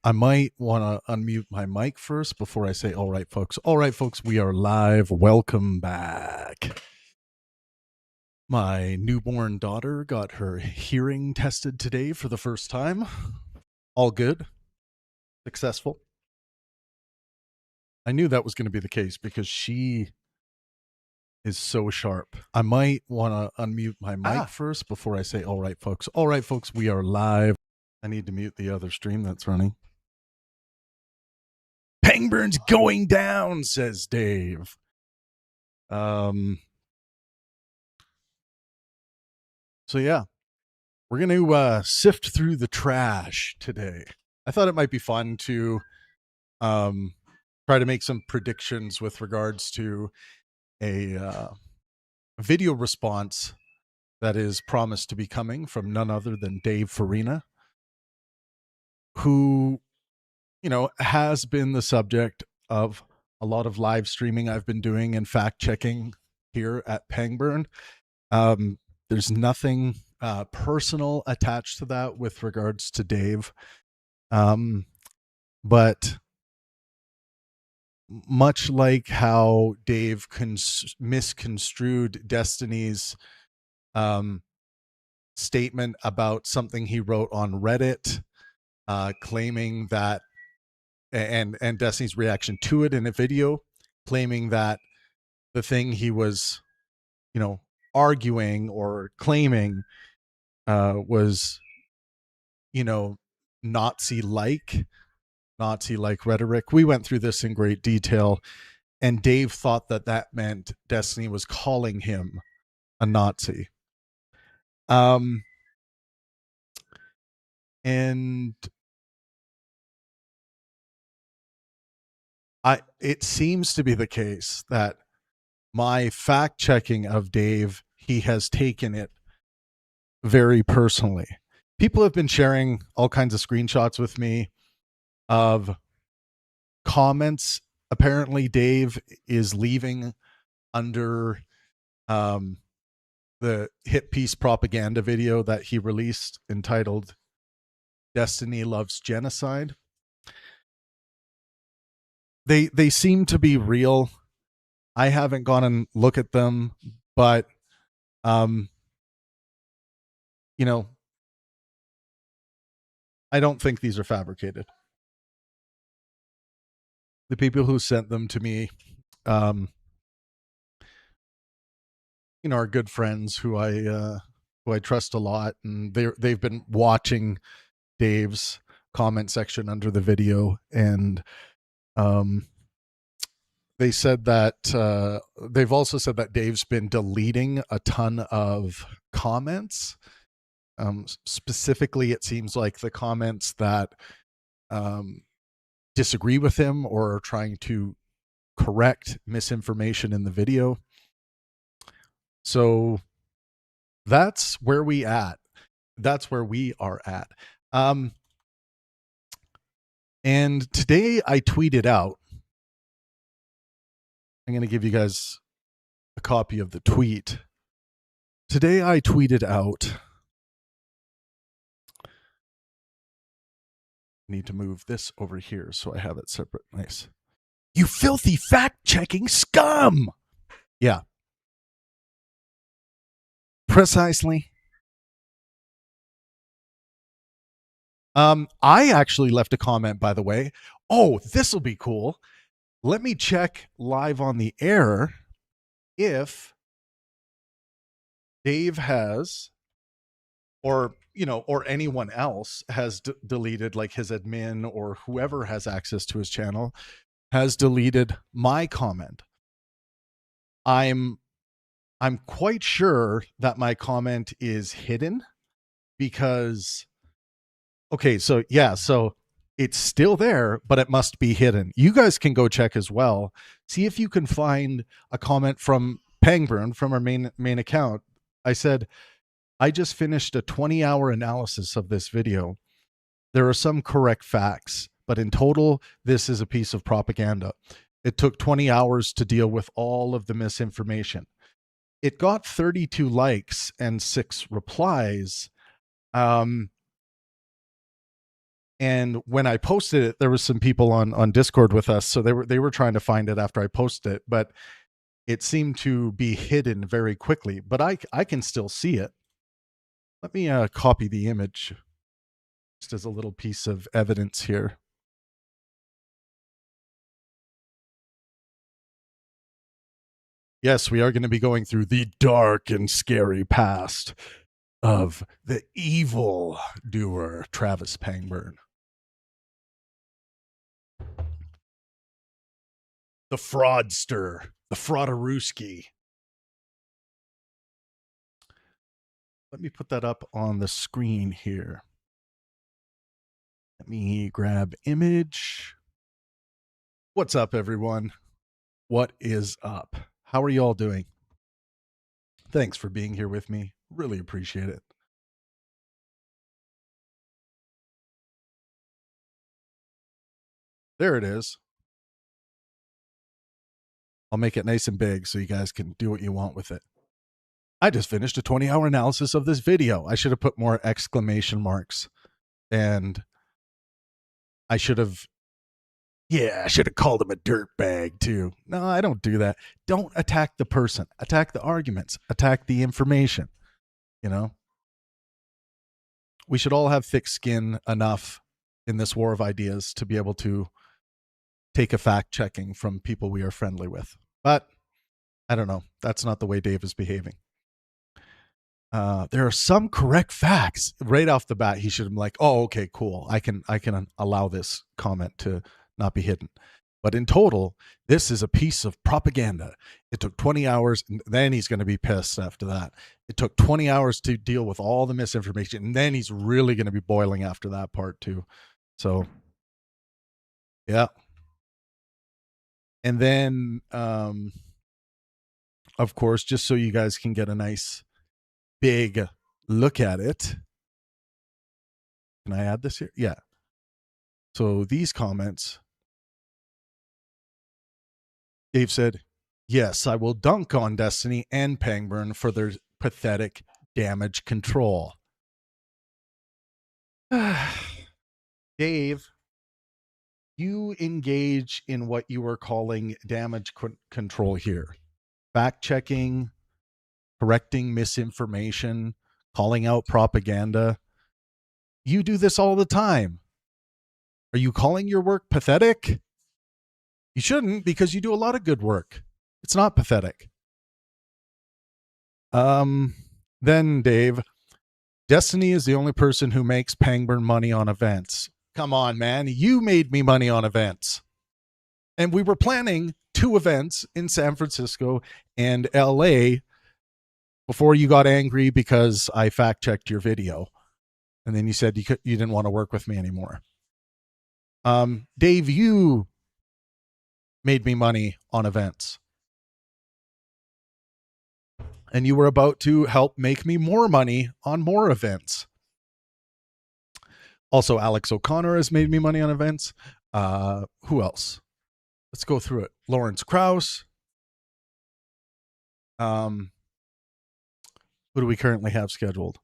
I might want to unmute my mic first before I say, all right, folks. All right, folks, we are live. Welcome back. My newborn daughter got her hearing tested today for the first time. All good, successful. I knew that was going to be the case because she is so sharp. I might want to unmute my mic first before I say, all right, folks. All right, folks, we are live. I need to mute the other stream that's running. Pangburn's going down, says Dave. So yeah, we're going to sift through the trash today. I thought it might be fun to try to make some predictions with regards to a video response that is promised to be coming from none other than Dave Farina, who, you know, has been the subject of a lot of live streaming I've been doing and fact checking here at Pangburn. There's nothing personal attached to that with regards to Dave. But much like how Dave misconstrued Destiny's statement about something he wrote on Reddit, claiming that, and Destiny's reaction to it in a video, claiming that the thing he was, you know, arguing or claiming was, you know, Nazi-like rhetoric. We went through this in great detail, and Dave thought that that meant Destiny was calling him a Nazi. And it seems to be the case that my fact checking of Dave, he has taken it very personally. People have been sharing all kinds of screenshots with me of comments. Apparently Dave is leaving under the hit piece propaganda video that he released entitled Destiny Loves Genocide. They seem to be real. I haven't gone and looked at them, but you know, I don't think these are fabricated. The people who sent them to me, you know, are good friends who I trust a lot, and they've been watching Dave's comment section under the video, and they said that they've also said that Dave's been deleting a ton of comments. Specifically, it seems like the comments that disagree with him or are trying to correct misinformation in the video. So that's where we at. That's where we are at. And today I tweeted out, I'm going to give you guys a copy of the tweet. Today I tweeted out, need to move this over here so I have it separate. Nice. You filthy fact-checking scum! Yeah. Precisely. I actually left a comment, by the way. Oh, this will be cool. Let me check live on the air if Dave has, or, you know, or anyone else has deleted, like his admin or whoever has access to his channel has deleted my comment. I'm quite sure that my comment is hidden because, okay, so yeah, so it's still there, but it must be hidden. You guys can go check as well. See if you can find a comment from Pangburn from our main account. I said, I just finished a 20-hour analysis of this video. There are some correct facts, but in total, this is a piece of propaganda. It took 20 hours to deal with all of the misinformation. It got 32 likes and 6 replies. And And when I posted it, there was some people on Discord with us, so they were trying to find it after I posted it, but it seemed to be hidden very quickly. But I can still see it. Let me copy the image just as a little piece of evidence here. Yes, we are going to be going through the dark and scary past of the evil doer, Travis Pangburn. The fraudster, the fraudarooski. Let me put that up on the screen here. Let me grab image. What's up, everyone? What is up? How are you all doing? Thanks for being here with me. Really appreciate it. There it is. I'll make it nice and big so you guys can do what you want with it. I just finished a 20-hour analysis of this video. I should have put more exclamation marks. And I should have called him a dirtbag too. No, I don't do that. Don't attack the person. Attack the arguments. Attack the information. You know? We should all have thick skin enough in this war of ideas to be able to take a fact checking from people we are friendly with. But I don't know. That's not the way Dave is behaving. There are some correct facts right off the bat. He should have been like, "Oh, okay, cool. I can allow this comment to not be hidden." But in total, this is a piece of propaganda. It took 20 hours, and then he's going to be pissed after that. It took 20 hours to deal with all the misinformation, and then he's really going to be boiling after that part too. So, yeah. And then, of course, just so you guys can get a nice big look at it. Can I add this here? Yeah. So these comments, Dave said, "Yes, I will dunk on Destiny and Pangburn for their pathetic damage control." Dave, you engage in what you are calling damage control here. Fact checking, correcting misinformation, calling out propaganda. You do this all the time. Are you calling your work pathetic? You shouldn't, because you do a lot of good work. It's not pathetic. Then Dave, Destiny is the only person who makes Pangburn money on events. Come on, man. You made me money on events. And we were planning 2 events in San Francisco and LA before you got angry because I fact checked your video. And then you said you didn't want to work with me anymore. Dave, you made me money on events. And you were about to help make me more money on more events. Also, Alex O'Connor has made me money on events. Who else? Let's go through it. Lawrence Krauss. Who do we currently have scheduled?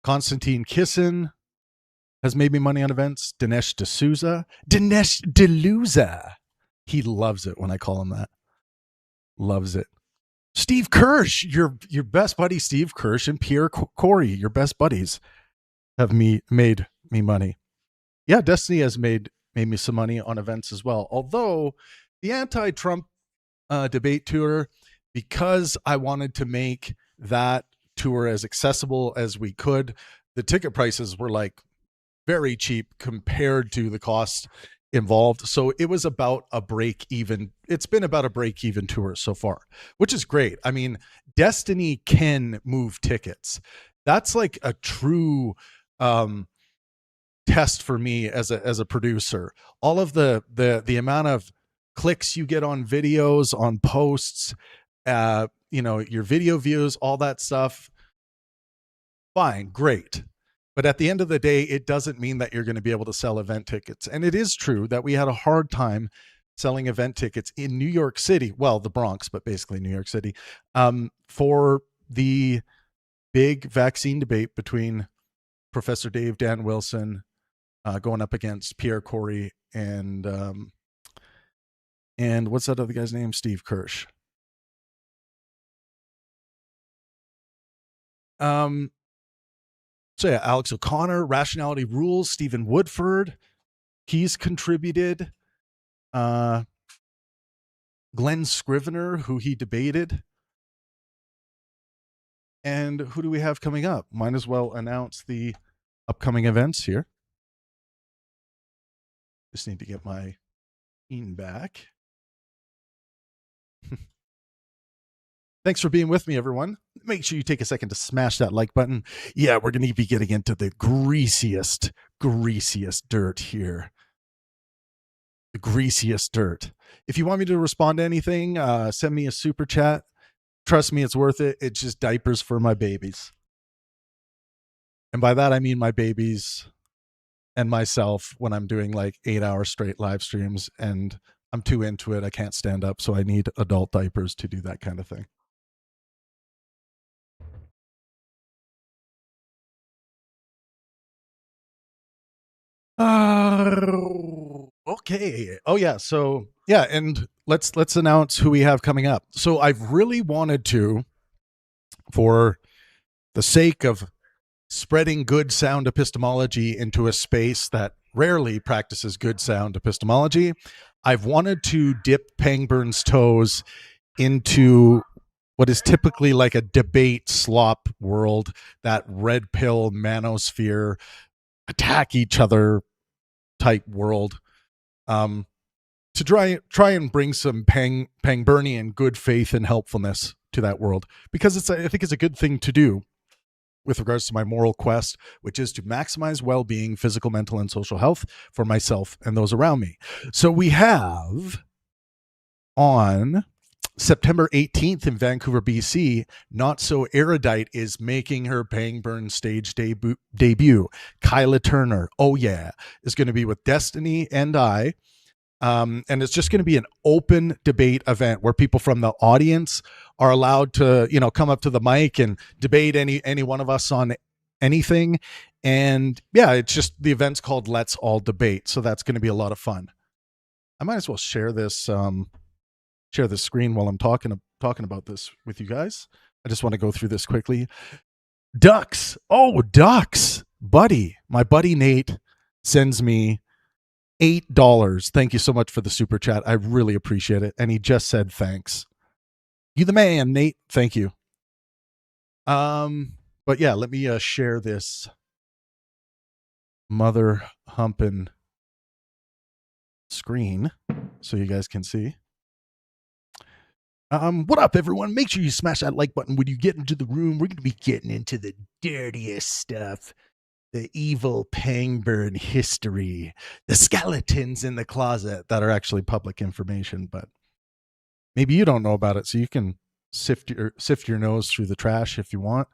Constantine Kissin has made me money on events. Dinesh D'Souza. Dinesh D'Louza. He loves it when I call him that. Loves it. Steve Kirsch, your best buddy Steve Kirsch and Pierre Corey, your best buddies, have made me money. Yeah, Destiny has made me some money on events as well. Although the anti-Trump debate tour, because I wanted to make that tour as accessible as we could, the ticket prices were like very cheap compared to the cost involved. So it was about a break even. It's been about a break even tour so far, which is great. I mean, Destiny can move tickets. That's like a true test for me as a producer. All of the amount of clicks you get on videos, on posts, your video views, all that stuff. Fine, great. But at the end of the day, it doesn't mean that you're going to be able to sell event tickets. And it is true that we had a hard time selling event tickets in New York City, well, the Bronx, but basically New York City, for the big vaccine debate between Professor Dave, Dan Wilson, going up against Pierre Corey and what's that other guy's name? Steve Kirsch. So yeah, Alex O'Connor, Rationality Rules, Stephen Woodford, he's contributed. Glenn Scrivener, who he debated. And who do we have coming up? Might as well announce the upcoming events here. Just need to get my screen back. Thanks for being with me, everyone. Make sure you take a second to smash that like button. Yeah, we're going to be getting into the greasiest dirt here. The greasiest dirt. If you want me to respond to anything, send me a super chat. Trust me, it's worth it. It's just diapers for my babies. And by that, I mean my babies and myself when I'm doing like 8-hour straight live streams and I'm too into it. I can't stand up. So I need adult diapers to do that kind of thing. Okay. Oh yeah. So yeah, and let's announce who we have coming up. So I've really wanted to, for the sake of spreading good sound epistemology into a space that rarely practices good sound epistemology, I've wanted to dip Pangburn's toes into what is typically like a debate slop world, that red pill manosphere, attack each other type world, to try and bring some Pangburnian good faith and helpfulness to that world, because I think it's a good thing to do with regards to my moral quest, which is to maximize well-being, physical, mental, and social health for myself and those around me. So we have on September 18th in Vancouver, BC, Not So Erudite is making her Pangburn stage debut. Kyla Turner, oh yeah, is going to be with Destiny and I. And it's just going to be an open debate event where people from the audience are allowed to, come up to the mic and debate any one of us on anything. And yeah, it's just, the event's called Let's All Debate. So that's going to be a lot of fun. I might as well share this screen while I'm talking about this with you guys. I just want to go through this quickly. Ducks. Oh, Ducks. My buddy Nate sends me $8. Thank you so much for the super chat. I really appreciate it. And he just said thanks. You the man, Nate. Thank you. But yeah, let me share this mother humping screen so you guys can see. What up, everyone? Make sure you smash that like button when you get into the room. We're going to be getting into the dirtiest stuff. The evil Pangburn history, the skeletons in the closet that are actually public information, but maybe you don't know about it, so you can sift your nose through the trash if you want.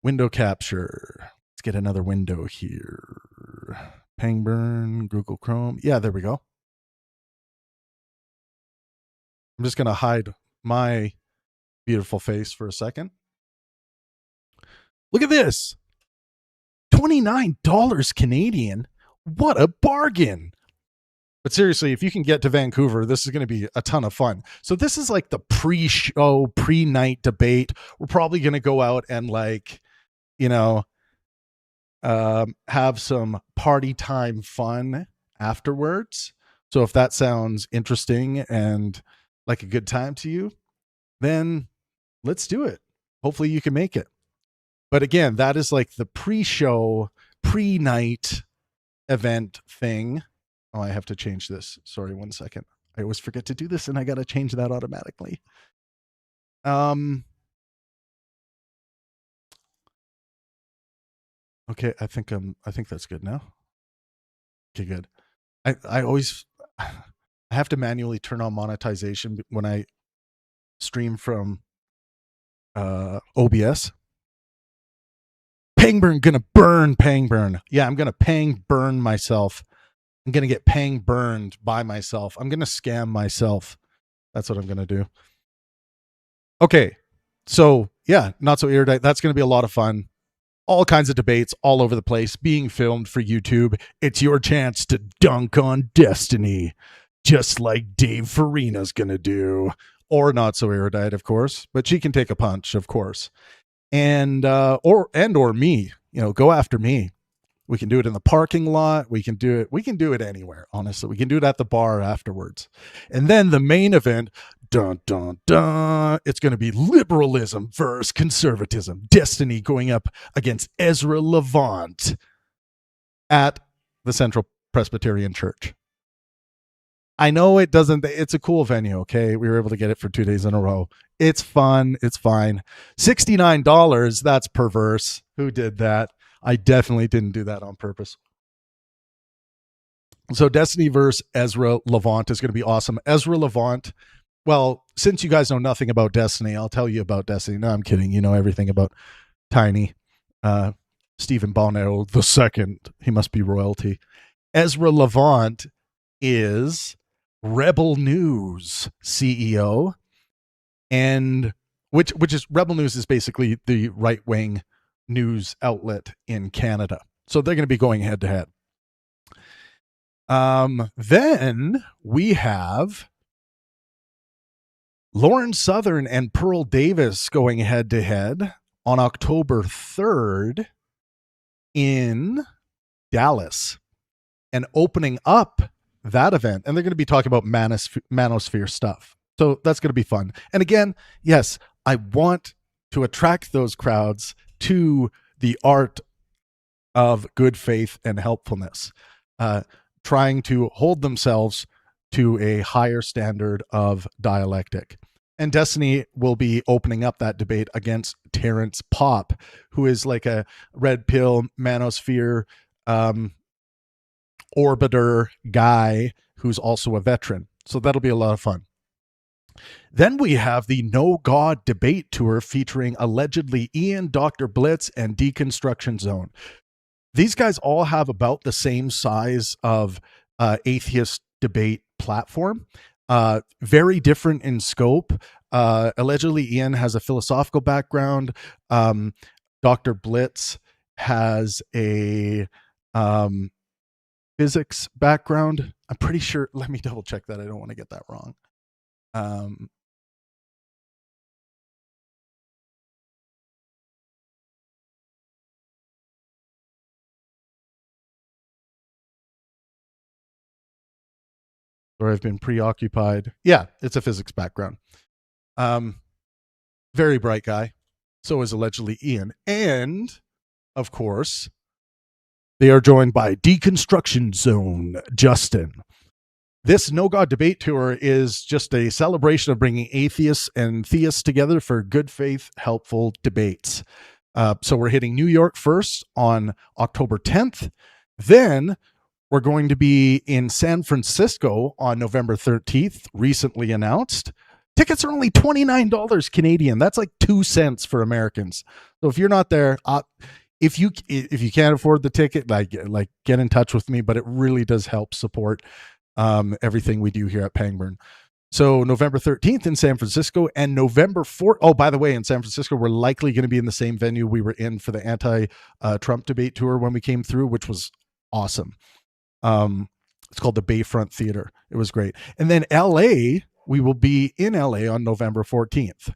Window capture. Let's get another window here. Pangburn, Google Chrome. Yeah, there we go. I'm just going to hide my beautiful face for a second. Look at this. $29 Canadian. What a bargain. But seriously, if you can get to Vancouver, this is going to be a ton of fun. So this is like the pre-show, pre-night debate. We're probably going to go out and have some party time fun afterwards. So if that sounds interesting and like a good time to you, then let's do it. Hopefully you can make it. But again, that is like the pre-show, pre-night event thing. Oh, I have to change this. Sorry, 1 second. I always forget to do this and I got to change that automatically. Okay, I think that's good now. Okay, good. I always I have to manually turn on monetization when I stream from OBS. Pangburn gonna burn Pangburn. Yeah, I'm gonna Pangburn myself. I'm gonna get Pangburned by myself. I'm gonna scam myself. That's what I'm gonna do. Okay, so yeah, Not So Erudite. That's gonna be a lot of fun. all kinds of debates all over the place being filmed for YouTube. It's your chance to dunk on Destiny, just like Dave Farina's going to do. Or not so erudite, of course, but she can take a punch, of course. And or me, go after me. We can do it in the parking lot. We can do it anywhere, honestly. We can do it at the bar afterwards. And then the main event, dun dun dun, it's going to be liberalism versus conservatism. Destiny going up against Ezra Levant at the Central Presbyterian Church. I know it's a cool venue, okay? We were able to get it for 2 days in a row. It's fun. It's fine. $69, that's perverse. Who did that? I definitely didn't do that on purpose. So Destiny versus Ezra Levant is going to be awesome. Ezra Levant, well, since you guys know nothing about Destiny, I'll tell you about Destiny. No, I'm kidding. You know everything about Tiny. Stephen Bonero II. He must be royalty. Ezra Levant is Rebel News CEO, and which is Rebel News is basically the right-wing news outlet in Canada. So they're going to be going head to head. Then we have Lauren Southern and Pearl Davis going head to head on October 3rd in Dallas and opening up that event. And they're going to be talking about manosphere stuff. So that's going to be fun. And again, yes, I want to attract those crowds to the art of good faith and helpfulness, trying to hold themselves to a higher standard of dialectic. And Destiny will be opening up that debate against Terrence Popp, who is like a red pill manosphere orbiter guy who's also a veteran. So that'll be a lot of fun. Then we have the No God debate tour featuring allegedly Ian, Dr. Blitz, and Deconstruction Zone. These guys all have about the same size of atheist debate platform. Very different in scope. Allegedly, Ian has a philosophical background. Dr. Blitz has a physics background. I'm pretty sure. Let me double check that. I don't want to get that wrong. Or I've been preoccupied. Yeah, it's a physics background. Very bright guy. So is allegedly Ian. And, of course, they are joined by Deconstruction Zone, Justin. This No God debate tour is just a celebration of bringing atheists and theists together for good faith, helpful debates. So we're hitting New York first on October 10th. Then we're going to be in San Francisco on November 13th, recently announced. Tickets are only $29 Canadian. That's like 2 cents for Americans. So if you're not there, if you can't afford the ticket, like get in touch with me. But it really does help support everything we do here at Pangburn. So November 13th in San Francisco and November 4th. Oh, by the way, in San Francisco, we're likely going to be in the same venue we were in for the anti-Trump debate tour when we came through, which was awesome. It's called the Bayfront Theater. It was great. And then LA, we will be in LA on November 14th.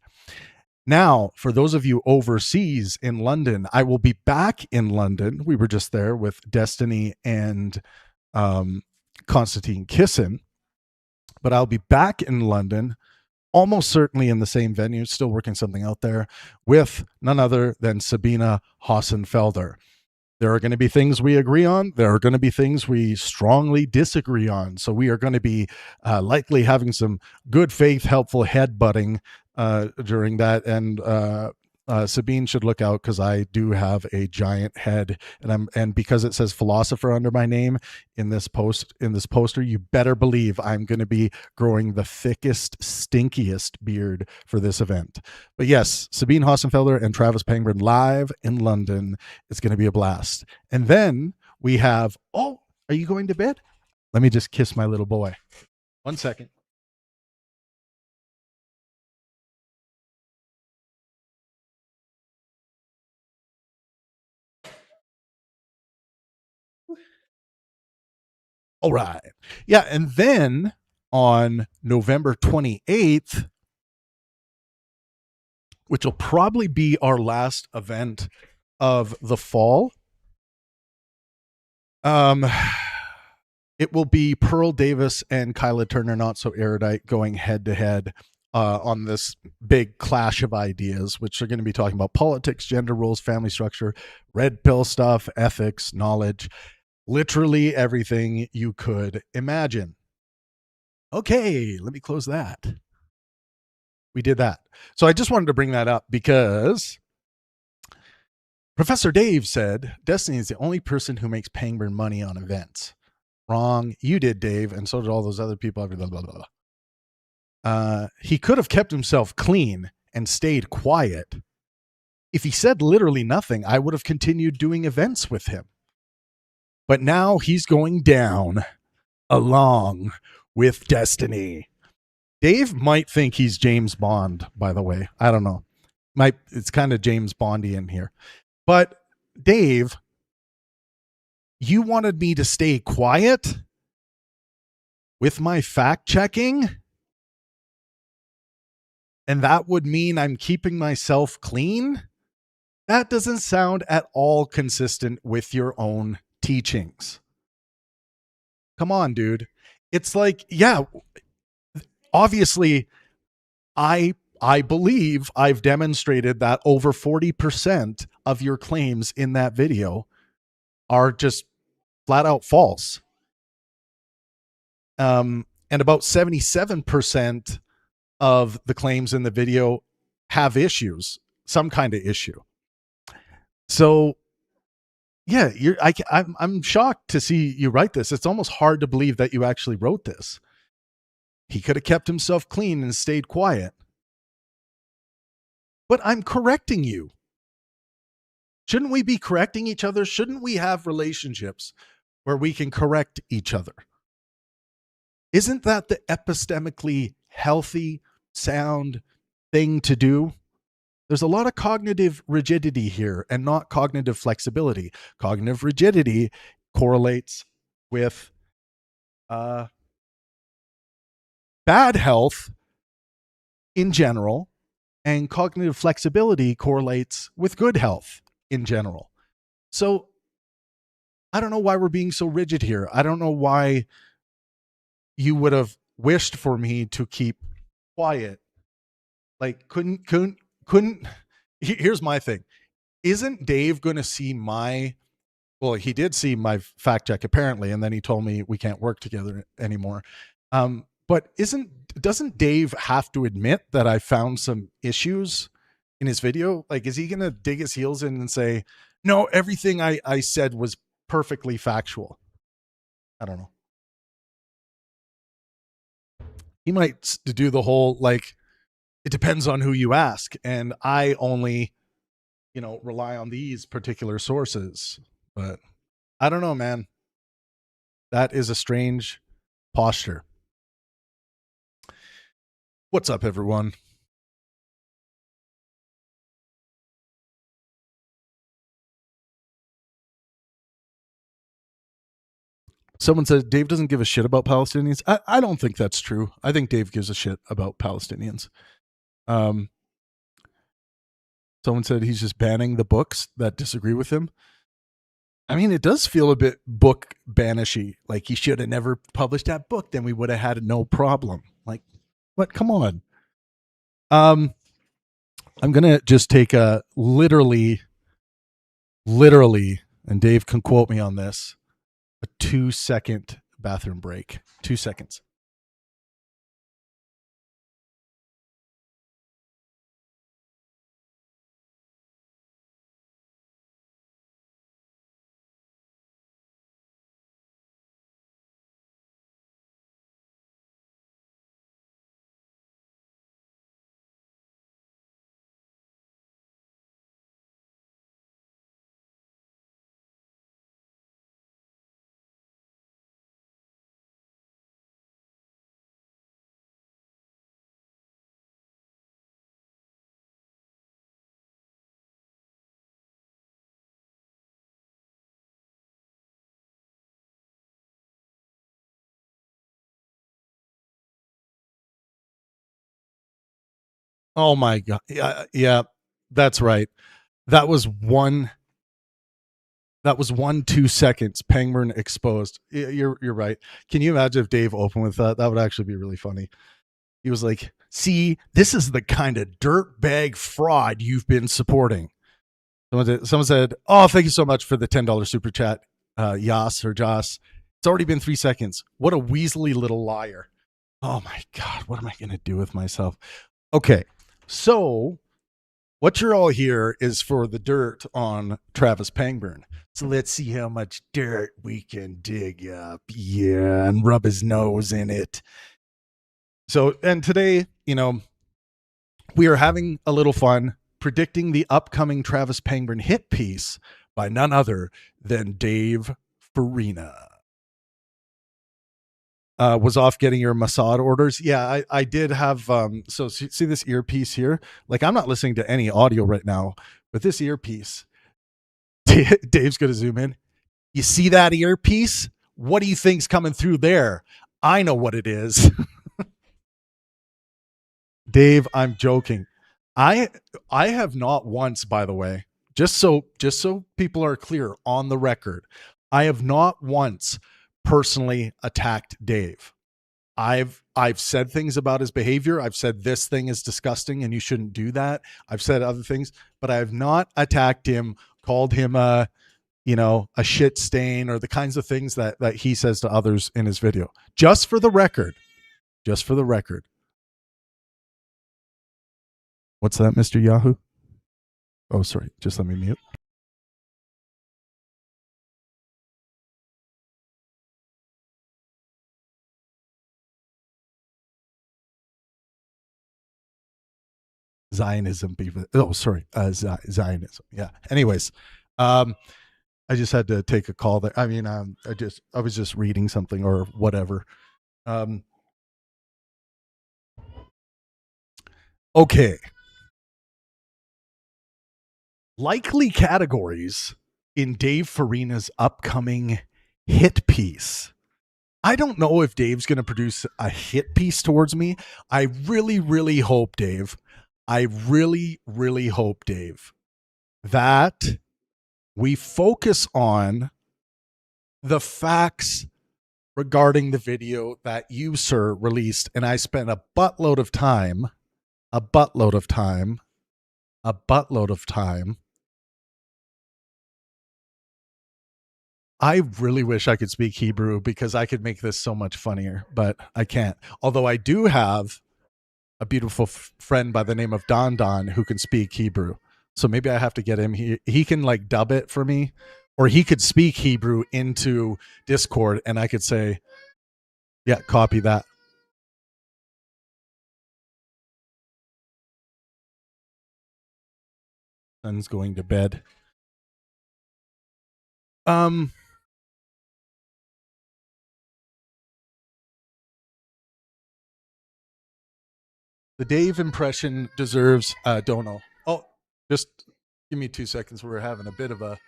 Now, for those of you overseas in London, I will be back in London. We were just there with Destiny and Konstantin Kisin, but I'll be back in London, almost certainly in the same venue, still working something out there, with none other than Sabina Hossenfelder. There are going to be things we agree on. There are going to be things we strongly disagree on. So we are going to be likely having some good faith, helpful headbutting during that. And Sabine should look out because I do have a giant head, and because it says philosopher under my name in this poster, you better believe I'm going to be growing the thickest, stinkiest beard for this event. But yes, Sabine Hossenfelder and Travis Pangburn live in London. It's going to be a blast. And then we have, are you going to bed? Let me just kiss my little boy. 1 second. All right. Yeah. And then on November 28th, which will probably be our last event of the fall, um, it will be Pearl Davis and Kyla Turner, not so erudite, going head to head on this big clash of ideas, which are going to be talking about politics, gender roles, family structure, red pill stuff, ethics, knowledge, literally everything you could imagine. Okay, let me close that. We did that. So I just wanted to bring that up because Professor Dave said Destiny is the only person who makes Pangburn money on events. Wrong. You did, Dave, and so did all those other people. Blah, blah, blah, blah. He could have kept himself clean and stayed quiet. If he said literally nothing, I would have continued doing events with him. But now he's going down along with Destiny. Dave might think he's James Bond, by the way. I don't know. It's kind of James Bondy in here. But Dave, you wanted me to stay quiet with my fact checking? And that would mean I'm keeping myself clean? That doesn't sound at all consistent with your own teachings. Come on, dude. It's like, yeah, obviously, I believe I've demonstrated that over 40% of your claims in that video are just flat out false. And about 77% of the claims in the video have issues, some kind of issue. So yeah, I'm shocked to see you write this. It's almost hard to believe that you actually wrote this. He could have kept himself clean and stayed quiet. But I'm correcting you. Shouldn't we be correcting each other? Shouldn't we have relationships where we can correct each other? Isn't that the epistemically healthy, sound thing to do? There's a lot of cognitive rigidity here and not cognitive flexibility. Cognitive rigidity correlates with bad health in general, and cognitive flexibility correlates with good health in general. So I don't know why we're being so rigid here. I don't know why you would have wished for me to keep quiet. Like couldn't here's my thing. Isn't Dave going to see my, well, he did see my fact check apparently, and then he told me we can't work together anymore. But doesn't Dave have to admit that I found some issues in his video? Like, is he going to dig his heels in and say, no, everything I said was perfectly factual? I don't know. He might do the whole, like, it depends on who you ask. And I only, rely on these particular sources. But I don't know, man. That is a strange posture. What's up, everyone? Someone said Dave doesn't give a shit about Palestinians. I don't think that's true. I think Dave gives a shit about Palestinians. Someone said he's just banning the books that disagree with him. I mean, it does feel a bit book banishy. Like he should have never published that book. Then we would have had no problem. Like, what? Come on. I'm gonna just take a literally, and Dave can quote me on this, a 2-second bathroom break. 2 seconds. Oh my god. Yeah, yeah, that's right. That was one. That was 2 seconds. Pangburn exposed. You're right. Can you imagine if Dave opened with that? That would actually be really funny. He was like, "See, this is the kind of dirtbag fraud you've been supporting." Someone said, "Oh, thank you so much for the $10 super chat, Yas or Joss. It's already been 3 seconds. What a weaselly little liar." Oh my god, what am I gonna do with myself? Okay, so what you're all here is for the dirt on Travis Pangburn. So let's see how much dirt we can dig up. Yeah, and rub his nose in it. So, and today, we are having a little fun predicting the upcoming Travis Pangburn hit piece by none other than Dave Farina. Was off getting your Mossad orders. Yeah, I did have. So see this earpiece here? Like, I'm not listening to any audio right now, but this earpiece, Dave's going to zoom in. You see that earpiece? What do you think's coming through there? I know what it is. Dave, I'm joking. I I have not once, by the way, just so people are clear on the record, I have not once personally attacked Dave. I've said things about his behavior. I've said this thing is disgusting and you shouldn't do that. I've said other things, but I have not attacked him, called him a shit stain or the kinds of things that he says to others in his video. Just for the record. Just for the record. What's that, Mr. Yahoo? Oh, sorry. Just let me mute. Zionism. Oh, sorry. Zionism. Yeah. Anyways, I just had to take a call there. I mean, I was just reading something or whatever. Okay. Likely categories in Dave Farina's upcoming hit piece. I don't know if Dave's going to produce a hit piece towards me. I really, really hope, Dave. I really, really hope, Dave, that we focus on the facts regarding the video that you, sir, released. And I spent a buttload of time, a buttload of time, a buttload of time. I really wish I could speak Hebrew because I could make this so much funnier, but I can't. Although I do have a beautiful friend by the name of Don Don who can speak Hebrew. So maybe I have to get him. He can like dub it for me, or he could speak Hebrew into Discord and I could say, yeah, copy that. Son's going to bed. The Dave impression deserves Dono. Oh, just give me 2 seconds. We're having a bit of a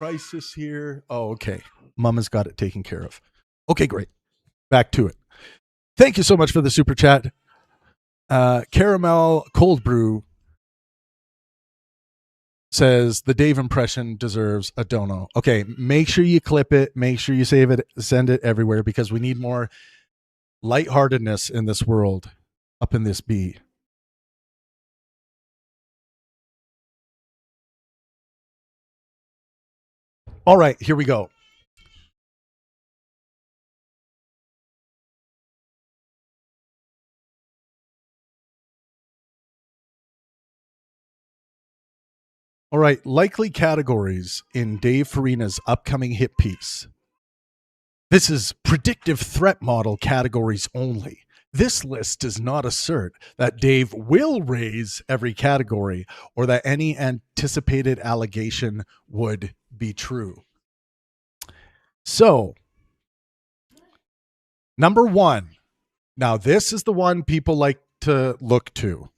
crisis here. Oh, okay. Mama's got it taken care of. Okay, great. Back to it. Thank you so much for the super chat. Caramel Cold Brew says the Dave impression deserves a dono. Okay, make sure you clip it. Make sure you save it. Send it everywhere because we need more lightheartedness in this world. Up in this bee. All right, here we go. All right, likely categories in Dave Farina's upcoming hit piece. This is predictive threat model categories only. This list does not assert that Dave will raise every category or that any anticipated allegation would be true. So, number one. Now, this is the one people like to look to,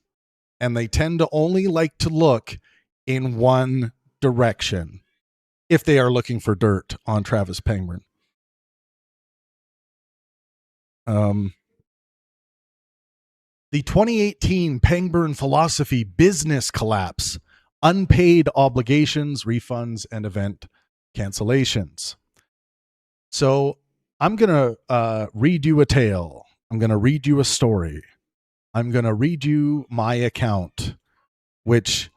and they tend to only like to look in one direction if they are looking for dirt on Travis Pangburn. The 2018 Pangburn philosophy business collapse, unpaid obligations, refunds, and event cancellations. So I'm going to read you a tale. I'm going to read you a story. I'm going to read you my account, which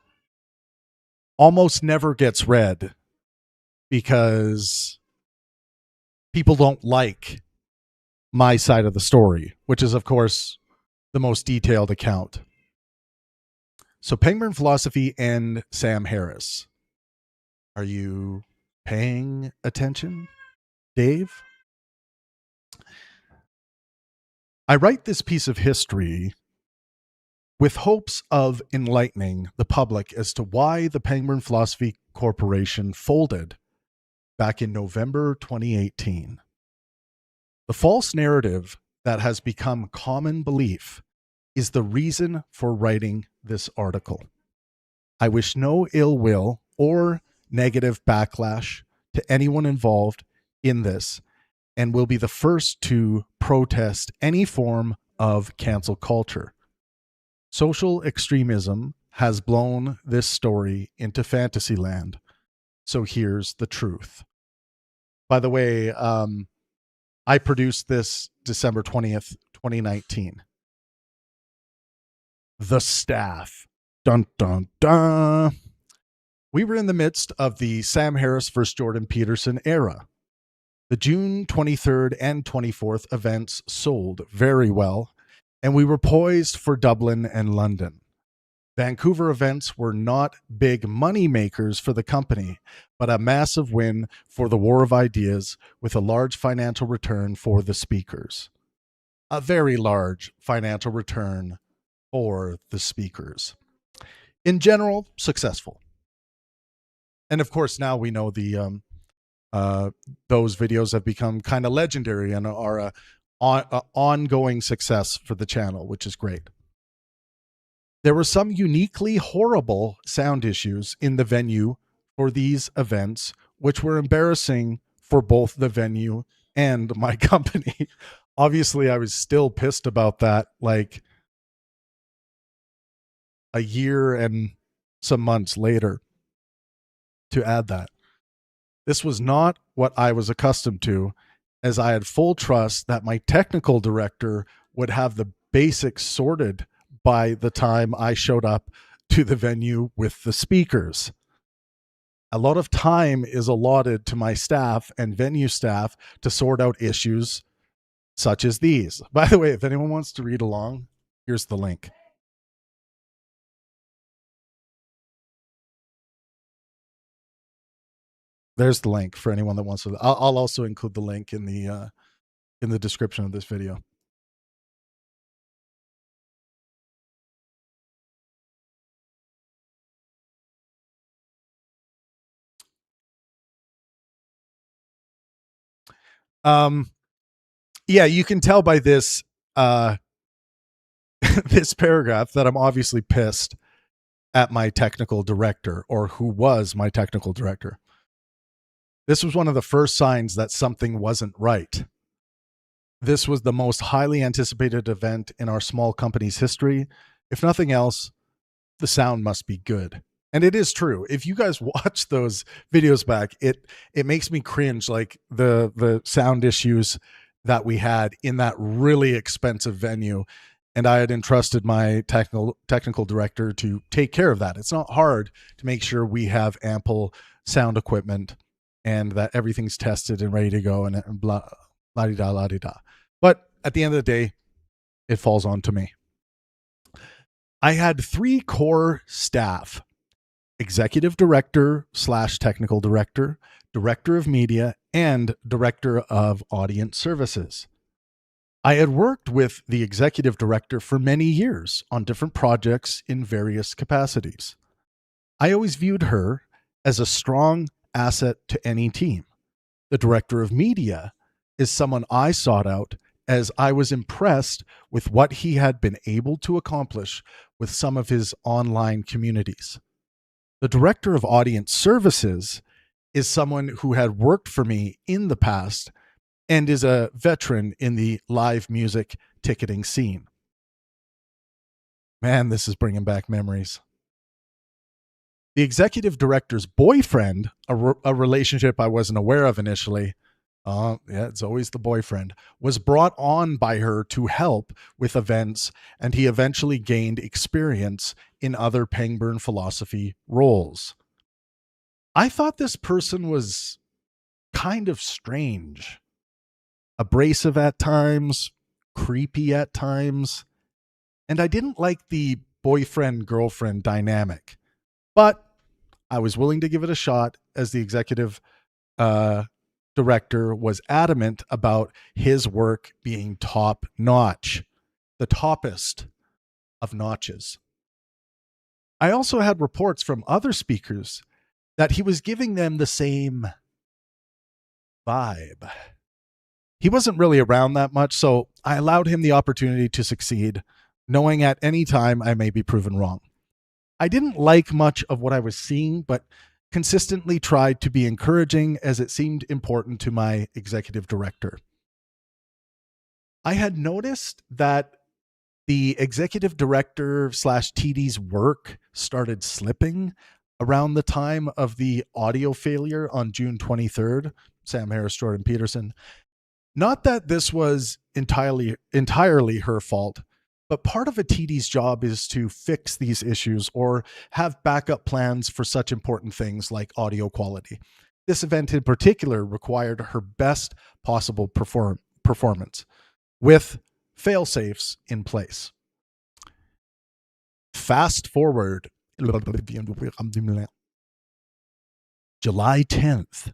almost never gets read because people don't like my side of the story, which is, of course, the most detailed account. So Pangburn Philosophy and Sam Harris. Are you paying attention, Dave? I write this piece of history with hopes of enlightening the public as to why the Pangburn Philosophy Corporation folded back in November 2018. The false narrative that has become common belief is the reason for writing this article. I wish no ill will or negative backlash to anyone involved in this, and will be the first to protest any form of cancel culture. Social extremism has blown this story into fantasy land. So here's the truth. By the way, I produced this December 20th, 2019. The staff. Dun, dun, dun. We were in the midst of the Sam Harris versus Jordan Peterson era. The June 23rd and 24th events sold very well, and we were poised for Dublin and London. Vancouver events were not big money makers for the company, but a massive win for the War of Ideas with a large financial return for the speakers. A very large financial return for the speakers. In general, successful. And of course, now we know the those videos have become kind of legendary and are a ongoing success for the channel, which is great. There were some uniquely horrible sound issues in the venue for these events, which were embarrassing for both the venue and my company. Obviously, I was still pissed about that, like a year and some months later, to add that. This was not what I was accustomed to, as I had full trust that my technical director would have the basics sorted by the time I showed up to the venue with the speakers. A lot of time is allotted to my staff and venue staff to sort out issues such as these. By the way, if anyone wants to read along, here's the link. There's the link for anyone that wants to. I'll also include the link in the description of this video. Yeah, you can tell by this this paragraph that I'm obviously pissed at my technical director, or who was my technical director. This was one of the first signs that something wasn't right. This was the most highly anticipated event in our small company's history. If nothing else, the sound must be good. And it is true. If you guys watch those videos back, it makes me cringe, like the sound issues that we had in that really expensive venue. And I had entrusted my technical director to take care of that. It's not hard to make sure we have ample sound equipment and that everything's tested and ready to go and blah, la-di-da, la-di-da. But at the end of the day, it falls on to me. I had 3 core staff: executive director / technical director, director of media, and director of audience services. I had worked with the executive director for many years on different projects in various capacities. I always viewed her as a strong asset to any team. The director of media is someone I sought out, as I was impressed with what he had been able to accomplish with some of his online communities. The director of audience services is someone who had worked for me in the past and is a veteran in the live music ticketing scene. Man, this is bringing back memories. The executive director's boyfriend, a relationship I wasn't aware of initially, yeah, it's always the boyfriend, was brought on by her to help with events, and he eventually gained experience in other Pangburn philosophy roles. I thought this person was kind of strange, abrasive at times, creepy at times, and I didn't like the boyfriend girlfriend dynamic. But I was willing to give it a shot as the executive director was adamant about his work being top notch, the toppest of notches. I also had reports from other speakers that he was giving them the same vibe. He wasn't really around that much, so I allowed him the opportunity to succeed, knowing at any time I may be proven wrong. I didn't like much of what I was seeing, but consistently tried to be encouraging as it seemed important to my executive director. I had noticed that the executive director slash TD's work started slipping around the time of the audio failure on June 23rd, Sam Harris, Jordan Peterson. Not that this was entirely her fault, but part of a TD's job is to fix these issues or have backup plans for such important things like audio quality. This event in particular required her best possible performance with fail-safes in place. Fast forward, July 10th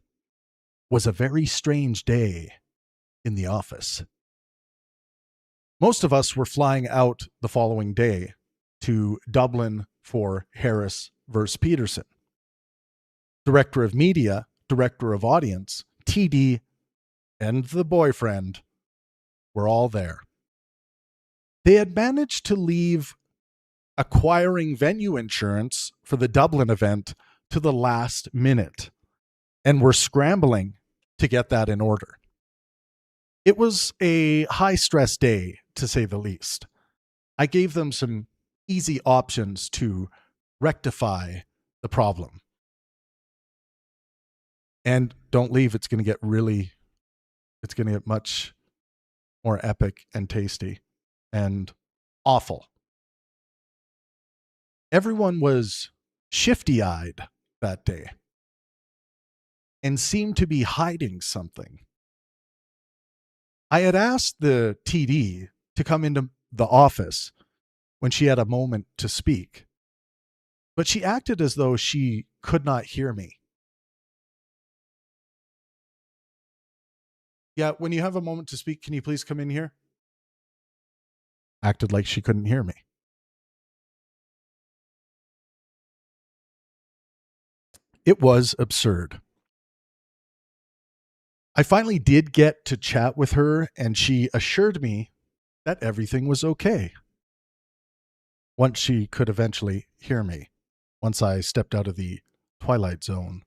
was a very strange day in the office. Most of us were flying out the following day to Dublin for Harris versus Peterson. Director of Media, Director of Audience, TD, and the boyfriend were all there. They had managed to leave acquiring venue insurance for the Dublin event to the last minute and were scrambling to get that in order. It was a high-stress day, to say the least. I gave them some easy options to rectify the problem. And don't leave, it's going to get much more epic and tasty and awful. Everyone was shifty-eyed that day and seemed to be hiding something. I had asked the TD to come into the office when she had a moment to speak, but she acted as though she could not hear me. Yeah, when you have a moment to speak, can you please come in here? Acted like she couldn't hear me. It was absurd. I finally did get to chat with her, and she assured me that everything was okay. Once she could eventually hear me, once I stepped out of the twilight zone.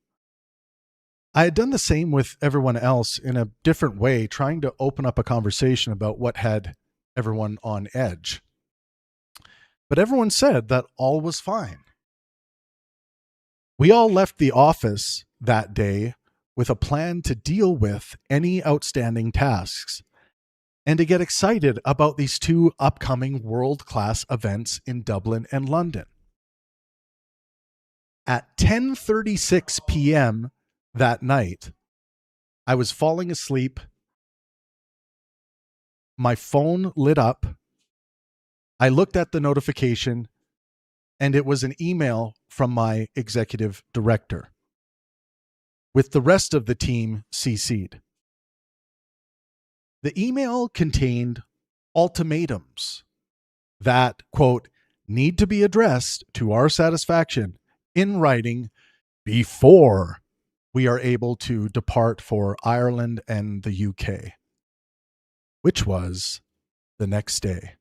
I had done the same with everyone else in a different way, trying to open up a conversation about what had everyone on edge. But everyone said that all was fine. We all left the office that day with a plan to deal with any outstanding tasks and to get excited about these two upcoming world-class events in Dublin and London. At 10:36 p.m. that night, I was falling asleep. My phone lit up. I looked at the notification, and it was an email from my executive director, with the rest of the team CC'd. The email contained ultimatums that, quote, need to be addressed to our satisfaction in writing before we are able to depart for Ireland and the UK, which was the next day.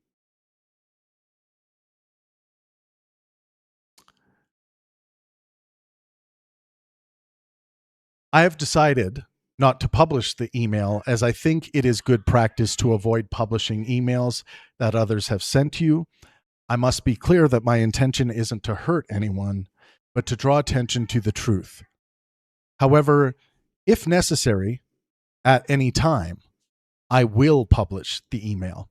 I have decided not to publish the email, as I think it is good practice to avoid publishing emails that others have sent you. I must be clear that my intention isn't to hurt anyone, but to draw attention to the truth. However, if necessary, at any time, I will publish the email.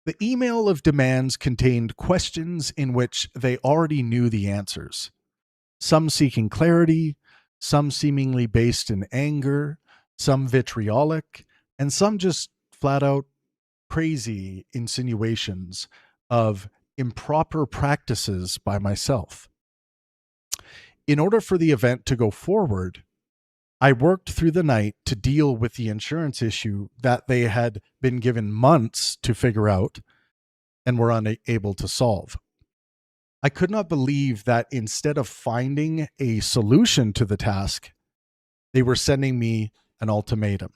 The email of demands contained questions in which they already knew the answers, some seeking clarity, some seemingly based in anger, some vitriolic, and some just flat out crazy insinuations of improper practices by myself. In order for the event to go forward, I worked through the night to deal with the insurance issue that they had been given months to figure out and were unable to solve. I could not believe that instead of finding a solution to the task, they were sending me an ultimatum.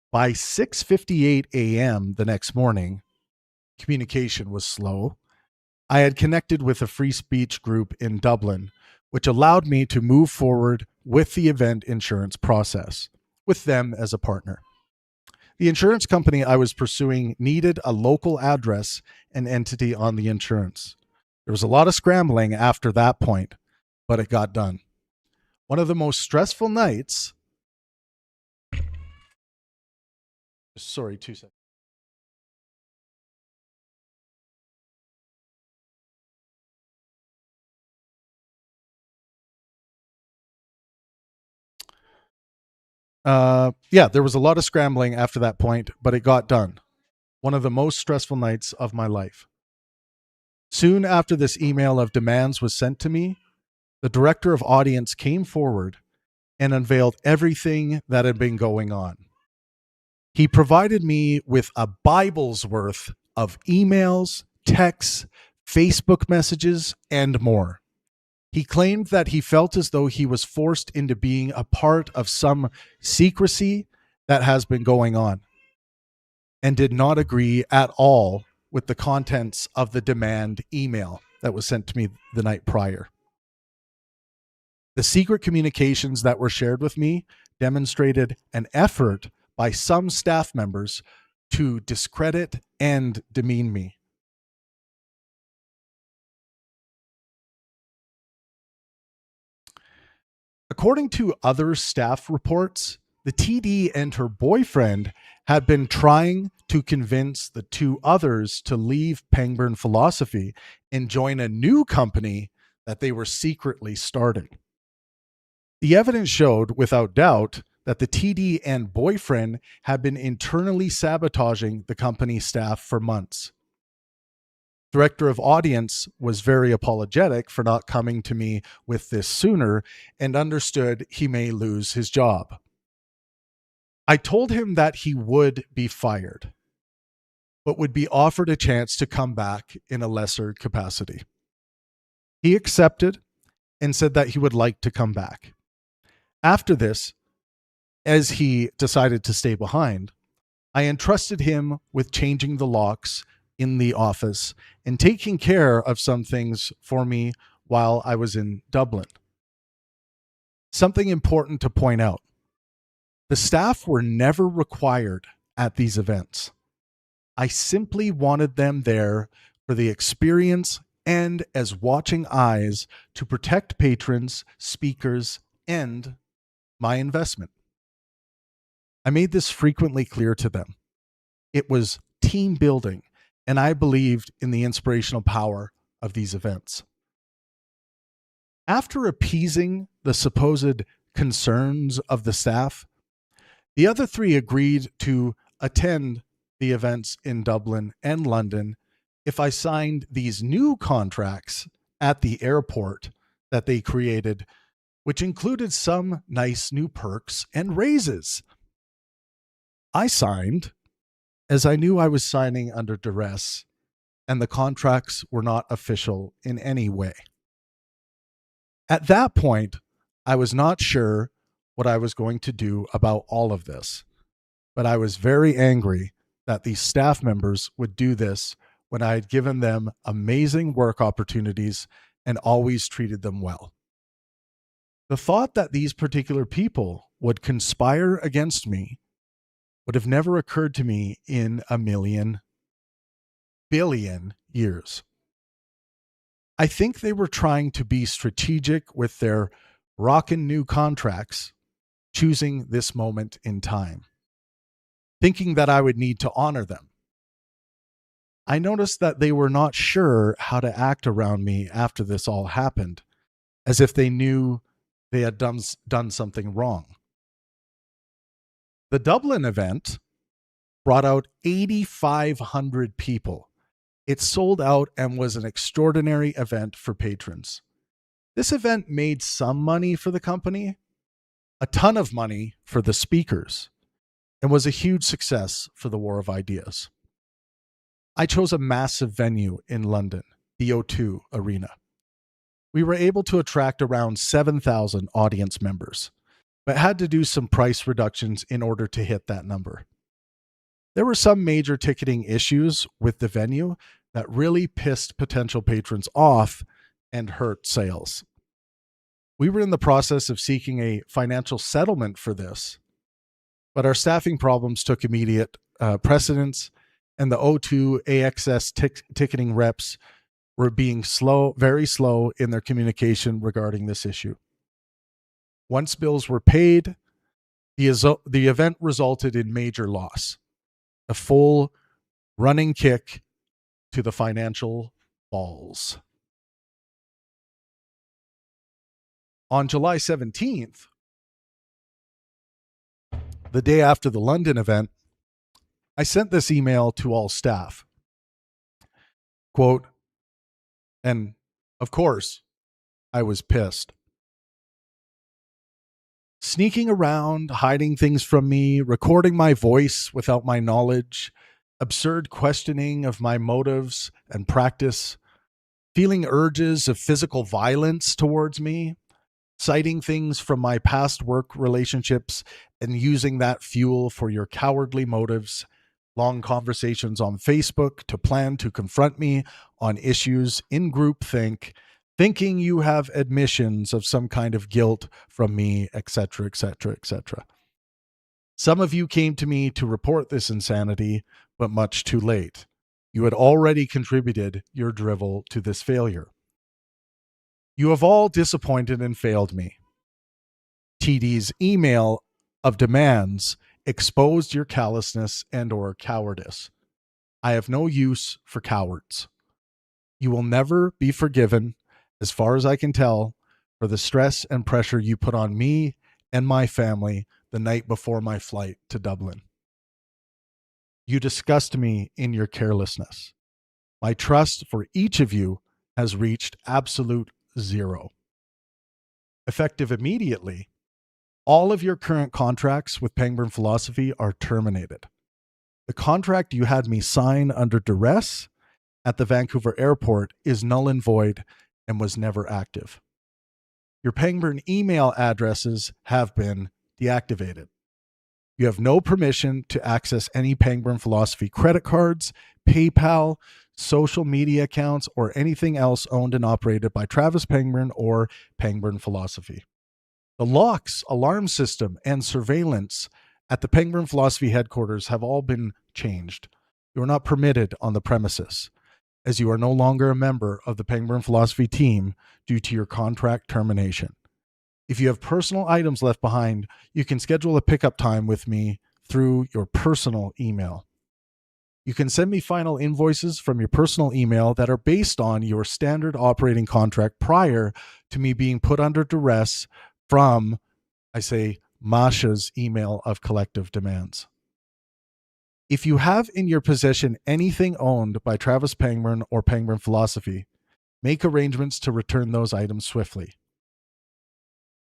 By 6:58 a.m. the next morning, communication was slow. I had connected with a free speech group in Dublin, which allowed me to move forward with the event insurance process, with them as a partner. The insurance company I was pursuing needed a local address and entity on the insurance. There was a lot of scrambling after that point, but it got done. One of the most stressful nights. Sorry, 2 seconds. Yeah, there was a lot of scrambling after that point, but it got done. One of the most stressful nights of my life. Soon after this email of demands was sent to me, the director of audience came forward and unveiled everything that had been going on. He provided me with a Bible's worth of emails, texts, Facebook messages, and more. He claimed that he felt as though he was forced into being a part of some secrecy that has been going on, and did not agree at all with the contents of the demand email that was sent to me the night prior. The secret communications that were shared with me demonstrated an effort by some staff members to discredit and demean me. According to other staff reports, the TD and her boyfriend had been trying to convince the two others to leave Pangburn Philosophy and join a new company that they were secretly starting. The evidence showed, without doubt, that the TD and boyfriend had been internally sabotaging the company staff for months. Director of audience was very apologetic for not coming to me with this sooner and understood he may lose his job. I told him that he would be fired, but would be offered a chance to come back in a lesser capacity. He accepted and said that he would like to come back. After this, as he decided to stay behind, I entrusted him with changing the locks in the office and taking care of some things for me while I was in Dublin. Something important to point out: the staff were never required at these events. I simply wanted them there for the experience and as watching eyes to protect patrons, speakers, and my investment. I made this frequently clear to them. It was team building, and I believed in the inspirational power of these events. After appeasing the supposed concerns of the staff, the other three agreed to attend the events in Dublin and London if I signed these new contracts at the airport that they created, which included some nice new perks and raises. I signed, as I knew I was signing under duress, and the contracts were not official in any way. At that point, I was not sure what I was going to do about all of this, but I was very angry that these staff members would do this when I had given them amazing work opportunities and always treated them well. The thought that these particular people would conspire against me would have never occurred to me in a million billion years. I think they were trying to be strategic with their rockin' new contracts, choosing this moment in time, thinking that I would need to honor them. I noticed that they were not sure how to act around me after this all happened, as if they knew they had done something wrong. The Dublin event brought out 8,500 people. It sold out and was an extraordinary event for patrons. This event made some money for the company, a ton of money for the speakers, and was a huge success for the War of Ideas. I chose a massive venue in London, the O2 Arena. We were able to attract around 7,000 audience members, but had to do some price reductions in order to hit that number. There were some major ticketing issues with the venue that really pissed potential patrons off and hurt sales. We were in the process of seeking a financial settlement for this, but our staffing problems took immediate precedence, and the O2 AXS ticketing reps were being very slow in their communication regarding this issue. Once bills were paid, the event resulted in major loss, a full running kick to the financial balls. On July 17th, the day after the London event, I sent this email to all staff. Quote, and of course, I was pissed. Sneaking around, hiding things from me, recording my voice without my knowledge, absurd questioning of my motives and practice, feeling urges of physical violence towards me, citing things from my past work relationships and using that fuel for your cowardly motives, long conversations on Facebook to plan to confront me on issues in groupthink, thinking you have admissions of some kind of guilt from me, etc., etc., etc. Some of you came to me to report this insanity, but much too late. You had already contributed your drivel to this failure. You have all disappointed and failed me. TD's email of demands exposed your callousness and or cowardice. I have no use for cowards. You will never be forgiven, as far as I can tell, for the stress and pressure you put on me and my family the night before my flight to Dublin. You disgust me in your carelessness. My trust for each of you has reached absolute zero. Effective immediately, all of your current contracts with Pangburn Philosophy are terminated. The contract you had me sign under duress at the Vancouver airport is null and void and was never active. Your Pangburn email addresses have been deactivated. You have no permission to access any Pangburn Philosophy credit cards, PayPal, social media accounts, or anything else owned and operated by Travis Pangburn or Pangburn Philosophy. The locks, alarm system, and surveillance at the Pangburn Philosophy headquarters have all been changed. You are not permitted on the premises, as you are no longer a member of the Pangburn Philosophy team due to your contract termination. If you have personal items left behind, you can schedule a pickup time with me through your personal email. You can send me final invoices from your personal email that are based on your standard operating contract prior to me being put under duress from, Masha's email of collective demands. If you have in your possession anything owned by Travis Pangburn or Pangburn Philosophy, make arrangements to return those items swiftly.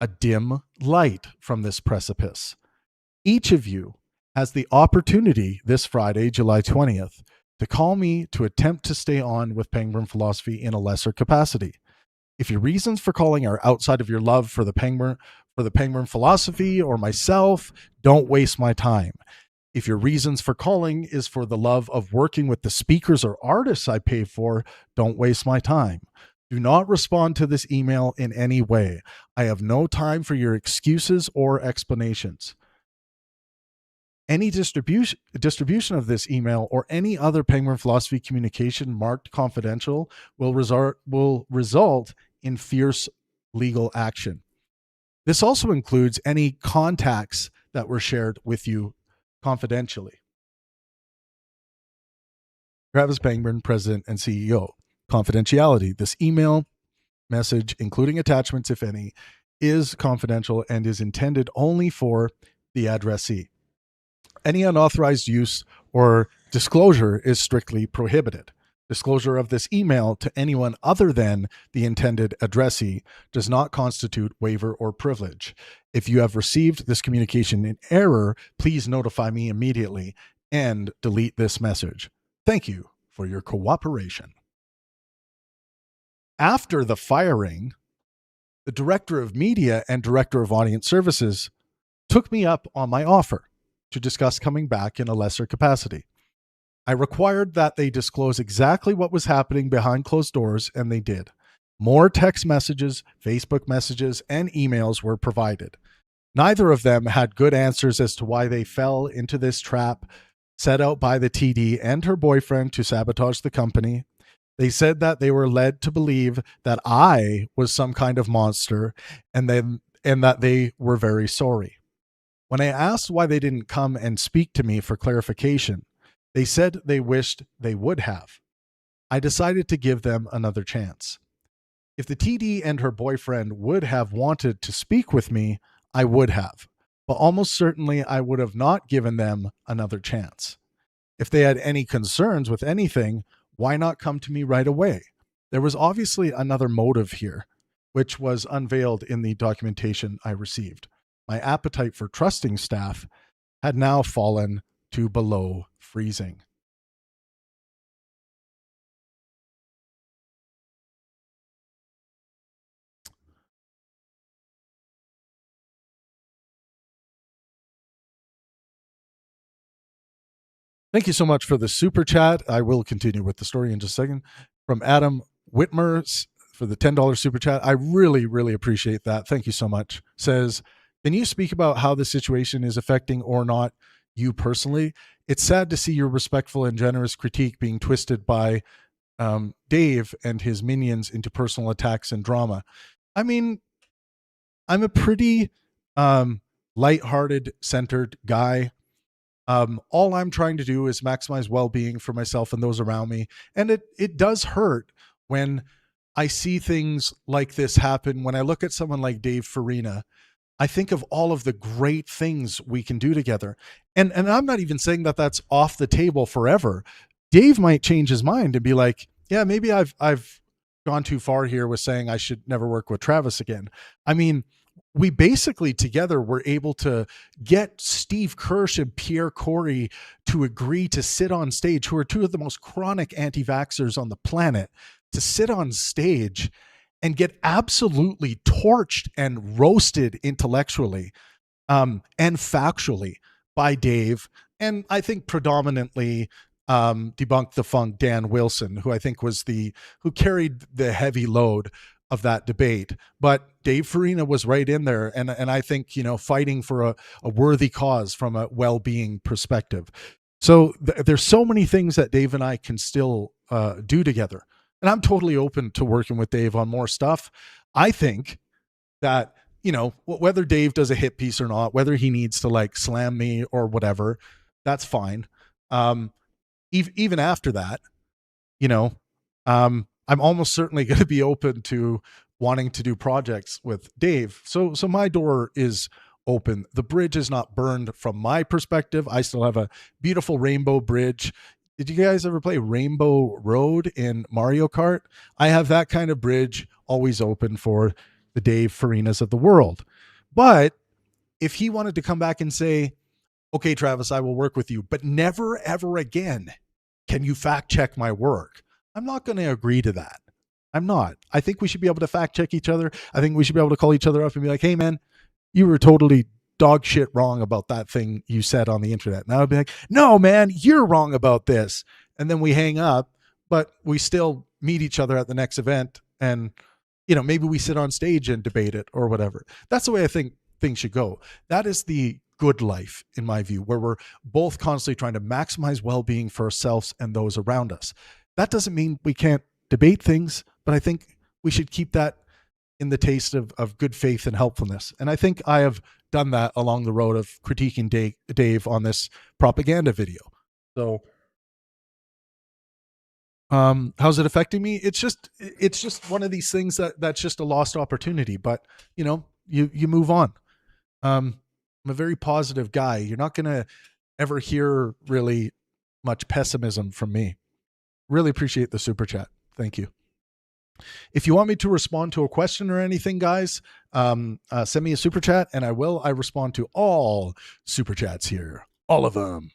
A dim light from this precipice. Each of you has the opportunity this Friday, July 20th, to call me to attempt to stay on with Pangburn Philosophy in a lesser capacity. If your reasons for calling are outside of your love for the Pangburn Philosophy or myself, don't waste my time. If your reasons for calling is for the love of working with the speakers or artists I pay for, don't waste my time. Do not respond to this email in any way. I have no time for your excuses or explanations. Any distribution of this email or any other Pangburn philosophy communication marked confidential will result in fierce legal action. This also includes any contacts that were shared with you confidentially. Travis Pangburn, President and CEO. Confidentiality. This email message, including attachments, if any, is confidential and is intended only for the addressee. Any unauthorized use or disclosure is strictly prohibited. Disclosure of this email to anyone other than the intended addressee does not constitute waiver or privilege. If you have received this communication in error, please notify me immediately and delete this message. Thank you for your cooperation. After the firing, the director of media and director of audience services took me up on my offer to discuss coming back in a lesser capacity. I required that they disclose exactly what was happening behind closed doors, and they did. More text messages, Facebook messages, and emails were provided. Neither of them had good answers as to why they fell into this trap set out by the TD and her boyfriend to sabotage the company. They said that they were led to believe that I was some kind of monster, and that they were very sorry. When I asked why they didn't come and speak to me for clarification, they said they wished they would have. I decided to give them another chance. If the TD and her boyfriend would have wanted to speak with me, I would have, but almost certainly I would have not given them another chance. If they had any concerns with anything, why not come to me right away? There was obviously another motive here, which was unveiled in the documentation I received. My appetite for trusting staff had now fallen to below freezing. Thank you so much for the super chat. I will continue with the story in just a second. From Adam Whitmer for the $10 super chat. I really, really appreciate that. Thank you so much. Says, can you speak about how the situation is affecting or not you personally? It's sad to see your respectful and generous critique being twisted by Dave and his minions into personal attacks and drama. I mean, I'm a pretty lighthearted, centered guy. All I'm trying to do is maximize well-being for myself and those around me. And it does hurt when I see things like this happen. When I look at someone like Dave Farina, I think of all of the great things we can do together. And I'm not even saying that that's off the table forever. Dave might change his mind and be like, yeah, maybe I've gone too far here with saying I should never work with Travis again. I mean, we basically together were able to get Steve Kirsch and Pierre Corey to agree to sit on stage, who are two of the most chronic anti-vaxxers on the planet, to sit on stage and get absolutely torched and roasted intellectually and factually by Dave. And I think predominantly debunked the funk Dan Wilson, who I think was who carried the heavy load of that debate. But Dave Farina was right in there, and I think, fighting for a worthy cause from a well-being perspective. So there's so many things that Dave and I can still do together, and I'm totally open to working with Dave on more stuff. I think that, whether Dave does a hit piece or not, whether he needs to like slam me or whatever, that's fine. Even after that, I'm almost certainly going to be open to wanting to do projects with Dave. So my door is open. The bridge is not burned from my perspective. I still have a beautiful rainbow bridge. Did you guys ever play Rainbow Road in Mario Kart? I have that kind of bridge always open for the Dave Farinas of the world. But if he wanted to come back and say, okay, Travis, I will work with you, but never, ever again can you fact check my work, I'm not going to agree to that. I'm not. I think we should be able to fact check each other. I think we should be able to call each other up and be like, hey, man, you were totally dog shit wrong about that thing you said on the internet. And I would be like, no, man, you're wrong about this. And then we hang up, but we still meet each other at the next event. And, maybe we sit on stage and debate it or whatever. That's the way I think things should go. That is the good life, in my view, where we're both constantly trying to maximize well-being for ourselves and those around us. That doesn't mean we can't debate things, but I think we should keep that in the taste of good faith and helpfulness. And I think I have done that along the road of critiquing Dave on this propaganda video. So how's it affecting me? It's just one of these things that's just a lost opportunity, but you move on. I'm a very positive guy. You're not going to ever hear really much pessimism from me. Really appreciate the super chat. Thank you. If you want me to respond to a question or anything, guys, send me a super chat and I will. I respond to all super chats here, all of them.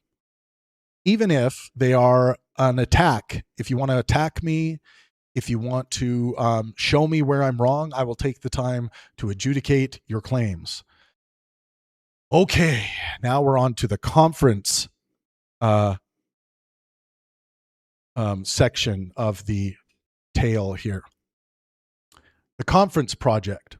Even if they are an attack. If you want to attack me, if you want to show me where I'm wrong, I will take the time to adjudicate your claims. Okay, now we're on to the conference section of the tale here. The conference project.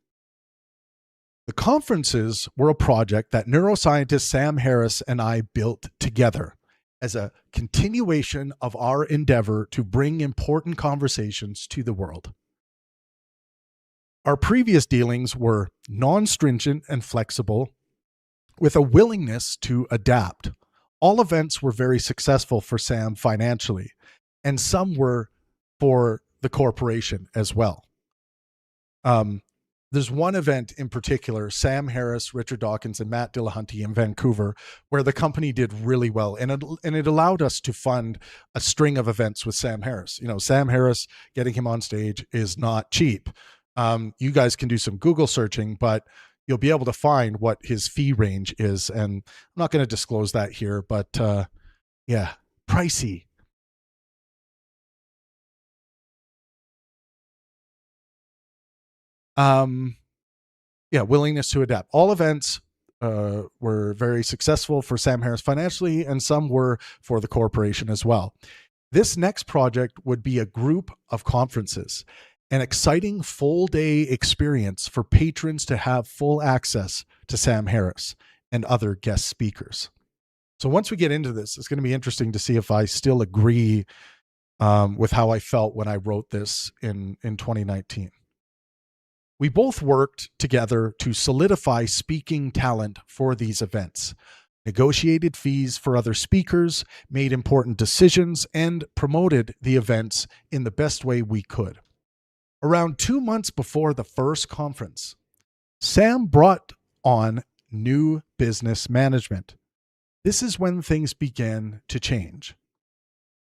The conferences were a project that neuroscientist Sam Harris and I built together as a continuation of our endeavor to bring important conversations to the world. Our previous dealings were non-stringent and flexible, with a willingness to adapt. All events were very successful for Sam financially, and some were for the corporation as well. There's one event in particular, Sam Harris, Richard Dawkins, and Matt Dillahunty in Vancouver, where the company did really well. And it allowed us to fund a string of events with Sam Harris. Sam Harris, getting him on stage is not cheap. You guys can do some Google searching, but you'll be able to find what his fee range is. And I'm not going to disclose that here, but yeah, pricey. Willingness to adapt. All events were very successful for Sam Harris financially, and some were for the corporation as well. This next project would be a group of conferences, an exciting full-day experience for patrons to have full access to Sam Harris and other guest speakers. So once we get into this, it's going to be interesting to see if I still agree with how I felt when I wrote this in 2019. We both worked together to solidify speaking talent for these events, negotiated fees for other speakers, made important decisions, and promoted the events in the best way we could. Around 2 months before the first conference, Sam brought on new business management. This is when things began to change.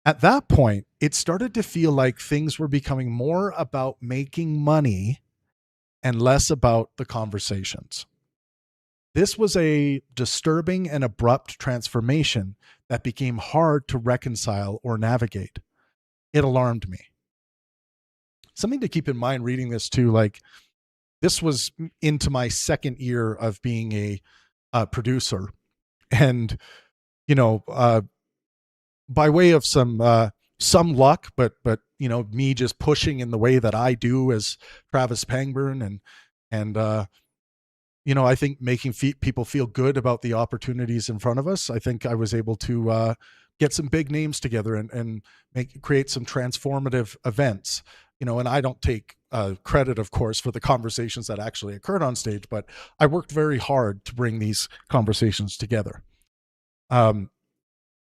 At that point, it started to feel like things were becoming more about making money and less about the conversations. This was a disturbing and abrupt transformation that became hard to reconcile or navigate. It alarmed me. Something to keep in mind reading this too, like this was into my second year of being a producer. And, by way of some luck, but me just pushing in the way that I do as Travis Pangburn, and I think making people feel good about the opportunities in front of us. I think I was able to get some big names together and create some transformative events. And I don't take credit, of course, for the conversations that actually occurred on stage, but I worked very hard to bring these conversations together.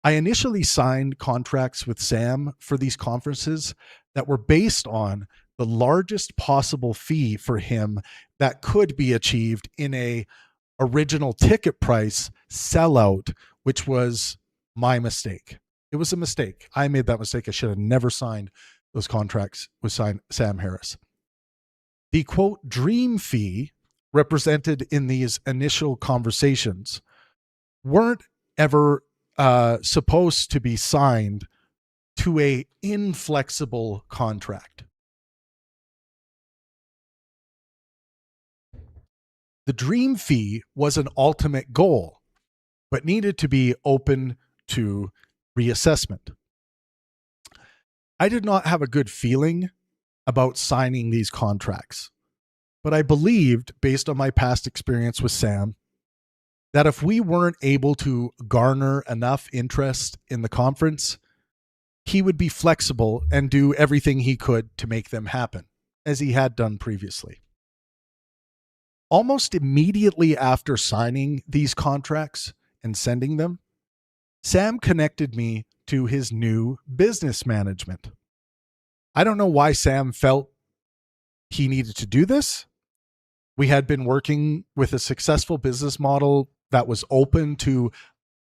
I initially signed contracts with Sam for these conferences that were based on the largest possible fee for him that could be achieved in a original ticket price sellout, which was my mistake. It was a mistake. I made that mistake. I should have never signed those contracts with Sam Harris. The quote dream fee represented in these initial conversations weren't ever supposed to be signed to a inflexible contract. The dream fee was an ultimate goal, but needed to be open to reassessment. I did not have a good feeling about signing these contracts, but I believed, based on my past experience with Sam, that if we weren't able to garner enough interest in the conference, he would be flexible and do everything he could to make them happen, as he had done previously. Almost immediately after signing these contracts and sending them, Sam connected me to his new business management. I don't know why Sam felt he needed to do this. We had been working with a successful business model that was open to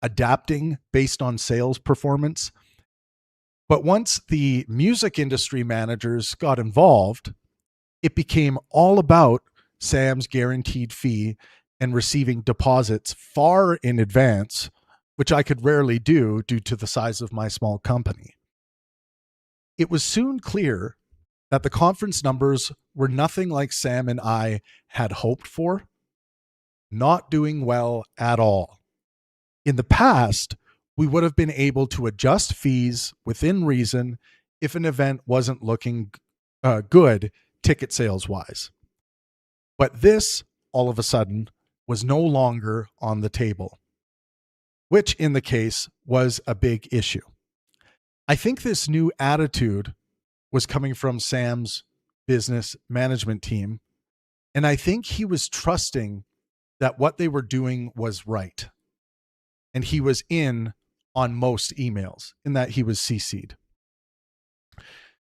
adapting based on sales performance. But once the music industry managers got involved, it became all about Sam's guaranteed fee and receiving deposits far in advance, which I could rarely do due to the size of my small company. It was soon clear that the conference numbers were nothing like Sam and I had hoped for, not doing well at all. In the past, we would have been able to adjust fees within reason if an event wasn't looking good ticket sales wise. But this, all of a sudden, was no longer on the table, which in the case was a big issue. I think this new attitude was coming from Sam's business management team, and I think he was trusting that what they were doing was right. And he was in on most emails, in that he was CC'd.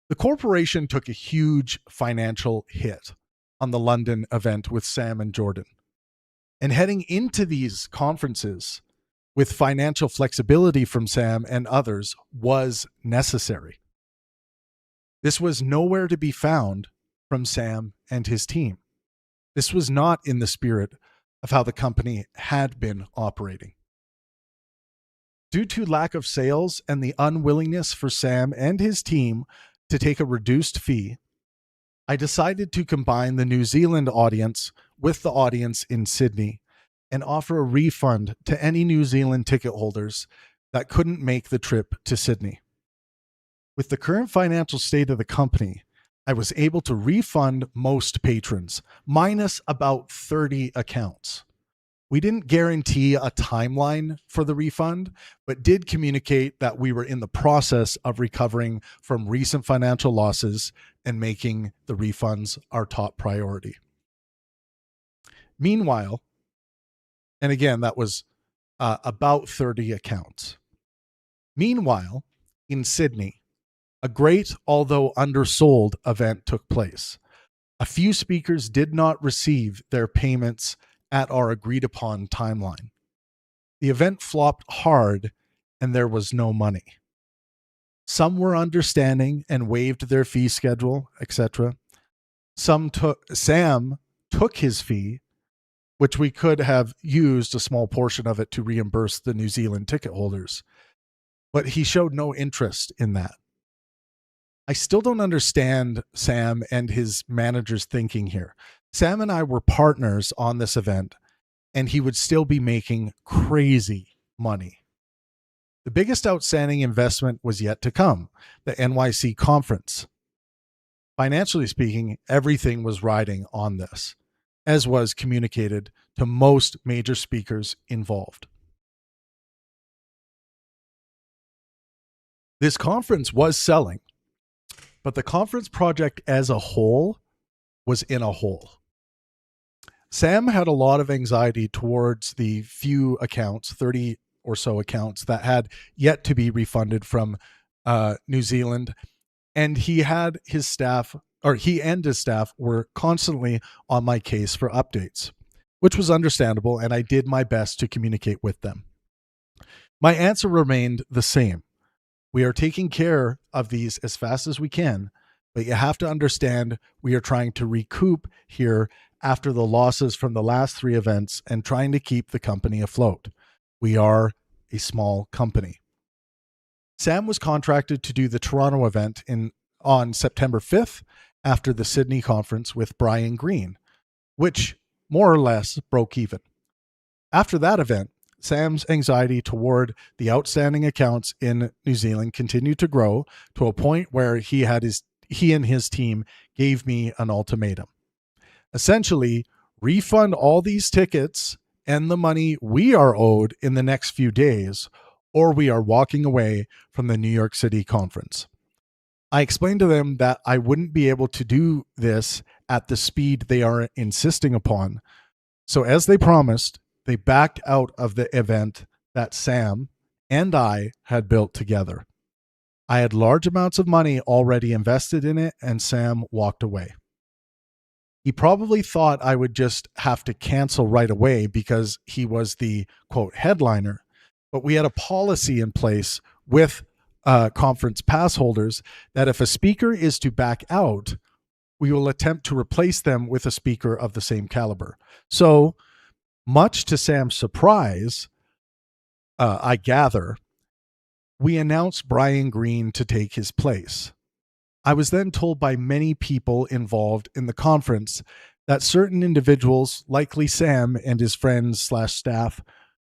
The corporation took a huge financial hit on the London event with Sam and Jordan. And heading into these conferences with financial flexibility from Sam and others was necessary. This was nowhere to be found from Sam and his team. This was not in the spirit of how the company had been operating. Due to lack of sales and the unwillingness for Sam and his team to take a reduced fee, I decided to combine the New Zealand audience with the audience in Sydney and offer a refund to any New Zealand ticket holders that couldn't make the trip to Sydney. With the current financial state of the company, I was able to refund most patrons, minus about 30 accounts. We didn't guarantee a timeline for the refund, but did communicate that we were in the process of recovering from recent financial losses and making the refunds our top priority. Meanwhile, and again, that was about 30 accounts. Meanwhile, in Sydney, a great, although undersold, event took place. A few speakers did not receive their payments at our agreed upon timeline. The event flopped hard and there was no money. Some were understanding and waived their fee schedule, etc. Sam took his fee, which we could have used a small portion of it to reimburse the New Zealand ticket holders, but he showed no interest in that. I still don't understand Sam and his manager's thinking here. Sam and I were partners on this event, and he would still be making crazy money. The biggest outstanding investment was yet to come, the NYC conference. Financially speaking, everything was riding on this, as was communicated to most major speakers involved. This conference was selling, but the conference project as a whole was in a hole. Sam had a lot of anxiety towards the few accounts, 30 or so accounts, that had yet to be refunded from New Zealand. And he and his staff were constantly on my case for updates, which was understandable, and I did my best to communicate with them. My answer remained the same. We are taking care of these as fast as we can, but you have to understand we are trying to recoup here after the losses from the last 3 events and trying to keep the company afloat. We are a small company. Sam was contracted to do the Toronto event on September 5th after the Sydney conference with Brian Green, which more or less broke even. After that event, Sam's anxiety toward the outstanding accounts in New Zealand continued to grow to a point where he and his team gave me an ultimatum. Essentially, refund all these tickets and the money we are owed in the next few days, or we are walking away from the New York City conference. I explained to them that I wouldn't be able to do this at the speed they are insisting upon. So, as they promised, they backed out of the event that Sam and I had built together. I had large amounts of money already invested in it, and Sam walked away. He probably thought I would just have to cancel right away because he was the quote headliner. But we had a policy in place with conference pass holders that if a speaker is to back out, we will attempt to replace them with a speaker of the same caliber. So, much to Sam's surprise, I gather, we announced Brian Green to take his place. I was then told by many people involved in the conference that certain individuals, likely Sam and his friends/staff,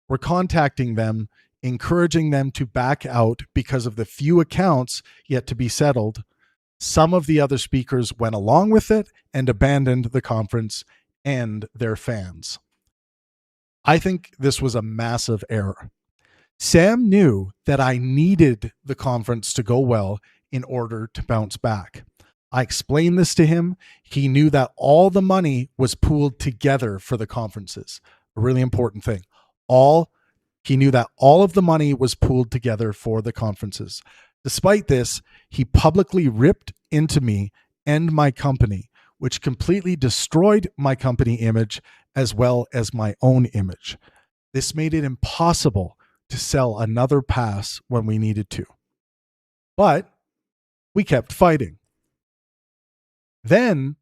were contacting them, encouraging them to back out because of the few accounts yet to be settled. Some of the other speakers went along with it and abandoned the conference and their fans. I think this was a massive error. Sam knew that I needed the conference to go well in order to bounce back. I explained this to him. He knew that all the money was pooled together for the conferences. A really important thing. He knew that all of the money was pooled together for the conferences. Despite this, he publicly ripped into me and my company, which completely destroyed my company image as well as my own image. This made it impossible to sell another pass when we needed to. But we kept fighting. Then,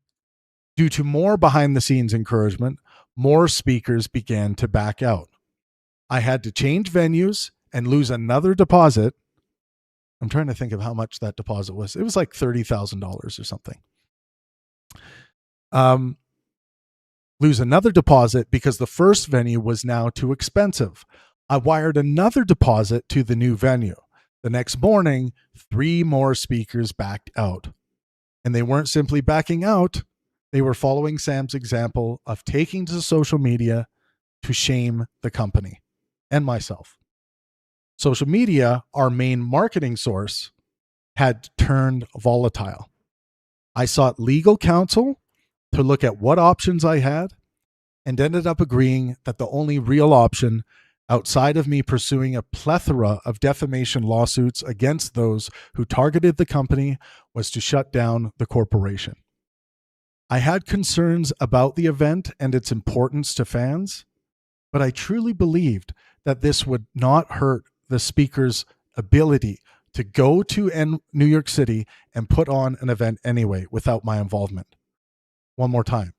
due to more behind the scenes encouragement, more speakers began to back out. I had to change venues and lose another deposit. I'm trying to think of how much that deposit was. It was like $30,000 or something. Lose another deposit because the first venue was now too expensive. I wired another deposit to the new venue. The next morning, 3 more speakers backed out. And they weren't simply backing out, they were following Sam's example of taking to social media to shame the company and myself. Social media, our main marketing source, had turned volatile. I sought legal counsel to look at what options I had and ended up agreeing that the only real option outside of me pursuing a plethora of defamation lawsuits against those who targeted the company was to shut down the corporation. I had concerns about the event and its importance to fans, but I truly believed that this would not hurt the speaker's ability to go to New York City and put on an event anyway without my involvement. One more time.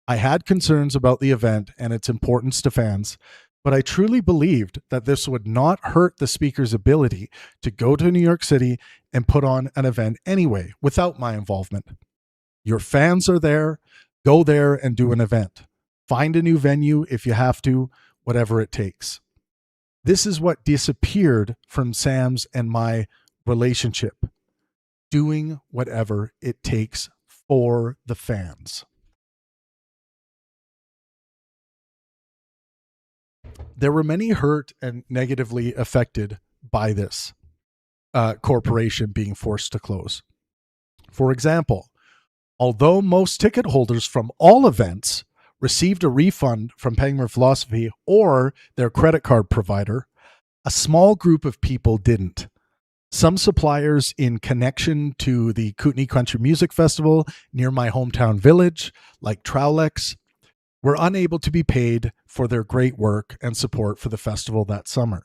I had concerns about the event and its importance to fans, but I truly believed that this would not hurt the speaker's ability to go to New York City and put on an event anyway without my involvement. Your fans are there. Go there and do an event. Find a new venue if you have to, whatever it takes. This is what disappeared from Sam's and my relationship. Doing whatever it takes for the fans. There were many hurt and negatively affected by this corporation being forced to close. For example, although most ticket holders from all events received a refund from Pangburn Philosophy or their credit card provider, a small group of people didn't. Some suppliers in connection to the Kootenai Country Music Festival near my hometown village, like Trowlex, were unable to be paid for their great work and support for the festival that summer.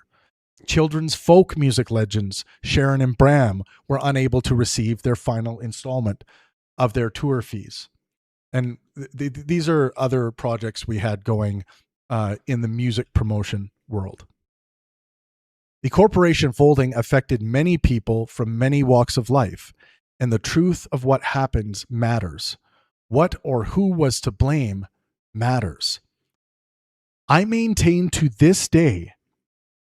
Children's folk music legends Sharon and Bram were unable to receive their final installment of their tour fees. And these are other projects we had going in the music promotion world. The corporation folding affected many people from many walks of life, and the truth of what happens matters. What or who was to blame matters. I maintain to this day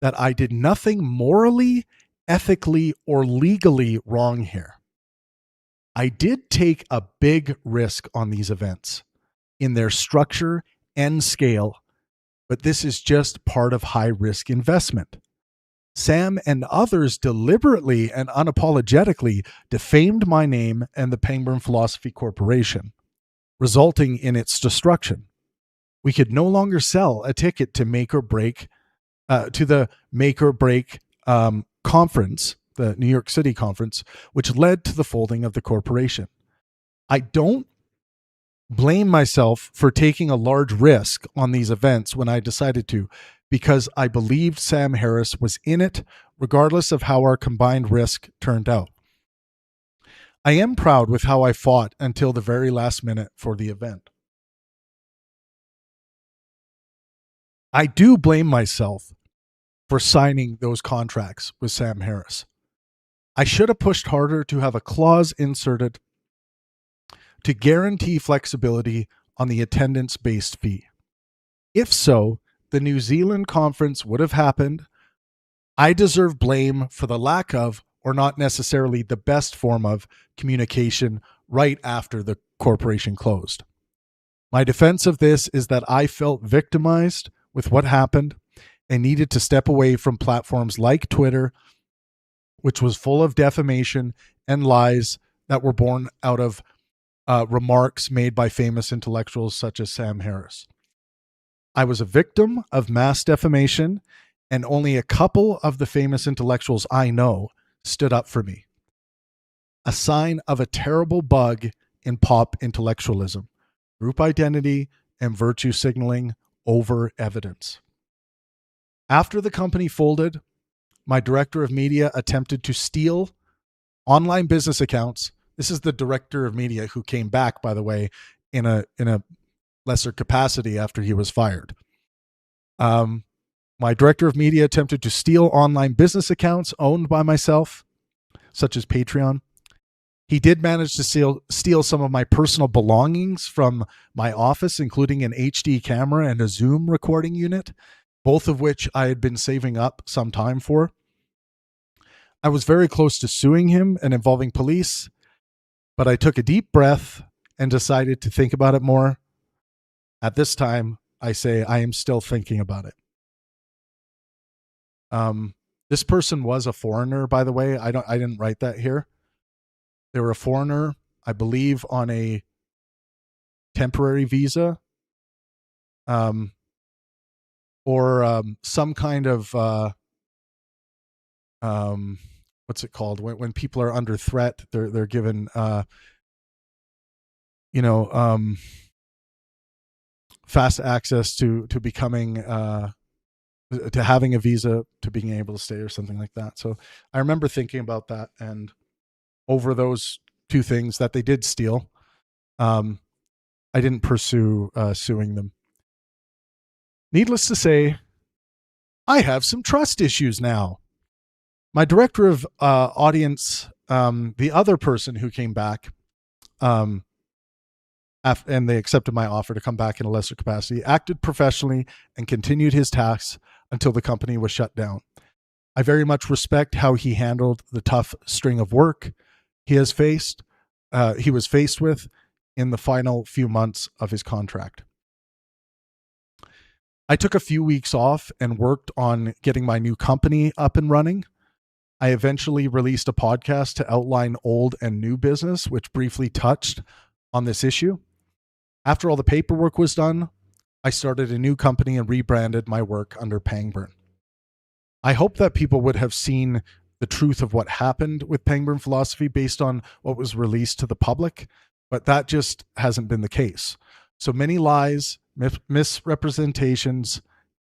that I did nothing morally, ethically, or legally wrong here. I did take a big risk on these events in their structure and scale, but this is just part of high-risk investment. Sam and others deliberately and unapologetically defamed my name and the Pangburn Philosophy Corporation, resulting in its destruction. We could no longer sell a ticket to the Make or Break conference, the New York City conference, which led to the folding of the corporation. I don't blame myself for taking a large risk on these events when I decided to, because I believed Sam Harris was in it, regardless of how our combined risk turned out. I am proud with how I fought until the very last minute for the event. I do blame myself for signing those contracts with Sam Harris. I should have pushed harder to have a clause inserted to guarantee flexibility on the attendance-based fee. If so, the New Zealand conference would have happened. I deserve blame for the lack of, or not necessarily the best form of, communication right after the corporation closed. My defense of this is that I felt victimized with what happened and needed to step away from platforms like Twitter, which was full of defamation and lies that were born out of remarks made by famous intellectuals such as Sam Harris. I was a victim of mass defamation, and only a couple of the famous intellectuals I know stood up for me. A sign of a terrible bug in pop intellectualism: group identity and virtue signaling over evidence. After the company folded, my director of media attempted to steal online business accounts. This is the director of media who came back, by the way, in a lesser capacity after he was fired. My director of media attempted to steal online business accounts owned by myself, such as Patreon. He did manage to steal some of my personal belongings from my office, including an HD camera and a Zoom recording unit, both of which I had been saving up some time for. I was very close to suing him and involving police, but I took a deep breath and decided to think about it more. At this time, I say I am still thinking about it. This person was a foreigner, by the way. I didn't write that here. They were a foreigner, I believe, on a temporary visa, or some kind of what's it called when people are under threat? They're given fast access to becoming to having a visa, to being able to stay, or something like that. So I remember thinking about that, and over those two things that they did steal, I didn't pursue suing them. Needless to say, I have some trust issues now. My director of audience, the other person who came back, and they accepted my offer to come back in a lesser capacity, acted professionally and continued his tasks until the company was shut down. I very much respect how he handled the tough string of work he was faced with in the final few months of his contract. I took a few weeks off and worked on getting my new company up and running. I eventually released a podcast to outline old and new business, which briefly touched on this issue. After all the paperwork was done, I started a new company and rebranded my work under Pangburn. I hope that people would have seen the truth of what happened with Pangburn Philosophy based on what was released to the public, but that just hasn't been the case. So many lies, misrepresentations,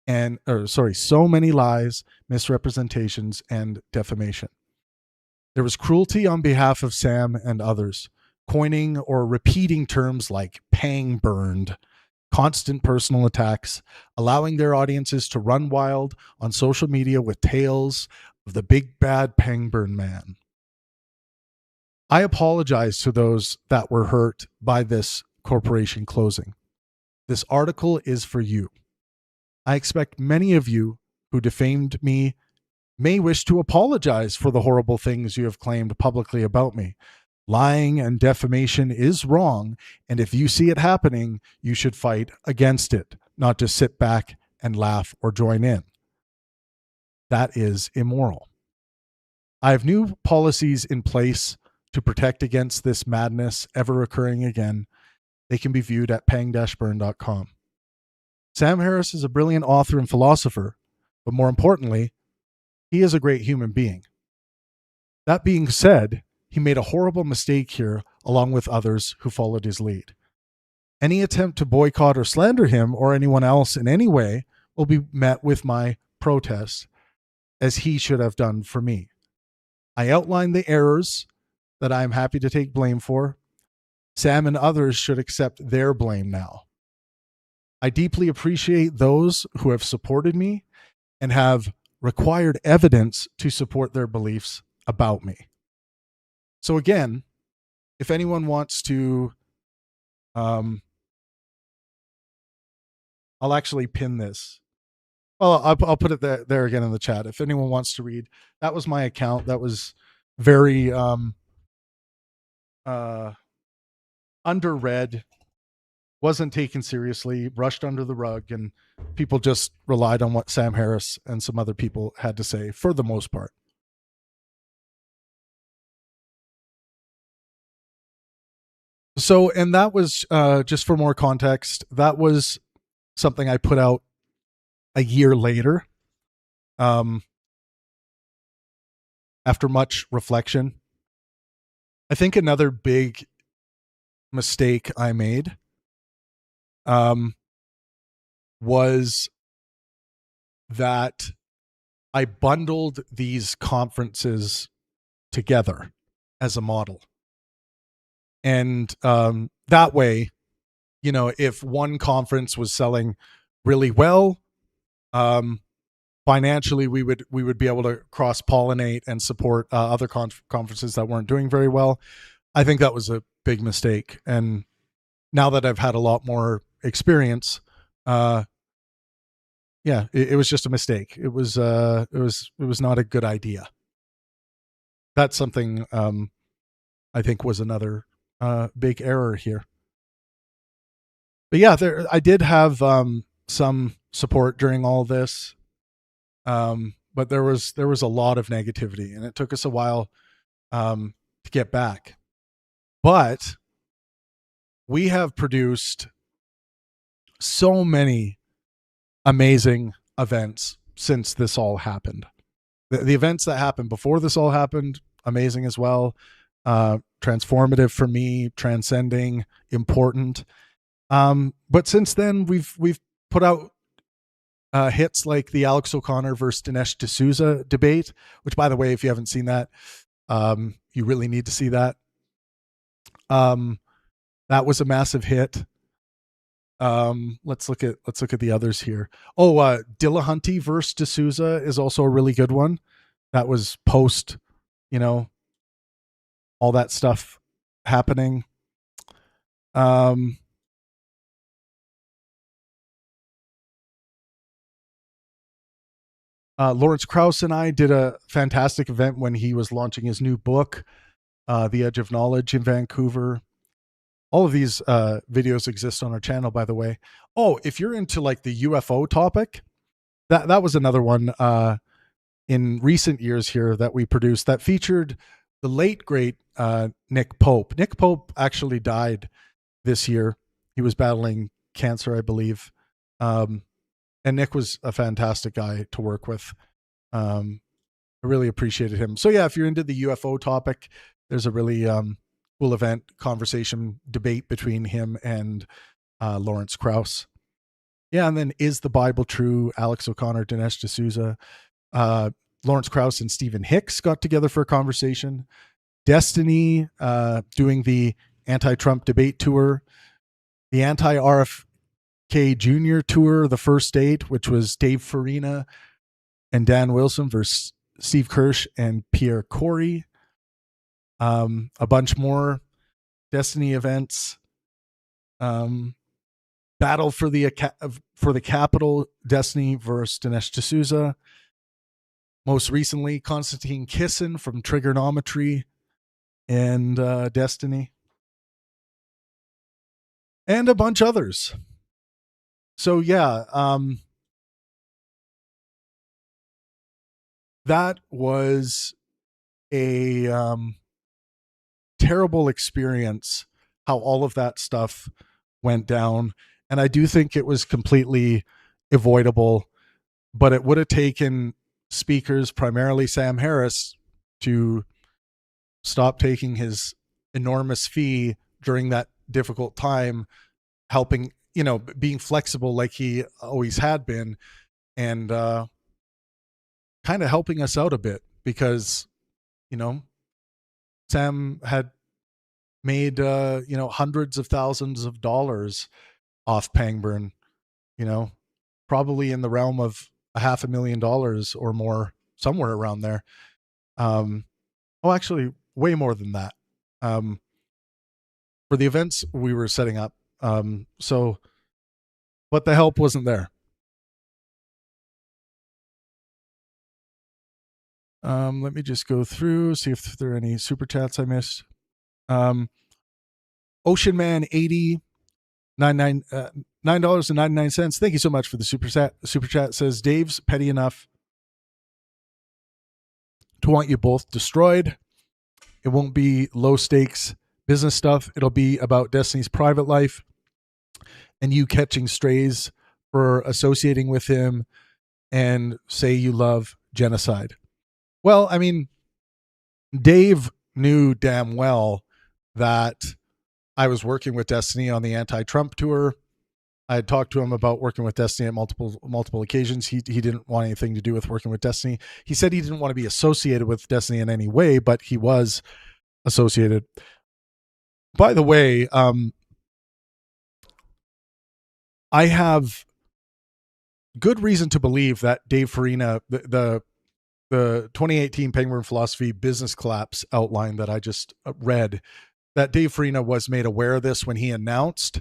so many lies, misrepresentations, and defamation. There was cruelty on behalf of Sam and others, coining or repeating terms like Pangburned, constant personal attacks, allowing their audiences to run wild on social media with tales of the big bad Pangburn man. I apologize to those that were hurt by this corporation closing. This article is for you. I expect many of you who defamed me may wish to apologize for the horrible things you have claimed publicly about me. Lying and defamation is wrong, and if you see it happening, you should fight against it, not just sit back and laugh or join in. That is immoral. I have new policies in place to protect against this madness ever occurring again. They can be viewed at pang-burn.com. Sam Harris is a brilliant author and philosopher, but more importantly, he is a great human being. That being said, he made a horrible mistake here, along with others who followed his lead. Any attempt to boycott or slander him or anyone else in any way will be met with my protest, as he should have done for me. I outlined the errors that I am happy to take blame for. Sam and others should accept their blame now. I deeply appreciate those who have supported me and have required evidence to support their beliefs about me. So again, if anyone wants to, I'll actually pin this. Well, I'll put it there again in the chat. If anyone wants to read, that was my account. That was very underread, wasn't taken seriously, brushed under the rug, and people just relied on what Sam Harris and some other people had to say for the most part. So, and that was just for more context, that was something I put out a year later, after much reflection. I think another big mistake I made was that I bundled these conferences together as a model. And that way, you know, if one conference was selling really well, financially we would be able to cross-pollinate and support other conferences that weren't doing very well. I think that was a big mistake. And now that I've had a lot more experience, it was just a mistake. It was not a good idea. That's something I think was another big error here. But yeah, I did have some support during all this, but there was a lot of negativity, and it took us a while to get back. But we have produced so many amazing events since this all happened. The events that happened before this all happened, amazing as well. Transformative for me, transcending, important. But since then, we've put out hits like the Alex O'Connor versus Dinesh D'Souza debate, which, by the way, if you haven't seen that, you really need to see that. That was a massive hit. Let's look at the others here. Dillahunty versus D'Souza is also a really good one. That was post, you know, all that stuff happening. Lawrence Krauss and I did a fantastic event when he was launching his new book, The Edge of Knowledge, in Vancouver. All of these videos exist on our channel, by the way. Oh, if you're into like the UFO topic, that was another one in recent years here that we produced that featured the late, great Nick Pope. Nick Pope actually died this year. He was battling cancer, I believe. And Nick was a fantastic guy to work with. I really appreciated him. So yeah, if you're into the UFO topic, there's a really cool event, conversation, debate between him and Lawrence Krauss. Yeah, and then Is the Bible True? Alex O'Connor, Dinesh D'Souza. Lawrence Krauss and Stephen Hicks got together for a conversation. Destiny doing the anti-Trump debate tour. The anti-RFK Jr. tour, the first date, which was Dave Farina and Dan Wilson versus Steve Kirsch and Pierre Corey. A bunch more Destiny events. Battle for the Capital, Destiny versus Dinesh D'Souza. Most recently, Konstantin Kisin from Trigonometry and Destiny. And a bunch others. So yeah, that was a terrible experience, how all of that stuff went down. And I do think it was completely avoidable, but it would have taken speakers, primarily Sam Harris, to stop taking his enormous fee during that difficult time, helping, being flexible like he always had been, and kind of helping us out a bit because, you know, Sam had made, hundreds of thousands of dollars off Pangburn, you know, probably in the realm of $500,000 or more, somewhere around there. Actually, way more than that. For the events we were setting up. But the help wasn't there. Let me just go through, see if there are any super chats I missed. Ocean Man 80 $9.99. Thank you so much for the super chat. Says Dave's petty enough to want you both destroyed. It won't be low stakes business stuff. It'll be about Destiny's private life and you catching strays for associating with him and say you love genocide. Well, I mean, Dave knew damn well that I was working with Destiny on the anti-Trump tour. I had talked to him about working with Destiny at multiple occasions. He didn't want anything to do with working with Destiny. He said he didn't want to be associated with Destiny in any way, but he was associated. By the way, I have good reason to believe that Dave Farina, the 2018 Pangburn Philosophy Business Collapse outline that I just read, that Dave Farina was made aware of this when he announced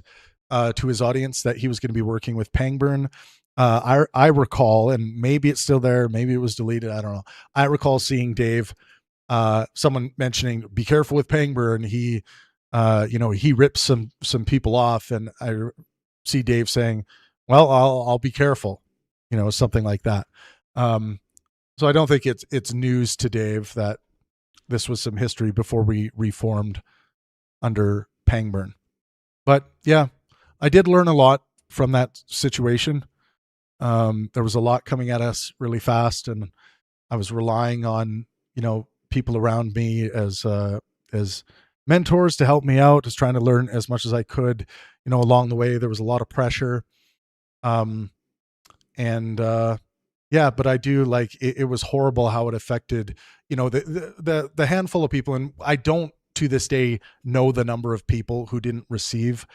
to his audience that he was going to be working with Pangburn. I recall, and maybe it's still there, maybe it was deleted, I don't know. I recall seeing Dave, someone mentioning, be careful with Pangburn. He, he rips some people off, and I see Dave saying, well, I'll be careful, something like that. So I don't think it's news to Dave that this was some history before we reformed under Pangburn. But yeah, I did learn a lot from that situation. There was a lot coming at us really fast, and I was relying on, people around me as mentors to help me out, just trying to learn as much as I could. Along the way, there was a lot of pressure. Yeah, but I do like it was horrible how it affected, the handful of people. And I don't to this day know the number of people who didn't receive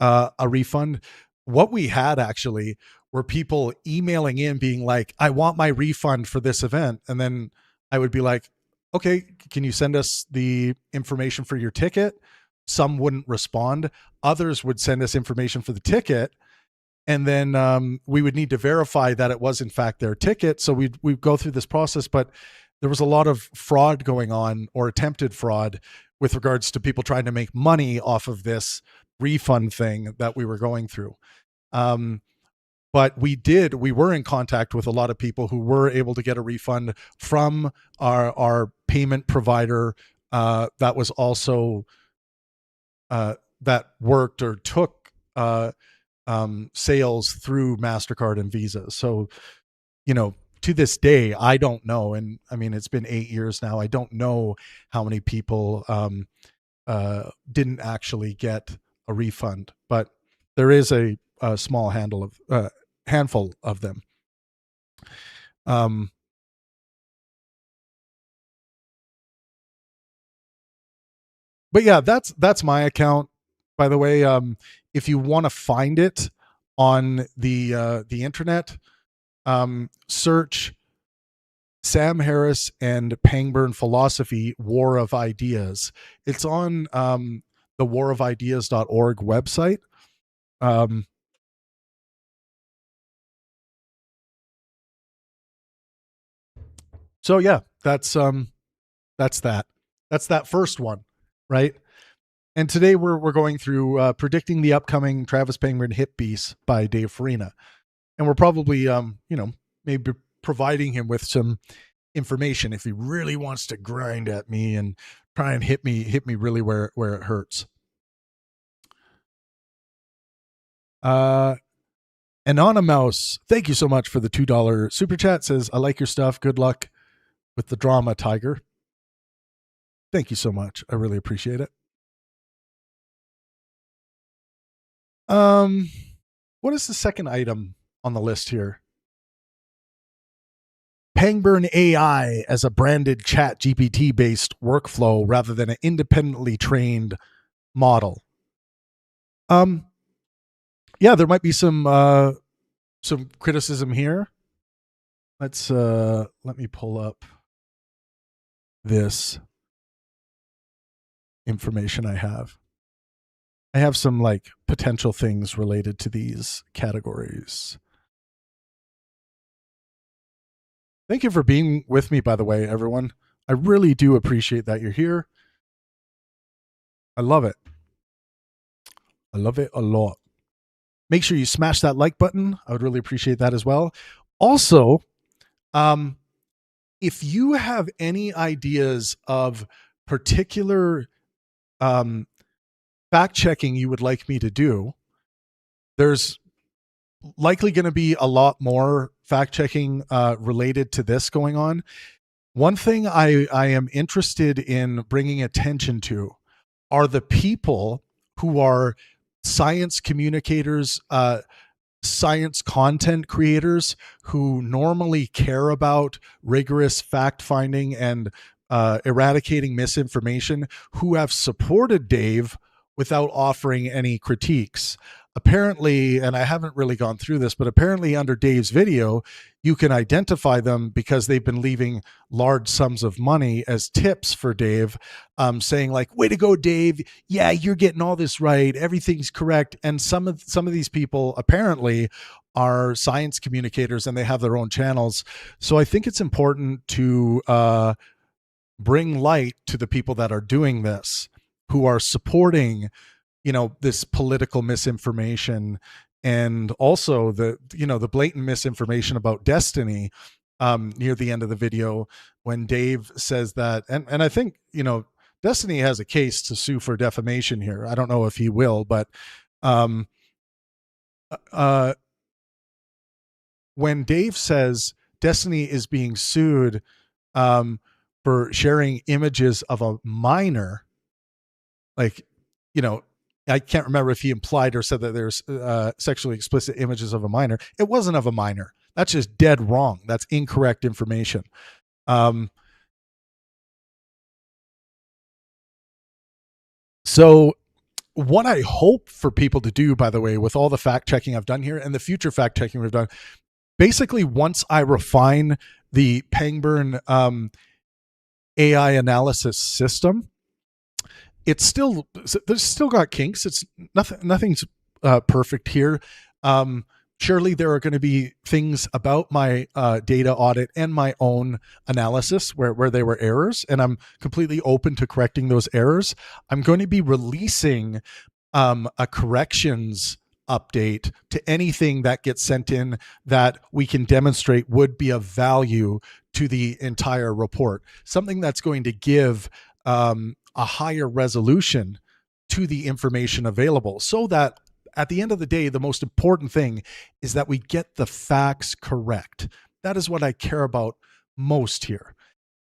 a refund. What we had actually were people emailing in being like, I want my refund for this event. And then I would be like, okay, can you send us the information for your ticket? Some wouldn't respond. Others would send us information for the ticket. And then we would need to verify that it was in fact their ticket. So we'd go through this process, but there was a lot of fraud going on, or attempted fraud, with regards to people trying to make money off of this refund thing that we were going through. But we were in contact with a lot of people who were able to get a refund from our payment provider that was also that worked or took sales through MasterCard and Visa. So, to this day, I don't know. And I mean, it's been 8 years now. I don't know how many people didn't actually get a refund, but there is a small handful of them. But yeah, that's my account. By the way, if you want to find it on the internet, search Sam Harris and Pangburn Philosophy War of Ideas. It's on the warofideas.org website. So yeah, that's that first one, right? And today we're going through predicting the upcoming Travis Pangburn hit piece by Dave Farina, and we're probably maybe providing him with some information if he really wants to grind at me and try and hit me really where it hurts. Anonymous, thank you so much for the $2 super chat. Says, I like your stuff. Good luck with the drama, Tiger. Thank you so much. I really appreciate it. What is the second item on the list here? Pangburn AI as a branded chat GPT based workflow rather than an independently trained model. Yeah, there might be some criticism here. Let me pull up this information I have. I have some like potential things related to these categories. Thank you for being with me, by the way, everyone. I really do appreciate that you're here. I love it. I love it a lot. Make sure you smash that like button. I would really appreciate that as well. Also, if you have any ideas of particular fact checking you would like me to do, there's likely going to be a lot more fact checking related to this going on. One thing I am interested in bringing attention to are the people who are science communicators, science content creators who normally care about rigorous fact finding and eradicating misinformation, who have supported Dave without offering any critiques. Apparently, and I haven't really gone through this, but apparently under Dave's video, you can identify them because they've been leaving large sums of money as tips for Dave, saying like, way to go, Dave. Yeah, you're getting all this right. Everything's correct. And some of these people apparently are science communicators and they have their own channels. So I think it's important to bring light to the people that are doing this, who are supporting, this political misinformation, and also the blatant misinformation about Destiny near the end of the video when Dave says that, and I think, Destiny has a case to sue for defamation here. I don't know if he will, but when Dave says Destiny is being sued for sharing images of a minor, like, I can't remember if he implied or said that there's sexually explicit images of a minor. It wasn't of a minor. That's just dead wrong. That's incorrect information. So what I hope for people to do, by the way, with all the fact checking I've done here and the future fact checking we've done, basically once I refine the Pangburn AI analysis system, there's still got kinks. It's nothing's perfect here. Surely there are going to be things about my data audit and my own analysis where there were errors, and I'm completely open to correcting those errors. I'm going to be releasing a corrections update to anything that gets sent in that we can demonstrate would be of value to the entire report. Something that's going to give a higher resolution to the information available, so that at the end of the day, the most important thing is that we get the facts correct. That is what I care about most here.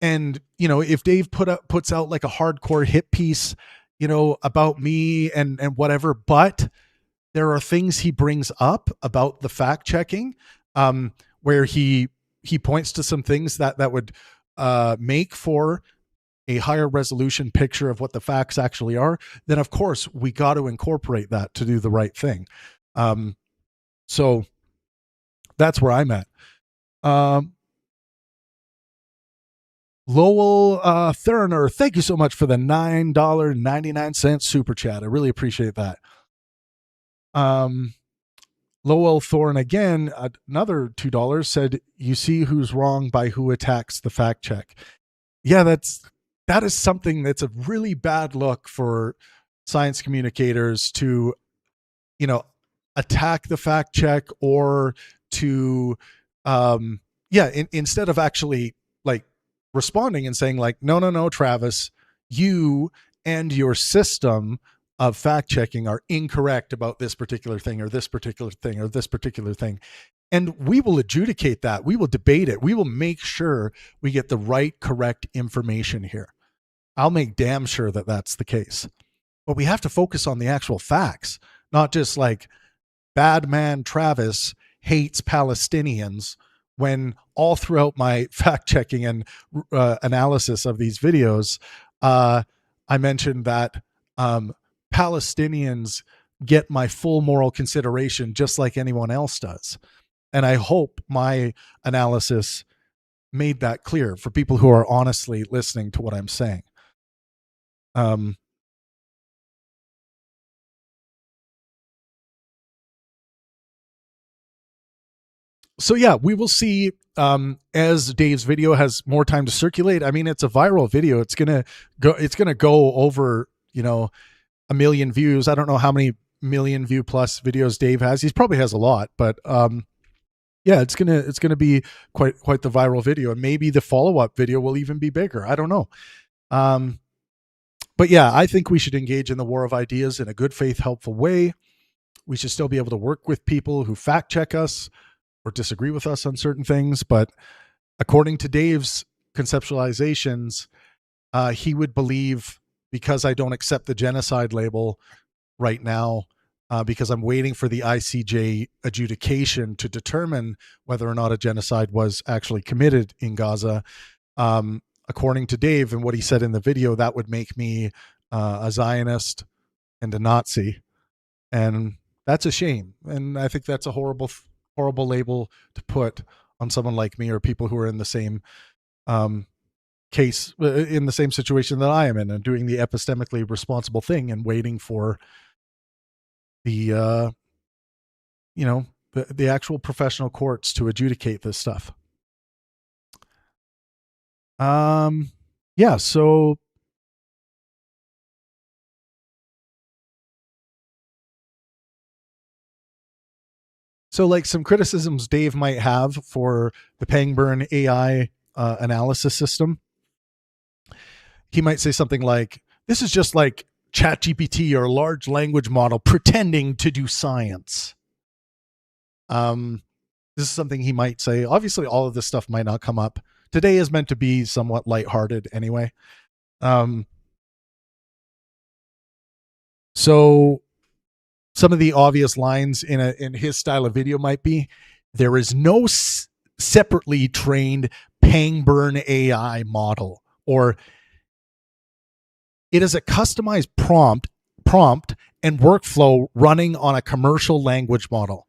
And, if Dave puts out like a hardcore hit piece, about me and whatever, but there are things he brings up about the fact checking, where he points to some things that would make for a higher resolution picture of what the facts actually are, then of course we got to incorporate that to do the right thing. So that's where I'm at. Lowell Thurner, thank you so much for the $9.99 super chat. I really appreciate that. Lowell Thorne again, another $2, said, you see who's wrong by who attacks the fact check. Yeah, that is something that's a really bad look for science communicators to, attack the fact check, or to, instead of actually like responding and saying like, no, no, no, Travis, you and your system of fact checking are incorrect about this particular thing or this particular thing or this particular thing. And we will adjudicate that. We will debate it. We will make sure we get the right, correct information here. I'll make damn sure that that's the case. But we have to focus on the actual facts, not just like bad man Travis hates Palestinians, when all throughout my fact checking and analysis of these videos, I mentioned that Palestinians get my full moral consideration just like anyone else does. And I hope my analysis made that clear for people who are honestly listening to what I'm saying. So yeah, we will see as Dave's video has more time to circulate. I mean, it's a viral video. It's gonna go over, 1 million views. I don't know how many million view plus videos Dave has. He probably has a lot, but yeah, it's gonna be quite the viral video, and maybe the follow up video will even be bigger. I don't know. But yeah, I think we should engage in the war of ideas in a good faith, helpful way. We should still be able to work with people who fact check us or disagree with us on certain things. But according to Dave's conceptualizations, he would believe, because I don't accept the genocide label right now, because I'm waiting for the ICJ adjudication to determine whether or not a genocide was actually committed in Gaza. According to Dave and what he said in the video, that would make me a Zionist and a Nazi. And that's a shame. And I think that's a horrible label to put on someone like me or people who are in the same case, in the same situation that I am in, and doing the epistemically responsible thing and waiting for the the actual professional courts to adjudicate this stuff. Yeah, so like some criticisms Dave might have for the Pangburn AI analysis system. He might say something like, this is just like ChatGPT or a large language model pretending to do science. This is something he might say. Obviously, all of this stuff might not come up. Today is meant to be somewhat lighthearted anyway. So some of the obvious lines in his style of video might be, there is no separately trained Pangburn AI model, or it is a customized prompt and workflow running on a commercial language model.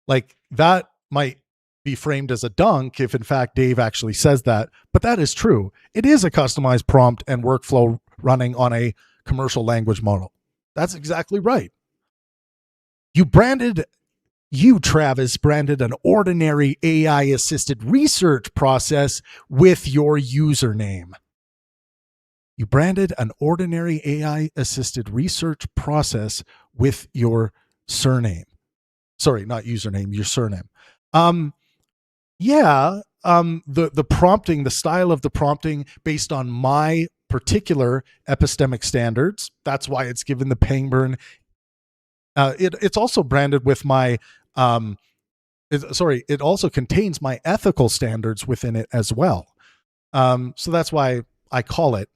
Like, that might be framed as a dunk if in fact Dave actually says that, but that is true. It is a customized prompt and workflow running on a commercial language model. That's exactly right. You, Travis, branded an ordinary AI assisted research process with your username. You branded an ordinary AI assisted research process with your surname. Sorry, not username, your surname. The prompting, the style of the prompting based on my particular epistemic standards. That's why it's given the Pangburn. It's also branded with my, it also contains my ethical standards within it as well. So that's why I call it,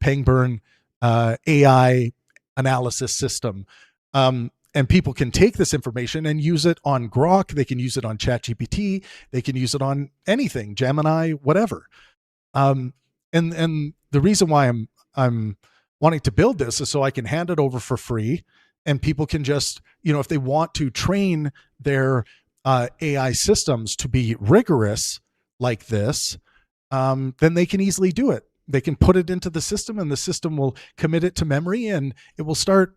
Pangburn AI analysis system. And people can take this information and use it on Grok. They can use it on ChatGPT. They can use it on anything, Gemini, whatever. And the reason why I'm wanting to build this is so I can hand it over for free, and people can just, if they want to train their AI systems to be rigorous like this, then they can easily do it. They can put it into the system, and the system will commit it to memory, and it will start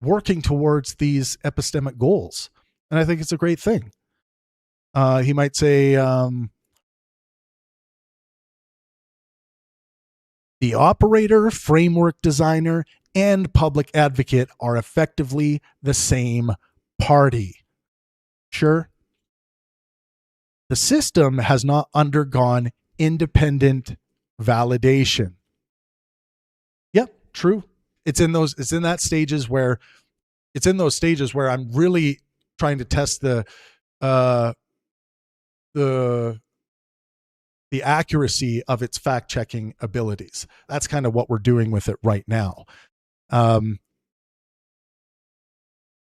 working towards these epistemic goals. And I think it's a great thing. He might say, the operator, framework designer, and public advocate are effectively the same party. Sure. The system has not undergone independent validation. Yep, true. It's in those stages where I'm really trying to test uh the the accuracy of its fact checking abilities. That's kind of what we're doing with it right now. Um,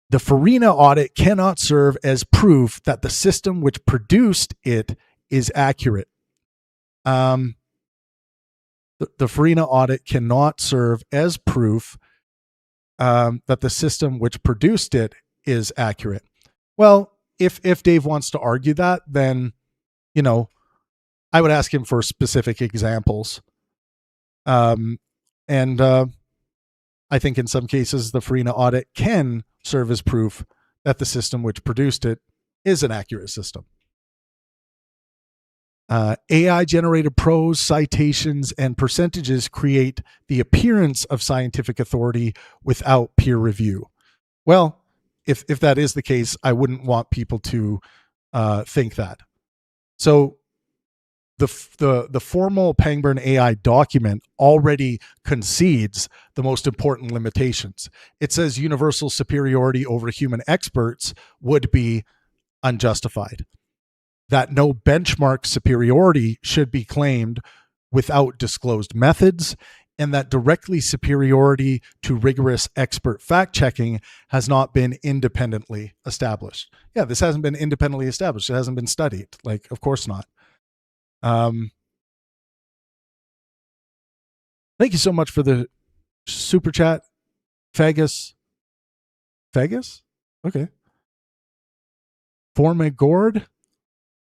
the Farina audit cannot serve as proof that the system which produced it is accurate. The Farina audit cannot serve as proof that the system which produced it is accurate. Well, if Dave wants to argue that, then I would ask him for specific examples. And I think in some cases the Farina audit can serve as proof that the system which produced it is an accurate system. AI-generated prose, citations, and percentages create the appearance of scientific authority without peer review. Well, if that is the case, I wouldn't want people to think that. So the formal Pangburn AI document already concedes the most important limitations. It says universal superiority over human experts would be unjustified, that no benchmark superiority should be claimed without disclosed methods, and that directly superiority to rigorous expert fact-checking has not been independently established. Yeah, this hasn't been independently established. It hasn't been studied. Like, of course not. Thank you so much for the super chat, Fagus. Fagus? Okay. Formigord.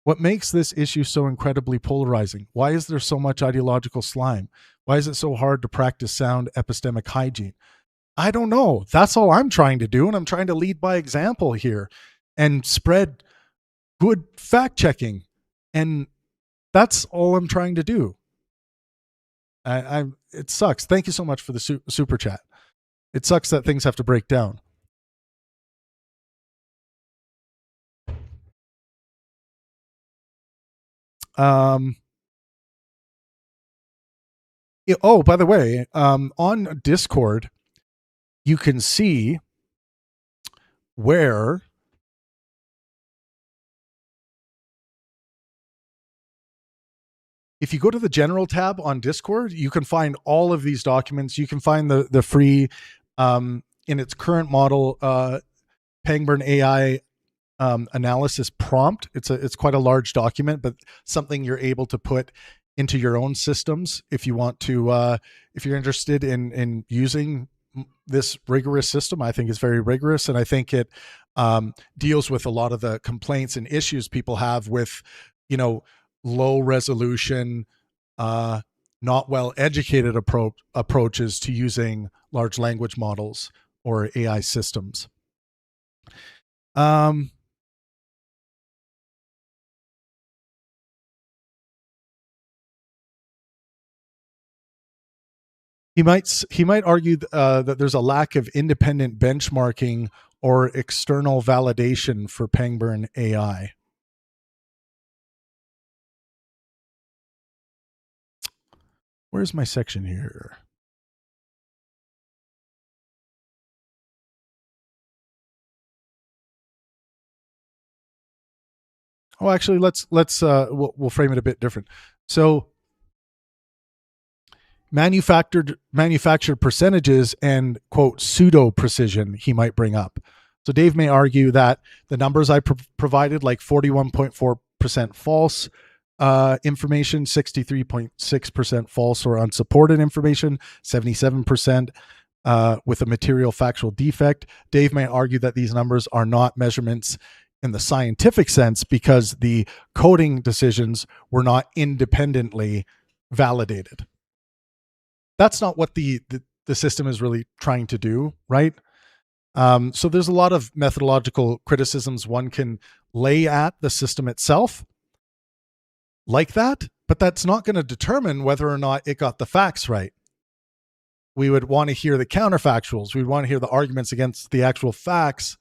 What makes this issue so incredibly polarizing? Why is there so much ideological slime? Why is it so hard to practice sound epistemic hygiene? I don't know. That's all I'm trying to do, and I'm trying to lead by example here and spread good fact checking, and that's all I'm trying to do. It sucks. Thank you so much for the super chat. It sucks that things have to break down. Oh, by the way, on Discord, you can see where if you go to the general tab on Discord, you can find all of these documents. You can find the free, in its current model, Pangburn AI analysis prompt. It's quite a large document, but something you're able to put into your own systems if you want to. If you're interested in using this rigorous system, I think it's very rigorous, and I think it deals with a lot of the complaints and issues people have with, low resolution, not well educated approaches to using large language models or AI systems. He might argue that there's a lack of independent benchmarking or external validation for Pangburn AI. Where's my section here? Oh, actually, we'll frame it a bit different. So, manufactured percentages and quote pseudo precision he might bring up. So Dave may argue that the numbers I provided, like 41.4% false information, 63.6% false or unsupported information, 77% with a material factual defect. Dave may argue that these numbers are not measurements in the scientific sense because the coding decisions were not independently validated. That's not what the system is really trying to do, right? So there's a lot of methodological criticisms one can lay at the system itself like that, but that's not going to determine whether or not it got the facts right. We would want to hear the counterfactuals. We'd want to hear the arguments against the actual facts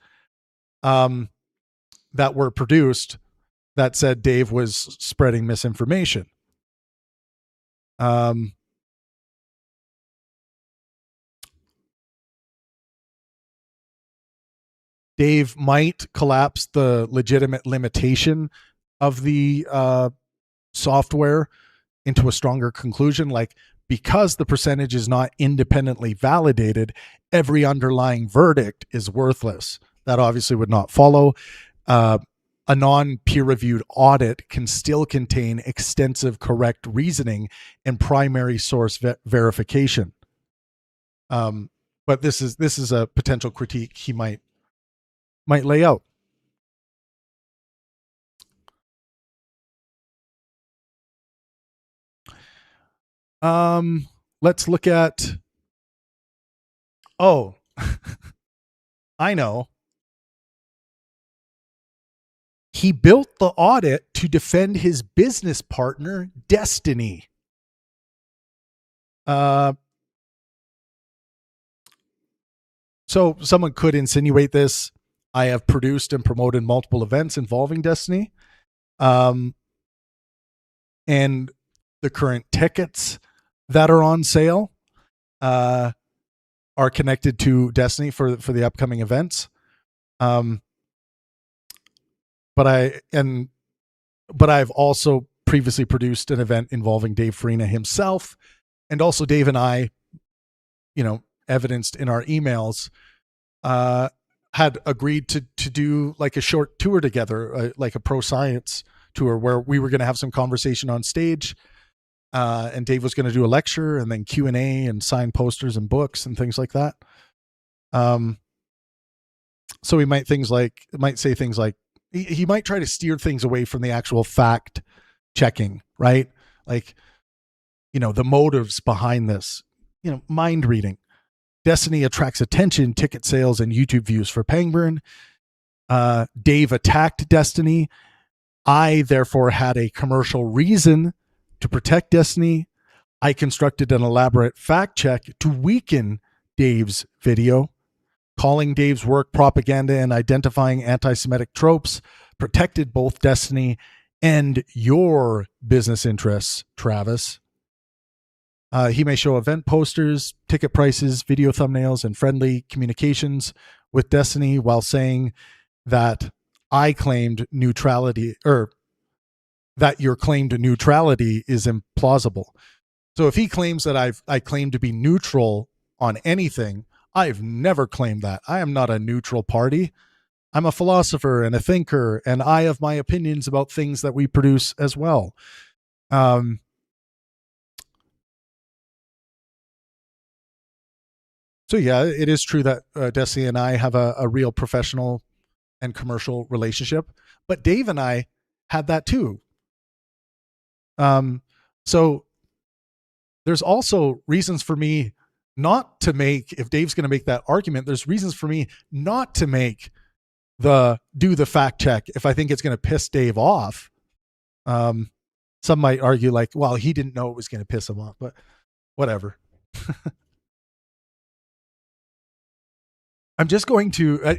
that were produced that said Dave was spreading misinformation. Um, Dave might collapse the legitimate limitation of the software into a stronger conclusion, like because the percentage is not independently validated, every underlying verdict is worthless. That obviously would not follow. Uh, a non peer reviewed audit can still contain extensive correct reasoning and primary source verification. Um, but this is a potential critique he might lay out. Let's look at. Oh, I know. He built the audit to defend his business partner, Destiny. Uh, so someone could insinuate this. I have produced and promoted multiple events involving Destiny. Um, and the current tickets that are on sale are connected to Destiny for the upcoming events. Um, but I've also previously produced an event involving Dave Farina himself, and also Dave and I, evidenced in our emails, had agreed to do like a short tour together, like a pro science tour, where we were going to have some conversation on stage, and Dave was going to do a lecture and then Q&A and sign posters and books and things like that. So he might say things like he might try to steer things away from the actual fact checking, right? Like, the motives behind this, mind reading. Destiny attracts attention, ticket sales, and YouTube views for Pangburn. Dave attacked Destiny. I therefore had a commercial reason to protect Destiny. I constructed an elaborate fact check to weaken Dave's video. Calling Dave's work propaganda and identifying anti-Semitic tropes protected both Destiny and your business interests, Travis. He may show event posters, ticket prices, video thumbnails, and friendly communications with Destiny while saying that I claimed neutrality, or that your claimed neutrality is implausible. So if he claims that I claim to be neutral on anything, I've never claimed that. I am not a neutral party. I'm a philosopher and a thinker, and I have my opinions about things that we produce as well. So yeah, it is true that Desi and I have a real professional and commercial relationship, but Dave and I had that too. So there's also reasons for me not to make, if Dave's going to make that argument, there's reasons for me not to do the fact check if I think it's going to piss Dave off. Some might argue like, well, he didn't know it was going to piss him off, but whatever. I'm just going to,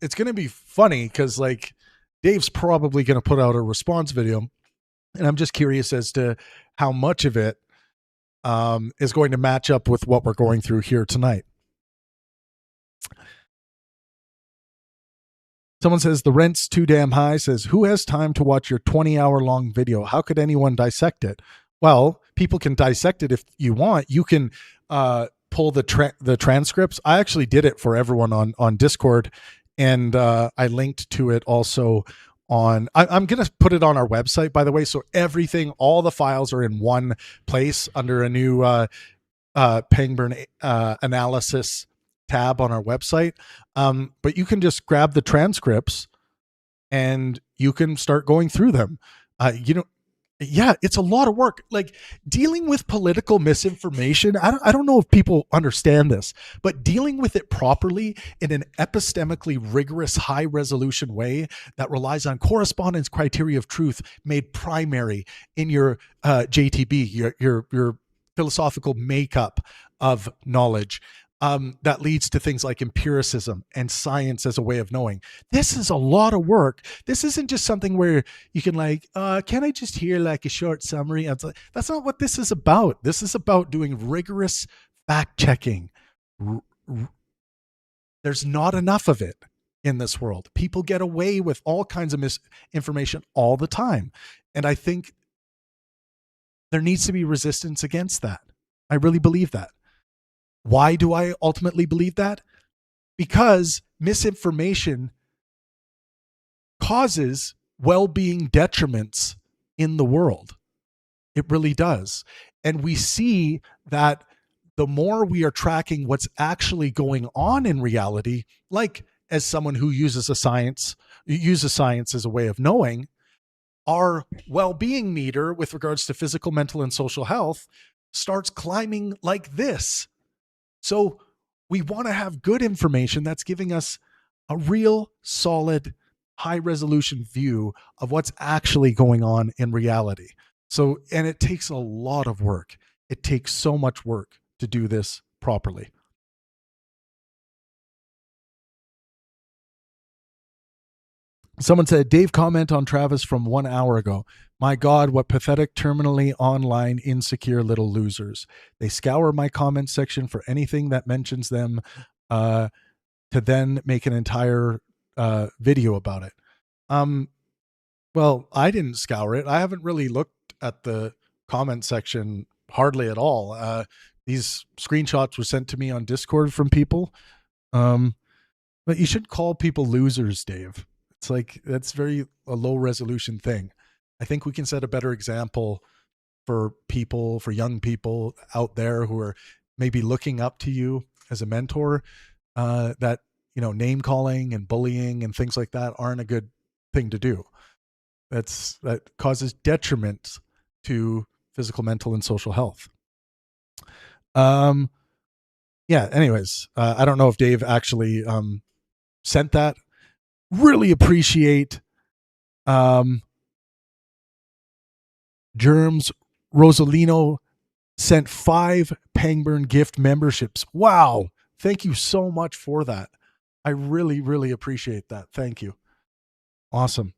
it's going to be funny because like Dave's probably going to put out a response video, and I'm just curious as to how much of it is going to match up with what we're going through here tonight. Someone says the rent's too damn high. Says, who has time to watch your 20-hour long video? How could anyone dissect it? Well, people can dissect it if you want. You can pull the transcripts. I actually did it for everyone on Discord, and I linked to it also on. I'm going to put it on our website, by the way. So all the files are in one place under a new Pangburn analysis tab on our website. But you can just grab the transcripts and you can start going through them. Yeah, it's a lot of work. Like dealing with political misinformation. I don't know if people understand this, but dealing with it properly in an epistemically rigorous, high resolution way that relies on correspondence criteria of truth made primary in your JTB, your philosophical makeup of knowledge. that leads to things like empiricism and science as a way of knowing. This is a lot of work. This isn't just something where you can like, can I just hear like a short summary? Like, that's not what this is about. This is about doing rigorous fact checking. There's not enough of it in this world. People get away with all kinds of misinformation all the time. And I think there needs to be resistance against that. I really believe that. Why do I ultimately believe that? Because misinformation causes well-being detriments in the world. It really does. And we see that the more we are tracking what's actually going on in reality, like as someone who uses science as a way of knowing, our well-being meter with regards to physical, mental, and social health starts climbing like this. So we want to have good information that's giving us a real solid, high resolution view of what's actually going on in reality. So, and it takes a lot of work. It takes so much work to do this properly. Someone said, Dave, comment on Travis from 1 hour ago. My God, what pathetic, terminally online, insecure little losers. They scour my comment section for anything that mentions them, to then make an entire video about it. Well, I didn't scour it. I haven't really looked at the comment section hardly at all. These screenshots were sent to me on Discord from people. But you should call people losers, Dave. It's like that's very a low resolution thing. I think we can set a better example for people, for young people out there who are maybe looking up to you as a mentor, that, name calling and bullying and things like that aren't a good thing to do. That causes detriment to physical, mental, and social health. Yeah. Anyways, I don't know if Dave actually sent that. Really appreciate Germs. Rosalino sent 5 Pangburn gift memberships. Wow. Thank you so much for that. I really, really appreciate that. Thank you. Awesome.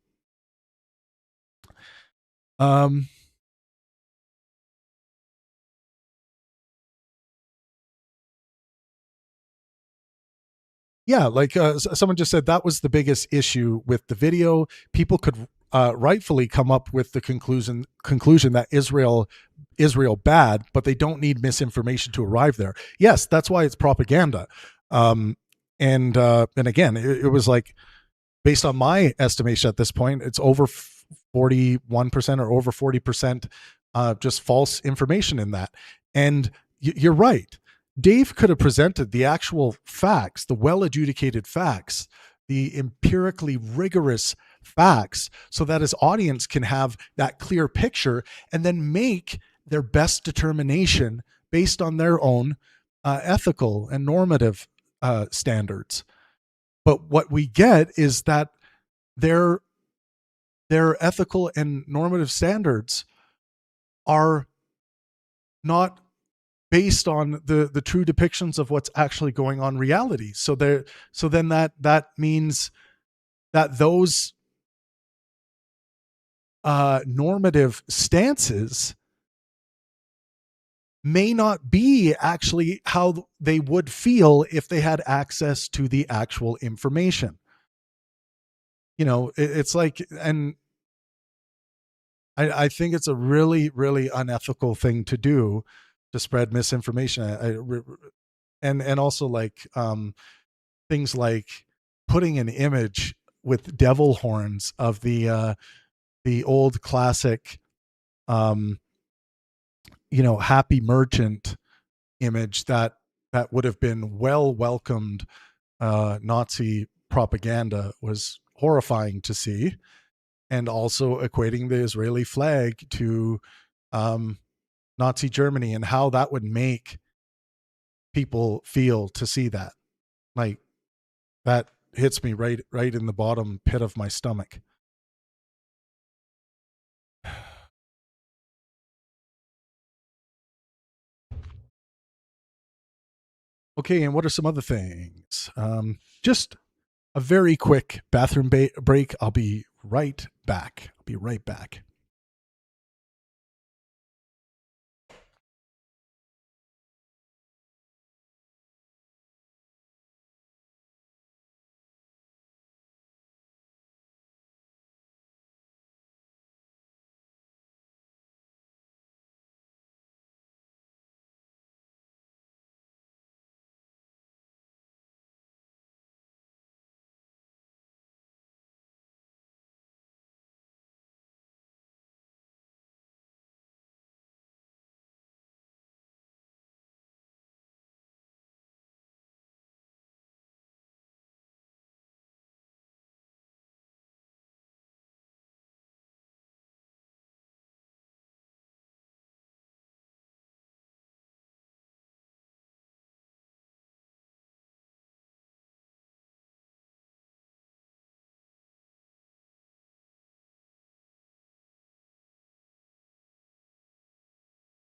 Yeah, like someone just said, that was the biggest issue with the video. People could rightfully come up with the conclusion that Israel bad, but they don't need misinformation to arrive there. Yes, that's why it's propaganda. And again, it was like, based on my estimation at this point, it's over 41% or over 40% just false information in that. And you're right. Dave could have presented the actual facts, the well-adjudicated facts, the empirically rigorous facts, so that his audience can have that clear picture and then make their best determination based on their own ethical and normative standards. But what we get is that their ethical and normative standards are not based on the true depictions of what's actually going on in reality. So then that means that those normative stances may not be actually how they would feel if they had access to the actual information. It's like, and I think it's a really, really unethical thing to do, to spread misinformation. And also like things like putting an image with devil horns of the old classic, happy merchant image that would have been well welcomed Nazi propaganda was horrifying to see. And also equating the Israeli flag to Nazi Germany, and how that would make people feel to see that. Like, that hits me right in the bottom pit of my stomach. Okay, and what are some other things? Just a very quick bathroom break. I'll be right back. I'll be right back.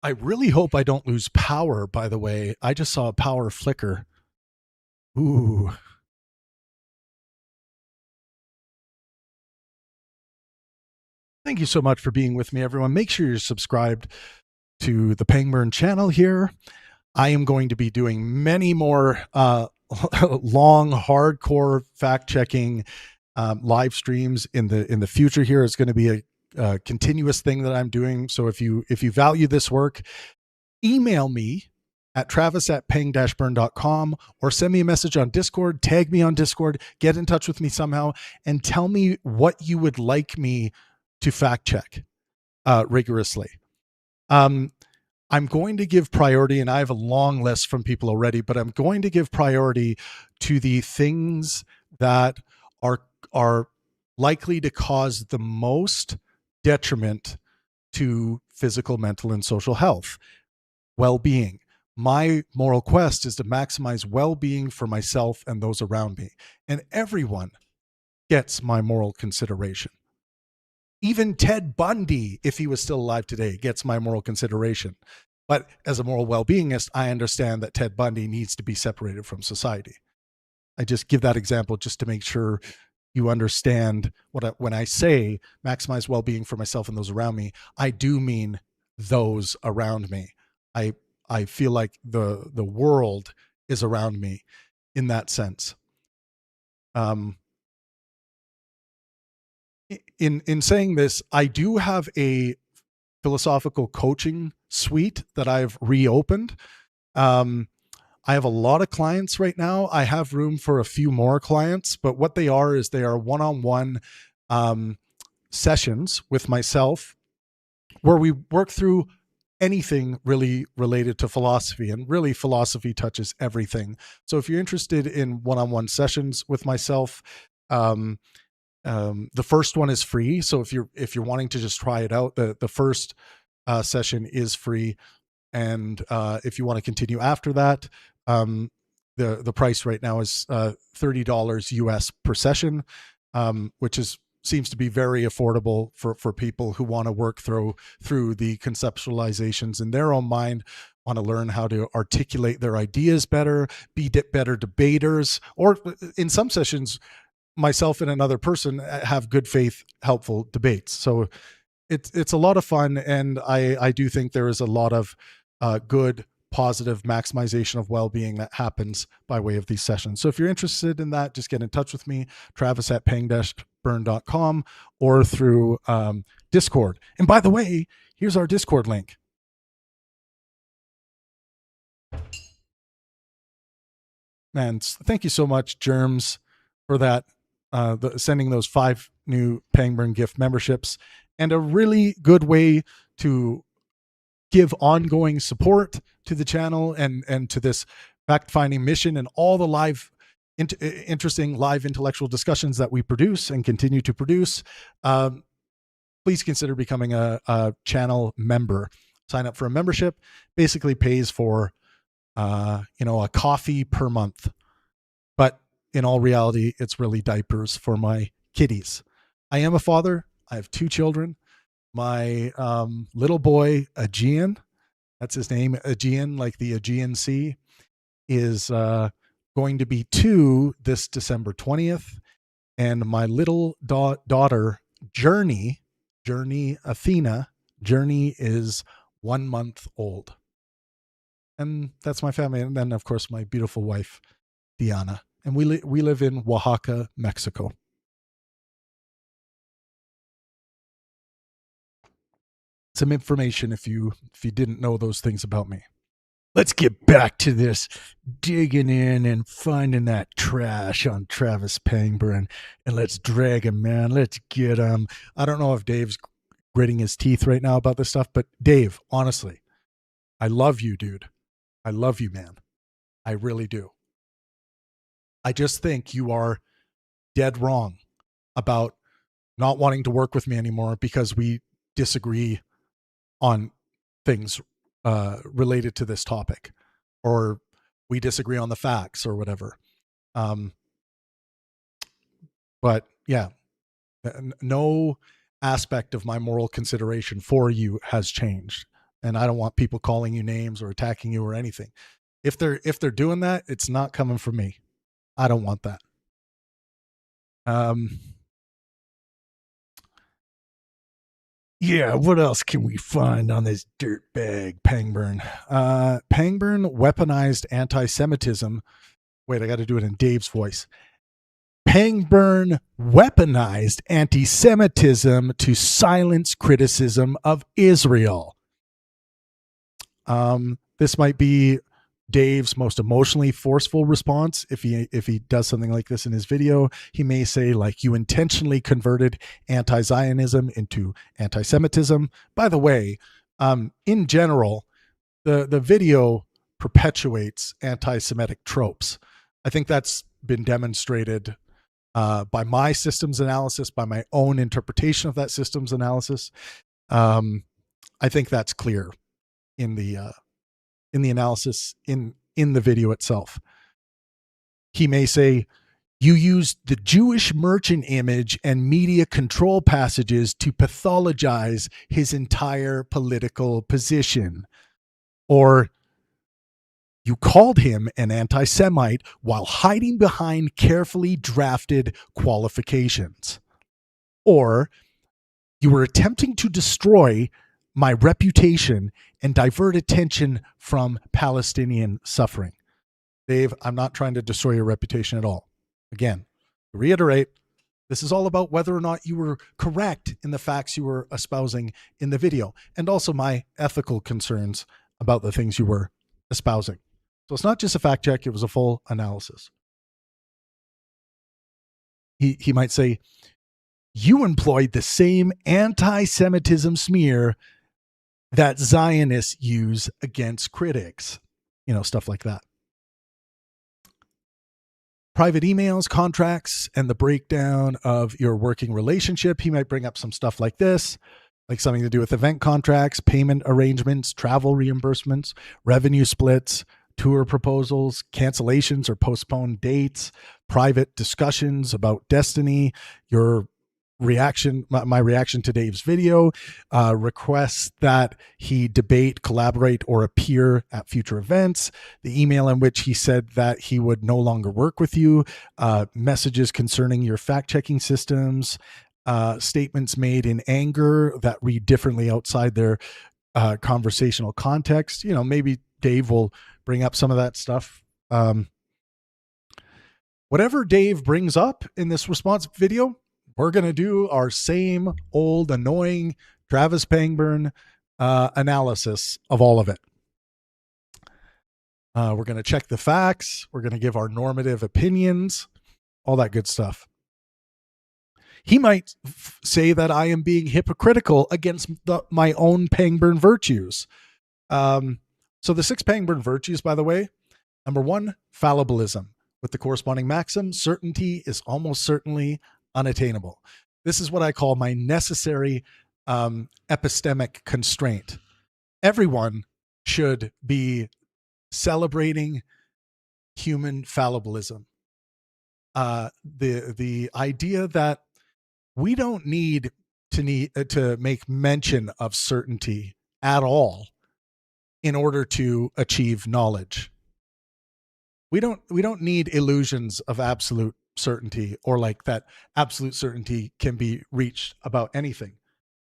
I really hope I don't lose power, by the way. I just saw a power flicker. Ooh. Thank you so much for being with me, everyone. Make sure you're subscribed to the Pangburn channel here. I am going to be doing many more long, hardcore fact-checking live streams in the future. Here is going to be a continuous thing that I'm doing. So if you value this work, email me at travis@pang-burn.com or send me a message on Discord, tag me on Discord, get in touch with me somehow, and tell me what you would like me to fact check rigorously. I'm going to give priority, and I have a long list from people already, but I'm going to give priority to the things that are likely to cause the most detriment to physical, mental, and social health, well-being. My moral quest is to maximize well-being for myself and those around me, and everyone gets my moral consideration. Even Ted Bundy, if he was still alive today, gets my moral consideration. But as a moral well-beingist, I understand that Ted Bundy needs to be separated from society. I just give that example just to make sure you understand when I say maximize well-being for myself and those around me, I do mean those around me. I feel like the world is around me in that sense. In saying this, I do have a philosophical coaching suite that I've reopened. I have a lot of clients right now. I have room for a few more clients, but what they are is they are one-on-one sessions with myself where we work through anything really related to philosophy, and really philosophy touches everything. So if you're interested in one-on-one sessions with myself, the first one is free. So if you're wanting to just try it out, the first session is free, and if you want to continue after that, the price right now is $30 US per session, which seems to be very affordable for people who want to work through the conceptualizations in their own mind, want to learn how to articulate their ideas better, be better debaters, or in some sessions, myself and another person have good faith, helpful debates. So it's a lot of fun, and I do think there is a lot of good, positive maximization of well-being that happens by way of these sessions. So if you're interested in that, just get in touch with me, travis@pang-burn.com, or through Discord. And by the way, here's our Discord link. Man, thank you so much, Germs, for that, sending those 5 new Pangburn gift memberships, and a really good way to give ongoing support to the channel and to this fact-finding mission and all the live interesting live intellectual discussions that we produce and continue to produce. Please consider becoming a channel member. Sign up for a membership, basically pays for a coffee per month, but in all reality, it's really diapers for my kitties. I am a father. I have 2 children. My little boy, Aegean, that's his name, Aegean, like the Aegean Sea. is going to be 2 this December 20th. And my little daughter, Journey Athena, Journey is 1 month old. And that's my family. And then, of course, my beautiful wife, Diana. And we live in Oaxaca, Mexico. Some information if you didn't know those things about me. Let's get back to this digging in and finding that trash on Travis Pangburn, and let's drag him, man. Let's get him. I don't know if Dave's gritting his teeth right now about this stuff, but Dave, honestly, I love you, dude. I love you, man. I really do. I just think you are dead wrong about not wanting to work with me anymore because we disagree on things related to this topic, or we disagree on the facts or whatever. But yeah, no aspect of my moral consideration for you has changed. And I don't want people calling you names or attacking you or anything. If they're doing that, it's not coming from me. I don't want that. Yeah, what else can we find on this dirtbag Pangburn? Pangburn weaponized anti-Semitism. Wait, I got to do it in Dave's voice. Pangburn weaponized anti-Semitism to silence criticism of Israel. This might be Dave's most emotionally forceful response. If he does something like this in his video, he may say, like, you intentionally converted anti-Zionism into anti-Semitism. By the way, in general, the video perpetuates anti-Semitic tropes. I think that's been demonstrated by my systems analysis, by my own interpretation of that systems analysis. I think that's clear in the analysis in the video itself. He may say, you used the Jewish merchant image and media control passages to pathologize his entire political position. Or you called him an anti-Semite while hiding behind carefully drafted qualifications. Or you were attempting to destroy my reputation and divert attention from Palestinian suffering. Dave, I'm not trying to destroy your reputation at all. Again, to reiterate, this is all about whether or not you were correct in the facts you were espousing in the video, and also my ethical concerns about the things you were espousing. So it's not just a fact check, it was a full analysis. He might say, you employed the same anti-Semitism smear that Zionists use against critics. Stuff like that. Private emails, contracts, and the breakdown of your working relationship. He might bring up some stuff like this, like something to do with event contracts, payment arrangements, travel reimbursements, revenue splits, tour proposals, cancellations or postponed dates, private discussions about destiny, your reaction, my reaction to Dave's video, requests that he debate, collaborate, or appear at future events, the email in which he said that he would no longer work with you, messages concerning your fact-checking systems, statements made in anger that read differently outside their conversational context. Maybe Dave will bring up some of that stuff. Whatever Dave brings up in this response video, we're going to do our same old annoying Travis Pangburn analysis of all of it. We're going to check the facts. We're going to give our normative opinions, all that good stuff. He might say that I am being hypocritical against my own Pangburn virtues. So the 6 Pangburn virtues, by the way, number 1, fallibilism. With the corresponding maxim, certainty is almost certainly unattainable. This is what I call my necessary epistemic constraint. Everyone should be celebrating human fallibilism. The idea that we don't need to make mention of certainty at all in order to achieve knowledge. We don't need illusions of absolute certainty, or like that absolute certainty can be reached about anything.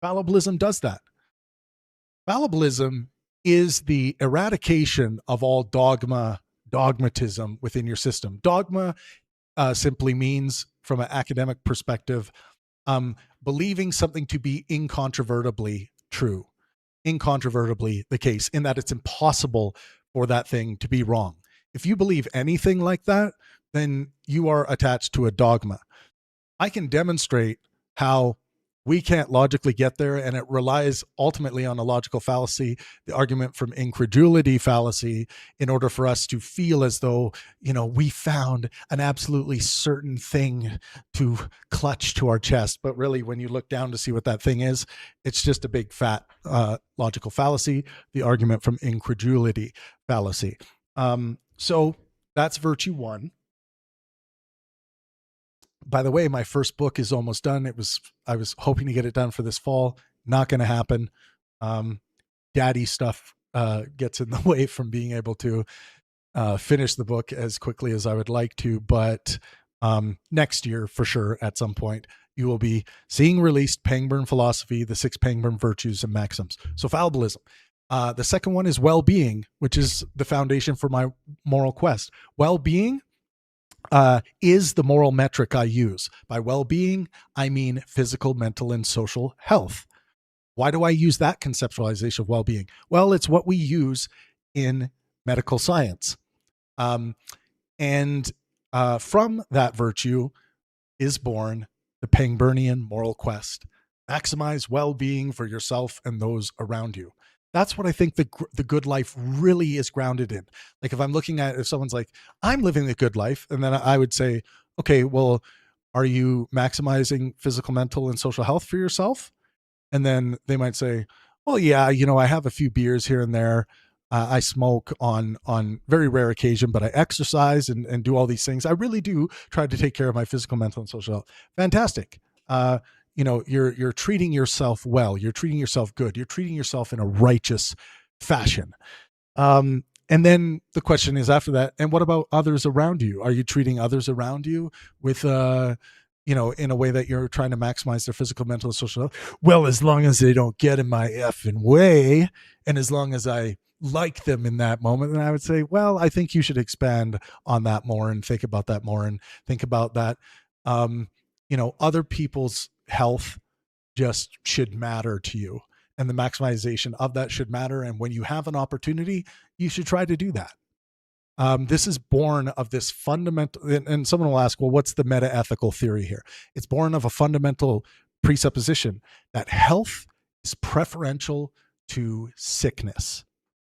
Fallibilism does that. Fallibilism is the eradication of all dogmatism within your system. Dogma simply means, from an academic perspective, believing something to be incontrovertibly true, incontrovertibly the case, in that it's impossible for that thing to be wrong. If you believe anything like that, then you are attached to a dogma. I can demonstrate how we can't logically get there, and it relies ultimately on a logical fallacy, the argument from incredulity fallacy, in order for us to feel as though, we found an absolutely certain thing to clutch to our chest. But really, when you look down to see what that thing is, it's just a big fat logical fallacy, the argument from incredulity fallacy. So that's virtue one. By the way, my first book is almost done. I was hoping to get it done for this fall. Not going to happen. Daddy stuff gets in the way from being able to finish the book as quickly as I would like to. But next year, for sure, at some point, you will be seeing released Pangburn Philosophy, the 6 Pangburn Virtues and Maxims. So fallibilism. The second one is well-being, which is the foundation for my moral quest. Well-being is the moral metric I use. By well-being, I mean physical, mental, and social health. Why do I use that conceptualization of well-being? Well, it's what we use in medical science. And from that virtue is born the Pangburnian moral quest. Maximize well-being for yourself and those around you. That's what I think the good life really is grounded in. Like if I'm looking at, if someone's like, I'm living the good life, and then I would say, okay, well, are you maximizing physical, mental, and social health for yourself? And then they might say, well, yeah, I have a few beers here and there. I smoke on very rare occasion, but I exercise and do all these things. I really do try to take care of my physical, mental, and social health. Fantastic. You're treating yourself well. You're treating yourself good. You're treating yourself in a righteous fashion. And then the question is after that, and what about others around you? Are you treating others around you with, in a way that you're trying to maximize their physical, mental, and social health? Well, as long as they don't get in my effing way, and as long as I like them in that moment, then I would say, well, I think you should expand on that more and think about that more and think about that. Other people's health just should matter to you, and the maximization of that should matter. And when you have an opportunity, you should try to do that. This is born of this fundamental, and someone will ask, well, what's the meta-ethical theory here? It's born of a fundamental presupposition that health is preferential to sickness.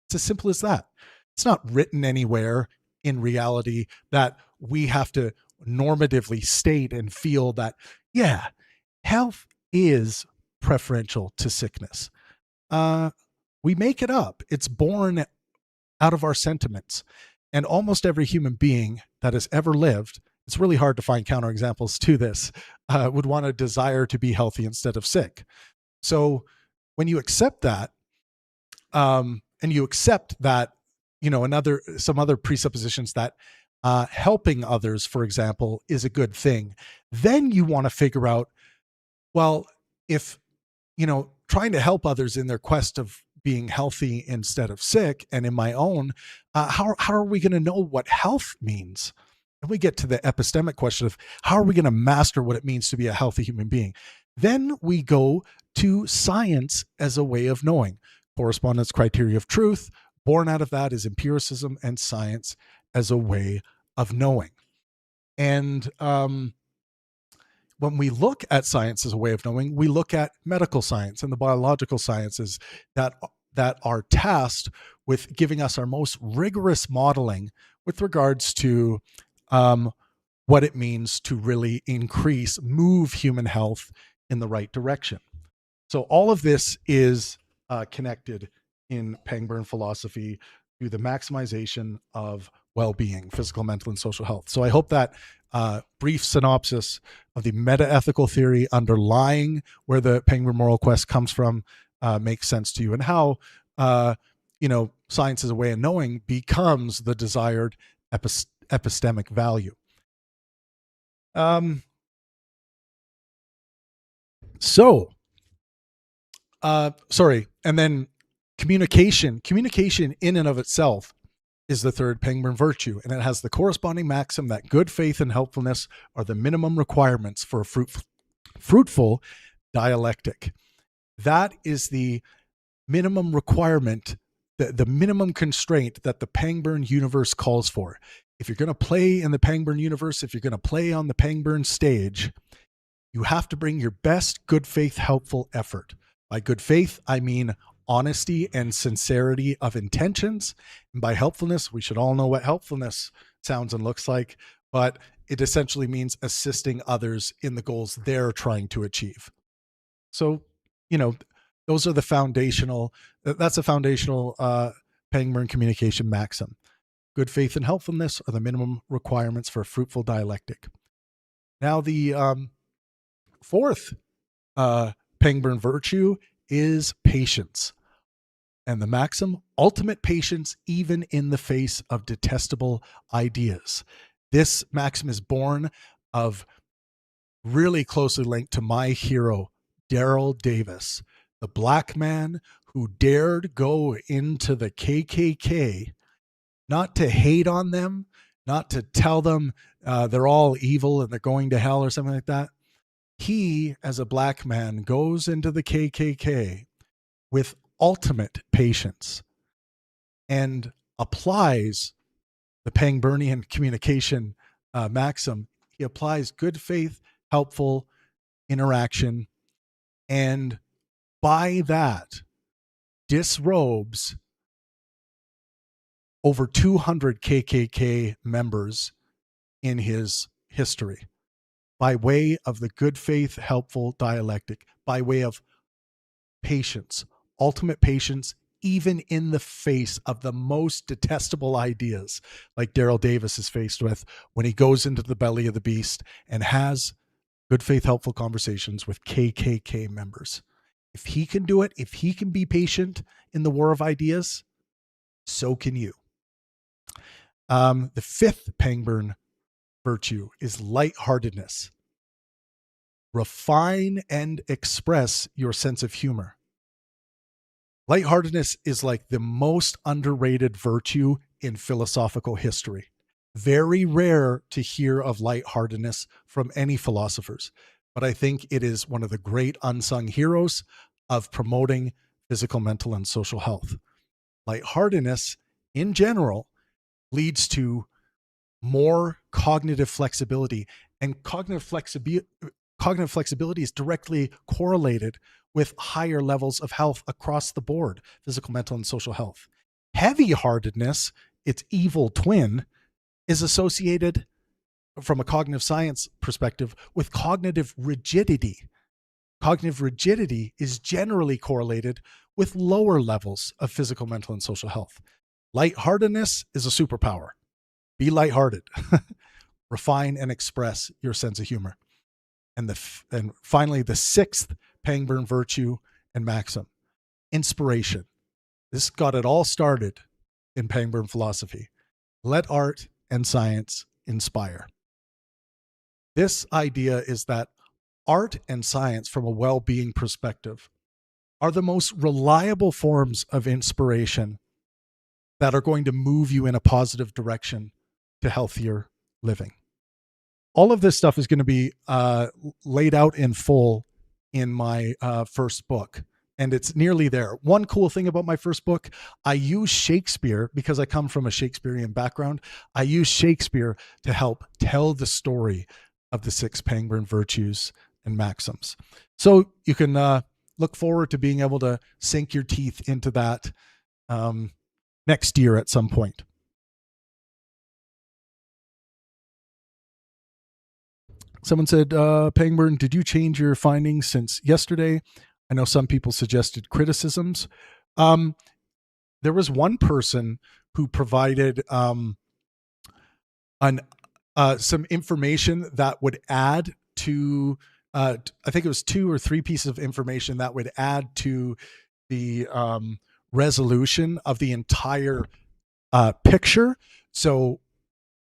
It's as simple as that. It's not written anywhere in reality that we have to normatively state and feel that, yeah, health is preferential to sickness. We make it up. It's born out of our sentiments. And almost every human being that has ever lived, it's really hard to find counterexamples to this, would want a desire to be healthy instead of sick. So when you accept that, and you accept that, some other presuppositions that helping others, for example, is a good thing, then you want to figure out, well, if, trying to help others in their quest of being healthy instead of sick, and in my own, how are we going to know what health means? And we get to the epistemic question of how are we going to master what it means to be a healthy human being? Then we go to science as a way of knowing. Correspondence criteria of truth, born out of that is empiricism and science as a way of knowing. And when we look at science as a way of knowing, we look at medical science and the biological sciences that are tasked with giving us our most rigorous modeling with regards to what it means to really move human health in the right direction. So all of this is connected in Pangburn philosophy to the maximization of well-being, physical, mental, and social health. So I hope that brief synopsis of the meta-ethical theory underlying where the Pangburn moral quest comes from makes sense to you, and how science as a way of knowing becomes the desired epistemic value. Um, so, sorry, and then communication in and of itself is the third Pangburn virtue, and it has the corresponding maxim that good faith and helpfulness are the minimum requirements for a fruitful dialectic. That is the minimum requirement, the minimum constraint that the Pangburn universe calls for. If you're going to play in the Pangburn universe, if you're going to play on the Pangburn stage, you have to bring your best good faith, helpful effort. By good faith, I mean honesty and sincerity of intentions. And by helpfulness, we should all know what helpfulness sounds and looks like, but it essentially means assisting others in the goals they're trying to achieve. So, you know, those are the foundational, that's a foundational Pangburn communication maxim. Good faith and helpfulness are the minimum requirements for a fruitful dialectic. Now, the fourth Pangburn virtue is patience. And the maxim, ultimate patience even in the face of detestable ideas. This maxim is born of really closely linked to my hero, Daryl Davis, the black man who dared go into the KKK, not to hate on them, not to tell them they're all evil and they're going to hell or something like that. He, as a black man, goes into the KKK with ultimate patience and applies the Pangburnian communication maxim. He applies good faith, helpful interaction, and by that disrobes over 200 KKK members in his history by way of the good faith, helpful dialectic, by way of patience, ultimate patience, even in the face of the most detestable ideas, like Daryl Davis is faced with when he goes into the belly of the beast and has good faith, helpful conversations with KKK members. If he can do it, if he can be patient in the war of ideas, so can you. The fifth Pangburn virtue is lightheartedness. Refine and express your sense of humor. Lightheartedness is like the most underrated virtue in philosophical history. Very rare to hear of lightheartedness from any philosophers, but I think it is one of the great unsung heroes of promoting physical, mental, and social health. Lightheartedness, in general, leads to more cognitive flexibility, and cognitive flexibility is directly correlated with higher levels of health across the board, physical, mental, and social health. Heavy-heartedness, its evil twin, is associated from a cognitive science perspective with cognitive rigidity. Cognitive rigidity is generally correlated with lower levels of physical, mental, and social health. Lightheartedness is a superpower. Be lighthearted. Refine and express your sense of humor. And finally, the sixth Pangburn virtue and maxim, inspiration. This got it all started in Pangburn philosophy. Let art and science inspire. This idea is that art and science, from a well-being perspective, are the most reliable forms of inspiration that are going to move you in a positive direction to healthier living. All of this stuff is going to be laid out in full in my first book, and it's nearly there. One cool thing about my first book, I use Shakespeare because I come from a Shakespearean background. I use Shakespeare to help tell the story of the six Pangburn virtues and maxims. So you can look forward to being able to sink your teeth into that next year at some point. Someone said, Pangburn, did you change your findings since yesterday? I know some people suggested criticisms. There was one person who provided some information that would add to, I think it was 2 or 3 pieces of information that would add to the resolution of the entire picture. So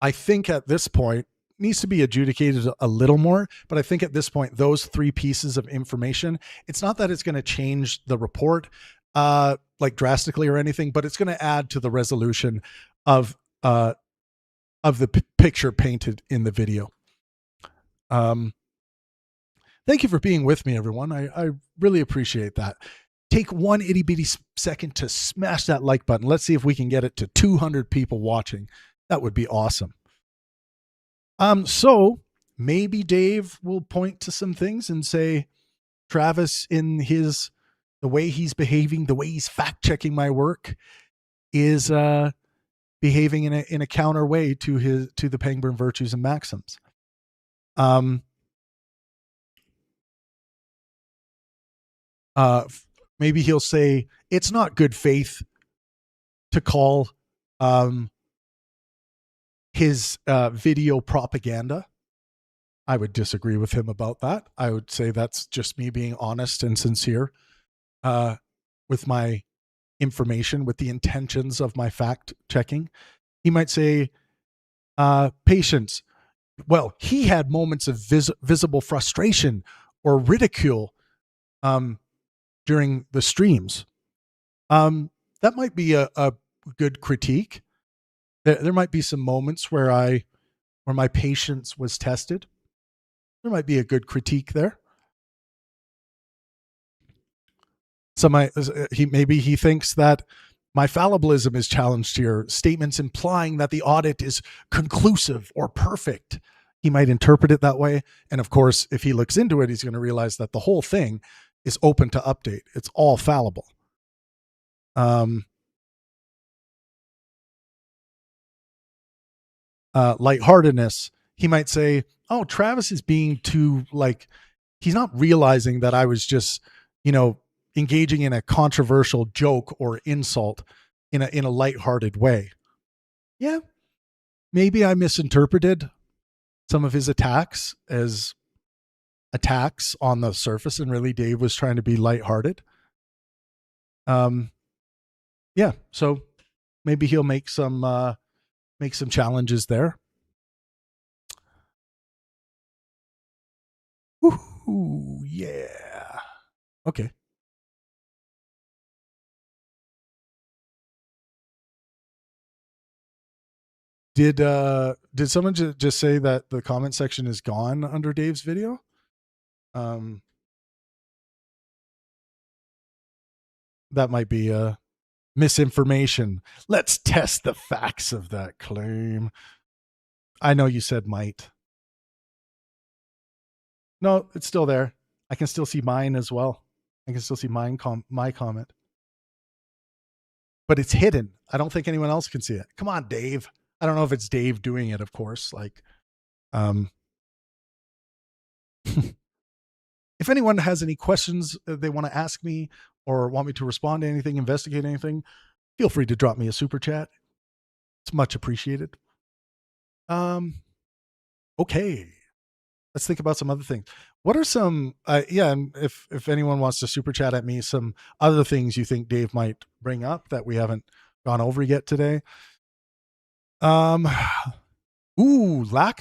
I think at this point needs to be adjudicated a little more, but I think at this point, those three pieces of information, it's not that it's going to change the report like drastically or anything, but it's going to add to the resolution of uh, the picture painted in the video. Thank you for being with me, everyone. I really appreciate that. Take one itty bitty second to smash that like button. Let's see if we can get it to 200 people watching. That would be awesome. So maybe Dave will point to some things and say, Travis, in the way he's behaving, the way he's fact checking my work, is behaving in a counter way to the Pangburn virtues and maxims. Maybe he'll say it's not good faith to call his video propaganda. I would disagree with him about that. I would say that's just me being honest and sincere with my information, with the intentions of my fact checking. He might say, patience. Well, he had moments of visible frustration or ridicule during the streams. That might be a good critique. There might be some moments where my patience was tested. There might be a good critique there. Maybe he thinks that my fallibilism is challenged here. Statements implying that the audit is conclusive or perfect. He might interpret it that way. And of course, if he looks into it, he's going to realize that the whole thing is open to update. It's all fallible. Lightheartedness. He might say, oh, Travis is being too, like, he's not realizing that I was just, engaging in a controversial joke or insult in a lighthearted way. Yeah, maybe I misinterpreted some of his attacks as attacks on the surface, and really Dave was trying to be lighthearted. Yeah, so maybe he'll make some challenges there. Ooh, yeah. Okay. Did someone just say that the comment section is gone under Dave's video? That might be misinformation. Let's test the facts of that claim. I know you said might. No, it's still there. I can still see mine as well. I can still see my comment. But it's hidden. I don't think anyone else can see it. Come on, Dave. I don't know if it's Dave doing it, of course. Like, if anyone has any questions they want to ask me or want me to respond to anything, investigate anything, feel free to drop me a super chat. It's much appreciated. Okay. Let's think about some other things. What are some, and if anyone wants to super chat at me, some other things you think Dave might bring up that we haven't gone over yet today. Lack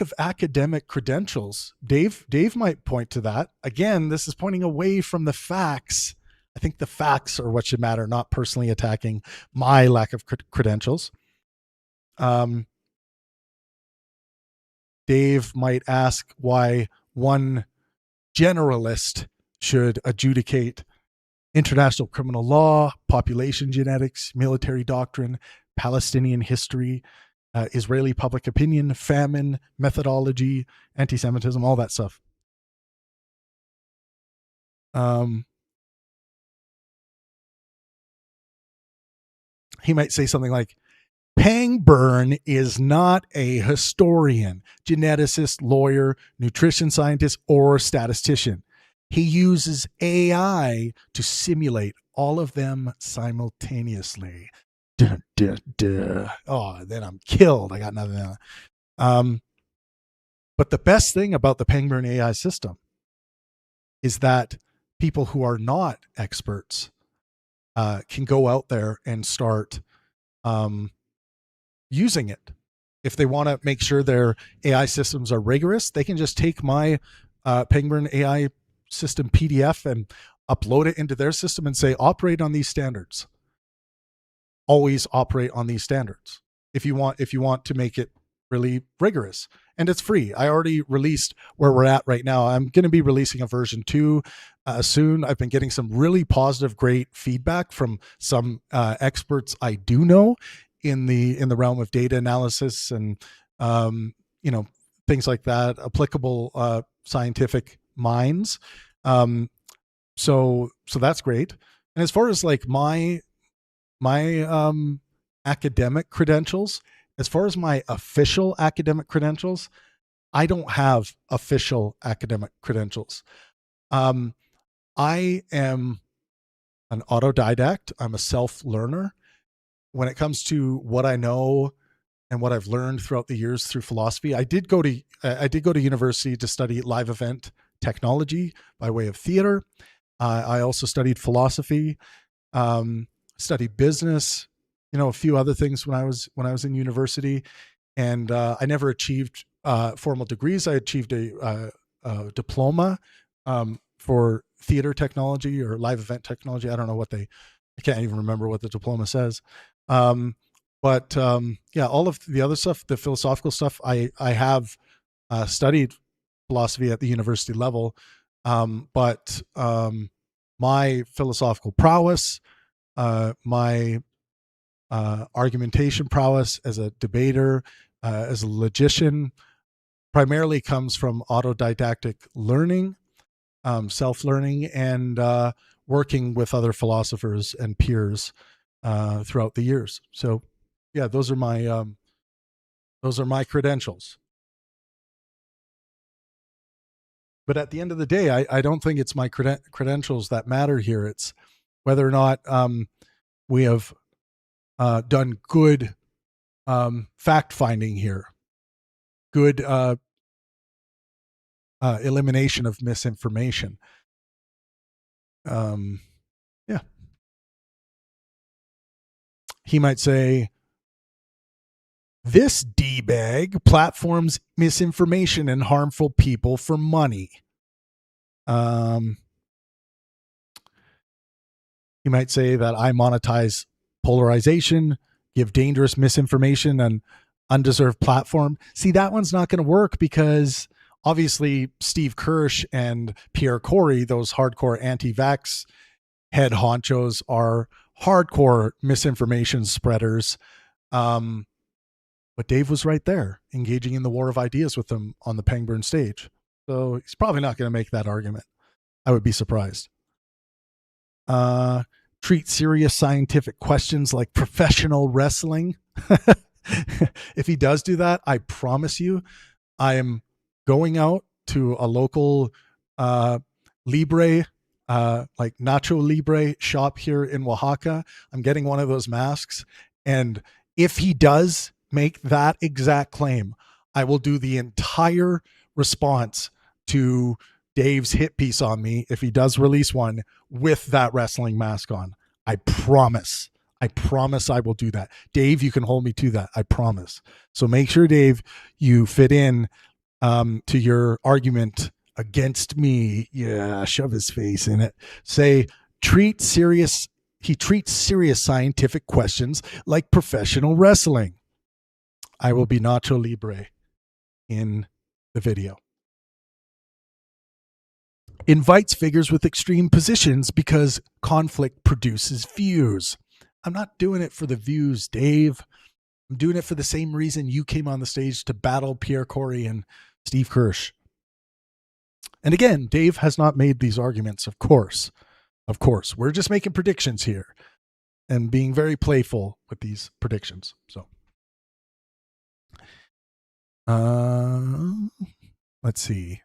of academic credentials. Dave might point to that. Again, this is pointing away from the facts. I think the facts are what should matter, not personally attacking my lack of credentials. Dave might ask why one generalist should adjudicate international criminal law, population genetics, military doctrine, Palestinian history, Israeli public opinion, famine, methodology, anti-Semitism, all that stuff. He might say something like, Pangburn is not a historian, geneticist, lawyer, nutrition scientist, or statistician. He uses AI to simulate all of them simultaneously. Dun, dun, dun. Oh, then I'm killed. I got nothing. But the best thing about the Pangburn AI system is that people who are not experts can go out there and start using it If they want to make sure their AI systems are rigorous, they can just take my Pangburn AI system PDF and upload it into their system and say, operate on these standards. Always operate on these standards. If you want to make it really rigorous, and it's free. I already released where we're at right now. I'm going to be releasing a version 2 soon. I've been getting some really positive, great feedback from some experts I do know in the realm of data analysis and you know, things like that, applicable scientific minds. So that's great. And as far as like my academic credentials, as far as my official academic credentials, I don't have official academic credentials. I am an autodidact. I'm a self-learner. When it comes to what I know and what I've learned throughout the years through philosophy, I did go to university to study live event technology by way of theater. I also studied philosophy, studied business, you know, a few other things when I was in university, and I never achieved formal degrees. I achieved a diploma for theater technology or live event technology. I don't know what I can't even remember what the diploma says. But yeah, all of the other stuff, the philosophical stuff, I have studied philosophy at the university level. But my philosophical prowess, my argumentation prowess as a debater, as a logician, primarily comes from autodidactic learning, self-learning, and working with other philosophers and peers throughout the years. So, yeah, those are my credentials. But at the end of the day, I don't think it's my credentials that matter here. It's whether or not we have done good fact finding here, good elimination of misinformation. Yeah. He might say, this D-bag platforms misinformation and harmful people for money. He might say that I monetize polarization, give dangerous misinformation and undeserved platform. See, that one's not going to work because obviously Steve Kirsch and Pierre Corey, those hardcore anti-vax head honchos, are hardcore misinformation spreaders. But Dave was right there, engaging in the war of ideas with them on the Pangburn stage. So he's probably not going to make that argument. I would be surprised. Treat serious scientific questions like professional wrestling. If he does do that, I promise you, I am going out to a local Libre, like Nacho Libre shop here in Oaxaca. I'm getting one of those masks. And if he does make that exact claim, I will do the entire response to Dave's hit piece on me if he does release one with that wrestling mask on. I promise. I promise I will do that. Dave, you can hold me to that. I promise. So make sure, Dave, you fit in to your argument against me. Yeah, shove his face in it. Say, he treats serious scientific questions like professional wrestling. I will be Nacho Libre in the video. Invites figures with extreme positions because conflict produces views. I'm not doing it for the views, Dave. I'm doing it for the same reason you came on the stage to battle Pierre Corey and Steve Kirsch. And again, Dave has not made these arguments, of course. Of course. We're just making predictions here and being very playful with these predictions. So, let's see.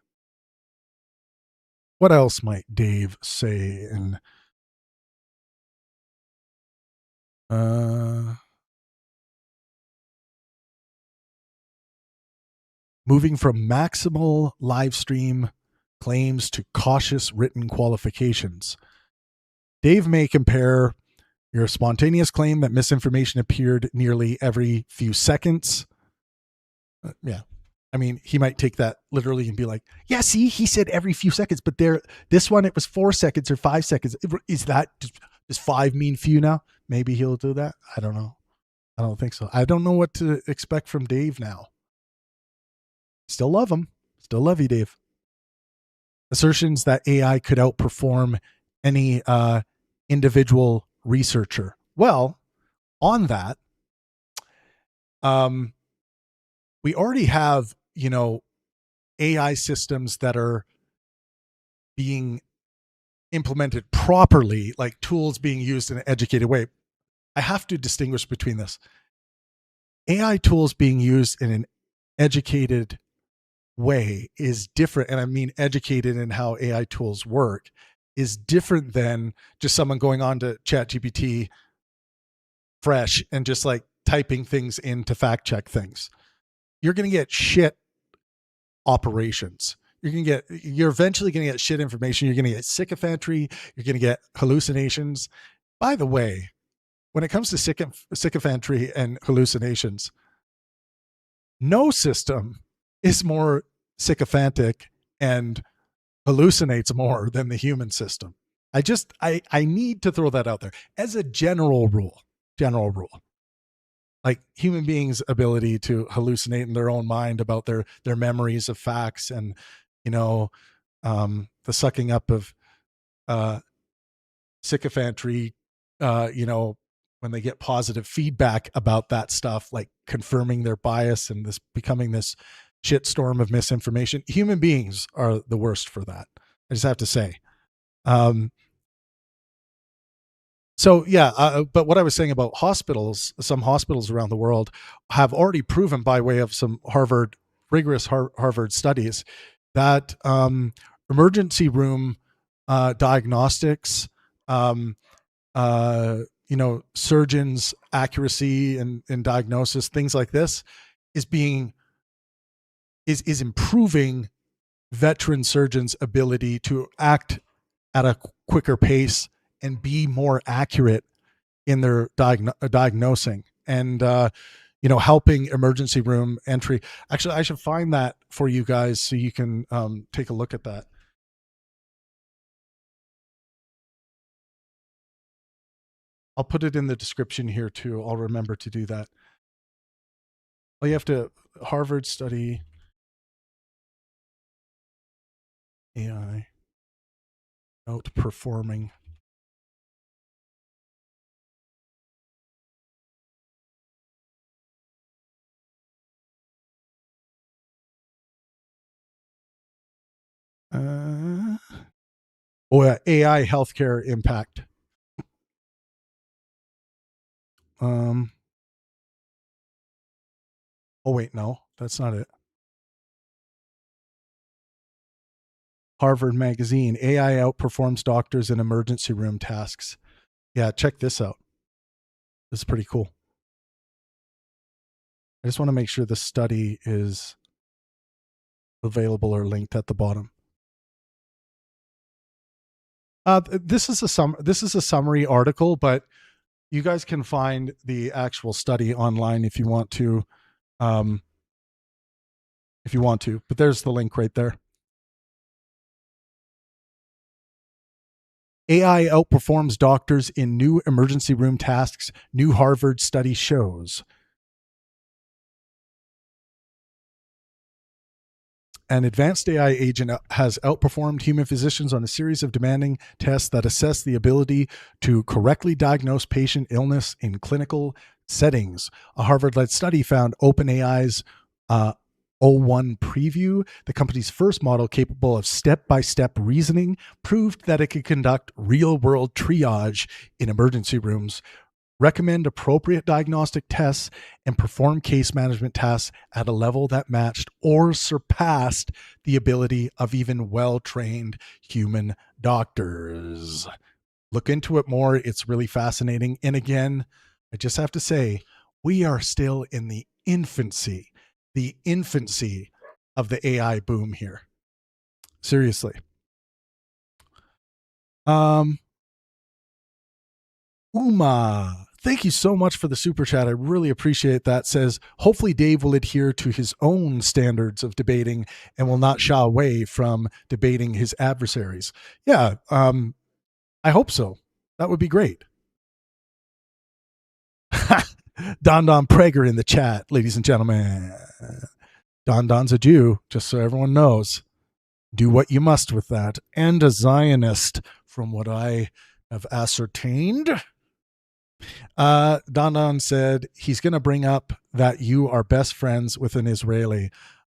What else might Dave say? And moving from maximal live stream claims to cautious written qualifications. Dave may compare your spontaneous claim that misinformation appeared nearly every few seconds Yeah. I mean, he might take that literally and be like, yeah, see, he said every few seconds, but this one, it was 4 seconds or 5 seconds. Is that, does 5 mean few now? Maybe he'll do that. I don't know. I don't think so. I don't know what to expect from Dave now. Still love him. Still love you, Dave. Assertions that AI could outperform any individual researcher. Well, on that, we already have, AI systems that are being implemented properly, like tools being used in an educated way. I have to distinguish between this. AI tools being used in an educated way is different. And I mean, educated in how AI tools work is different than just someone going on to ChatGPT fresh and just like typing things in to fact check things. You're going to get shit operations. You're eventually going to get shit information. You're going to get sycophantry. You're going to get hallucinations. By the way, when it comes to sycophantry and hallucinations, no system is more sycophantic and hallucinates more than the human system. I need to throw that out there as a general rule. Like human beings' ability to hallucinate in their own mind about their memories of facts and, the sucking up of sycophantry, when they get positive feedback about that stuff, like confirming their bias and this becoming this shitstorm of misinformation. Human beings are the worst for that. I just have to say. So yeah, but what I was saying about hospitals, some hospitals around the world have already proven by way of some rigorous Harvard studies that emergency room diagnostics, surgeons' accuracy in diagnosis, things like this, is improving veteran surgeons' ability to act at a quicker pace and be more accurate in their diagnosing and helping emergency room entry. Actually, I should find that for you guys so you can take a look at that. I'll put it in the description here too. I'll remember to do that. Well, you have to Harvard study AI outperforming. AI healthcare impact. Oh wait, no, that's not it. Harvard Magazine, AI outperforms doctors in emergency room tasks. Yeah, check this out. This is pretty cool. I just want to make sure the study is available or linked at the bottom. This is a summary article, but you guys can find the actual study online if you want to. But there's the link right there. AI outperforms doctors in new emergency room tasks, new Harvard study shows. An advanced AI agent has outperformed human physicians on a series of demanding tests that assess the ability to correctly diagnose patient illness in clinical settings. A Harvard-led study found OpenAI's O1 Preview, the company's first model capable of step-by-step reasoning, proved that it could conduct real-world triage in emergency rooms, recommend appropriate diagnostic tests, and perform case management tasks at a level that matched or surpassed the ability of even well-trained human doctors. Look into it more. It's really fascinating. And again, I just have to say, we are still in the infancy of the AI boom here. Seriously. Uma, Thank you so much for the super chat. I really appreciate that. Says, hopefully Dave will adhere to his own standards of debating and will not shy away from debating his adversaries. Yeah, I hope so. That would be great. Don Prager in the chat, ladies and gentlemen. Don's a Jew, just so everyone knows. Do what you must with that. And a Zionist, from what I have ascertained. Don said he's going to bring up that you are best friends with an Israeli.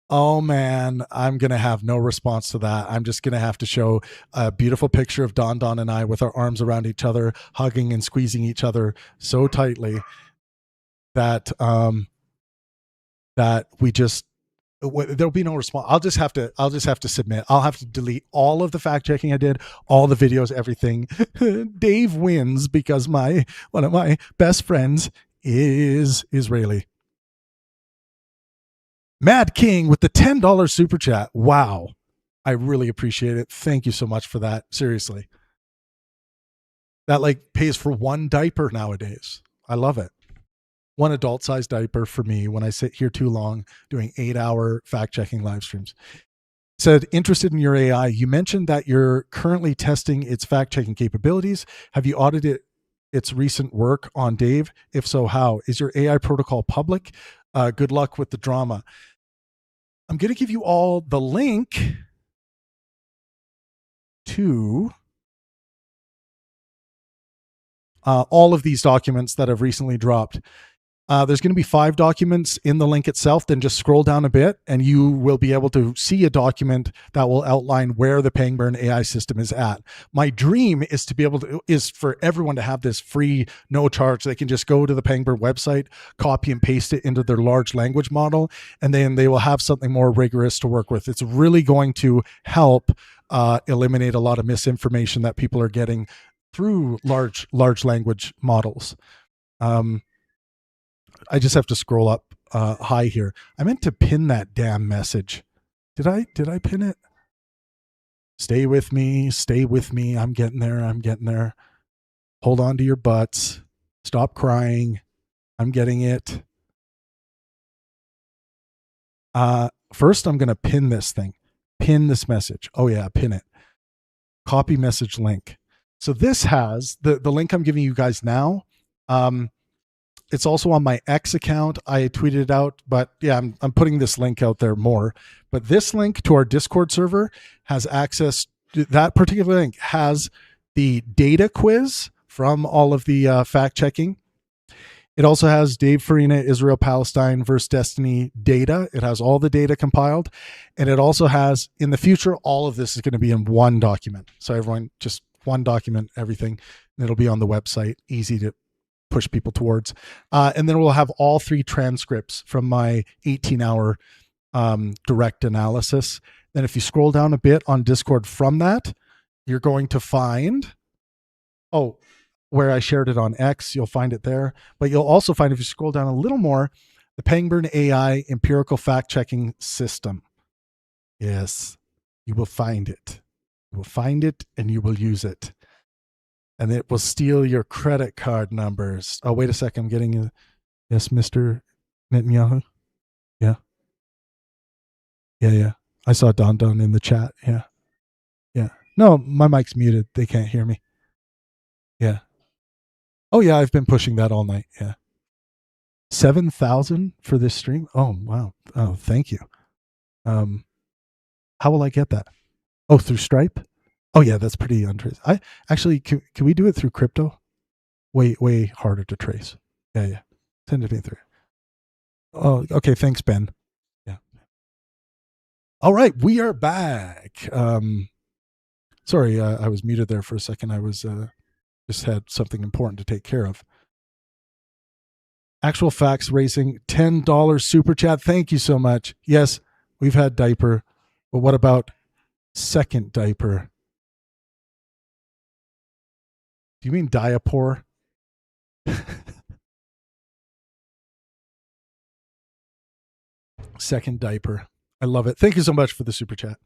Oh man, I'm going to have no response to that. I'm just going to have to show a beautiful picture of Don and I with our arms around each other, hugging and squeezing each other so tightly that that we just there'll be no response. I'll just have to submit. I'll have to delete all of the fact checking I did, all the videos, everything. Dave wins because one of my best friends is Israeli. Mad King with the $10 super chat. Wow. I really appreciate it. Thank you so much for that. Seriously. That like pays for one diaper nowadays. I love it. One adult sized diaper for me when I sit here too long doing 8-hour fact checking live streams. Said, interested in your AI. You mentioned that you're currently testing its fact checking capabilities. Have you audited its recent work on Dave? If so, how? Is your AI protocol public? Good luck with the drama. I'm going to give you all the link to all of these documents that have recently dropped. There's going to be 5 documents in the link itself. Then just scroll down a bit and you will be able to see a document that will outline where the Pangburn AI system is at. My dream is to be able to, is for everyone to have this free, no charge. They can just go to the Pangburn website, copy and paste it into their large language model, and then they will have something more rigorous to work with. It's really going to help eliminate a lot of misinformation that people are getting through large language models. I just have to scroll up high here. I meant to pin that damn message. Did I pin it? Stay with me. I'm getting there. Hold on to your butts. Stop crying. I'm getting it. First, I'm going to pin this thing. Pin this message. Oh yeah, pin it. Copy message link. So this has the link I'm giving you guys now. It's also on my X account. I tweeted it out, but yeah, I'm putting this link out there more. But this link to our Discord server has access to that particular link, has the data quiz from all of the fact checking. It also has Dave Farina, Israel, Palestine versus Destiny data. It has all the data compiled. And it also has, in the future, all of this is going to be in one document. So everyone, just one document, everything. And it'll be on the website, easy to push people towards. And then we'll have all 3 transcripts from my 18-hour direct analysis. Then if you scroll down a bit on Discord from that, you're going to find, where I shared it on X, you'll find it there. But you'll also find, if you scroll down a little more, the Pangburn AI empirical fact-checking system. Yes, you will find it. You will find it and you will use it. And it will steal your credit card numbers. Oh, wait a second. I'm getting a yes, Mr. Netanyahu. Yeah. Yeah. I saw Don in the chat. Yeah. No, my mic's muted. They can't hear me. Yeah. Oh, yeah. I've been pushing that all night. Yeah. 7,000 for this stream. Oh, wow. Oh, thank you. How will I get that? Oh, through Stripe? Oh, yeah. That's pretty untraceable. I actually, can we do it through crypto? Way harder to trace. Yeah. Send it me through. Oh, okay. Thanks, Ben. Yeah. All right, we are back. Sorry, I was muted there for a second. I was just had something important to take care of. Actual Facts Racing, $10 super chat. Thank you so much. Yes, we've had diaper, but what about second diaper? Do you mean diapore? Second diaper. I love it. Thank you so much for the super chat.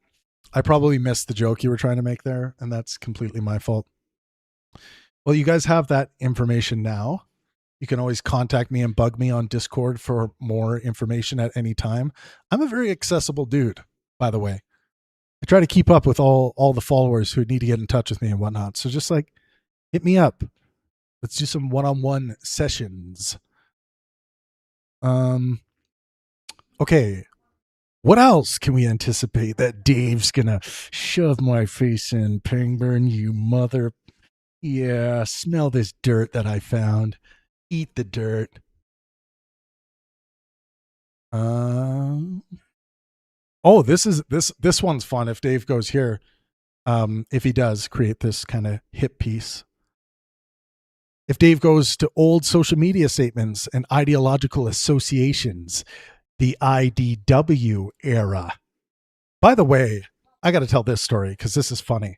I probably missed the joke you were trying to make there, and that's completely my fault. Well, you guys have that information now. You can always contact me and bug me on Discord for more information at any time. I'm a very accessible dude, by the way. I try to keep up with all the followers who need to get in touch with me and whatnot. So just like hit me up. Let's do some one-on-one sessions. Okay. What else can we anticipate that Dave's gonna shove my face in? Pangburn, you mother. Yeah, smell this dirt that I found. Eat the dirt. Oh, this one's fun. If Dave goes here, if he does create this kind of hip piece. If Dave goes to old social media statements and ideological associations, the IDW era. By the way, I got to tell this story because this is funny.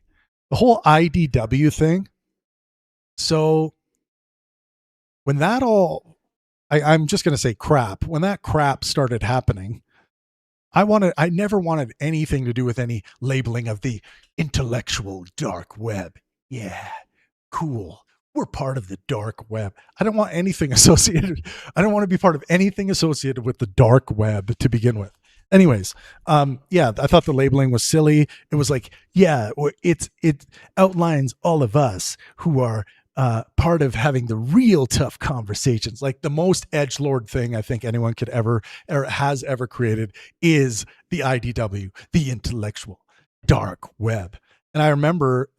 The whole IDW thing. So when that all, I'm just going to say crap. When that crap started happening, I never wanted anything to do with any labeling of the intellectual dark web. Yeah, cool. We're part of the dark web. I don't want anything associated. I don't want to be part of anything associated with the dark web to begin with. Anyways, yeah, I thought the labeling was silly. It was like, yeah, it outlines all of us who are part of having the real tough conversations. Like the most edgelord thing I think anyone could ever or has ever created is the IDW, the intellectual dark web. And I remember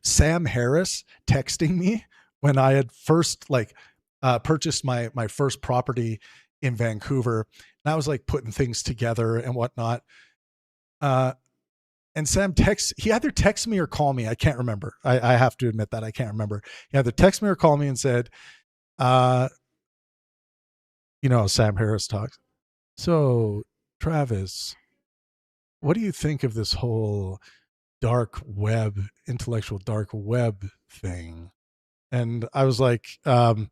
Sam Harris texting me when I had first purchased my first property in Vancouver, and I was like putting things together and whatnot. And Sam he either texted me or called me. I can't remember. I have to admit that I can't remember. He either texted me or called me and said, Sam Harris talks. So, Travis, what do you think of this whole dark web, intellectual dark web thing? And I was like, I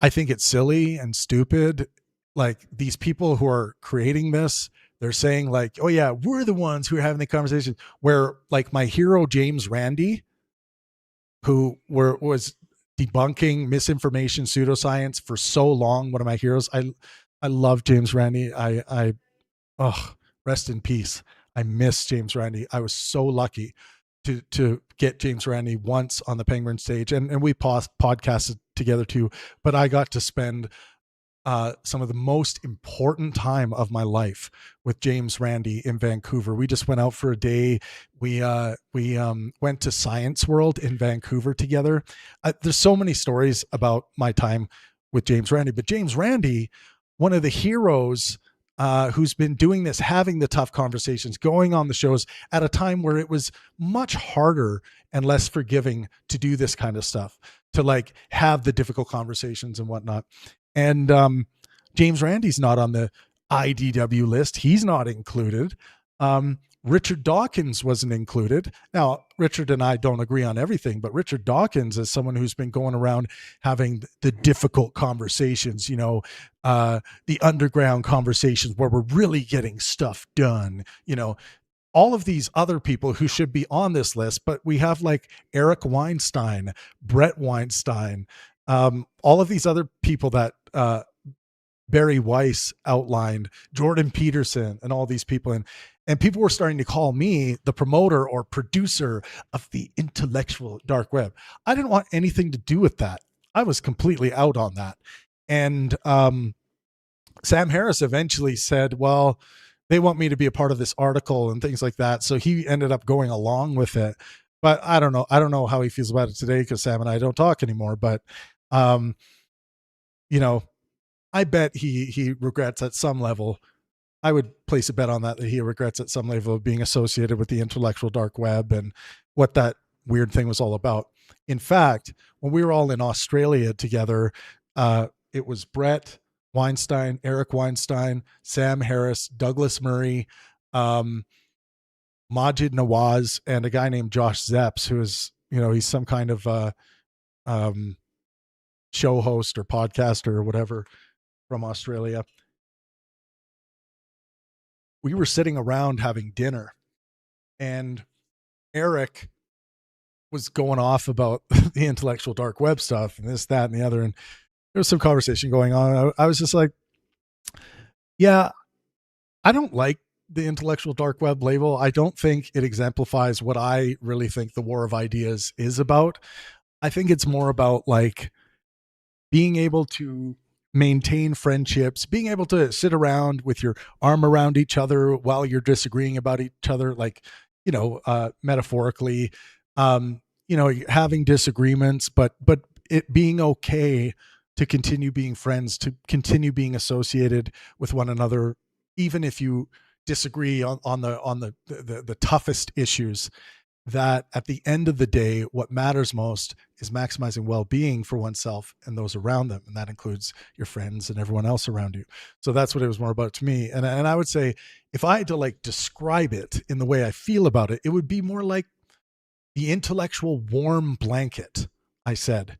think it's silly and stupid. Like these people who are creating this, they're saying like, oh yeah, we're the ones who are having the conversation, where like my hero, James Randi, who was debunking misinformation, pseudoscience for so long. One of my heroes. I love James Randi. Rest in peace. I miss James Randi. I was so lucky to get James Randi once on the Pangburn stage, and we podcasted together too. But I got to spend some of the most important time of my life with James Randi in Vancouver. We just went out for a day. We went to Science World in Vancouver together. There's so many stories about my time with James Randi, but James Randi, one of the heroes who's been doing this, having the tough conversations, going on the shows at a time where it was much harder and less forgiving to do this kind of stuff, to like have the difficult conversations and whatnot. And James Randi's not on the IDW list. He's not included. Richard Dawkins wasn't included. Now, Richard and I don't agree on everything, but Richard Dawkins is someone who's been going around having the difficult conversations, the underground conversations where we're really getting stuff done, all of these other people who should be on this list, but we have like Eric Weinstein, Brett Weinstein, all of these other people that Barry Weiss outlined, Jordan Peterson, and all these people. And people were starting to call me the promoter or producer of the intellectual dark web. I didn't want anything to do with that. I was completely out on that. And Sam Harris eventually said, well, they want me to be a part of this article and things like that. So he ended up going along with it. But I don't know. I don't know how he feels about it today because Sam and I don't talk anymore. But, I bet he regrets at some level. I would place a bet on that he regrets at some level of being associated with the intellectual dark web and what that weird thing was all about. In fact, when we were all in Australia together, it was Brett Weinstein, Eric Weinstein, Sam Harris, Douglas Murray, Majid Nawaz, and a guy named Josh Zepps, who is, he's some kind of show host or podcaster or whatever from Australia. We were sitting around having dinner, and Eric was going off about the intellectual dark web stuff and this, that, and the other. And there was some conversation going on. I was just like, yeah, I don't like the intellectual dark web label. I don't think it exemplifies what I really think the war of ideas is about. I think it's more about like being able to maintain friendships, being able to sit around with your arm around each other while you're disagreeing about each other, like, metaphorically, having disagreements, but it being okay to continue being friends, to continue being associated with one another, even if you disagree on the toughest issues. That at the end of the day, what matters most is maximizing well-being for oneself and those around them, and that includes your friends and everyone else around you. So that's what it was more about to me. And I would say, if I had to like describe it in the way I feel about it, it would be more like the intellectual warm blanket. I said,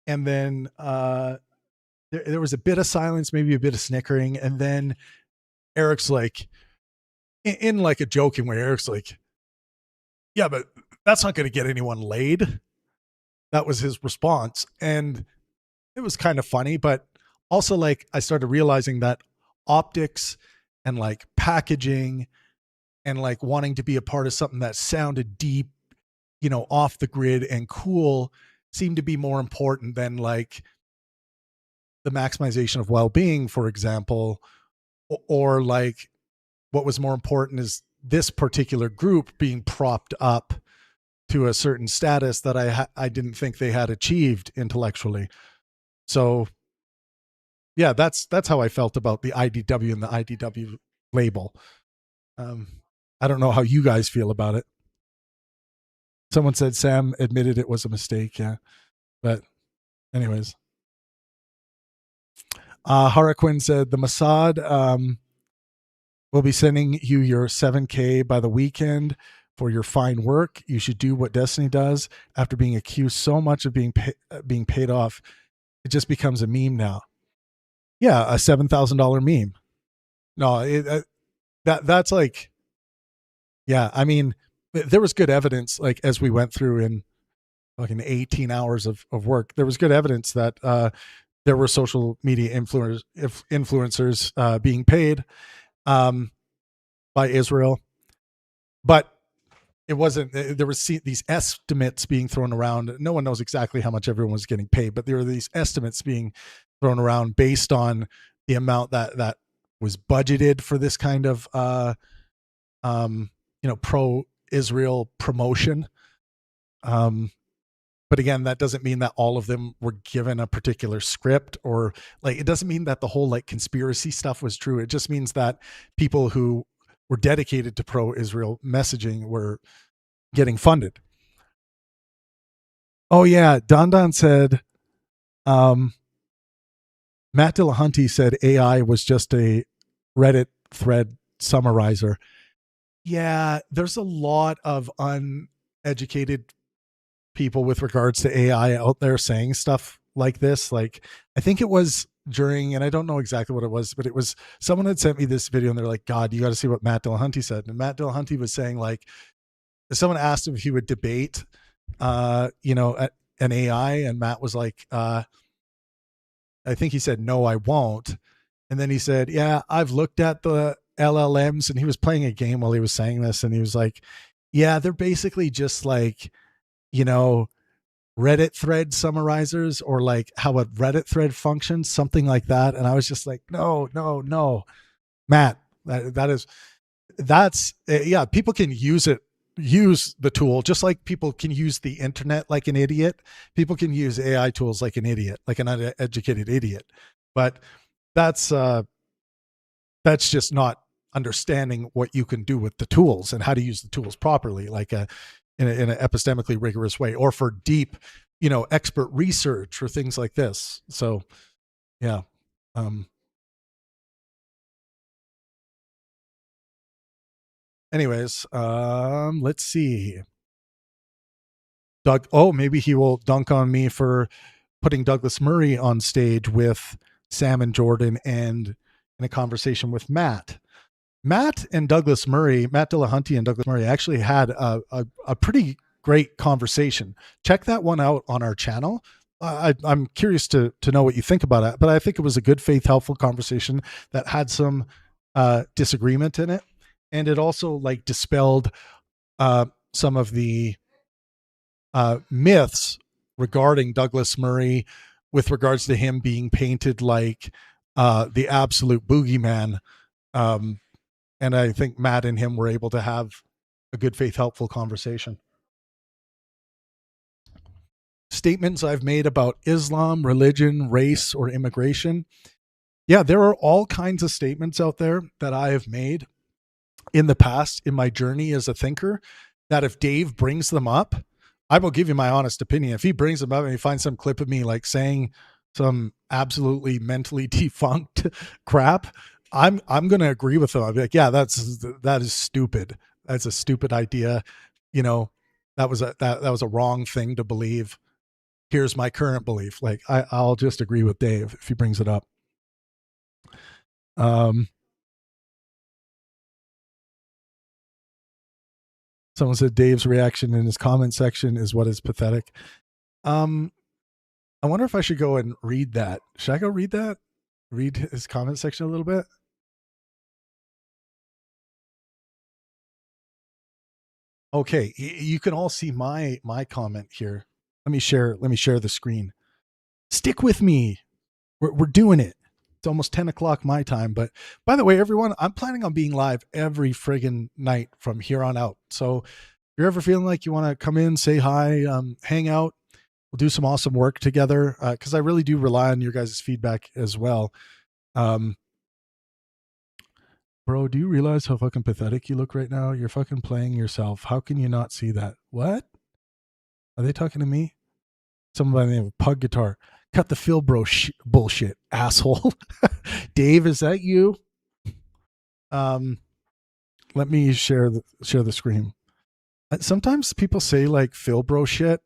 and then there was a bit of silence, maybe a bit of snickering, and then Eric's like, in like a joking way, Eric's like, yeah, but that's not going to get anyone laid. That was his response. And it was kind of funny, but also like I started realizing that optics and like packaging and like wanting to be a part of something that sounded deep, off the grid and cool seemed to be more important than like the maximization of well-being, for example, or like what was more important is this particular group being propped up to a certain status that I didn't think they had achieved intellectually. So yeah, that's how I felt about the IDW and the IDW label. Um, I don't know how you guys feel about it. Someone said Sam admitted it was a mistake. Yeah, but anyways, Haraquin said the Mossad will be sending you your 7K by the weekend for your fine work. You should do what Destiny does. After being accused so much of being paid off, it just becomes a meme now. Yeah, a $7,000 meme. No, that's like, yeah. I mean, there was good evidence, like as we went through in fucking 18 hours of work. There was good evidence that there were social media influencers being paid by Israel, but it wasn't. There was these estimates being thrown around. No one knows exactly how much everyone was getting paid, but there were these estimates being thrown around based on the amount that was budgeted for this kind of pro Israel promotion. But again, that doesn't mean that all of them were given a particular script, or like it doesn't mean that the whole like conspiracy stuff was true. It just means that people who were dedicated to pro Israel messaging were getting funded. Oh yeah, Don Don said Matt Dillahunty said AI was just a Reddit thread summarizer. Yeah, there's a lot of uneducated people with regards to AI out there saying stuff like this. Like, I think it was during, and I don't know exactly what it was, but it was someone had sent me this video and they're like, God, you got to see what Matt Dillahunty said. And Matt Dillahunty was saying, like, someone asked him if he would debate, an AI, and Matt was like, I think he said, no, I won't. And then he said, yeah, I've looked at the LLMs, and he was playing a game while he was saying this. And he was like, yeah, they're basically just like, Reddit thread summarizers, or like how a Reddit thread functions, something like that. And I was just like, no, Matt, yeah, people can use the tool just like people can use the internet like an idiot. People can use AI tools like an idiot, like an uneducated idiot. But that's just not understanding what you can do with the tools and how to use the tools properly, like in an epistemically rigorous way, or for deep, expert research or things like this. So, yeah. Anyways, let's see. Doug, oh, maybe he will dunk on me for putting Douglas Murray on stage with Sam and Jordan and in a conversation with Matt. Matt and Douglas Murray, Matt Dillahunty and Douglas Murray actually had a pretty great conversation. Check that one out on our channel. I'm curious to know what you think about it, but I think it was a good faith, helpful conversation that had some disagreement in it, and it also like dispelled some of the myths regarding Douglas Murray with regards to him being painted like the absolute boogeyman. Um, and I think Matt and him were able to have a good faith, helpful conversation. Statements I've made about Islam, religion, race, or immigration. Yeah, there are all kinds of statements out there that I have made in the past in my journey as a thinker that if Dave brings them up, I will give you my honest opinion. If he brings them up and he finds some clip of me like saying some absolutely mentally defunct crap, I'm going to agree with him. I'll be like, yeah, that is stupid. That's a stupid idea. You know, that was a wrong thing to believe. Here's my current belief. Like I'll just agree with Dave if he brings it up. Someone said Dave's reaction in his comment section is what is pathetic. I wonder if I should go and read that. Should I go read that? Read his comment section a little bit? Okay, you can all see my comment here. Let me share the screen. Stick with me. We're doing it. It's almost 10 o'clock my time. But by the way, everyone, I'm planning on being live every friggin' night from here on out. So if you're ever feeling like you want to come in, say hi, hang out, we'll do some awesome work together, because I really do rely on your guys' feedback as well. Bro, do you realize how fucking pathetic you look right now? You're fucking playing yourself. How can you not see that? What? Are they talking to me? Someone by the name of Pug Guitar. Cut the Phil bro bullshit, asshole. Dave, is that you? Let me share the screen. Sometimes people say like Phil bro shit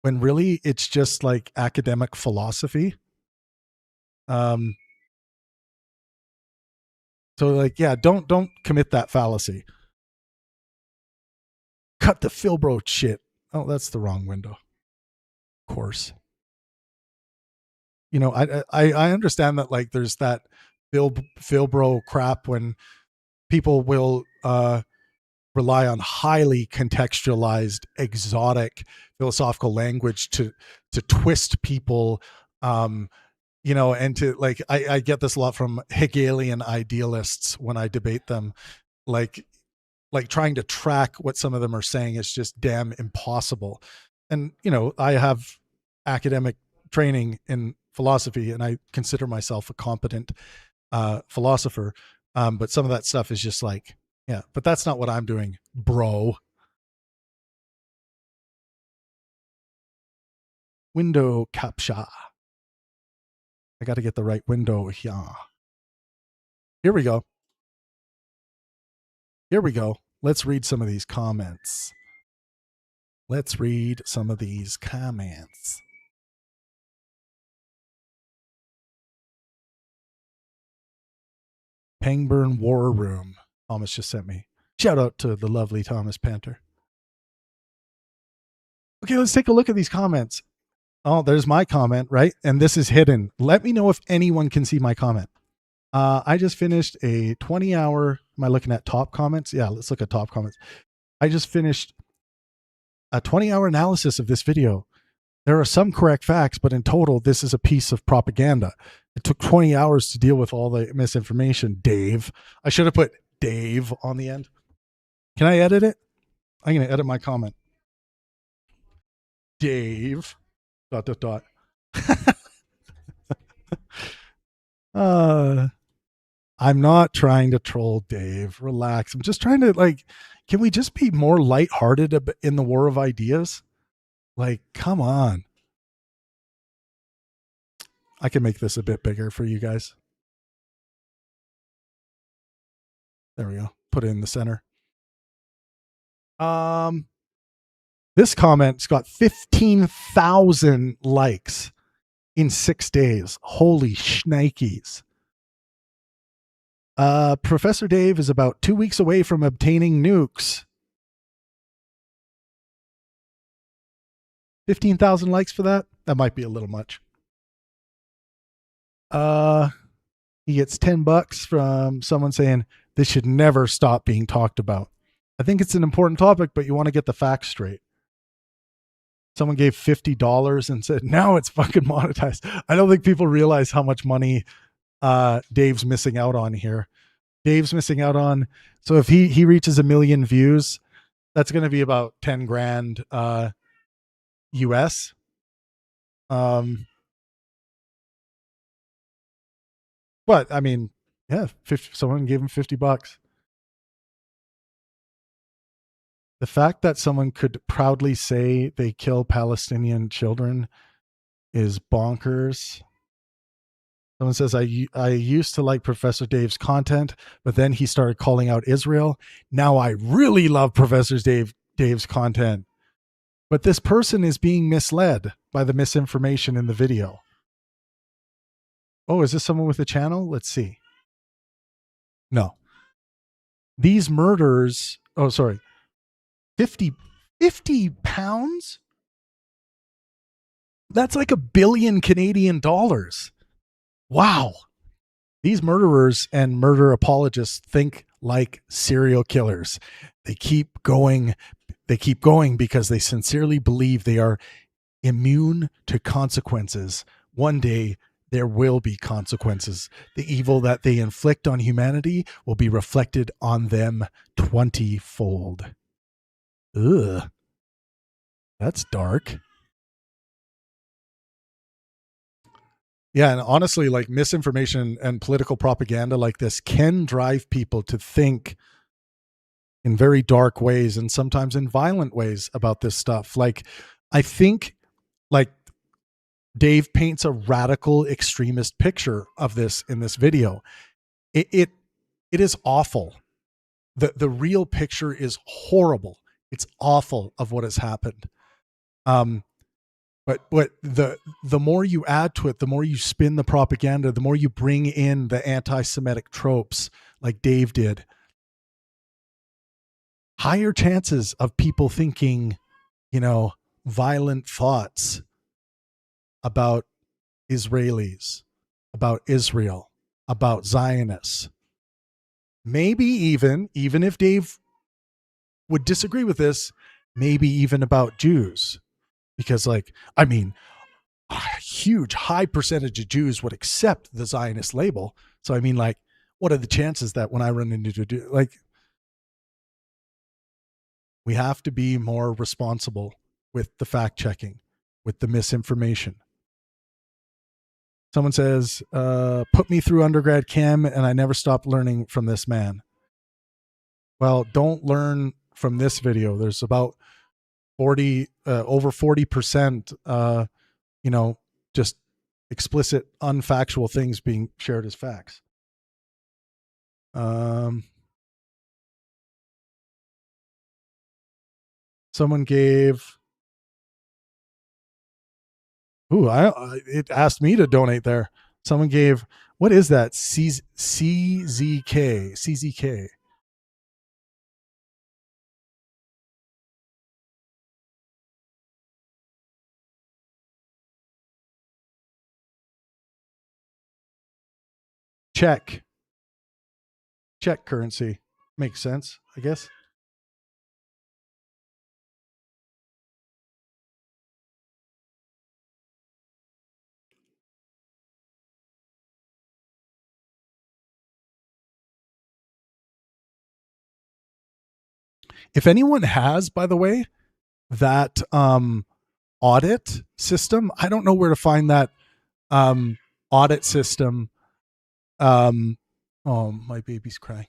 when really it's just like academic philosophy. So like, yeah, don't commit that fallacy. Cut the Phil bro shit. Oh, that's the wrong window. Of course. You know, I understand that like there's that Phil bro crap when people will rely on highly contextualized, exotic philosophical language to twist people, you know, and to like I get this a lot from Hegelian idealists when I debate them, like trying to track what some of them are saying is just damn impossible. And you know, I have academic training in philosophy and I consider myself a competent philosopher, but some of that stuff is just like, yeah, but that's not what I'm doing, bro. Window captcha. I got to get the right window here. Here we go. Here we go. Let's read some of these comments. Let's read some of these comments. Pangburn War Room. Thomas just sent me. Shout out to the lovely Thomas Panther. Okay, let's take a look at these comments. Oh, there's my comment, right? And this is hidden. Let me know if anyone can see my comment. I just finished a 20-hour. Am I looking at top comments? Yeah, let's look at top comments. I just finished a 20-hour analysis of this video. There are some correct facts, but in total, this is a piece of propaganda. It took 20 hours to deal with all the misinformation, Dave. I should have put Dave on the end. Can I edit it? I'm going to edit my comment. Dave. ... I'm not trying to troll Dave. Relax. I'm just trying to like, can we just be more lighthearted in the war of ideas? Like, come on. I can make this a bit bigger for you guys. There we go. Put it in the center. This comment's got 15,000 likes in 6 days. Holy shnikes. Professor Dave is about 2 weeks away from obtaining nukes. 15,000 likes for that? that might be a little much. He gets $10 from someone saying this should never stop being talked about. I think it's an important topic, but you want to get the facts straight. Someone gave $50 and said, now it's fucking monetized. I don't think people realize how much money Dave's missing out on here. Dave's missing out on, so if he reaches 1 million views, that's going to be about 10 grand US. But I mean, yeah, someone gave him $50. The fact that someone could proudly say they kill Palestinian children is bonkers. Someone says, I used to like Professor Dave's content, but then he started calling out Israel. Now I really love Professor Dave's content. But this person is being misled by the misinformation in the video. Oh, is this someone with a channel? Let's see. No. These murders, oh, sorry. 50 pounds? That's like $1 billion Canadian dollars. Wow. These murderers and murder apologists think like serial killers. They keep going because they sincerely believe they are immune to consequences. One day there will be consequences. The evil that they inflict on humanity will be reflected on them 20-fold. Ugh. That's dark. Yeah, and honestly, like misinformation and political propaganda like this can drive people to think in very dark ways and sometimes in violent ways about this stuff. Like, I think, like, Dave paints a radical extremist picture of this in this video. It is awful. The real picture is horrible. It's awful of what has happened. But the more you add to it, the more you spin the propaganda, the more you bring in the anti-Semitic tropes like Dave did, higher chances of people thinking, violent thoughts about Israelis, about Israel, about Zionists. Maybe even if Dave would disagree with this, maybe even about Jews. Because, like, I mean, a huge, high percentage of Jews would accept the Zionist label. So, I mean, like, what are the chances that when I run into, like, we have to be more responsible with the fact checking, with the misinformation. Someone says, put me through undergrad chem and I never stopped learning from this man. Well, don't learn from this video. There's about over 40%, just explicit, unfactual things being shared as facts. Someone gave, it asked me to donate there. Someone gave, what is that? CZK. Check currency. Makes sense, I guess. If anyone has, by the way, that audit system, I don't know where to find that audit system. Oh, my baby's crying.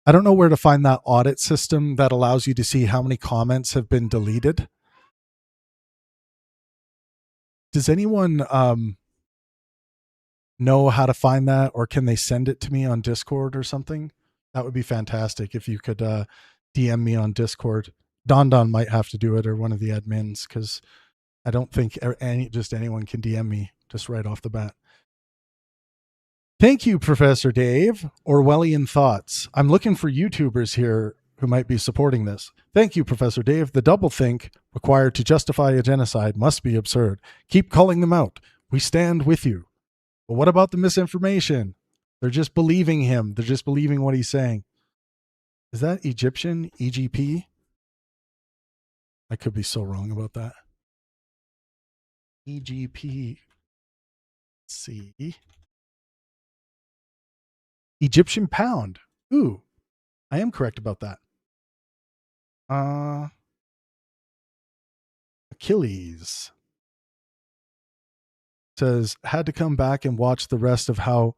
I don't know where to find that audit system that allows you to see how many comments have been deleted. Does anyone know how to find that, or can they send it to me on Discord or something? That would be fantastic if you could DM me on Discord. Don might have to do it, or one of the admins, because I don't think anyone can DM me just right off the bat. Thank you, Professor Dave. Orwellian thoughts. I'm looking for YouTubers here who might be supporting this. Thank you, Professor Dave. The doublethink required to justify a genocide must be absurd. Keep calling them out. We stand with you. But what about the misinformation? They're just believing him. They're just believing what he's saying. Is that Egyptian? EGP? I could be so wrong about that. EGP. Let's see. Egyptian pound. Ooh, I am correct about that. Achilles says, had to come back and watch the rest of how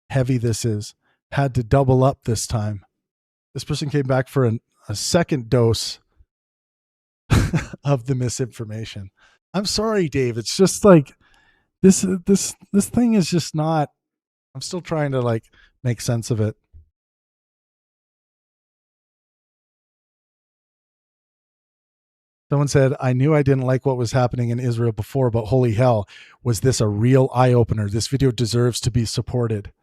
heavy this is. Had to double up this time. This person came back for a second dose of the misinformation. I'm sorry, Dave. It's just like this thing is just not. I'm still trying to like make sense of it. Someone said, I knew I didn't like what was happening in Israel before, but holy hell, was this a real eye-opener? This video deserves to be supported.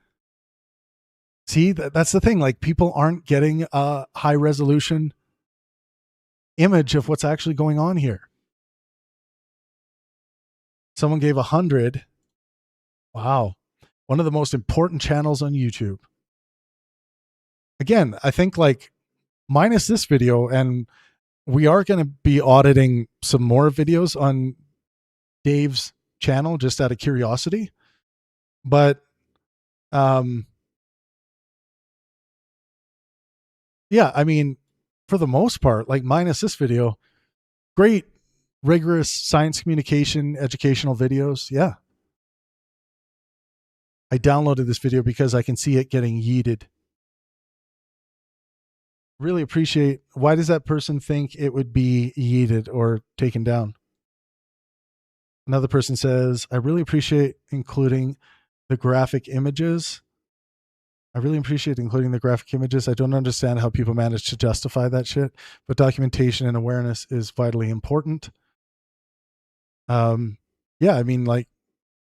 See, that's the thing. Like, people aren't getting a high-resolution image of what's actually going on here. Someone gave 100. Wow. One of the most important channels on YouTube. Again, I think like minus this video, and we are going to be auditing some more videos on Dave's channel just out of curiosity. But yeah, I mean, for the most part, like minus this video, great, rigorous science communication, educational videos. Yeah. I downloaded this video because I can see it getting yeeted. Really appreciate, why does that person think it would be yeeted or taken down? Another person says, I really appreciate including the graphic images. I really appreciate including the graphic images. I don't understand how people manage to justify that shit, but documentation and awareness is vitally important. Yeah, I mean, like,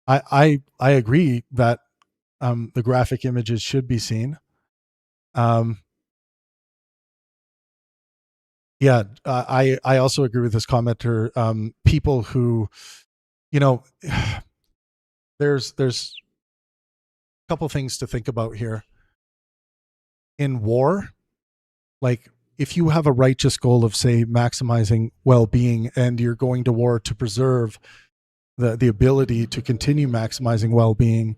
I agree that the graphic images should be seen. Yeah, I also agree with this commenter. People who, you know, there's a couple things to think about here. In war, like, if you have a righteous goal of, say, maximizing well-being, and you're going to war to preserve the ability to continue maximizing well-being,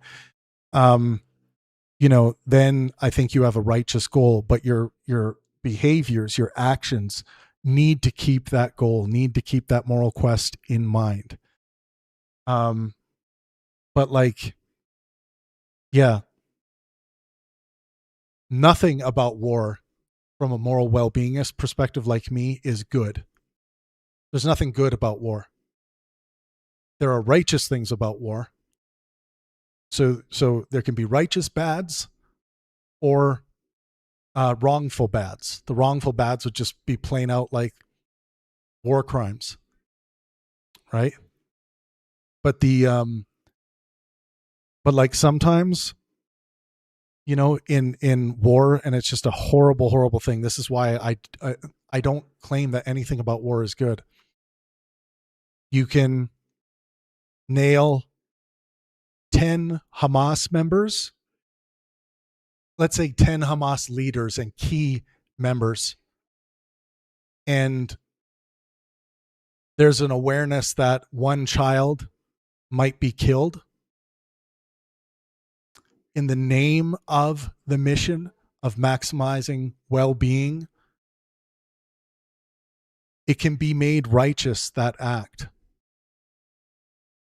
you know, then I think you have a righteous goal, but your behaviors, your actions need to keep that goal, need to keep that moral quest in mind. But like, yeah, nothing about war from a moral well-beingist perspective like me is good. There's nothing good about war. There are righteous things about war. So there can be righteous bads or wrongful bads. The wrongful bads would just be plain out like war crimes, right? But but like sometimes, you know, in war, and it's just a horrible thing. This is why I don't claim that anything about war is good. You can nail 10 Hamas members, let's say 10 Hamas leaders and key members, and there's an awareness that one child might be killed in the name of the mission of maximizing well-being. It can be made righteous, that act,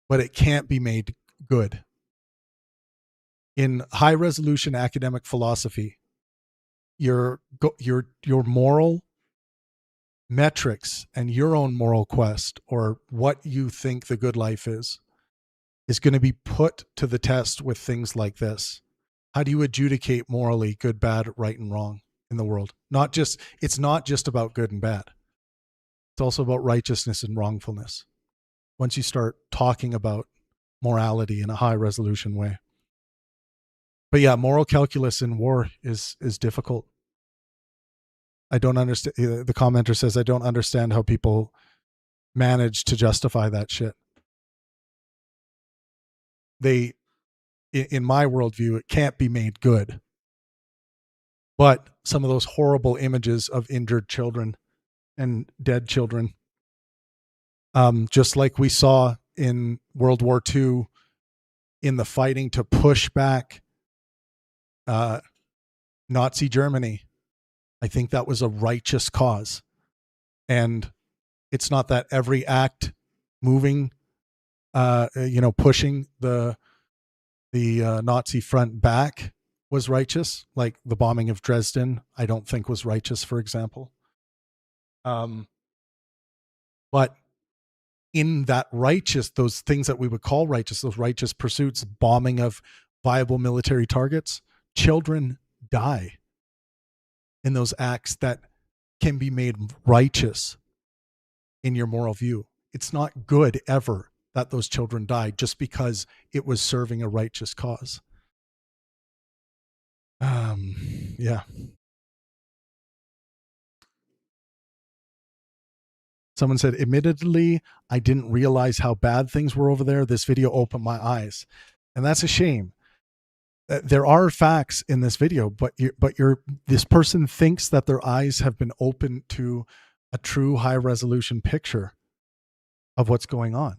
but it can't be made good. In high-resolution academic philosophy, your moral metrics and your own moral quest, or what you think the good life is going to be put to the test with things like this. How do you adjudicate morally good, bad, right, and wrong in the world? It's not just about good and bad. It's also about righteousness and wrongfulness. Once you start talking about morality in a high resolution way. But yeah, moral calculus in war is difficult. I don't understand. The commenter says, I don't understand how people manage to justify that shit. They, in my worldview, it can't be made good. But some of those horrible images of injured children and dead children, just like we saw in World War II in the fighting to push back Nazi Germany, I think that was a righteous cause. And it's not that every act moving, pushing the Nazi front back was righteous. Like the bombing of Dresden, I don't think was righteous, for example. But in that righteous, those things that we would call righteous, those righteous pursuits, bombing of viable military targets, children die in those acts that can be made righteous in your moral view. It's not good ever that those children died just because it was serving a righteous cause. Yeah. Someone said, admittedly, I didn't realize how bad things were over there. This video opened my eyes. And that's a shame. There are facts in this video, but this person thinks that their eyes have been opened to a true high resolution picture of what's going on.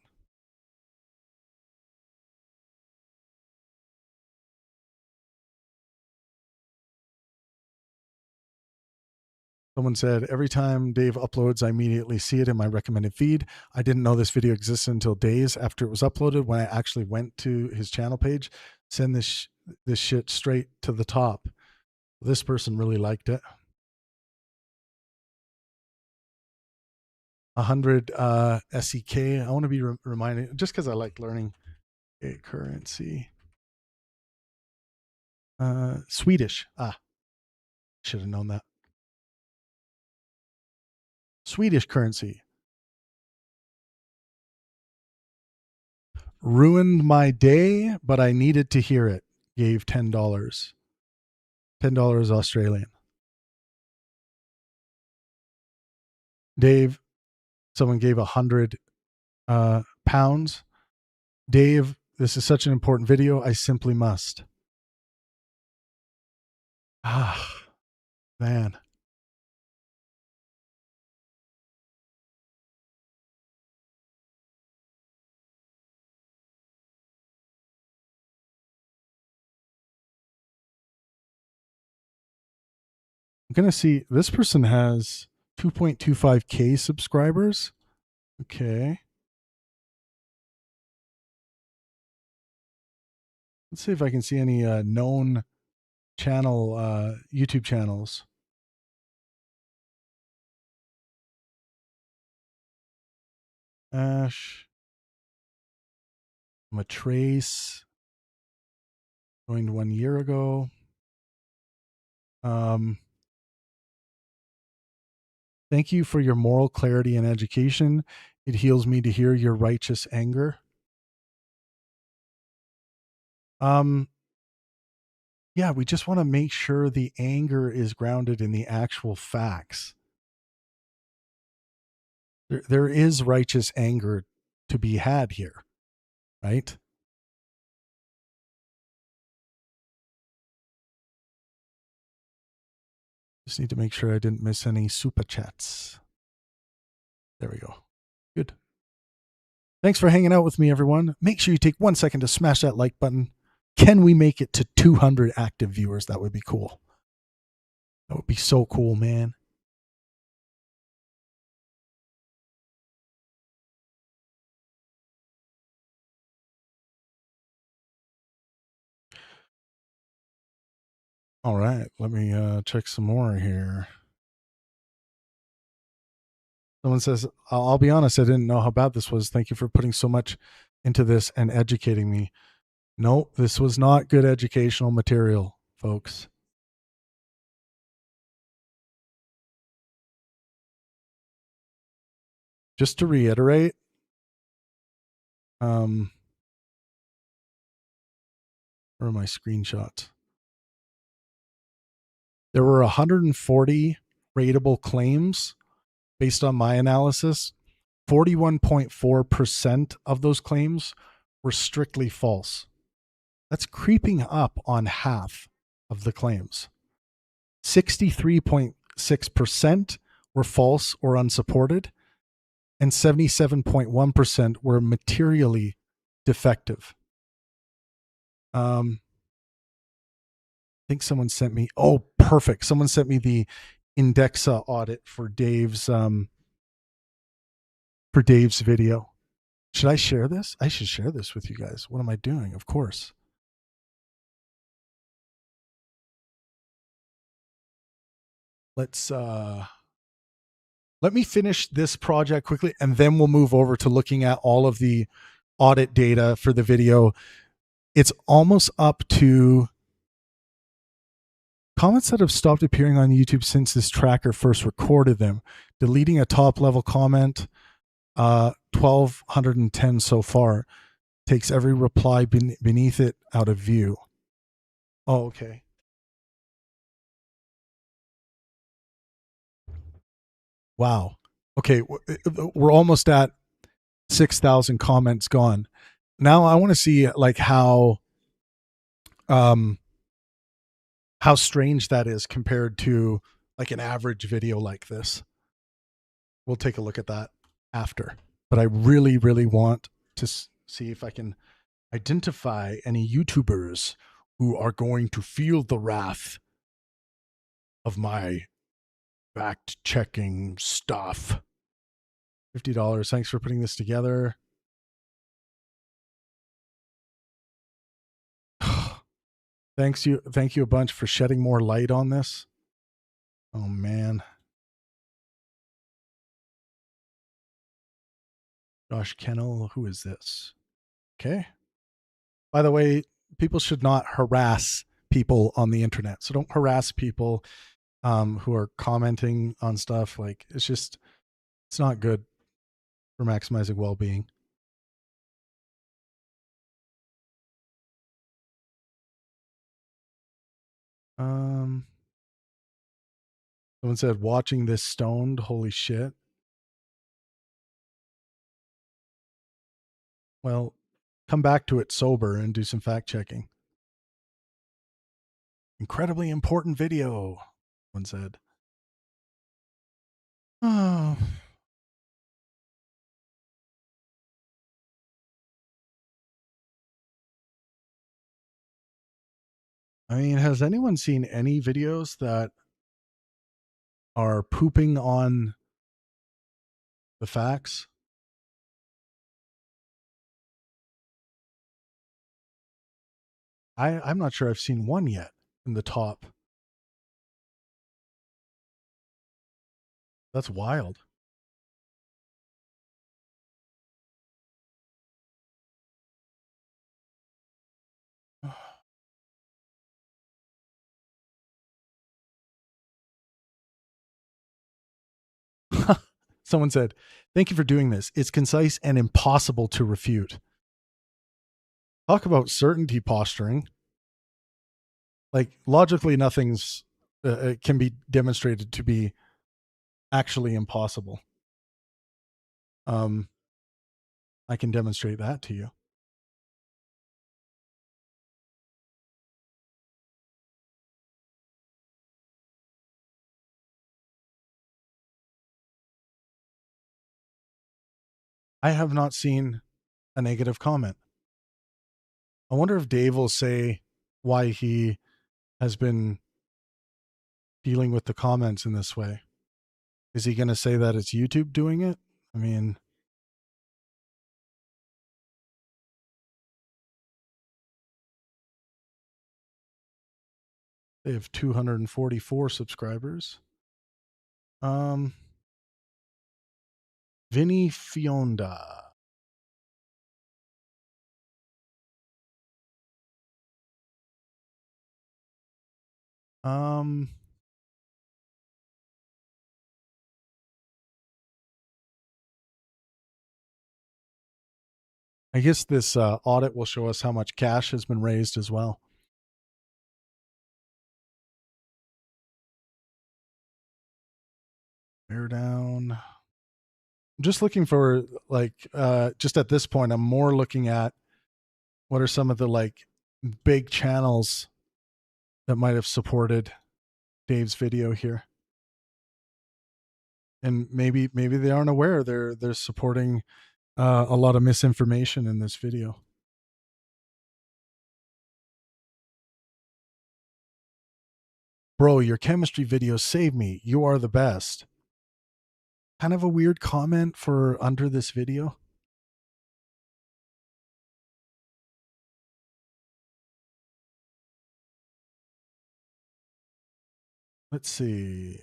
Someone said, every time Dave uploads, I immediately see it in my recommended feed. I didn't know this video existed until days after it was uploaded. When I actually went to his channel page, send this shit straight to the top. This person really liked it. 100 SEK. I want to be reminded, just because I like learning a currency. Swedish. Should have known that. Swedish currency. Ruined my day, but I needed to hear it. Gave $10. $10 Australian. Dave, someone gave 100 pounds. Dave, this is such an important video. I simply must. Man. I'm going to see, this person has 2.25K subscribers. Okay. Let's see if I can see any known channel, YouTube channels. Ash. Matrace. Joined 1 year ago. Thank you for your moral clarity and education. It heals me to hear your righteous anger. Yeah, we just want to make sure the anger is grounded in the actual facts. There is righteous anger to be had here, right? Just need to make sure I didn't miss any super chats. There we go. Good. Thanks for hanging out with me, everyone. Make sure you take 1 second to smash that like button. Can we make it to 200 active viewers? That would be cool. That would be so cool, man. All right, let me check some more here. Someone says, I'll be honest, I didn't know how bad this was. Thank you for putting so much into this and educating me. No, this was not good educational material, folks. Just to reiterate, where are my screenshots? There were 140 rateable claims based on my analysis, 41.4% of those claims were strictly false. That's creeping up on half of the claims. 63.6% were false or unsupported, and 77.1% were materially defective. I think someone sent me, oh, perfect. Someone sent me the Indexa audit for Dave's video. Should I share this? I should share this with you guys. What am I doing? Of course. Let me finish this project quickly, and then we'll move over to looking at all of the audit data for the video. It's almost up to comments that have stopped appearing on YouTube since this tracker first recorded them. Deleting a top level comment, 1,210 so far. Takes every reply beneath it out of view. Oh, okay. Wow. Okay, we're almost at 6,000 comments gone. Now I want to see like how strange that is compared to like an average video like this. We'll take a look at that after. But I really, really want to see if I can identify any YouTubers who are going to feel the wrath of my fact-checking stuff. $50. Thanks for putting this together. Thank you a bunch for shedding more light on this. Oh man. Josh Kennel, who is this? Okay. By the way, people should not harass people on the internet. So don't harass people who are commenting on stuff. Like it's not good for maximizing well-being. Someone said watching this stoned. Holy shit. Well, come back to it sober and do some fact checking. Incredibly important video, one said. Oh. I mean, has anyone seen any videos that are pooping on the facts? I'm not sure I've seen one yet in the top. That's wild. Someone said, thank you for doing this. It's concise and impossible to refute. Talk about certainty posturing. Like logically, nothing's can be demonstrated to be actually impossible. I can demonstrate that to you. I have not seen a negative comment. I wonder if Dave will say why he has been dealing with the comments in this way. Is he going to say that it's YouTube doing it? I mean, they have 244 subscribers. Vinny Fionda. I guess this audit will show us how much cash has been raised as well. Bear down. I'm just looking for like just at this point, I'm more looking at what are some of the like big channels that might have supported Dave's video here. And maybe they aren't aware they're supporting a lot of misinformation in this video. Bro, your chemistry videos save me. You are the best. Kind of a weird comment for under this video. Let's see.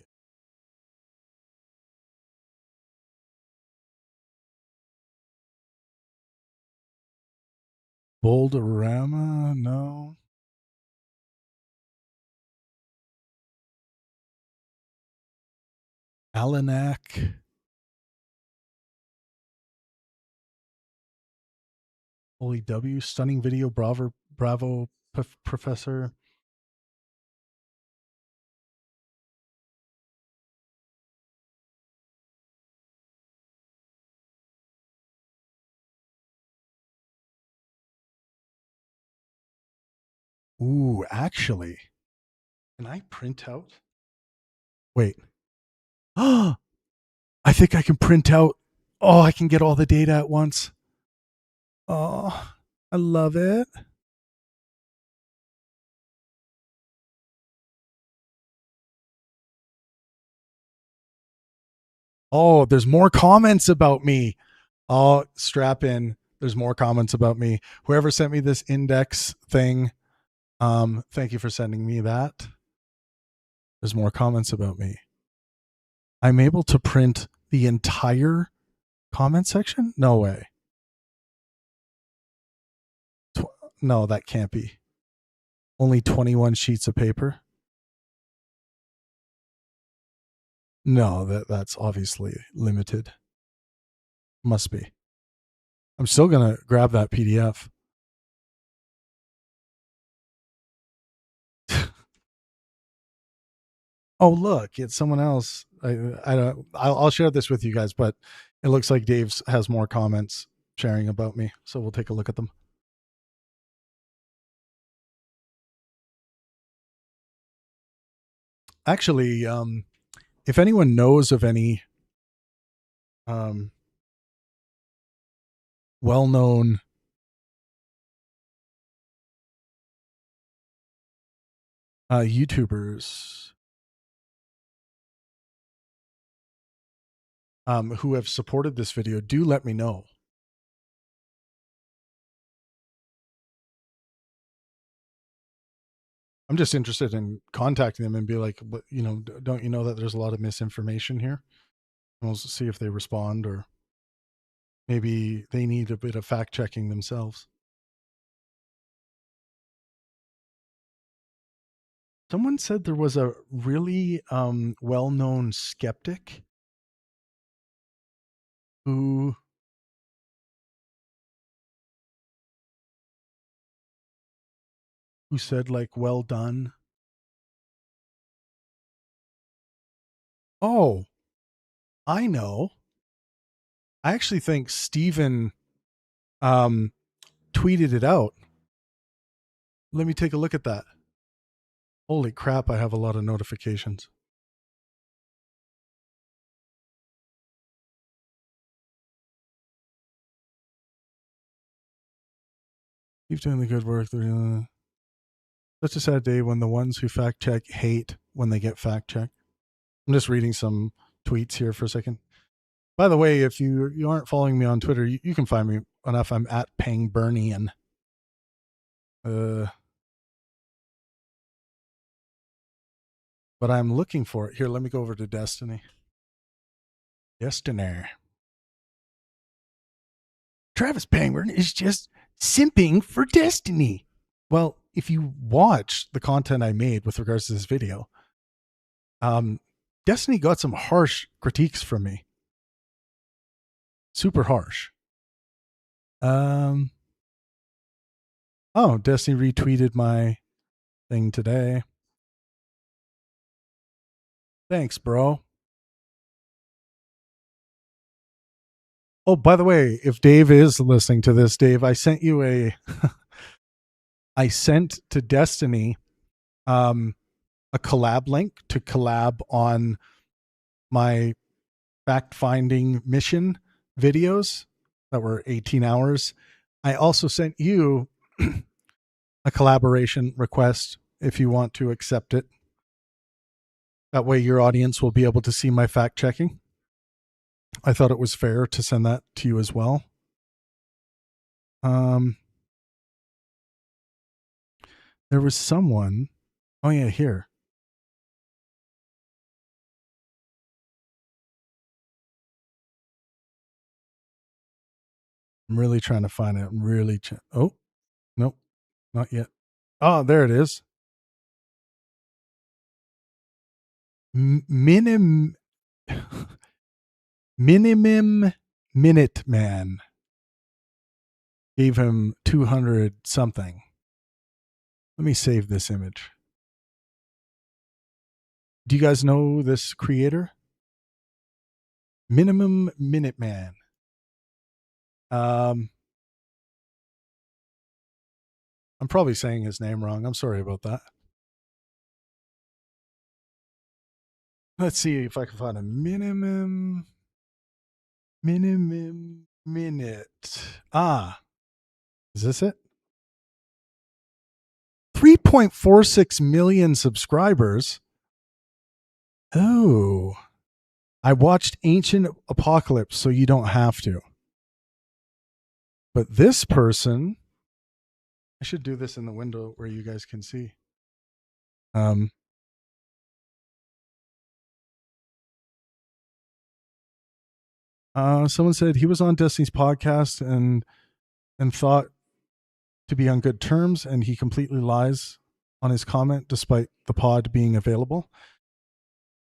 Boulderama? No. Alanak. Holy W. Stunning video. Bravo Professor. Ooh, actually, can I print out? Wait. Oh, I think I can print out. Oh, I can get all the data at once. Oh, I love it. Oh, there's more comments about me. Oh, strap in. There's more comments about me. Whoever sent me this index thing, thank you for sending me that. There's more comments about me. I'm able to print the entire comment section? No way. No, that can't be. Only 21 sheets of paper? No, that's obviously limited. Must be. I'm still going to grab that PDF. Oh, look, it's someone else. I'll share this with you guys, but it looks like Dave's has more comments sharing about me. So we'll take a look at them. Actually, if anyone knows of any well-known YouTubers who have supported this video, do let me know. I'm just interested in contacting them and be like, you know, don't you know that there's a lot of misinformation here? And we'll see if they respond, or maybe they need a bit of fact checking themselves. Someone said there was a really well-known skeptic who said like, well done. Oh, I know. I actually think Steven tweeted it out. Let me take a look at that. Holy crap, I have a lot of notifications. Keep doing the good work. Such a sad day when the ones who fact check hate when they get fact checked. I'm just reading some tweets here for a second. By the way, if you aren't following me on Twitter, you can find me enough. I'm at Pangburnian. But I'm looking for it. Here, let me go over to Destiny. Destiny. Travis Pangburn is just simping for Destiny. Well, if you watch the content I made with regards to this video, Destiny got some harsh critiques from me. Super harsh. Oh, Destiny retweeted my thing today. Thanks, bro. Oh, by the way, if Dave is listening to this, Dave, I sent you I sent to Destiny um, a collab link to collab on my fact finding mission videos that were 18 hours. I also sent you a collaboration request if you want to accept it. That way, your audience will be able to see my fact checking. I thought it was fair to send that to you as well. There was someone. Oh, yeah, here. I'm really trying to find it. I'm really. Oh, nope, not yet. Oh, there it is. Minimum Minute Man gave him 200 something. Let me save this image. Do you guys know this creator? Minimum Minute Man. I'm probably saying his name wrong. I'm sorry about that. Let's see if I can find a minimum minute. Ah, is this it? 3.46 million subscribers. Oh, I watched Ancient Apocalypse, so you don't have to. But this person, I should do this in the window where you guys can see. Someone said he was on Destiny's podcast and thought to be on good terms, and he completely lies on his comment despite the pod being available.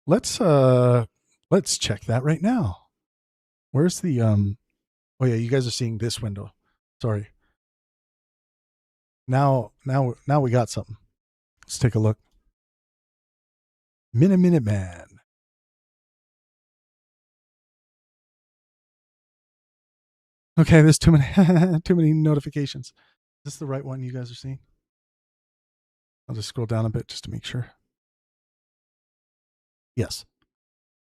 Let's check that right now. Where's the oh yeah, you guys are seeing this window. Sorry. Now we got something. Let's take a look. Minute Man. Okay, there's too many notifications. Is this the right one you guys are seeing? I'll just scroll down a bit just to make sure. Yes.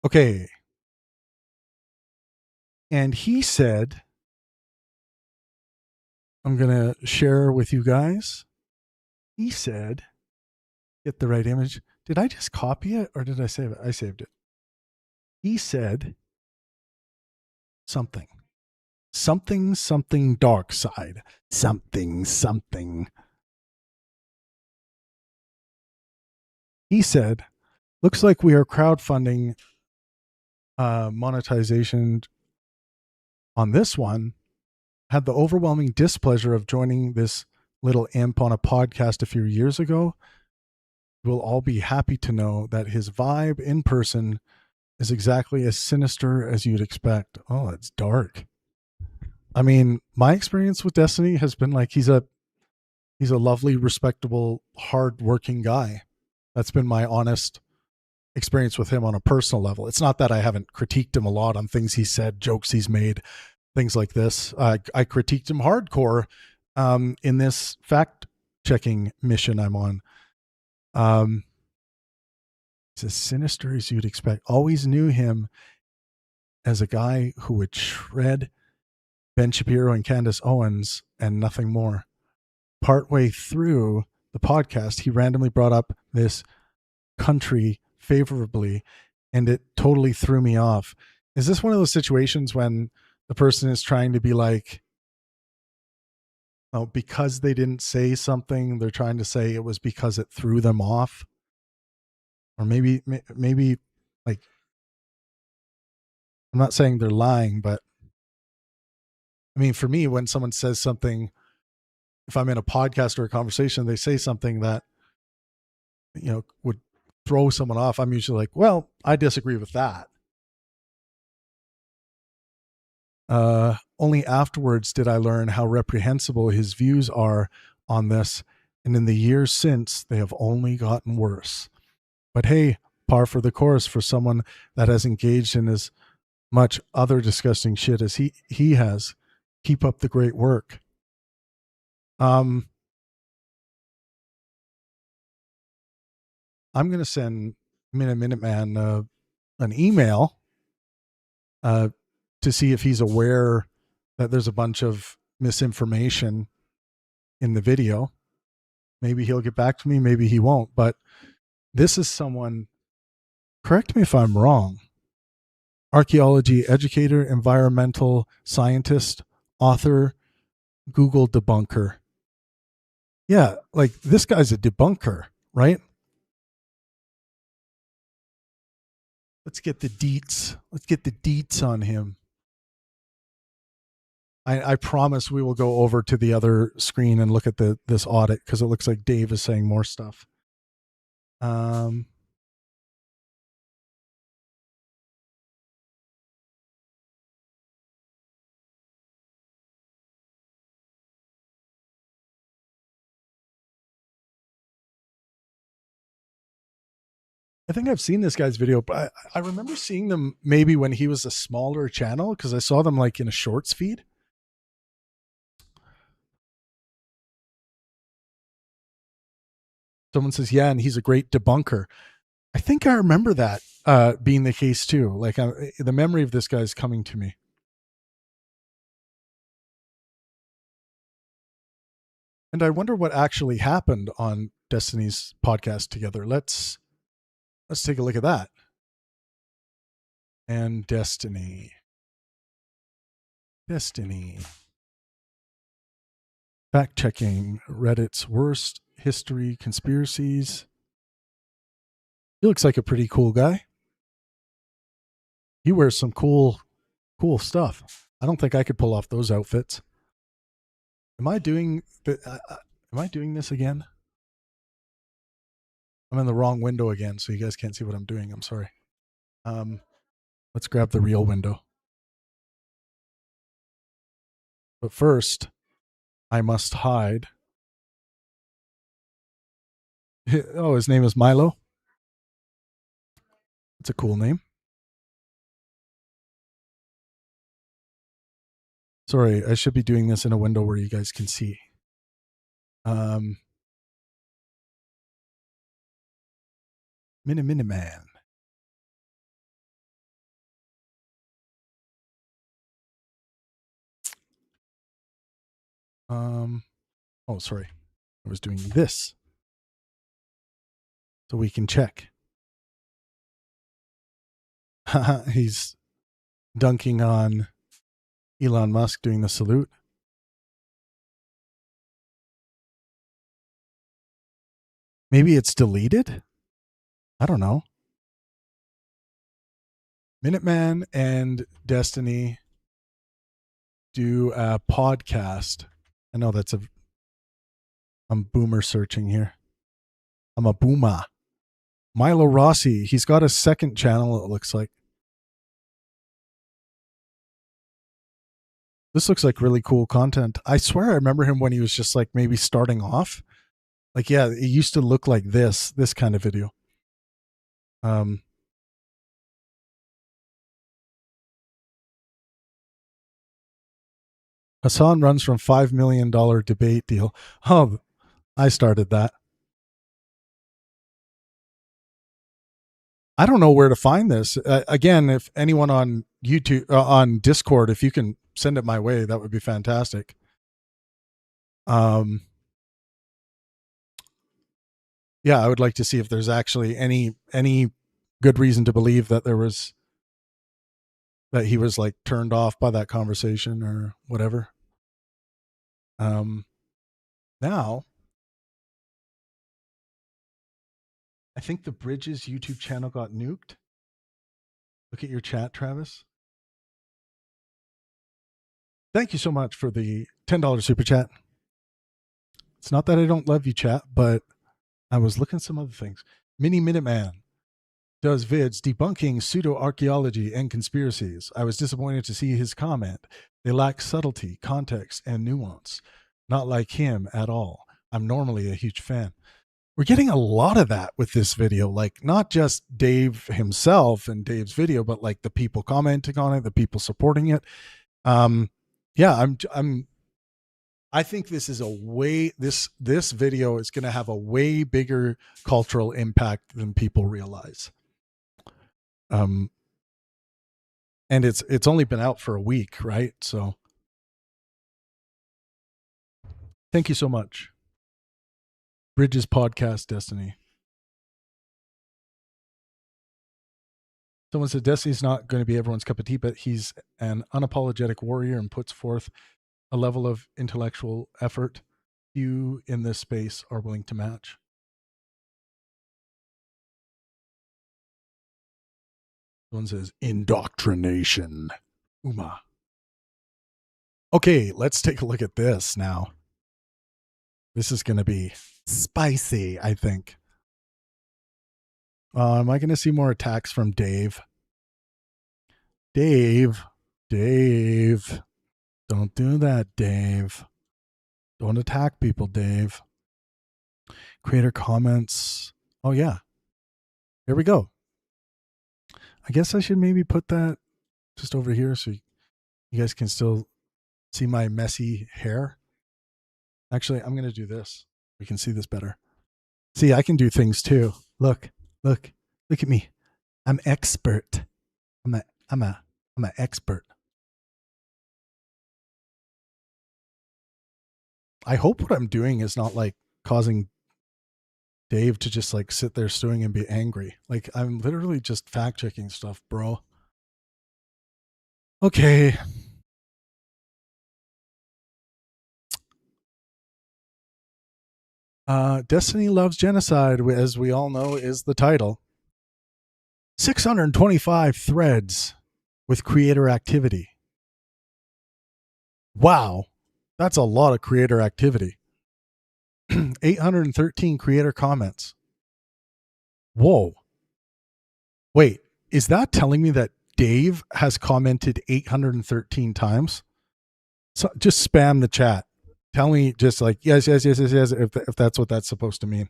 Okay. And he said, I'm going to share with you guys. He said, get the right image. Did I just copy it or did I save it? I saved it. He said something dark side. Something. He said, looks like we are crowdfunding monetization on this one. Had the overwhelming displeasure of joining this little imp on a podcast a few years ago. We'll all be happy to know that his vibe in person is exactly as sinister as you'd expect. Oh, it's dark. I mean, my experience with Destiny has been like he's a lovely, respectable, hard-working guy. That's been my honest experience with him on a personal level. It's not that I haven't critiqued him a lot on things he said, jokes he's made, things like this. I critiqued him hardcore in this fact-checking mission I'm on. It's as sinister as you'd expect. Always knew him as a guy who would shred Ben Shapiro and Candace Owens and nothing more. Partway through the podcast, he randomly brought up this country favorably, and it totally threw me off. Is this one of those situations when the person is trying to be like, oh, because they didn't say something, they're trying to say it was because it threw them off? Or maybe like, I'm not saying they're lying, but I mean, for me, when someone says something, if I'm in a podcast or a conversation, they say something that, would throw someone off. I'm usually like, well, I disagree with that. Only afterwards did I learn how reprehensible his views are on this. And in the years since, they have only gotten worse. But hey, par for the course for someone that has engaged in his much other disgusting shit as he has. Keep up the great work. I'm going to send Minuteman an email to see if he's aware that there's a bunch of misinformation in the video. Maybe he'll get back to me, maybe he won't. But this is someone, correct me if I'm wrong, archaeology educator, environmental scientist, author, Google debunker. Yeah, like this guy's a debunker, right? Let's get the deets. Let's get the deets on him. I promise we will go over to the other screen and look at this audit because it looks like Dave is saying more stuff. I think I've seen this guy's video, but I remember seeing them maybe when he was a smaller channel because I saw them like in a shorts feed. Someone says, yeah, and he's a great debunker. I think I remember that being the case too. Like the memory of this guy is coming to me. And I wonder what actually happened on Destiny's podcast together. Let's take a look at that. And Destiny. Fact checking Reddit's worst history conspiracies. He looks like a pretty cool guy. He wears some cool stuff. I don't think I could pull off those outfits. Am I doing this again? I'm in the wrong window again, so you guys can't see what I'm doing. I'm sorry. Let's grab the real window. But first, I must hide. Oh, his name is Milo. It's a cool name. Sorry, I should be doing this in a window where you guys can see. Miniman. Oh, sorry. I was doing this. So we can check. He's dunking on Elon Musk doing the salute. Maybe it's deleted? I don't know. Minuteman and Destiny do a podcast. I know I'm boomer searching here. I'm a boomer. Milo Rossi, he's got a second channel, it looks like. This looks like really cool content. I swear I remember him when he was just like maybe starting off. Like, yeah, it used to look like this kind of video. Hassan runs from $5 million debate deal. Oh, I started that. I don't know where to find this. Again, if anyone on YouTube, on Discord, if you can send it my way, that would be fantastic. Yeah, I would like to see if there's actually any good reason to believe that that he was like turned off by that conversation or whatever. Now, I think the Bridges YouTube channel got nuked. Look at your chat, Travis. Thank you so much for the $10 super chat. It's not that I don't love you, chat, but I was looking at some other things. Minuteman does vids debunking pseudo-archaeology and conspiracies. I was disappointed to see his comment. They lack subtlety, context, and nuance. Not like him at all. I'm normally a huge fan. we're getting a lot of that with this video, like not just Dave himself and Dave's video, but like the people commenting on it, the people supporting it. Yeah, I think this is this video is going to have a way bigger cultural impact than people realize. And it's only been out for a week, right? So thank you so much. Bridges Podcast Destiny. Someone said Destiny's not going to be everyone's cup of tea, but he's an unapologetic warrior and puts forth a level of intellectual effort few in this space are willing to match. Someone says indoctrination. Uma. Okay, let's take a look at this now. This is going to be spicy, I think. Am I going to see more attacks from Dave? Dave. Don't do that, Dave. Don't attack people, Dave. Creator comments. Oh, yeah. Here we go. I guess I should maybe put that just over here so you guys can still see my messy hair. Actually, I'm going to do this. We can see this better. See, I can do things too. Look at me. I'm expert. I'm an expert. I hope what I'm doing is not like causing Dave to just like sit there stewing and be angry. Like I'm literally just fact checking stuff, bro. Okay. Destiny Loves Genocide, as we all know, is the title. 625 threads with creator activity. Wow. That's a lot of creator activity. 813 creator comments. Whoa. Wait, is that telling me that Dave has commented 813 times? So just spam the chat. Tell me just like, yes, if that's what that's supposed to mean.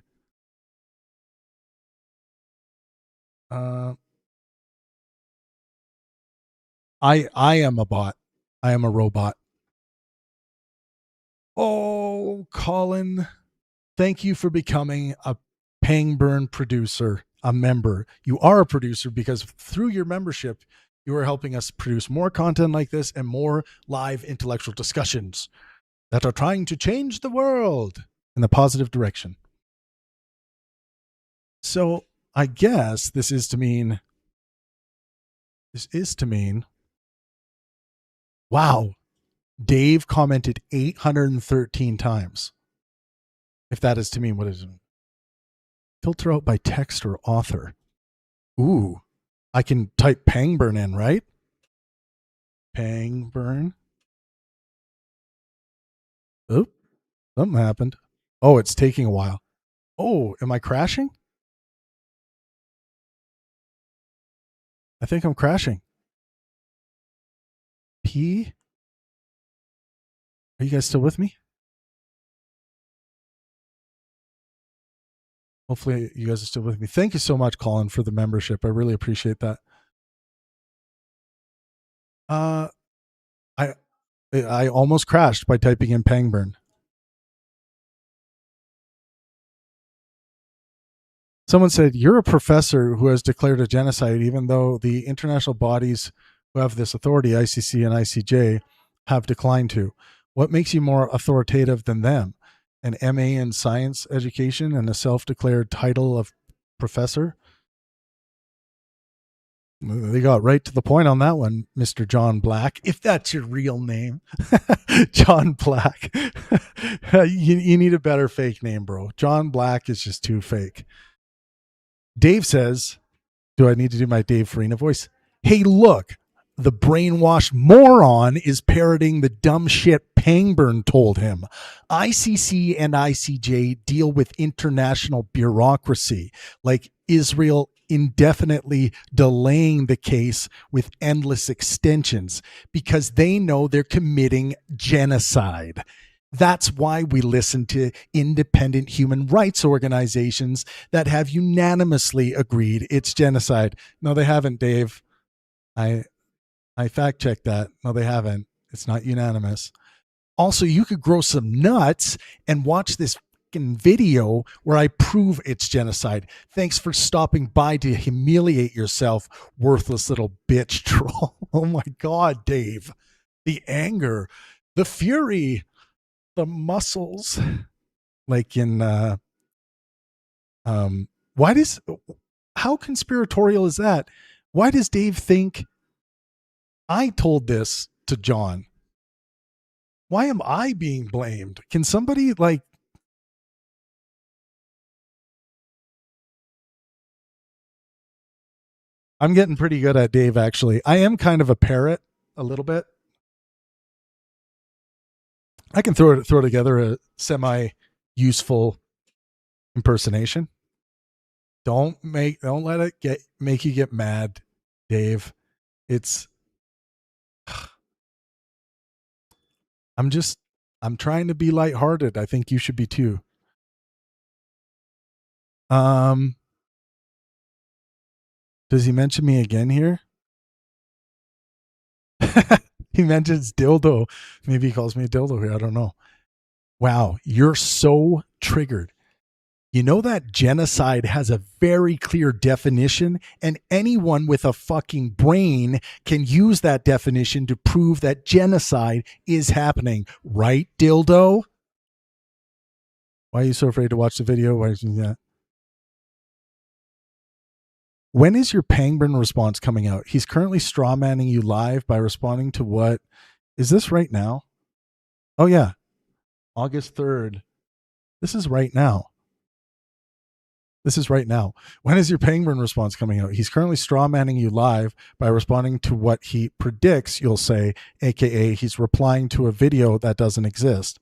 I am a bot. I am a robot. Oh, Colin, thank you for becoming a Pangburn producer, a member. You are a producer because through your membership, you are helping us produce more content like this and more live intellectual discussions that are trying to change the world in the positive direction. So I guess this is to mean, wow, Dave commented 813 times. If that is to mean, what is it? Filter out by text or author. Ooh, I can type Pangburn in, right? Pangburn. Oop, something happened. Oh, it's taking a while. Oh, am I crashing? I think I'm crashing. P? Are you guys still with me? Hopefully you guys are still with me. Thank you so much, Colin, for the membership. I really appreciate that. I almost crashed by typing in Pangburn. Someone said, you're a professor who has declared a genocide, even though the international bodies who have this authority, ICC and ICJ, have declined to. What makes you more authoritative than them? An MA in science education and a self-declared title of professor? They got right to the point on that one, Mr. John Black, if that's your real name. John Black. you need a better fake name, bro. John Black is just too fake. Dave says, do I need to do my Dave Farina voice? Hey, look, the brainwashed moron is parroting the dumb shit Pangburn told him. ICC and ICJ deal with international bureaucracy, like Israel indefinitely delaying the case with endless extensions because they know they're committing genocide. That's why we listen to independent human rights organizations that have unanimously agreed it's genocide. No, they haven't, Dave. I I fact checked that. No, they haven't. It's not unanimous. Also, you could grow some nuts and watch this fucking video where I prove it's genocide. Thanks for stopping by to humiliate yourself, worthless little bitch troll. Oh my God, Dave. The anger, the fury, the muscles. Like in why does how conspiratorial is that? Why does Dave think I told this to John? Why am I being blamed? Can somebody like I'm getting pretty good at Dave actually. I am kind of a parrot a little bit. I can throw together a semi useful impersonation. Don't let it make you get mad, Dave. It's I'm just I'm trying to be lighthearted. I think you should be too. Um does he mention me again here? He mentions dildo. Maybe he calls me a dildo here. I don't know. Wow, you're so triggered. You know that genocide has a very clear definition, and anyone with a fucking brain can use that definition to prove that genocide is happening. Right, dildo? Why are you so afraid to watch the video? Why is that? When is your Pangburn response coming out? He's currently strawmanning you live by responding to what? Is this right now? Oh, yeah. August 3rd. This is right now. This is right now. When is your Pangburn response coming out? He's currently strawmanning you live by responding to what he predicts you'll say, aka he's replying to a video that doesn't exist.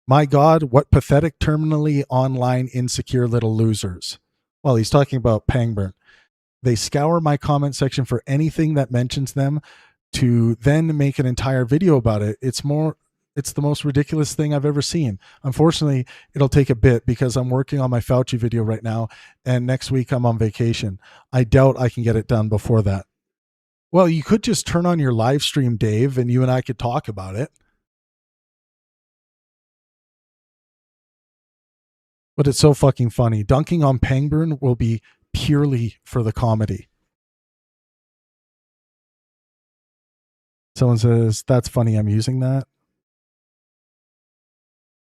My God, what pathetic, terminally online, insecure little losers. Well, he's talking about Pangburn. They scour my comment section for anything that mentions them to then make an entire video about it. It's the most ridiculous thing I've ever seen. Unfortunately, it'll take a bit because I'm working on my Fauci video right now, and next week I'm on vacation. I doubt I can get it done before that. Well, you could just turn on your live stream, Dave, and you and I could talk about it. But it's so fucking funny. Dunking on Pangburn will be purely for the comedy. Someone says, that's funny, I'm using that.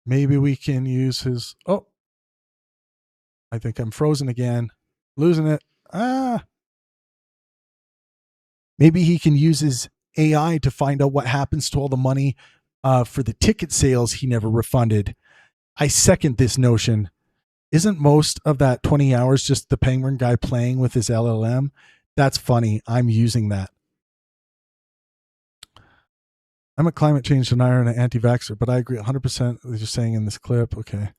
Maybe we can use his. Oh, I think I'm frozen again. Losing it. Maybe he can use his AI to find out what happens to all the money for the ticket sales he never refunded. I second this notion. Isn't most of that 20 hours just the Penguin guy playing with his LLM? That's funny. I'm using that. I'm a climate change denier and an anti-vaxxer, but I agree 100% with what you're saying in this clip. Okay.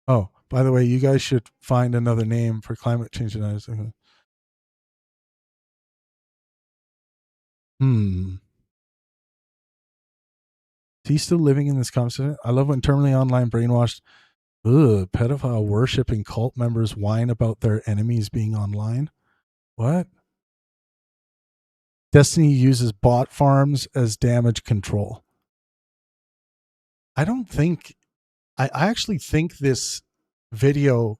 Oh, by the way, you guys should find another name for climate change deniers. Is he still living in this conversation? I love when terminally online brainwashed, pedophile worshiping cult members whine about their enemies being online. What? Destiny uses bot farms as damage control. I don't think, I actually think this video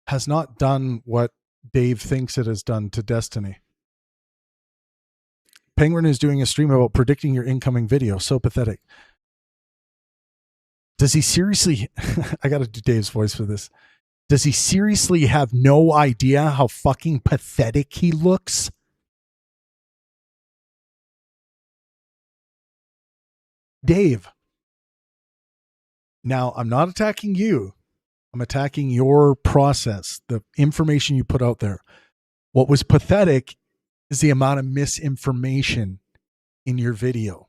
has not done what Dave thinks it has done to Destiny. Penguin is doing a stream about predicting your incoming video. So pathetic. Does he seriously? I got to do Dave's voice for this. Does he seriously have no idea how fucking pathetic he looks? Dave. Now, I'm not attacking you. I'm attacking your process, the information you put out there. What was pathetic is the amount of misinformation in your video.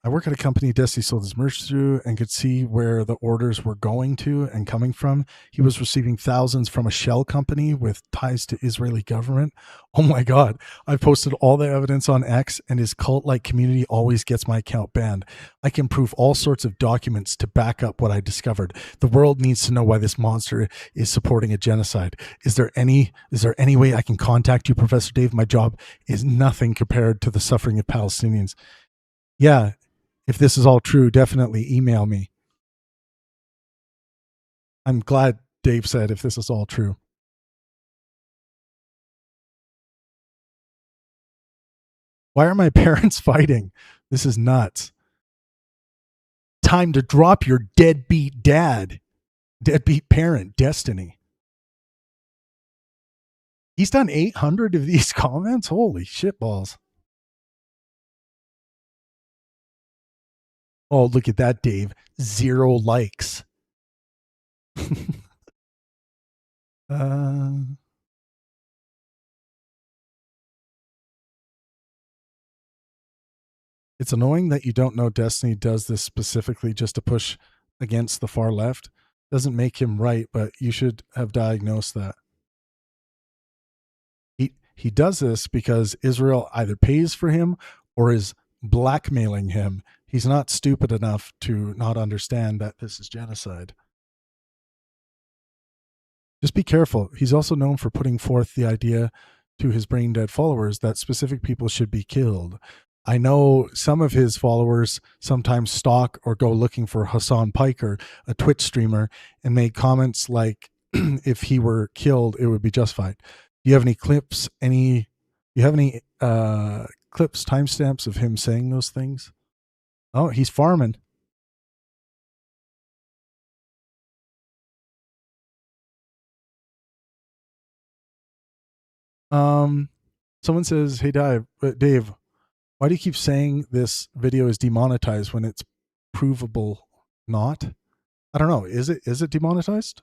I work at a company Desi sold his merch through and could see where the orders were going to and coming from. He was receiving thousands from a shell company with ties to Israeli government. Oh my God. I've posted all the evidence on X and his cult-like community always gets my account banned. I can prove all sorts of documents to back up what I discovered. The world needs to know why this monster is supporting a genocide. Is there any way I can contact you, Professor Dave? My job is nothing compared to the suffering of Palestinians. Yeah, if this is all true, definitely email me. I'm glad Dave said if this is all true. Why are my parents fighting? This is nuts. Time to drop your deadbeat dad, deadbeat parent, Destiny. He's done 800 of these comments. Holy shitballs. Oh, look at that, Dave. 0 likes. It's annoying that you don't know Destiny does this specifically just to push against the far left. Doesn't make him right, but you should have diagnosed that. He does this because Israel either pays for him or is blackmailing him. He's not stupid enough to not understand that this is genocide. Just be careful. He's also known for putting forth the idea to his brain dead followers that specific people should be killed. I know some of his followers sometimes stalk or go looking for Hassan Piker, a Twitch streamer, and make comments like, if he were killed, it would be justified. Do you have any clips, clips, timestamps of him saying those things? Oh, he's farming. Someone says, hey, Dave, why do you keep saying this video is demonetized when it's provable not? I don't know. Is it demonetized?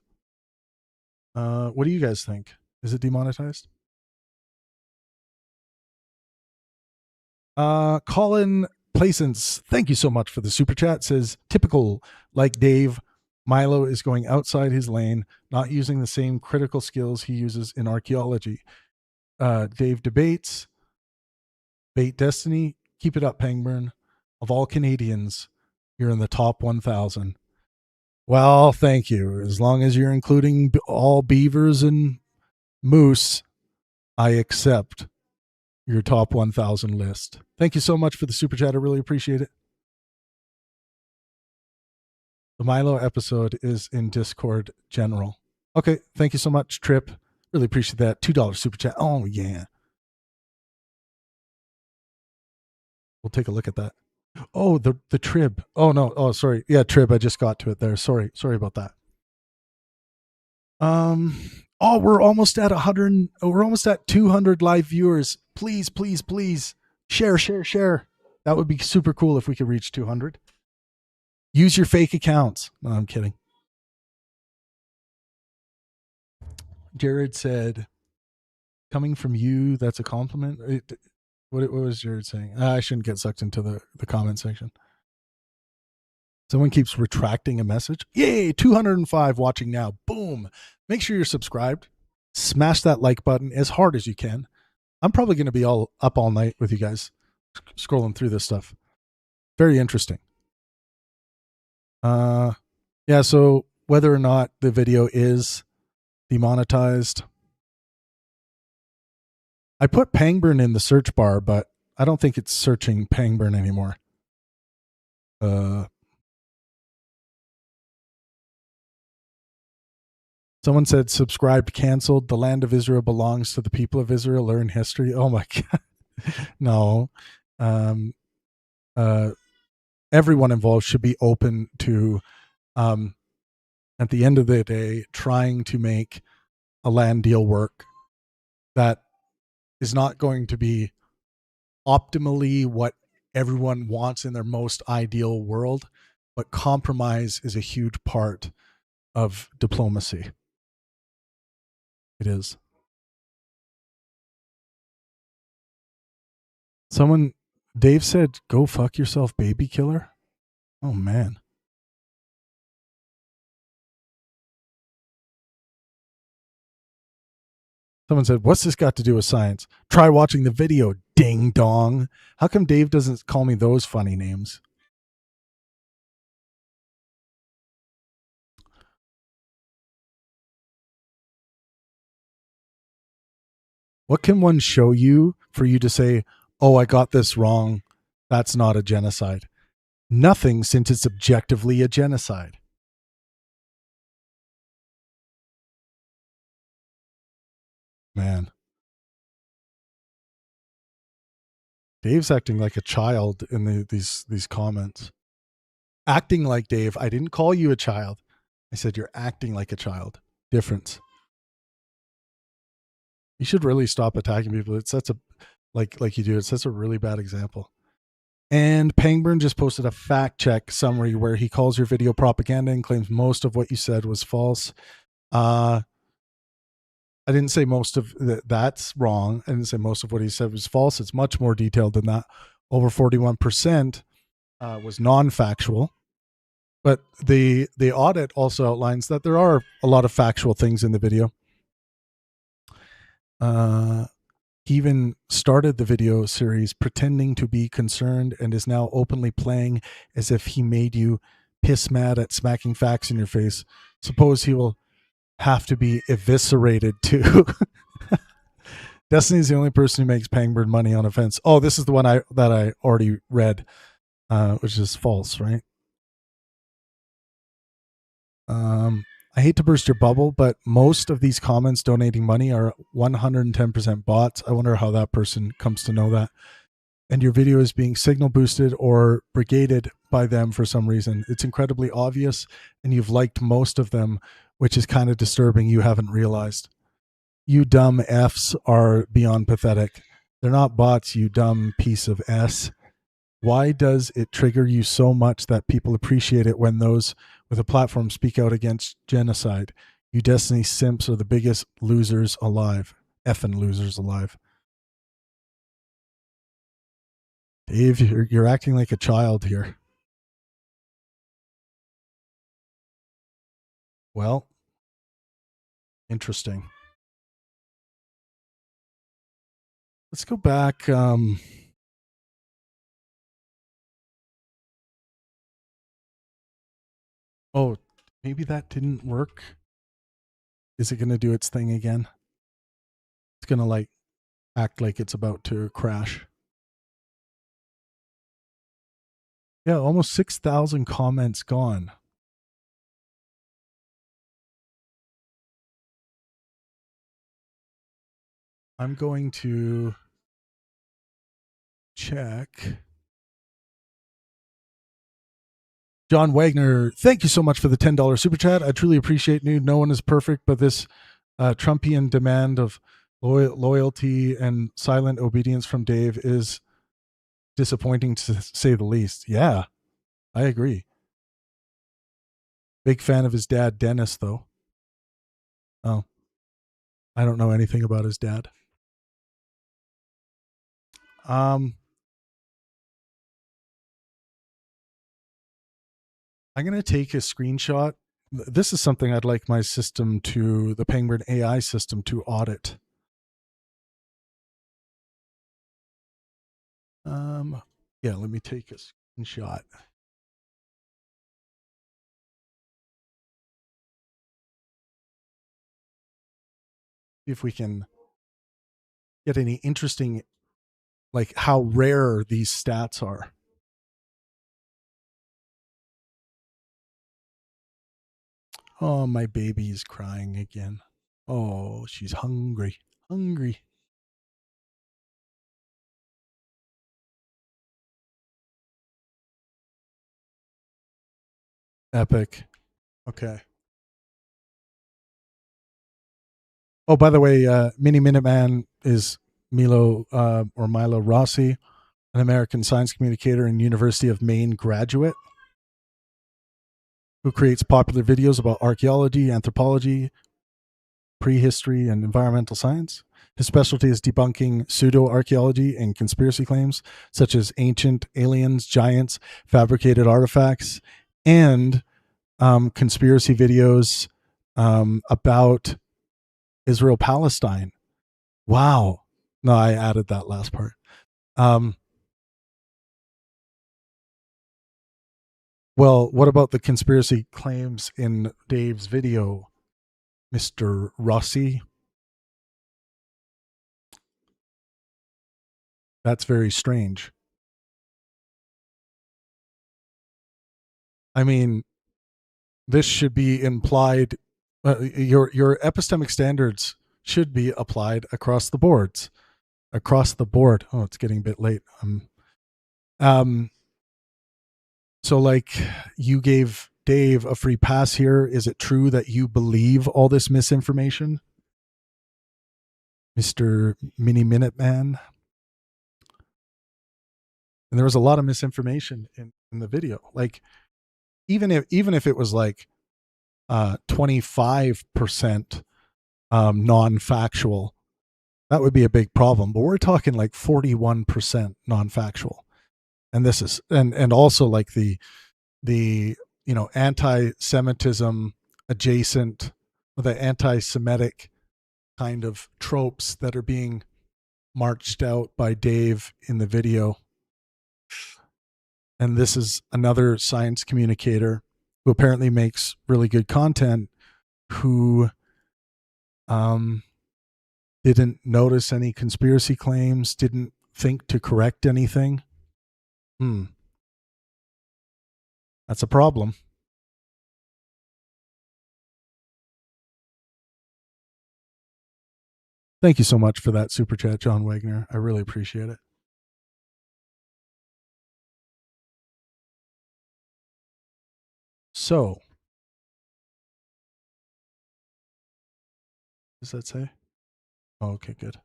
What do you guys think? Is it demonetized? Colin Placence, thank you so much for the super chat. Says, typical, like Dave, Milo is going outside his lane, not using the same critical skills he uses in archaeology. Dave debates, bait Destiny, keep it up, Pangburn. Of all Canadians, you're in the top 1,000. Well, thank you. As long as you're including all beavers and moose, I accept your top 1,000 list. Thank you so much for the super chat. I really appreciate it. The Milo episode is in Discord General. Okay, thank you so much, Trip. Really appreciate that. $2 super chat. Oh, yeah. We'll take a look at that. Oh, the Trib. Oh, no. Oh, sorry. Yeah, Trib. I just got to it there. Sorry about that. Oh, we're almost at 100. We're almost at 200 live viewers. Please share. That would be super cool if we could reach 200. Use your fake accounts. No, I'm kidding. Jared said, coming from you, that's a compliment. What was Jared saying? I shouldn't get sucked into the comment section. Someone keeps retracting a message. Yay, 205 watching now. Boom. Make sure you're subscribed. Smash that like button as hard as you can. I'm probably going to be up all night with you guys scrolling through this stuff. Very interesting. Yeah, so whether or not the video is demonetized, I put Pangburn in the search bar, but I don't think it's searching Pangburn anymore. Someone said subscribed canceled. The land of Israel belongs to the people of Israel. Learn history. Oh my God. No. Everyone involved should be open to, at the end of the day, trying to make a land deal work that is not going to be optimally what everyone wants in their most ideal world, but compromise is a huge part of diplomacy. It is. Someone Dave said, "Go fuck yourself, baby killer." Oh man. Someone said, "What's this got to do with science?" Try watching the video, ding dong. How come Dave doesn't call me those funny names? What can one show you for you to say, "Oh, I got this wrong. That's not a genocide"? Nothing, since it's objectively a genocide. Man, Dave's acting like a child in these comments. Acting like Dave. I didn't call you a child. I said you're acting like a child. Difference. You should really stop attacking people. It sets a like you do. It sets a really bad example. And Pangburn just posted a fact check summary where he calls your video propaganda and claims most of what you said was false. I didn't say most of that's wrong. I didn't say most of what he said was false. It's much more detailed than that. Over 41% was non-factual. But the audit also outlines that there are a lot of factual things in the video. He even started the video series pretending to be concerned and is now openly playing as if he made you piss mad at smacking facts in your face. Suppose he will have to be eviscerated too. Destiny's the only person who makes Pangburn money on offense. Oh, this is the one that I already read, which is false, right? I hate to burst your bubble, but most of these comments donating money are 110% bots. I wonder how that person comes to know that. And your video is being signal boosted or brigaded by them for some reason. It's incredibly obvious, and you've liked most of them, which is kind of disturbing. You haven't realized. You dumb Fs are beyond pathetic. They're not bots, you dumb piece of S. Why does it trigger you so much that people appreciate it when those with a platform speak out against genocide? You Destiny simps are the biggest losers alive. Effing losers alive. Dave, you're acting like a child here. Well, interesting. Let's go back. Oh, maybe that didn't work. Is it going to do its thing again? It's going to like act like it's about to crash. Yeah, almost 6,000 comments gone. I'm going to check. John Wagner, thank you so much for the $10 super chat. I truly appreciate you. No one is perfect, but this Trumpian demand of loyalty and silent obedience from Dave is disappointing to say the least. Yeah, I agree. Big fan of his dad, Dennis, though. Oh, I don't know anything about his dad. I'm going to take a screenshot. This is something I'd like my system to, the Pangburn AI system, to audit. Yeah, let me take a screenshot. See if we can get any interesting, like how rare these stats are. Oh, my baby is crying again. Oh, she's hungry. Hungry. Epic. Okay. Oh, by the way, Mini Minuteman is Milo or Milo Rossi, an American science communicator and University of Maine graduate who creates popular videos about archaeology, anthropology, prehistory, and environmental science. His specialty is debunking pseudo-archaeology and conspiracy claims, such as ancient aliens, giants, fabricated artifacts, and conspiracy videos about Israel Palestine. Wow. No, I added that last part. Well, what about the conspiracy claims in Dave's video, Mr. Rossi? That's very strange. I mean, this should be implied. Your epistemic standards should be applied across the boards. Across the board. Oh, it's getting a bit late. Um, so like you gave Dave a free pass here. Is it true that you believe all this misinformation, Mr. Mini Minuteman? And there was a lot of misinformation in the video. Like even if it was like 25% non-factual, that would be a big problem. But we're talking like 41% non-factual. And this is and also like the anti-Semitism adjacent, the anti-Semitic kind of tropes that are being marched out by Dave in the video. And this is another science communicator who apparently makes really good content, who didn't notice any conspiracy claims, didn't think to correct anything. That's a problem. Thank you so much for that super chat, John Wagner. I really appreciate it. So, what does that say? Oh, okay, good.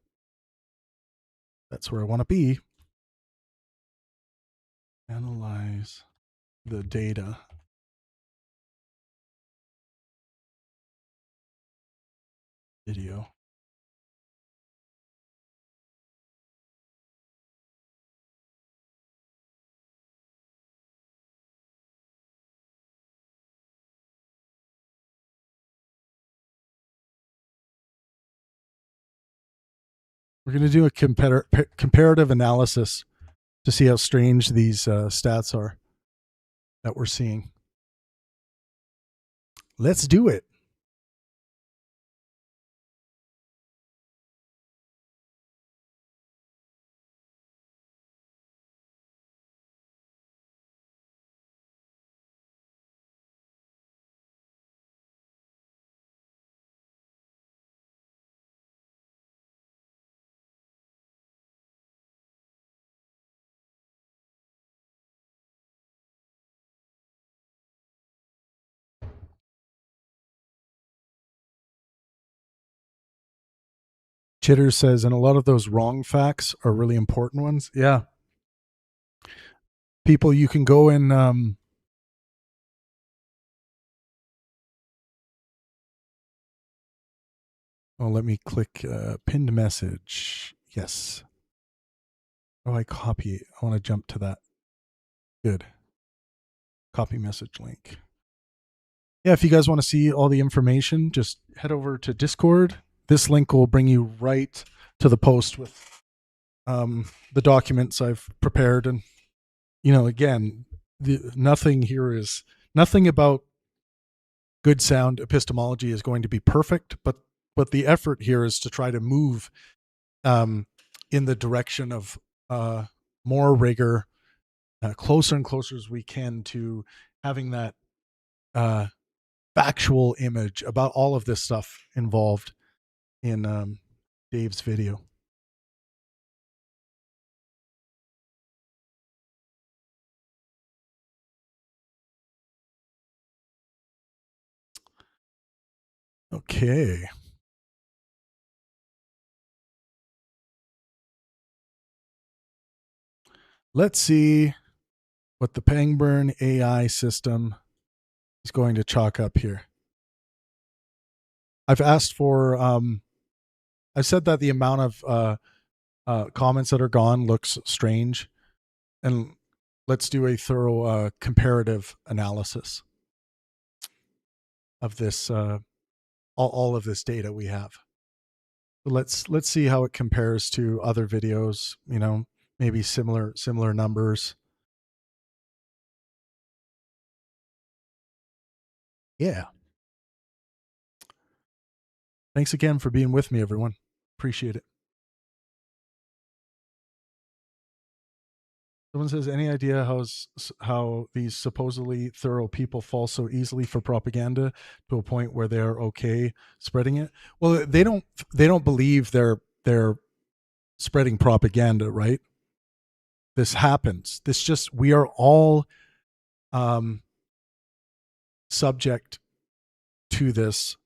That's where I want to be. Analyze the data. Video. We're going to do a comparative analysis to see how strange these stats are that we're seeing. Let's do it. Chitter says, and a lot of those wrong facts are really important ones. Yeah. People, you can go and let me click pinned message. Yes. Oh, I copy. I want to jump to that. Good. Copy message link. Yeah, if you guys want to see all the information, just head over to Discord. This link will bring you right to the post with the documents I've prepared. And, again, nothing about good sound epistemology is going to be perfect, but the effort here is to try to move in the direction of more rigor, closer and closer as we can to having that factual image about all of this stuff involved in Dave's video. Okay. Let's see what the Pangburn AI system is going to chalk up here. I've asked for I said that the amount of comments that are gone looks strange, and let's do a thorough comparative analysis of this all of this data we have. Let's see how it compares to other videos. You know, maybe similar numbers. Yeah. Thanks again for being with me, everyone. Appreciate it. Someone says, any idea how these supposedly thorough people fall so easily for propaganda to a point where they're okay spreading it? Well, they don't believe they're spreading propaganda, right? This happens. This just we are all um, subject to this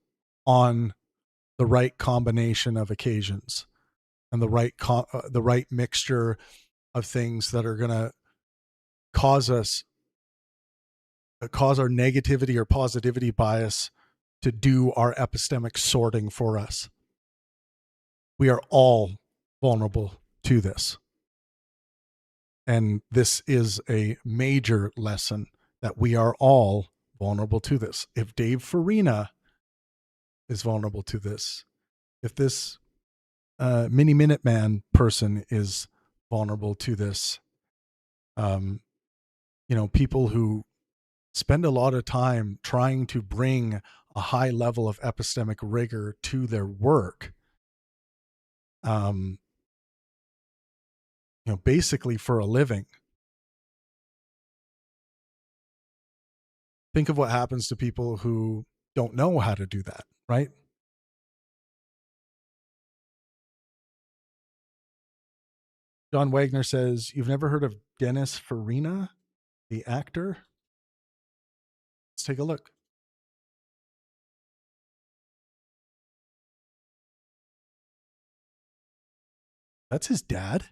on the right combination of occasions and the right mixture of things that are going to cause us cause our negativity or positivity bias to do our epistemic sorting for us. We are all vulnerable to this. And this is a major lesson that we are all vulnerable to this. If Dave Farina is vulnerable to this, if this Mini Minuteman person is vulnerable to this, people who spend a lot of time trying to bring a high level of epistemic rigor to their work, basically for a living. Think of what happens to people who don't know how to do that, right? John Wagner says, you've never heard of Dennis Farina, the actor? Let's take a look. That's his dad.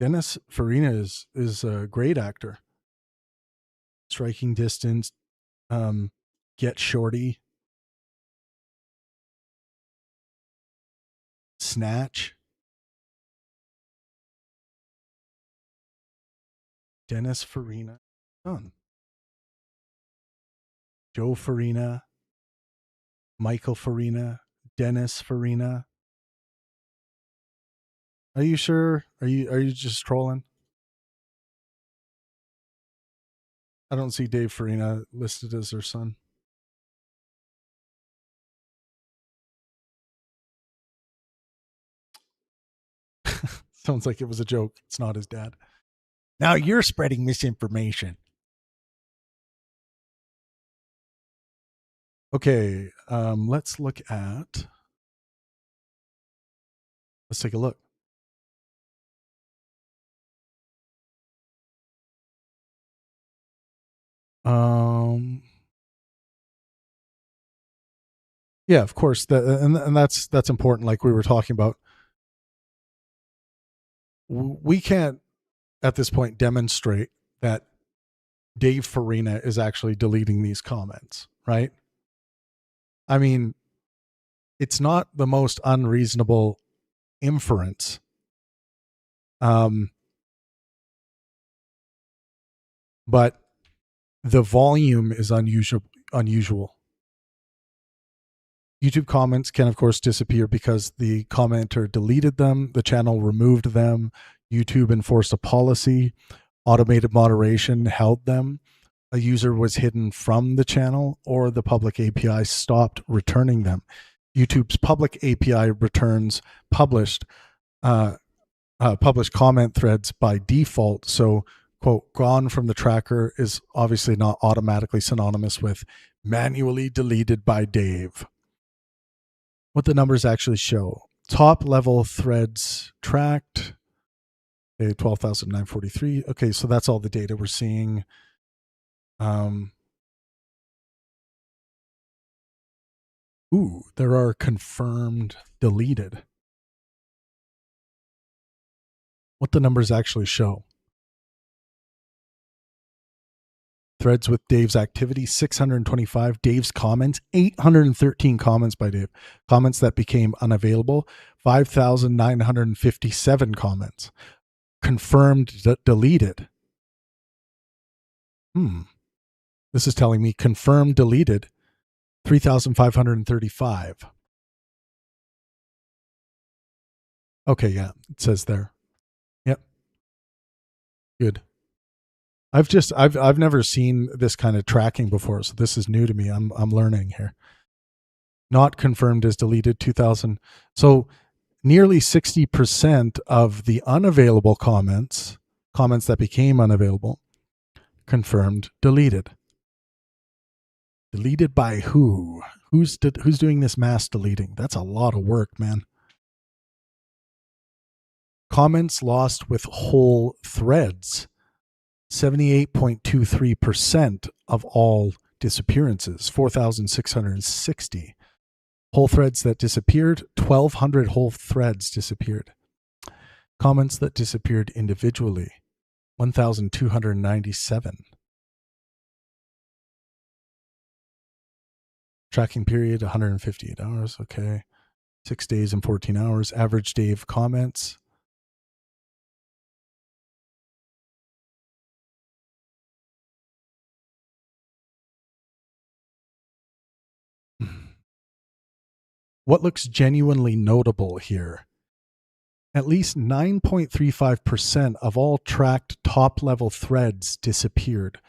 Dennis Farina is a great actor. Striking Distance, Get Shorty, Snatch. Dennis Farina, son. Joe Farina, Michael Farina, Dennis Farina. Are you sure? Are you just trolling? I don't see Dave Farina listed as their son. Sounds like it was a joke. It's not his dad. Now you're spreading misinformation. Okay, let's take a look. Yeah, of course, and that's important. Like we were talking about, we can't at this point demonstrate that Dave Farina is actually deleting these comments, right? I mean, it's not the most unreasonable inference. But the volume is unusual. YouTube comments can, of course, disappear because the commenter deleted them, the channel removed them, YouTube enforced a policy, automated moderation held them, a user was hidden from the channel, or the public API stopped returning them. YouTube's public API returns published comment threads by default. So, quote, gone from the tracker is obviously not automatically synonymous with manually deleted by Dave. What the numbers actually show. Top level threads tracked. Okay, 12,943. Okay, so that's all the data we're seeing. There are confirmed deleted. What the numbers actually show. Threads with Dave's activity, 625. Dave's comments, 813 comments by Dave. Comments that became unavailable, 5,957 comments. Confirmed deleted. This is telling me confirmed deleted, 3,535. Okay, yeah, it says there. Yep. Good. I've never seen this kind of tracking before, so this is new to me. I'm learning here. Not confirmed as deleted, 2,000. So nearly 60% of the unavailable comments that became unavailable, confirmed deleted. Deleted by who? Who's doing this mass deleting? That's a lot of work, man. Comments lost with whole threads, 78.23% of all disappearances, 4,660. Whole threads that disappeared, 1,200 whole threads disappeared. Comments that disappeared individually, 1,297. Tracking period, 158 hours. Okay. 6 days and 14 hours. Average Dave comments. What looks genuinely notable here? At least 9.35% of all tracked top-level threads disappeared.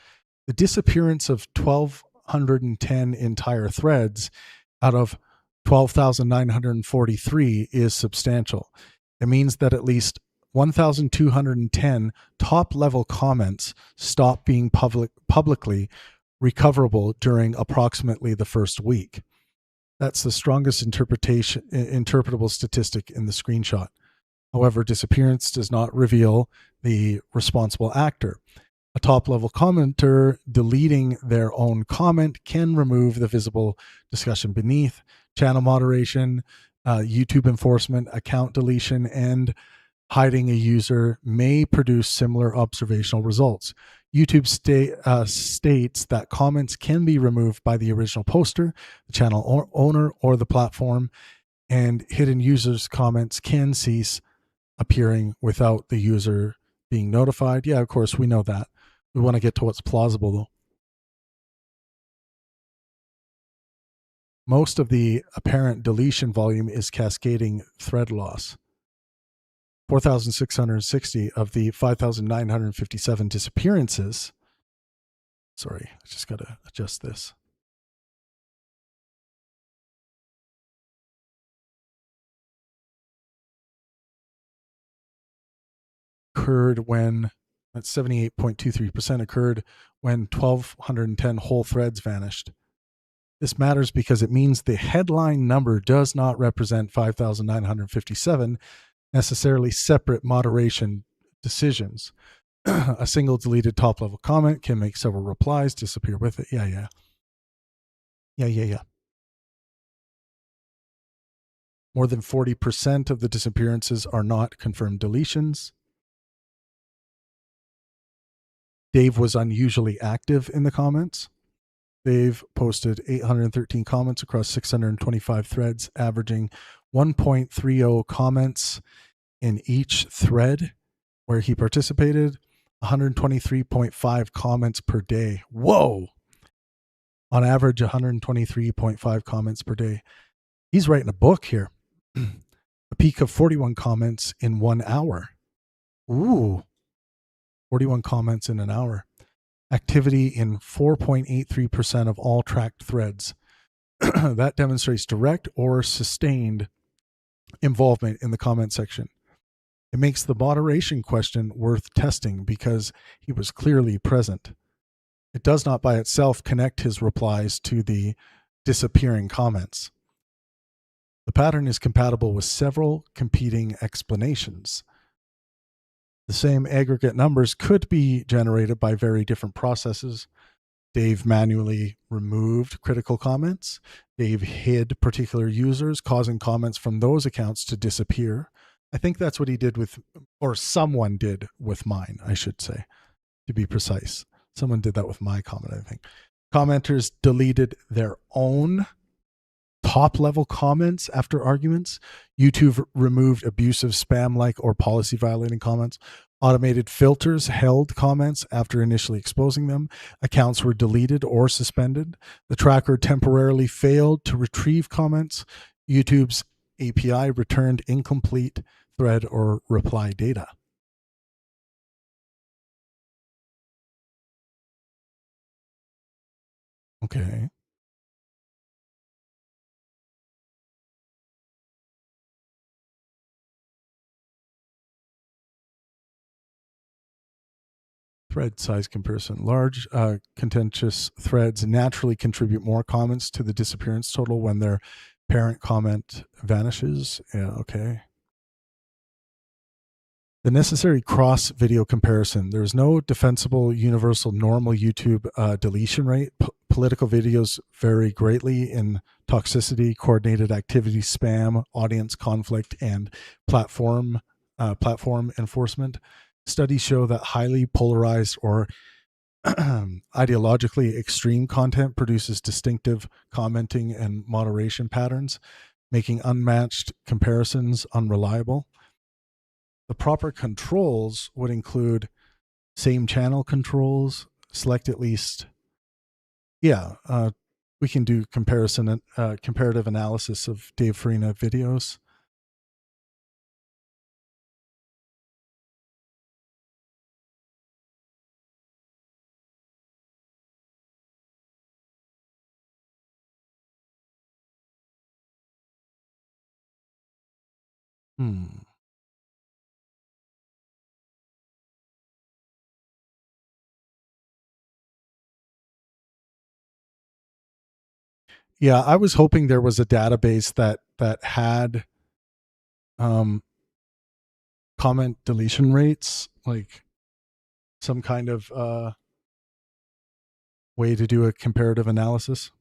The disappearance of 1,210 entire threads out of 12,943 is substantial. It means that at least 1,210 top-level comments stopped being publicly recoverable during approximately the first week. That's the strongest interpretable statistic in the screenshot. However, disappearance does not reveal the responsible actor. A top-level commenter deleting their own comment can remove the visible discussion beneath. Channel moderation, YouTube enforcement, account deletion, and hiding a user may produce similar observational results. YouTube states that comments can be removed by the original poster, the channel owner, or the platform, and hidden users' comments can cease appearing without the user being notified. Yeah, of course, we know that. We want to get to what's plausible, though. Most of the apparent deletion volume is cascading thread loss. 4,660 of the 5,957 disappearances. Sorry, I just got to adjust this. Occurred when, that's 78.23% occurred when 1,210 whole threads vanished. This matters because it means the headline number does not represent 5,957 necessarily separate moderation decisions. A single deleted top-level comment can make several replies disappear with it. Yeah. More than 40% of the disappearances are not confirmed deletions. Dave was unusually active in the comments. Dave posted 813 comments across 625 threads, averaging 1.30 comments in each thread where he participated, 123.5 comments per day. Whoa! On average, 123.5 comments per day. He's writing a book here. A peak of 41 comments in 1 hour. Ooh. 41 comments in an hour. Activity in 4.83% of all tracked threads. That demonstrates direct or sustained involvement in the comment section. It makes the moderation question worth testing because he was clearly present. It does not by itself connect his replies to the disappearing comments. The pattern is compatible with several competing explanations. The same aggregate numbers could be generated by very different processes. Dave manually removed critical comments. Dave hid particular users, causing comments from those accounts to disappear. I think that's what he did with, or someone did with mine, I should say, to be precise. Someone did that with my comment, I think. Commenters deleted their own top level comments after arguments. YouTube removed abusive, spam like, or policy violating comments. Automated filters held comments after initially exposing them. Accounts were deleted or suspended. The tracker temporarily failed to retrieve comments. YouTube's API returned incomplete thread or reply data. Okay. Thread size comparison. Large contentious threads naturally contribute more comments to the disappearance total when their parent comment vanishes. Yeah, okay. The necessary cross video comparison. There is no defensible universal normal YouTube deletion rate. Political videos vary greatly in toxicity, coordinated activity, spam, audience conflict, and platform enforcement. Studies show that highly polarized or ideologically extreme content produces distinctive commenting and moderation patterns, making unmatched comparisons unreliable. The proper controls would include same channel controls, select at least, we can do comparative analysis of Dave Farina videos. Hmm. Yeah, I was hoping there was a database that had um, comment deletion rates, like some kind of way to do a comparative analysis.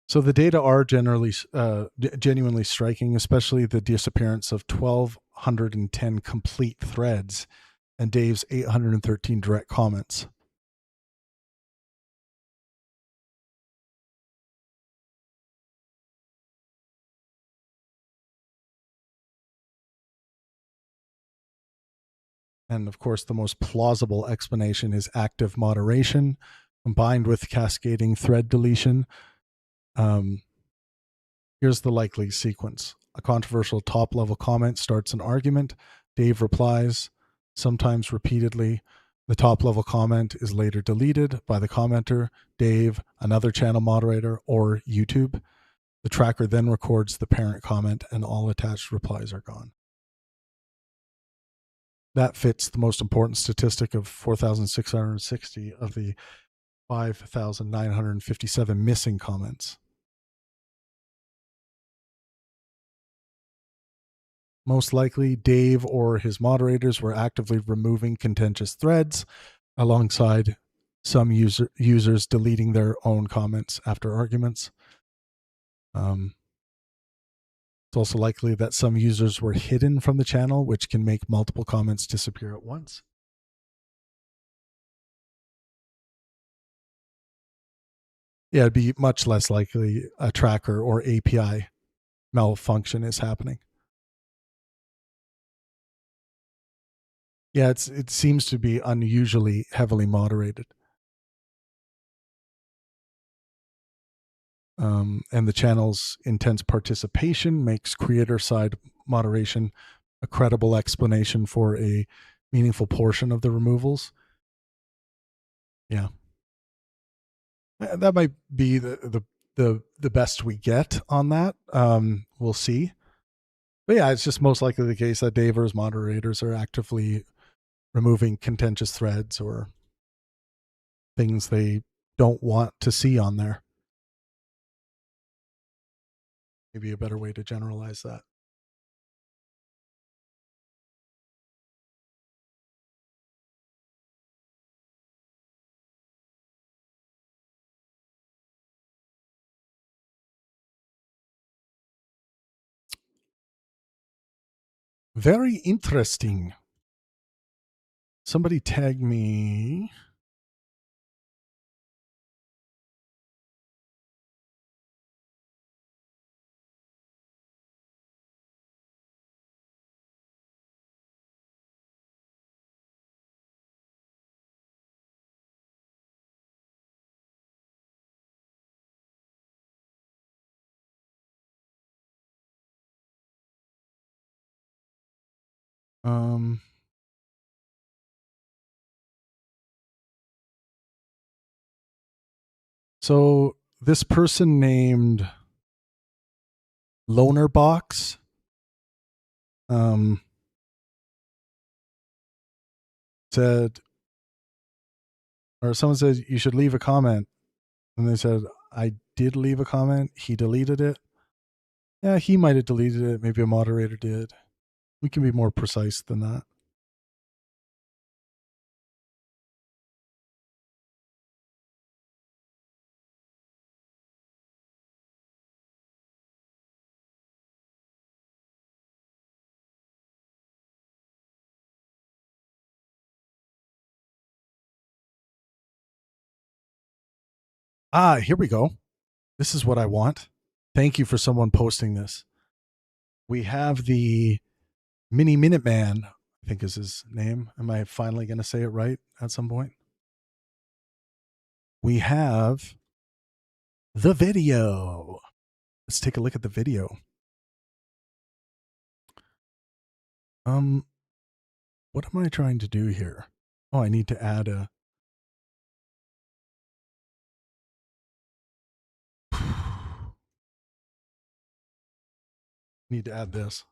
So the data are generally genuinely striking, especially the disappearance of 1,210 complete threads and Dave's 813 direct comments. And of course, the most plausible explanation is active moderation combined with cascading thread deletion. Here's the likely sequence. A controversial top level comment starts an argument. Dave replies, sometimes repeatedly. The top level comment is later deleted by the commenter, Dave, another channel moderator, or YouTube. The tracker then records the parent comment and all attached replies are gone. That fits the most important statistic of 4,660 of the 5,957 missing comments. Most likely, Dave or his moderators were actively removing contentious threads alongside some users deleting their own comments after arguments. It's also likely that some users were hidden from the channel, which can make multiple comments disappear at once. Yeah, it'd be much less likely a tracker or API malfunction is happening. Yeah, it seems to be unusually heavily moderated. And the channel's intense participation makes creator side moderation a credible explanation for a meaningful portion of the removals. Yeah, that might be the best we get on that. We'll see. But yeah, it's just most likely the case that Dave or his moderators are actively removing contentious threads or things they don't want to see on there. Maybe a better way to generalize that. Very interesting. Somebody tag me. So this person named Loner Box said, or someone said you should leave a comment, and they said I did leave a comment. He deleted it. Yeah, he might have deleted it. Maybe a moderator did. We can be more precise than that. Ah, here we go. This is what I want. Thank you for someone posting this. We have the Mini Minuteman, I think is his name. Am I finally going to say it right at some point? We have the video. Let's take a look at the video. What am I trying to do here? Oh, I need to add a need to add this.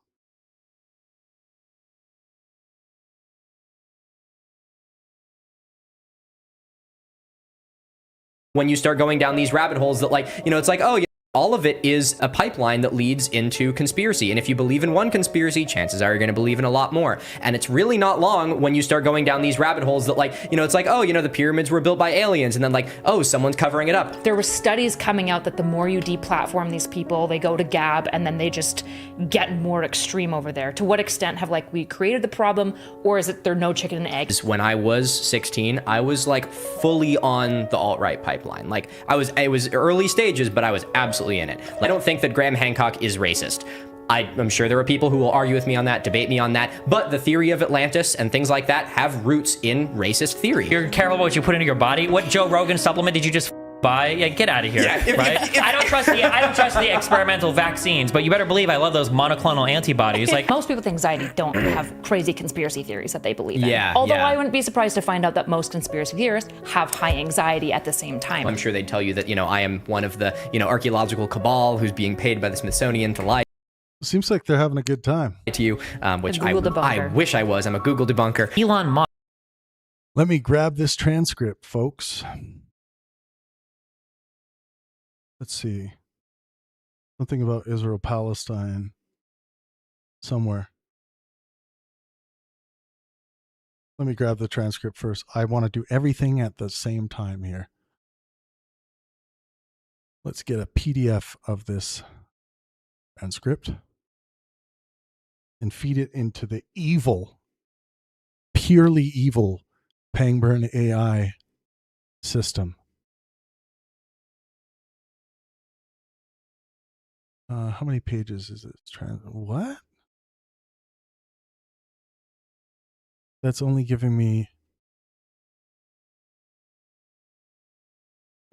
When you start going down these rabbit holes that, like, you know, it's like, oh, yeah, all of it is a pipeline that leads into conspiracy. And if you believe in one conspiracy, chances are you're going to believe in a lot more. And it's really not long when you start going down these rabbit holes that, like, you know, it's like, oh, you know, the pyramids were built by aliens. And then, like, oh, someone's covering it up. There were studies coming out that the more you deplatform these people, they go to Gab and then they just get more extreme over there. To what extent have, like, we created the problem, or is it they're no chicken and egg? When I was 16, I was like fully on the alt-right pipeline. Like it was early stages, but I was absolutely in it. I don't think that Graham Hancock is racist. I'm sure there are people who will argue with me on that, debate me on that, but the theory of Atlantis and things like that have roots in racist theory. You're careful about what you put into your body. What Joe Rogan supplement did you just buy? Yeah, get out of here. Yeah, right? I don't trust the experimental vaccines, but you better believe I love those monoclonal antibodies. Like, most people with anxiety don't have crazy conspiracy theories that they believe in. Yeah, Although yeah. I wouldn't be surprised to find out that most conspiracy theorists have high anxiety at the same time. I'm sure they'd tell you that, you know, I am one of the, you know, archaeological cabal who's being paid by the Smithsonian to lie Seems like they're having a good time. to you, which I debunker. wish I was. I'm a Google debunker. Elon Musk. Let me grab this transcript, folks. Let's see. Something about Israel, Palestine somewhere. Let me grab the transcript first. I want to do everything at the same time here. Let's get a PDF of this transcript and feed it into the evil, purely evil Pangburn AI system. How many pages is it? What? That's only giving me.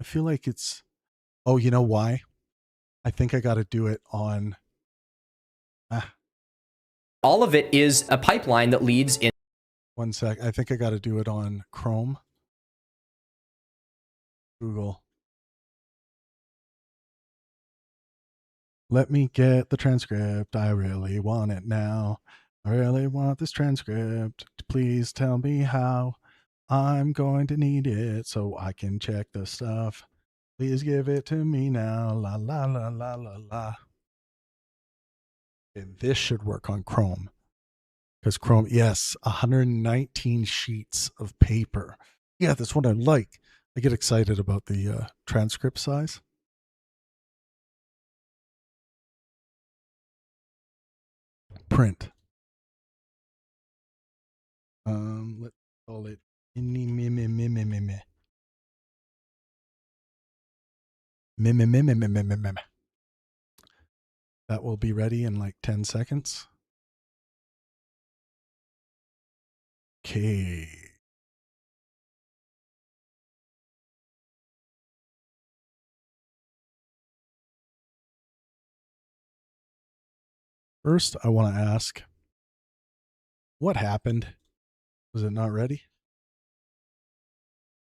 I feel like it's. Oh, you know why? I think I got to do it on. All of it is a pipeline that leads in. One sec. I think I got to do it on Chrome. Google. Let me get the transcript. I really want it now. I really want this transcript. Please tell me how. I'm going to need it so I can check the stuff. Please give it to me now. La la la la la la. And this should work on Chrome. Because Chrome, yes, 119 sheets of paper. Yeah, that's what I like. I get excited about the transcript size. Print. Let's call it mini me me me me me me. Me me me me me me me me. That will be ready in like 10 seconds. Okay. First, I want to ask, what happened? Was it not ready?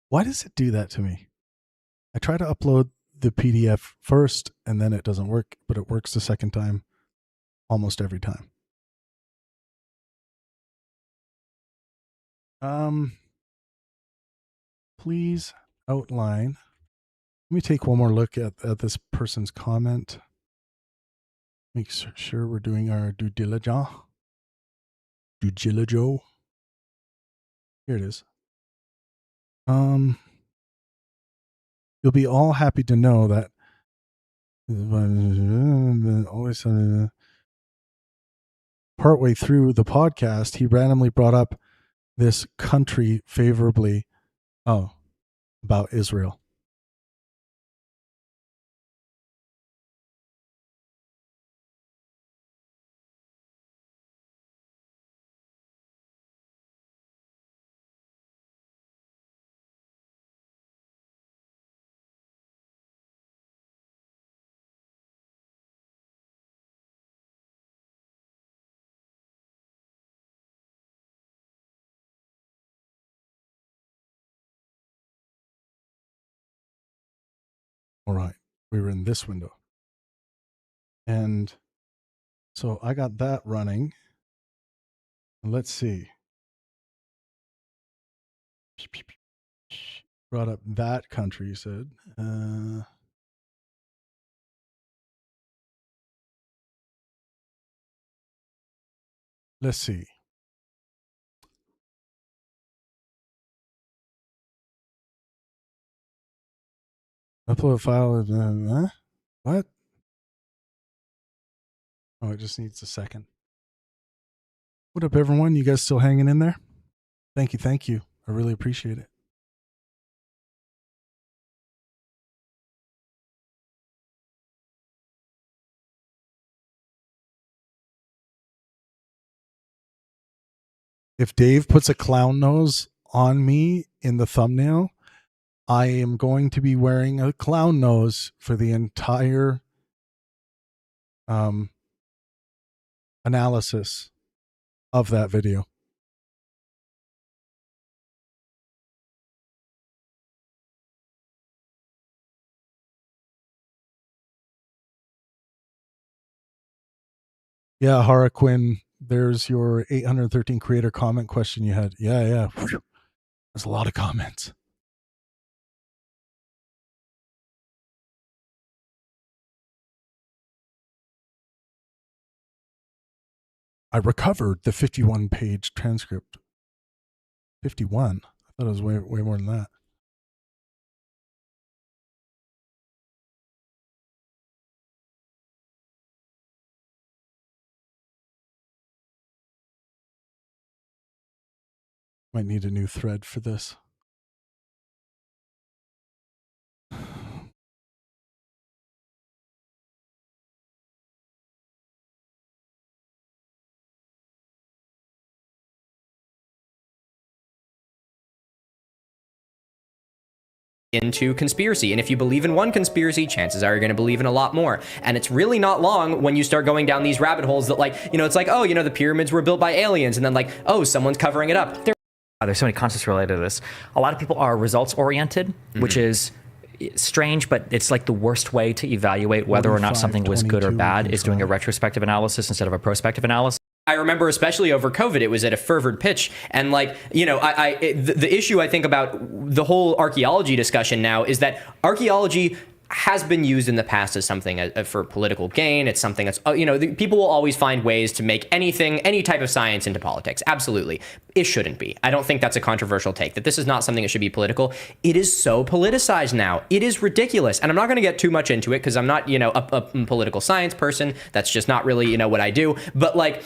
Why does it do that to me? I try to upload the PDF first and then it doesn't work, but it works the second time almost every time. Please outline. Let me take one more look at this person's comment. Make sure we're doing our due diligence. Due diligence. Here it is. You'll be all happy to know that always partway through the podcast, he randomly brought up this country favorably. Oh, about Israel. All right, we were in this window. And so I got that running. Let's see. Brought up that country, you said. Let's see. Upload file. What? Oh, it just needs a second. What up, everyone? You guys still hanging in there? Thank you. Thank you. I really appreciate it. If Dave puts a clown nose on me in the thumbnail, I am going to be wearing a clown nose for the entire analysis of that video. Yeah, Harlequin, there's your 813 creator comment question you had. Yeah. Whew. There's a lot of comments. I recovered the 51-page transcript. 51? I thought it was way more than that. Might need a new thread for this. Into conspiracy. And if you believe in one conspiracy, chances are you're going to believe in a lot more. And it's really not long when you start going down these rabbit holes that, like, it's like, oh, the pyramids were built by aliens. And then, like, oh, someone's covering it up. There's so many concepts related to this. A lot of people are results oriented, which is strange, but it's like the worst way to evaluate whether or not something was good or bad is doing a retrospective analysis instead of a prospective analysis. I remember, especially over COVID, it was at a fervid pitch. And like, the issue I think about the whole archaeology discussion now is that archaeology has been used in the past as something for political gain. It's something that's, people will always find ways to make anything, any type of science into politics. Absolutely. It shouldn't be. I don't think that's a controversial take, that this is not something that should be political. It is so politicized now. It is ridiculous. And I'm not going to get too much into it because I'm not, a political science person. That's just not really, what I do. But like,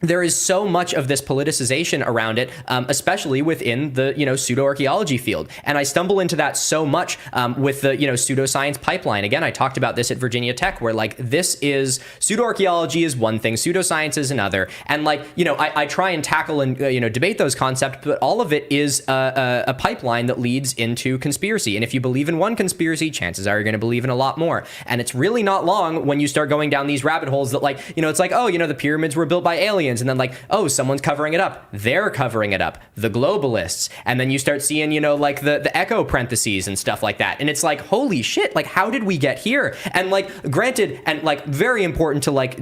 there is so much of this politicization around it, especially within the pseudo-archaeology field, and I stumble into that so much with the pseudoscience pipeline. Again, I talked about this at Virginia Tech, where like this is pseudo-archaeology is one thing, pseudoscience is another, and like I try and tackle and debate those concepts, but all of it is a pipeline that leads into conspiracy. And if you believe in one conspiracy, chances are you're going to believe in a lot more. And it's really not long when you start going down these rabbit holes that like it's like, oh, the pyramids were built by aliens. And then like, oh, someone's covering it up. They're covering it up. The globalists. And then you start seeing, like the echo parentheses and stuff like that. And it's like, holy shit, like how did we get here? And like, granted, and like very important to like,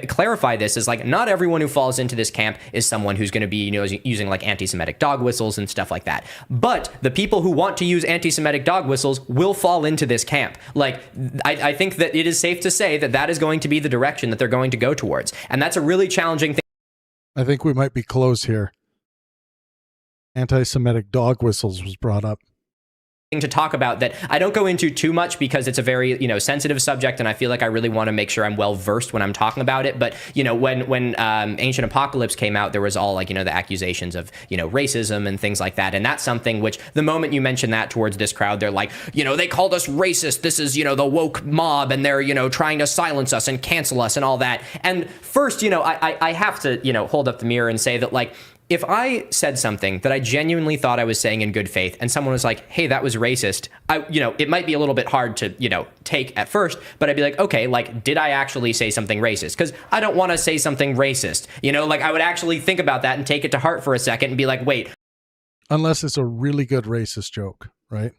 clarify this is like, not everyone who falls into this camp is someone who's going to be, using like anti-Semitic dog whistles and stuff like that. But the people who want to use anti-Semitic dog whistles will fall into this camp. Like, I think that it is safe to say that that is going to be the direction that they're going to go towards. And that's a really challenging thing. I think we might be close here. Anti-Semitic dog whistles was brought up. To talk about that I don't go into too much because it's a very sensitive subject, and I feel like I really want to make sure I'm well versed when I'm talking about it. But when Ancient Apocalypse came out, there was all like the accusations of racism and things like that, and that's something which the moment you mention that towards this crowd, they're like they called us racist. This is the woke mob, and they're trying to silence us and cancel us and all that. And first I have to hold up the mirror and say that like, if I said something that I genuinely thought I was saying in good faith and someone was like, hey, that was racist, it might be a little bit hard to, take at first, but I'd be like, okay, like, did I actually say something racist? Because I don't want to say something racist, like I would actually think about that and take it to heart for a second and be like, wait. Unless it's a really good racist joke, right?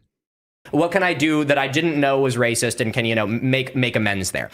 What can I do that I didn't know was racist and can, make amends there?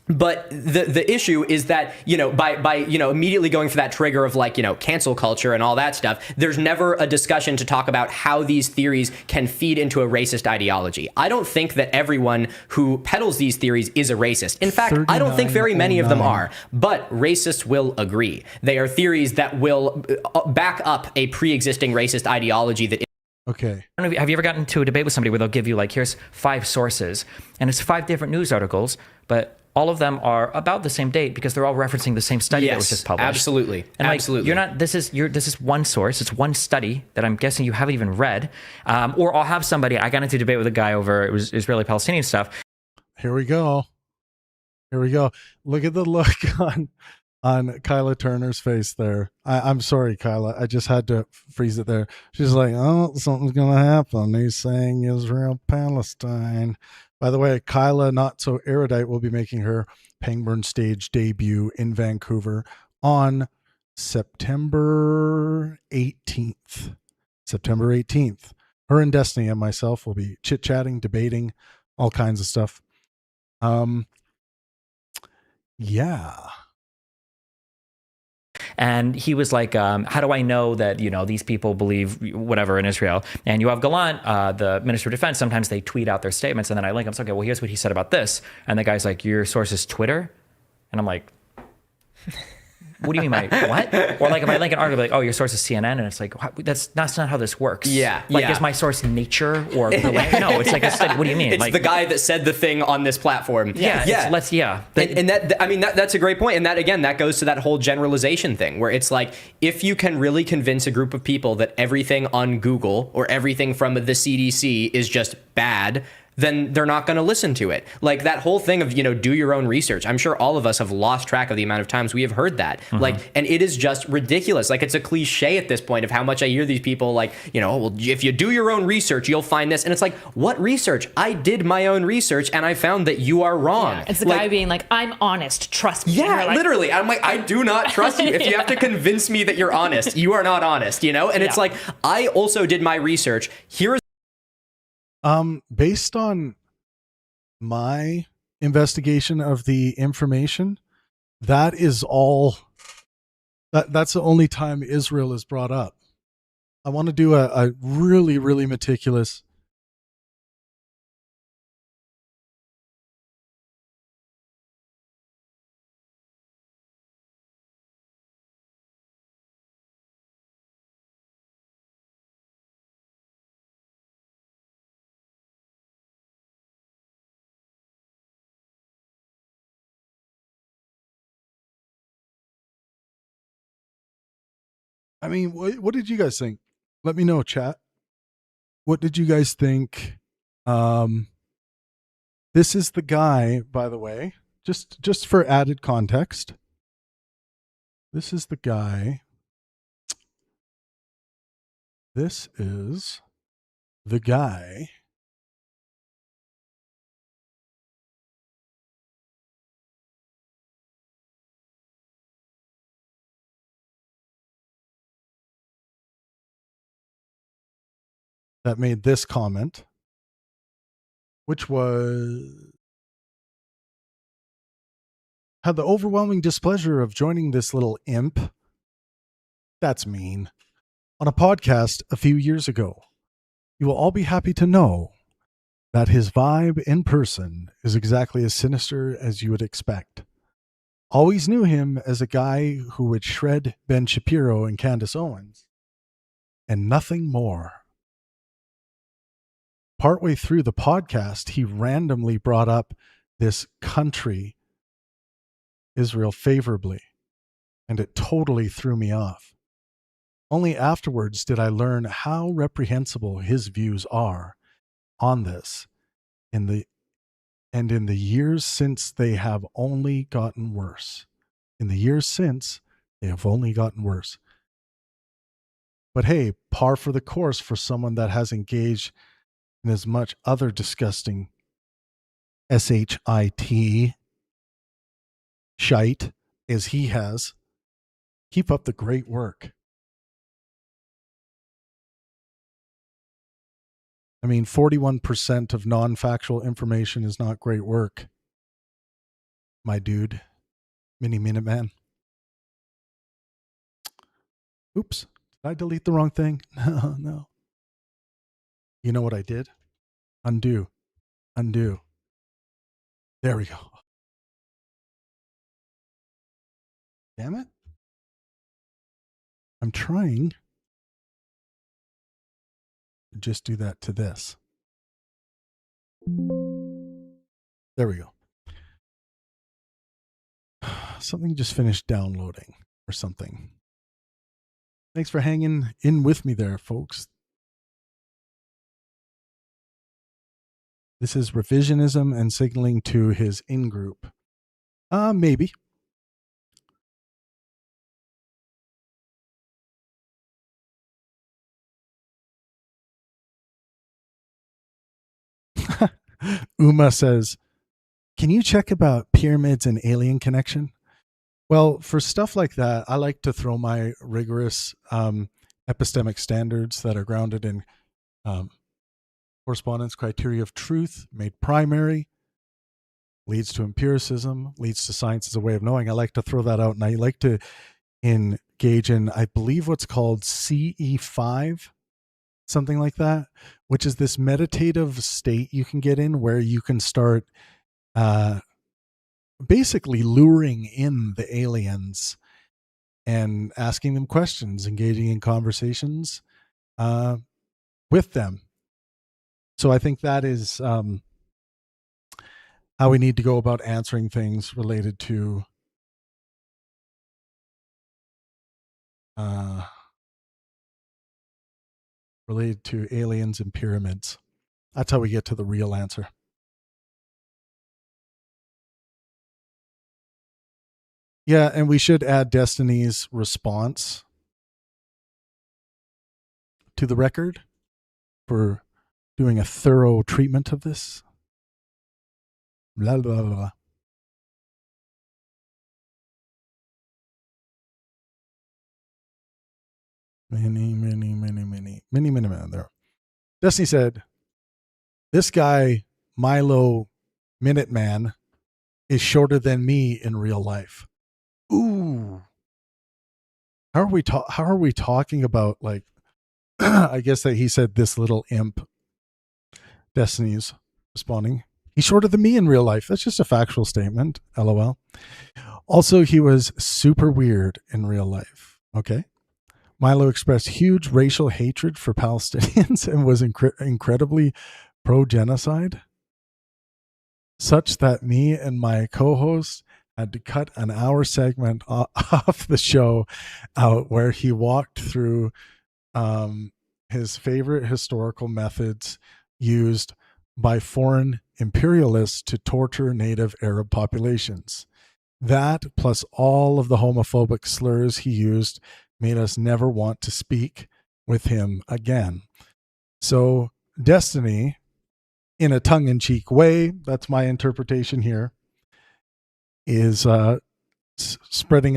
But the issue is that, by immediately going for that trigger of like, cancel culture and all that stuff, there's never a discussion to talk about how these theories can feed into a racist ideology. I don't think that everyone who peddles these theories is a racist. In fact, I don't think very many of them are, but racists will agree. They are theories that will back up a pre-existing racist ideology that. Okay. Have you ever gotten into a debate with somebody where they'll give you like, here's 5 sources and it's 5 different news articles, but all of them are about the same date because they're all referencing the same study that was just published. Absolutely. And like, absolutely. You're not. This is one source. It's one study that I'm guessing you haven't even read. Or I'll have somebody. I got into a debate with a guy over it was Israeli-Palestinian stuff. Here we go. Look at the look on Kyla Turner's face there. I'm sorry, Kyla. I just had to freeze it there. She's like, oh, something's gonna happen. He's saying Israel Palestine. By the way, Kyla, not so erudite, will be making her Pangburn stage debut in Vancouver on September 18th. September 18th. Her and Destiny and myself will be chit-chatting, debating, all kinds of stuff. Yeah. And he was like, how do I know that, these people believe whatever in Israel? And Yoav Gallant, the Minister of Defense, sometimes they tweet out their statements and then I link them. So, okay, well, here's what he said about this. And the guy's like, your source is Twitter? And I'm like, what do you mean by what? Or like if I link an article, like, oh, your source is CNN, and it's like, that's not how this works. Yeah, like is my source Nature or the no? It's like a study. What do you mean? It's like the guy that said the thing on this platform. Yeah. And that's a great point. And that again, that goes to that whole generalization thing, where it's like if you can really convince a group of people that everything on Google or everything from the CDC is just bad, then they're not going to listen to it. Like that whole thing of, do your own research. I'm sure all of us have lost track of the amount of times we have heard that. Mm-hmm. Like, and it is just ridiculous. Like it's a cliche at this point of how much I hear these people like, well, if you do your own research, you'll find this. And it's like, what research? I did my own research and I found that you are wrong. Yeah, it's the guy being like, I'm honest, trust me. Yeah, like, literally. I'm like, I do not trust you. If you have to convince me that you're honest, you are not honest, And it's like, I also did my research. Here is based on my investigation of the information, that is all that's the only time Israel is brought up. I want to do a really, really meticulous I mean, what did you guys think? Let me know, chat. What did you guys think? This is the guy, by the way, just for added context. This is the guy. This is the guy that made this comment, which had the overwhelming displeasure of joining this little imp. That's mean. On a podcast a few years ago. You will all be happy to know that his vibe in person is exactly as sinister as you would expect. Always knew him as a guy who would shred Ben Shapiro and Candace Owens, and nothing more. Partway through the podcast, he randomly brought up this country, Israel, favorably, and it totally threw me off. Only afterwards did I learn how reprehensible his views are on this in the years since they have only gotten worse. In the years since, they have only gotten worse. But hey, par for the course for someone that has engaged in as much other disgusting shit shite as he has. Keep up the great work. I mean, 41% of non-factual information is not great work. My dude, Mini Minuteman. Oops, did I delete the wrong thing? No. You know what I did? Undo. There we go. Damn it. I'm trying to just do that to this. There we go. Something just finished downloading or something. Thanks for hanging in with me there, folks. This is revisionism and signaling to his in-group. Maybe. Uma says, can you check about pyramids and alien connection? Well, for stuff like that, I like to throw my rigorous epistemic standards that are grounded in correspondence criteria of truth made primary, leads to empiricism, leads to science as a way of knowing. I like to throw that out, and I like to engage in, I believe, what's called CE5, something like that, which is this meditative state you can get in where you can start basically luring in the aliens and asking them questions, engaging in conversations with them. So I think that is how we need to go about answering things related to aliens and pyramids. That's how we get to the real answer. Yeah, and we should add Destiny's response to the record for doing a thorough treatment of this. Blah, blah, blah. Many there. Destiny said, this guy, Milo Minuteman, is shorter than me in real life. Ooh. How are we talking about, like, I guess that he said this little imp. Destiny's responding, he's shorter than me in real life. That's just a factual statement. LOL. Also, he was super weird in real life. Okay. Milo expressed huge racial hatred for Palestinians and was incredibly pro-genocide, such that me and my co-host had to cut an hour segment off the show where he walked through his favorite historical methods used by foreign imperialists to torture native Arab populations. That, plus all of the homophobic slurs he used, made us never want to speak with him again. So, Destiny, in a tongue-in-cheek way, that's my interpretation here, is spreading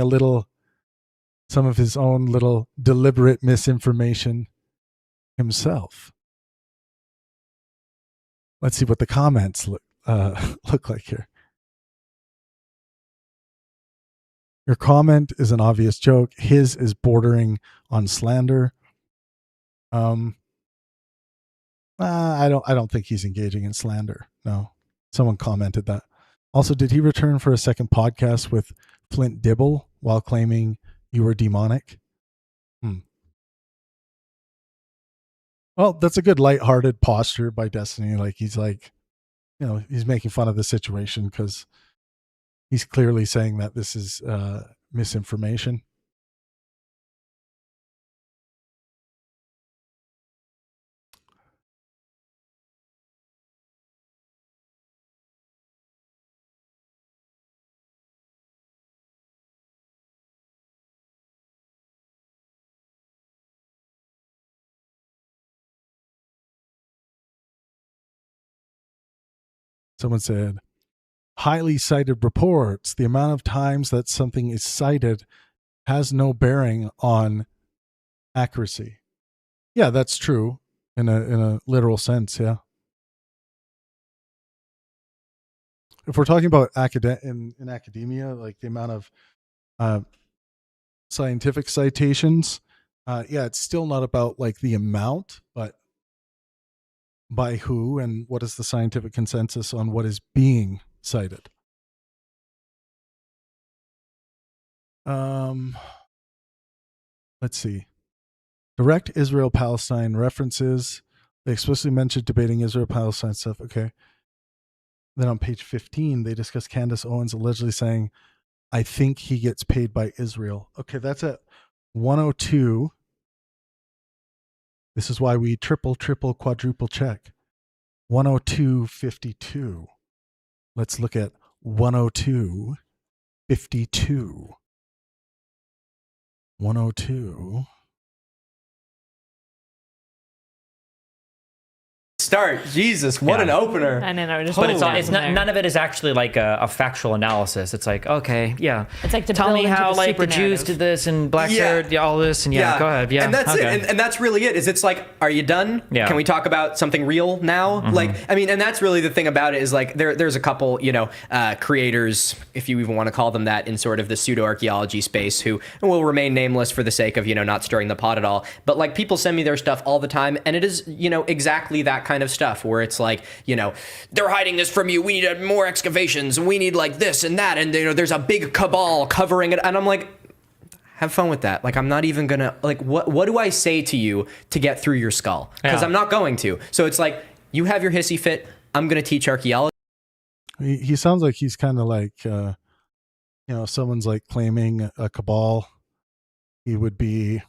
some of his own little deliberate misinformation himself. Let's see what the comments look like here. Your comment is an obvious joke. His is bordering on slander. I don't think he's engaging in slander. No. Someone commented that. Also, did he return for a second podcast with Flint Dibble while claiming you were demonic? Well, that's a good lighthearted posture by Destiny. Like he's making fun of the situation because he's clearly saying that this is misinformation. Someone said, highly cited reports. The amount of times that something is cited has no bearing on accuracy. Yeah, that's true in a literal sense. Yeah. If we're talking about in academia, like the amount of scientific citations, it's still not about like the amount, but by who and what is the scientific consensus on what is being cited. Let's see. Direct Israel-Palestine references. They explicitly mentioned debating Israel-Palestine stuff. Okay. Then on page 15, they discuss Candace Owens allegedly saying, I think he gets paid by Israel. Okay, that's at 102. This is why we triple, quadruple check. 102.52. Let's look at 102.52. 102. Start. Jesus, what an opener. I know. But it's not, none of it is actually like a factual analysis. It's like, okay, yeah. It's like to tell me how like the super Jews narrative. did this and blacks did all this and go ahead. Yeah. And that's okay. it. And that's really it. Is it's like, are you done? Yeah. Can we talk about something real now? Mm-hmm. Like, I mean, and that's really the thing about it is like there's a couple, creators, if you even want to call them that, in sort of the pseudo archaeology space who will remain nameless for the sake of, not stirring the pot at all. But like people send me their stuff all the time, and it is, exactly that kind of stuff where it's like, they're hiding this from you. We need more excavations. We need like this and that. And there's a big cabal covering it. And I'm like, have fun with that. Like, I'm not even gonna like, what do I say to you to get through your skull? Because I'm not going to. So it's like, you have your hissy fit. I'm going to teach archaeology. He sounds like he's kind of like, someone's like claiming a cabal. He would be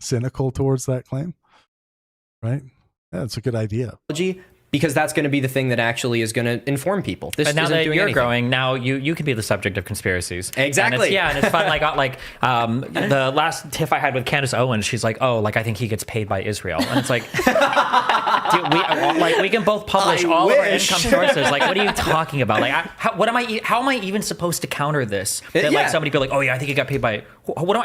cynical towards that claim, right? Yeah, that's a good idea. Because that's going to be the thing that actually is going to inform people. This But now isn't that doing you're anything. growing, now you can be the subject of conspiracies. Exactly. And it's fun. Like the last tiff I had with Candace Owens, she's like, "Oh, like I think he gets paid by Israel," and it's like, dude, we can both publish all of our income sources. Like, what are you talking about? Like, how am I even supposed to counter this? That like somebody be like, "Oh yeah, I think he got paid by."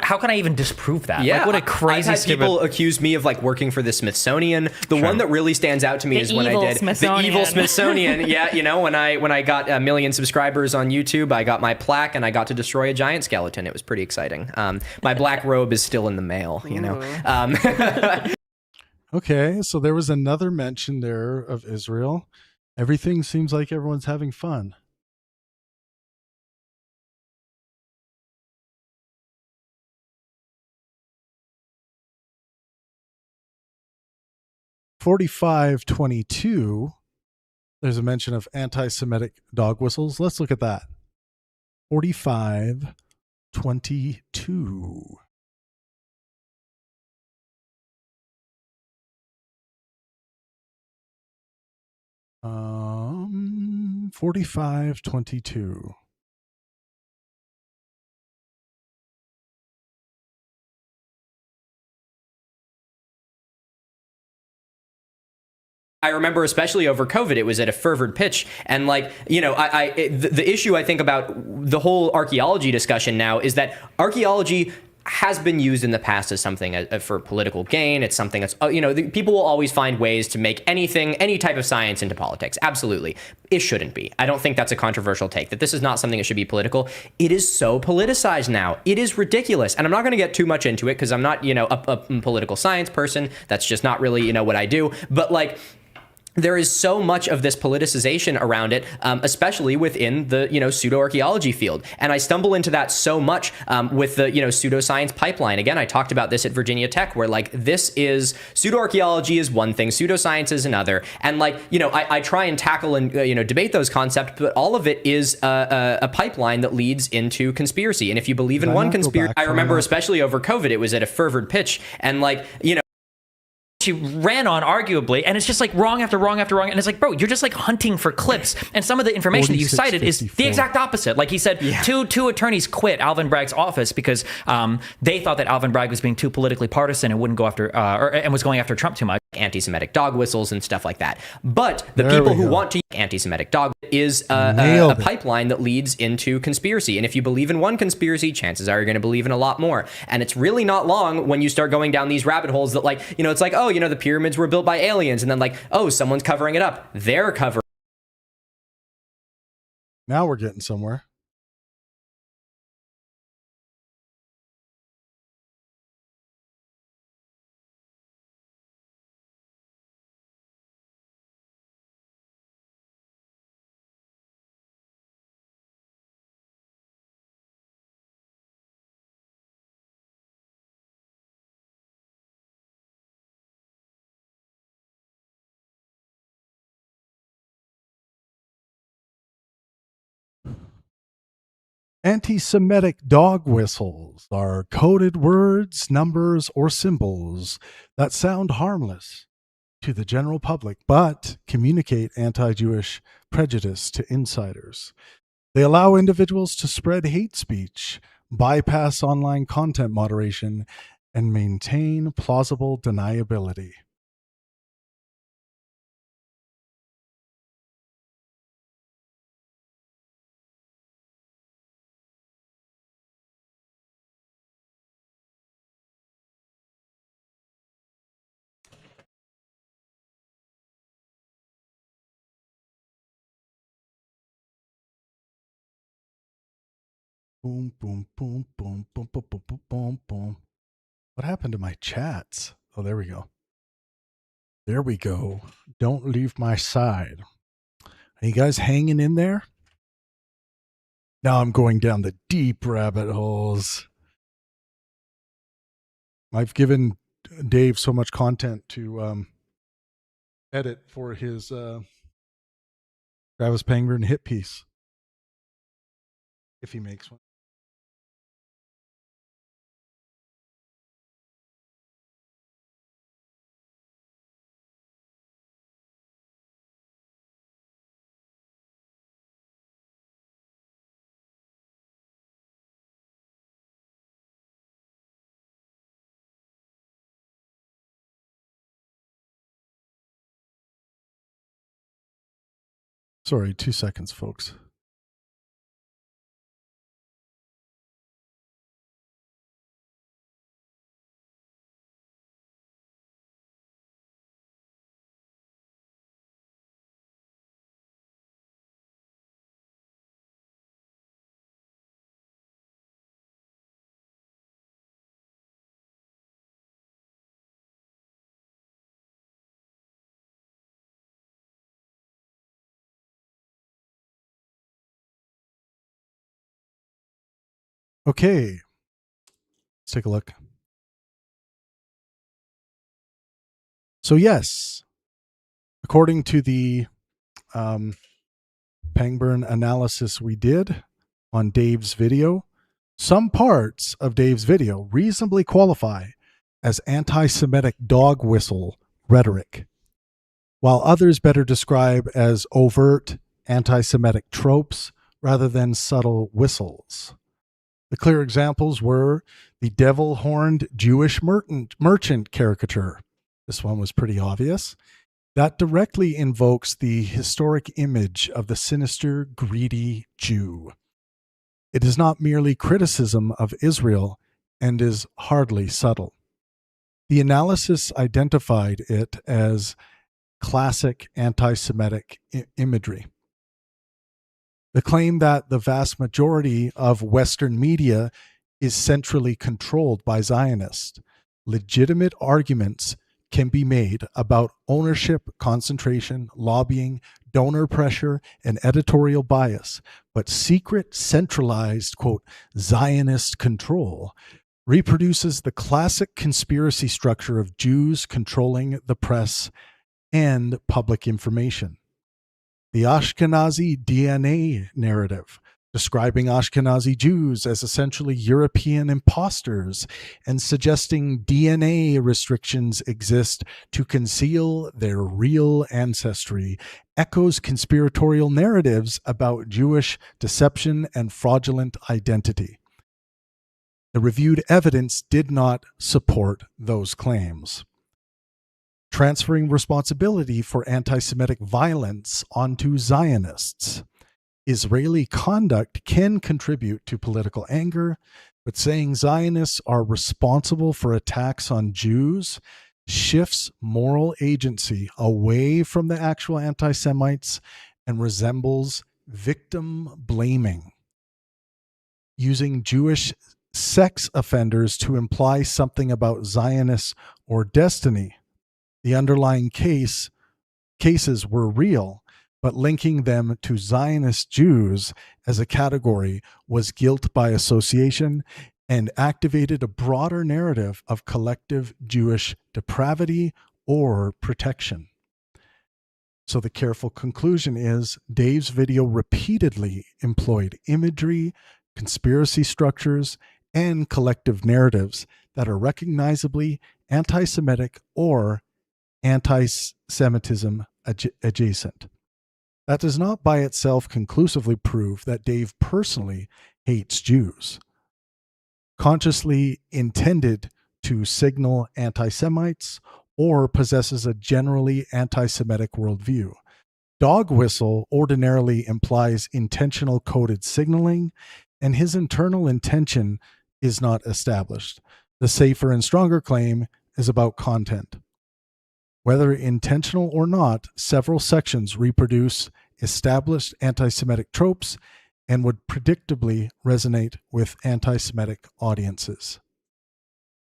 How can I even disprove that? Yeah, like, what a crazy. I've had people accuse me of like working for the Smithsonian. The one that really stands out to me is when I did the evil Smithsonian. Yeah, when I got 1 million subscribers on YouTube, I got my plaque and I got to destroy a giant skeleton. It was pretty exciting. My black robe is still in the mail. Okay, so there was another mention there of Israel. Everything seems like everyone's having fun. $45.22 There's a mention of anti-Semitic dog whistles. Let's look at that. 4522. 4522. I remember, especially over COVID, it was at a fervid pitch. And like, you know, the issue I think about the whole archaeology discussion now is that archaeology has been used in the past as something for political gain. It's something that's, you know, people will always find ways to make anything, any type of science into politics. Absolutely. It shouldn't be. I don't think that's a controversial take, that this is not something that should be political. It is so politicized now. It is ridiculous. And I'm not going to get too much into it because I'm not, you know, a political science person. That's just not really, you know, what I do. But like, there is so much of this politicization around it, especially within the, you know, pseudo-archaeology field. And I stumble into that so much with the, you know, pseudoscience pipeline. Again, I talked about this at Virginia Tech, where like this is, pseudo-archaeology is one thing, pseudoscience is another. And like, you know, I try and tackle and, you know, debate those concepts, but all of it is a pipeline that leads into conspiracy. And if you believe in one conspiracy, I remember especially over COVID, it was at a fervid pitch. And like, you know, she ran on arguably, and it's just like wrong after wrong after wrong, and it's like, bro, you're just like hunting for clips, and some of the information that you cited is the exact opposite. Like he said, two attorneys quit Alvin Bragg's office because they thought that Alvin Bragg was being too politically partisan and wouldn't go after and was going after Trump too much. Anti-Semitic dog whistles and stuff like that. But the people who want to use anti-Semitic dog is a pipeline that leads into conspiracy. And if you believe in one conspiracy, chances are you're going to believe in a lot more. And it's really not long when you start going down these rabbit holes that, like, you know, it's like, oh, you know, the pyramids were built by aliens, and then like, oh, someone's covering it up. They're covering. Now we're getting somewhere. Anti-Semitic dog whistles are coded words, numbers, or symbols that sound harmless to the general public, but communicate anti-Jewish prejudice to insiders. They allow individuals to spread hate speech, bypass online content moderation, and maintain plausible deniability. Boom, boom, boom, boom, boom, boom, boom, boom, boom, boom. What happened to my chats? Oh, there we go. There we go. Don't leave my side. Are you guys hanging in there? Now I'm going down the deep rabbit holes. I've given Dave so much content to edit for his Travis Pangburn hit piece, if he makes one. Sorry, 2 seconds, folks. Okay, let's take a look. So yes, according to the Pangburn analysis we did on Dave's video, some parts of Dave's video reasonably qualify as anti-Semitic dog whistle rhetoric, while others better describe as overt anti-Semitic tropes rather than subtle whistles. The clear examples were the devil-horned Jewish merchant caricature. This one was pretty obvious. That directly invokes the historic image of the sinister, greedy Jew. It is not merely criticism of Israel and is hardly subtle. The analysis identified it as classic anti-Semitic imagery. The claim that the vast majority of Western media is centrally controlled by Zionists. Legitimate arguments can be made about ownership, concentration, lobbying, donor pressure, and editorial bias, but secret, centralized, quote, Zionist control reproduces the classic conspiracy structure of Jews controlling the press and public information. The Ashkenazi DNA narrative, describing Ashkenazi Jews as essentially European imposters and suggesting DNA restrictions exist to conceal their real ancestry, echoes conspiratorial narratives about Jewish deception and fraudulent identity. The reviewed evidence did not support those claims. Transferring responsibility for anti-Semitic violence onto Zionists. Israeli conduct can contribute to political anger, but saying Zionists are responsible for attacks on Jews shifts moral agency away from the actual anti-Semites and resembles victim blaming. Using Jewish sex offenders to imply something about Zionists or destiny. The underlying cases were real, but linking them to Zionist Jews as a category was guilt by association and activated a broader narrative of collective Jewish depravity or protection. So the careful conclusion is Dave's video repeatedly employed imagery, conspiracy structures, and collective narratives that are recognizably anti-Semitic or anti-Semitism adjacent. That does not by itself conclusively prove that Dave personally hates Jews. Consciously intended to signal anti-Semites or possesses a generally anti-Semitic worldview. Dog whistle ordinarily implies intentional coded signaling, and his internal intention is not established. The safer and stronger claim is about content. Whether intentional or not, several sections reproduce established anti-Semitic tropes and would predictably resonate with anti-Semitic audiences.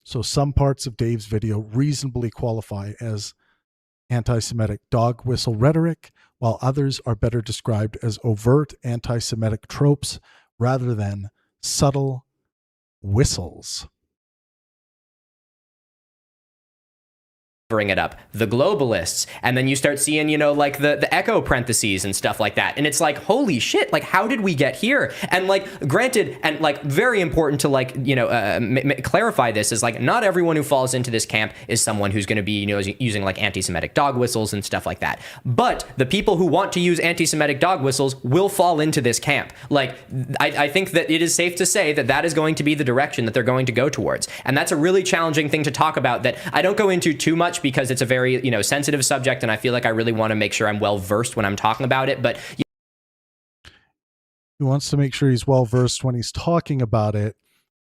So some parts of Dave's video reasonably qualify as anti-Semitic dog whistle rhetoric, while others are better described as overt anti-Semitic tropes rather than subtle whistles. Bring it up, the globalists, and then you start seeing, you know, like the echo parentheses and stuff like that, and it's like, holy shit, like how did we get here? And like, granted, and like very important to like, you know, clarify this is like not everyone who falls into this camp is someone who's going to be, you know, using like anti-Semitic dog whistles and stuff like that, but the people who want to use anti-Semitic dog whistles will fall into this camp. Like I think that it is safe to say that that is going to be the direction that they're going to go towards, and that's a really challenging thing to talk about that I don't go into too much because it's a very, you know, sensitive subject, and I feel like I really want to make sure I'm well versed when I'm talking about it. But he wants to make sure he's well versed when he's talking about it,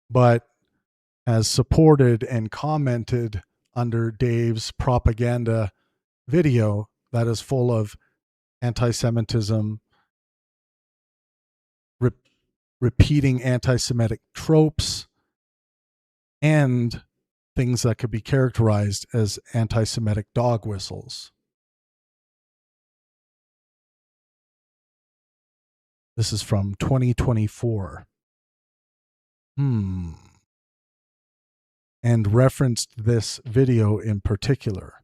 but has supported and commented under Dave's propaganda video that is full of anti-Semitism, repeating anti-Semitic tropes, and things that could be characterized as anti-Semitic dog whistles. This is from 2024. And referenced this video in particular.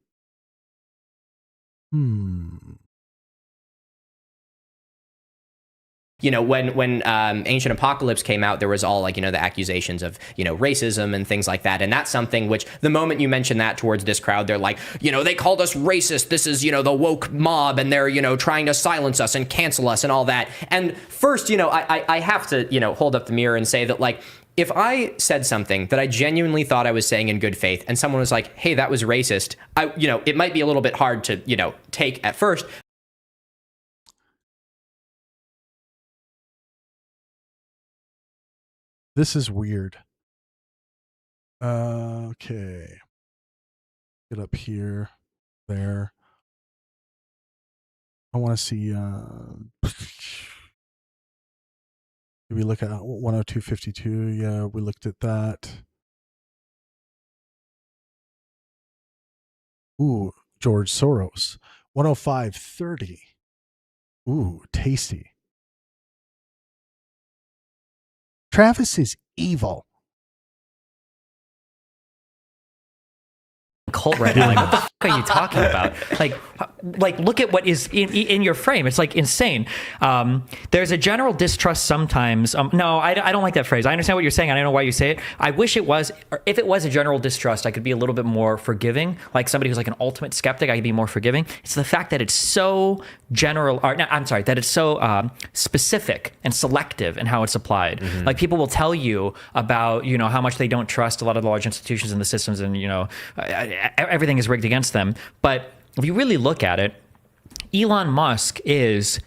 when Ancient Apocalypse came out, there was all like, the accusations of, racism and things like that. And that's something which the moment you mention that towards this crowd, they're like, they called us racist. This is, the woke mob, and they're, trying to silence us and cancel us and all that. And first, I have to, hold up the mirror and say that, like, if I said something that I genuinely thought I was saying in good faith and someone was like, hey, that was racist, it might be a little bit hard to, take at first. This is weird. Okay. Get up here, there. I want to see. Did we look at 102.52? Yeah, we looked at that. Ooh, George Soros. 105.30. Ooh, tasty. Travis is evil. Cult right now. Like, what the fuck are you talking about? Like, look at what is in your frame. It's like insane. There's a general distrust sometimes. No, I don't like that phrase. I understand what you're saying. I don't know why you say it. I wish it was, or if it was a general distrust, I could be a little bit more forgiving. Like somebody who's like an ultimate skeptic, I could be more forgiving. It's the fact that it's so general, or no, I'm sorry, that it's so specific and selective in how it's applied. Mm-hmm. Like people will tell you about, how much they don't trust a lot of the large institutions and the systems, and, everything is rigged against them. But if you really look at it, Elon Musk is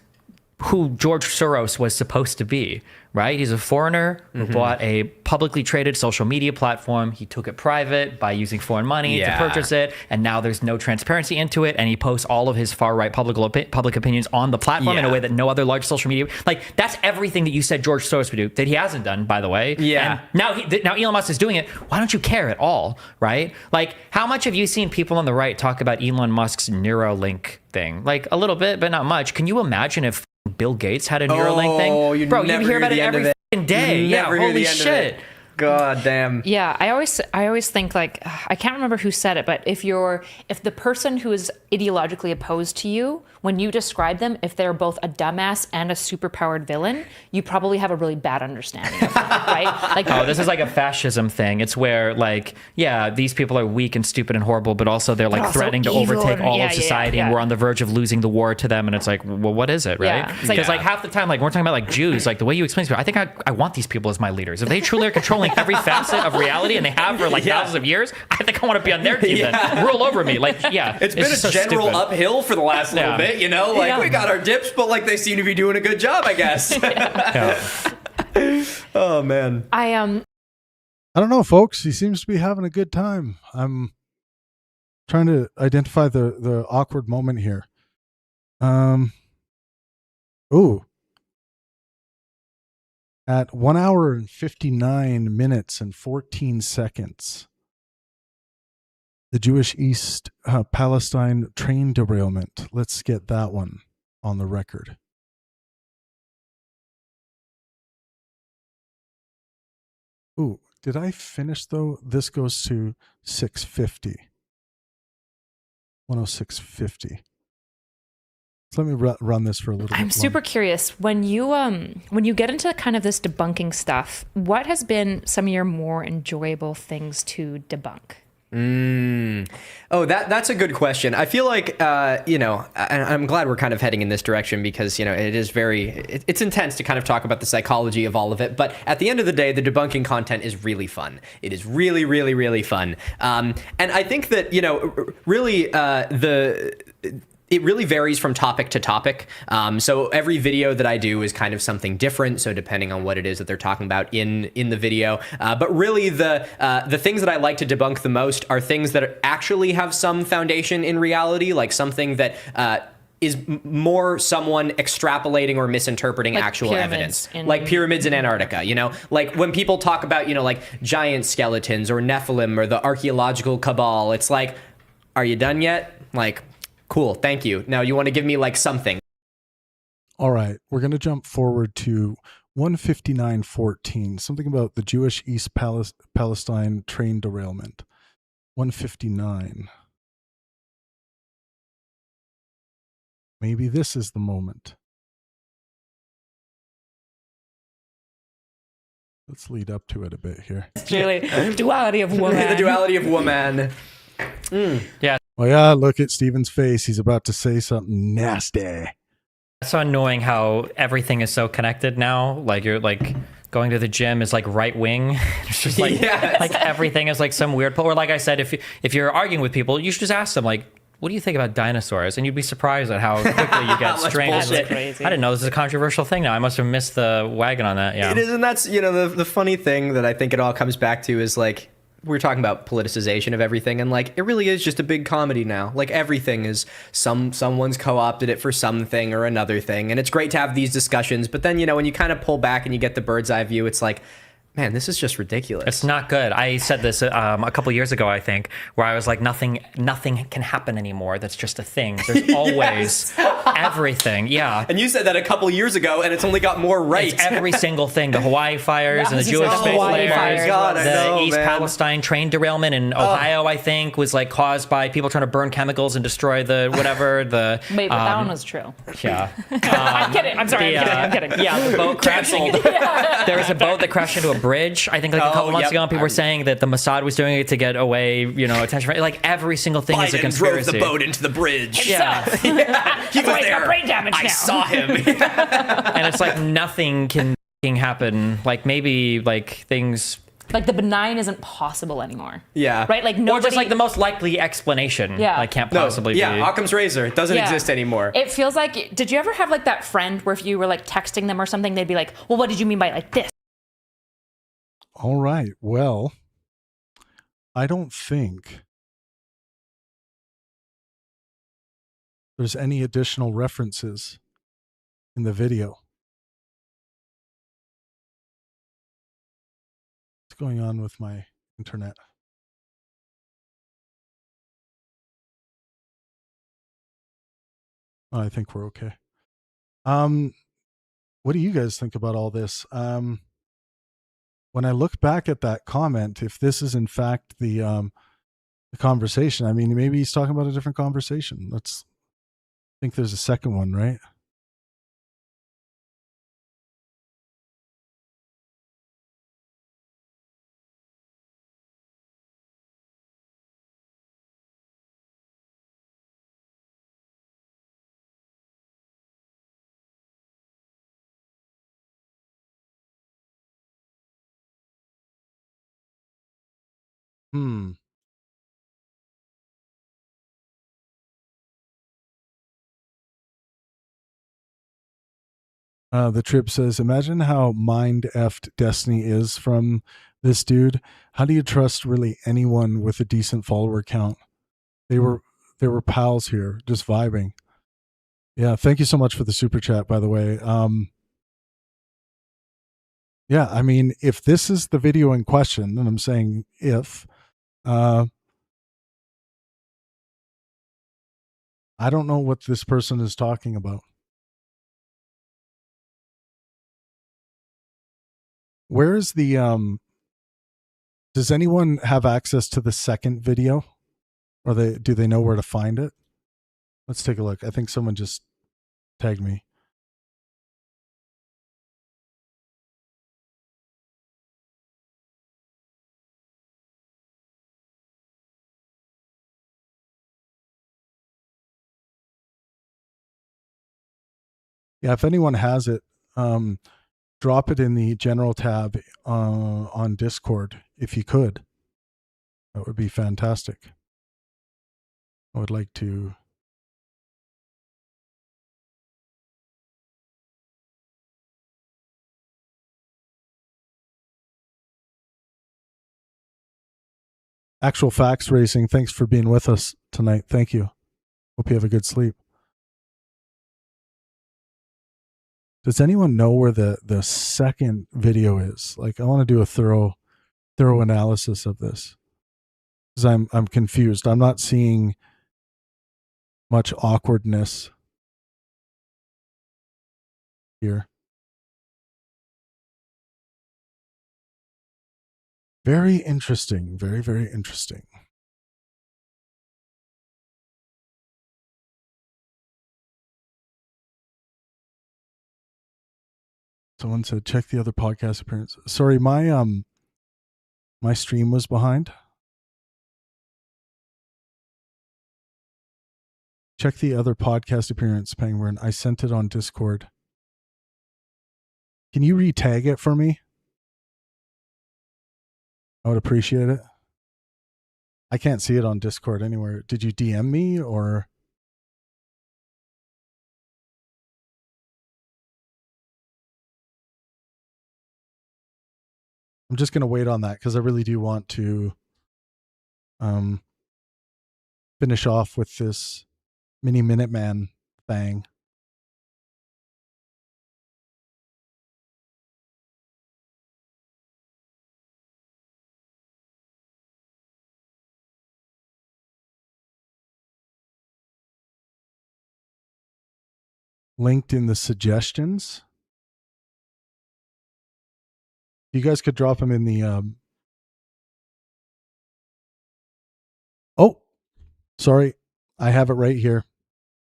who George Soros was supposed to be, right? He's a foreigner who bought a publicly traded social media platform. He took it private by using foreign money to purchase it, and now there's no transparency into it, and he posts all of his far-right public opinions on the platform in a way that no other large social media... Like, that's everything that you said George Soros would do, that he hasn't done, by the way. Yeah. And now Elon Musk is doing it. Why don't you care at all, right? Like, how much have you seen people on the right talk about Elon Musk's Neuralink thing? Like, a little bit, but not much. Can you imagine if Bill Gates had a Neuralink thing? Bro, you hear about it every fucking day. Yeah, holy shit. God damn. Yeah, I always think, like, I can't remember who said it, but if the person who is ideologically opposed to you, when you describe them, if they're both a dumbass and a superpowered villain, you probably have a really bad understanding of them, right? Like, this is like a fascism thing. It's where, like, these people are weak and stupid and horrible, but also they're like threatening to overtake all of society, and we're on the verge of losing the war to them. And it's like, well, what is it, right? Yeah. Because like half the time, like, we're talking about like Jews, like the way you explain to me, I think I want these people as my leaders. If they truly are controlling every facet of reality, and they have for like thousands of years, I think I want to be on their team then. Rule over me. Like, it's been a so general stupid. Uphill for the last little bit, we got our dips, but like they seem to be doing a good job, I guess. Oh man. I don't know, folks. He seems to be having a good time. I'm trying to identify the awkward moment here. At 1 hour and 59 minutes and 14 seconds, the Jewish East Palestine train derailment. Let's get that one on the record. Ooh, did I finish though? This goes to 650. 106.50. So let me run this for a little bit. I'm super curious, when you get into kind of this debunking stuff, what has been some of your more enjoyable things to debunk? Oh, that's a good question. I feel like, and I'm glad we're kind of heading in this direction, because, it is it's intense to kind of talk about the psychology of all of it. But at the end of the day, the debunking content is really fun. It is really, really, really fun. And I think that, really, it really varies from topic to topic. So every video that I do is kind of something different. So depending on what it is that they're talking about in the video, but really the things that I like to debunk the most are things that actually have some foundation in reality, like something that is more someone extrapolating or misinterpreting like actual evidence, like pyramids in Antarctica, like when people talk about, like giant skeletons or Nephilim or the archaeological cabal, it's like, are you done yet? Like, cool, thank you. Now you want to give me like something. All right, we're going to jump forward to 159.14, something about the Jewish East Palestine train derailment. 159. Maybe this is the moment. Let's lead up to it a bit here. Really, duality of woman. The duality of woman. Yeah. Oh yeah, look at Steven's face. He's about to say something nasty. It's so annoying how everything is so connected now. Like you're like going to the gym is like right wing. It's just like like everything is like some weird. Or like I said, if you're arguing with people, you should just ask them like, what do you think about dinosaurs? And you'd be surprised at how quickly you get strange. I didn't know this is a controversial thing now. I must have missed the wagon on that. Yeah, it is, and that's the funny thing that I think it all comes back to is like we're talking about politicization of everything, and like it really is just a big comedy now. Like everything is someone's co-opted it for something or another thing, and it's great to have these discussions. But then when you kind of pull back and you get the bird's eye view, it's like, man, this is just ridiculous. It's not good. I said this a couple years ago, I think, where I was like, nothing can happen anymore. That's just a thing. There's always everything. Yeah. And you said that a couple years ago, and it's only got more right. It's every single thing. The Hawaii fires and the Jewish space flares. God, the East Palestine train derailment in Ohio, I think, was like caused by people trying to burn chemicals and destroy the whatever. Wait, but that one was true. Yeah. I'm kidding. I'm sorry. I'm kidding. Yeah, the boat crashing. There was a boat that crashed into a bridge, I think, like a couple months ago, and people were saying that the Mossad was doing it to get away, attention. Like every single thing is a conspiracy. Drove the boat into the bridge. Yeah. He was there. Brain damage I now. saw him. And it's like nothing can happen. Like maybe like things. Like the benign isn't possible anymore. Yeah. Right? Like nobody. Or just like the most likely explanation. Yeah. Like can't possibly be. Yeah, Occam's razor. It doesn't exist anymore. It feels like, did you ever have like that friend where if you were like texting them or something, they'd be like, well, what did you mean by like this? All right. Well, I don't think there's any additional references in the video. What's going on with my internet? Oh, I think we're okay. What do you guys think about all this? When I look back at that comment, if this is in fact the conversation, I mean, maybe he's talking about a different conversation. Let's think there's a second one, right? The Trip says, imagine how mind-effed Destiny is from this dude. How do you trust really anyone with a decent follower count? They were pals here, just vibing. Yeah, thank you so much for the super chat, by the way. Yeah, I mean, if this is the video in question, and I'm saying if, I don't know what this person is talking about. Where is the does anyone have access to the second video? Or do they know where to find it? Let's take a look. I think someone just tagged me. Yeah, if anyone has it, drop it in the general tab on Discord if you could. That would be fantastic. I would like to. Actual Facts Racing, thanks for being with us tonight. Thank you. Hope you have a good sleep. Does anyone know where the second video is? Like, I want to do a thorough analysis of this, because I'm confused. I'm not seeing much awkwardness here. Very interesting. Very, very interesting. Someone said check the other podcast appearance. Sorry, my stream was behind. Check the other podcast appearance, Pangburn. I sent it on Discord. Can you re-tag it for me? I would appreciate it. I can't see it on Discord anywhere. Did you DM me or? I'm just going to wait on that because I really do want to finish off with this mini Minuteman thing. Linked in the suggestions. You guys could drop them in the oh, sorry. I have it right here.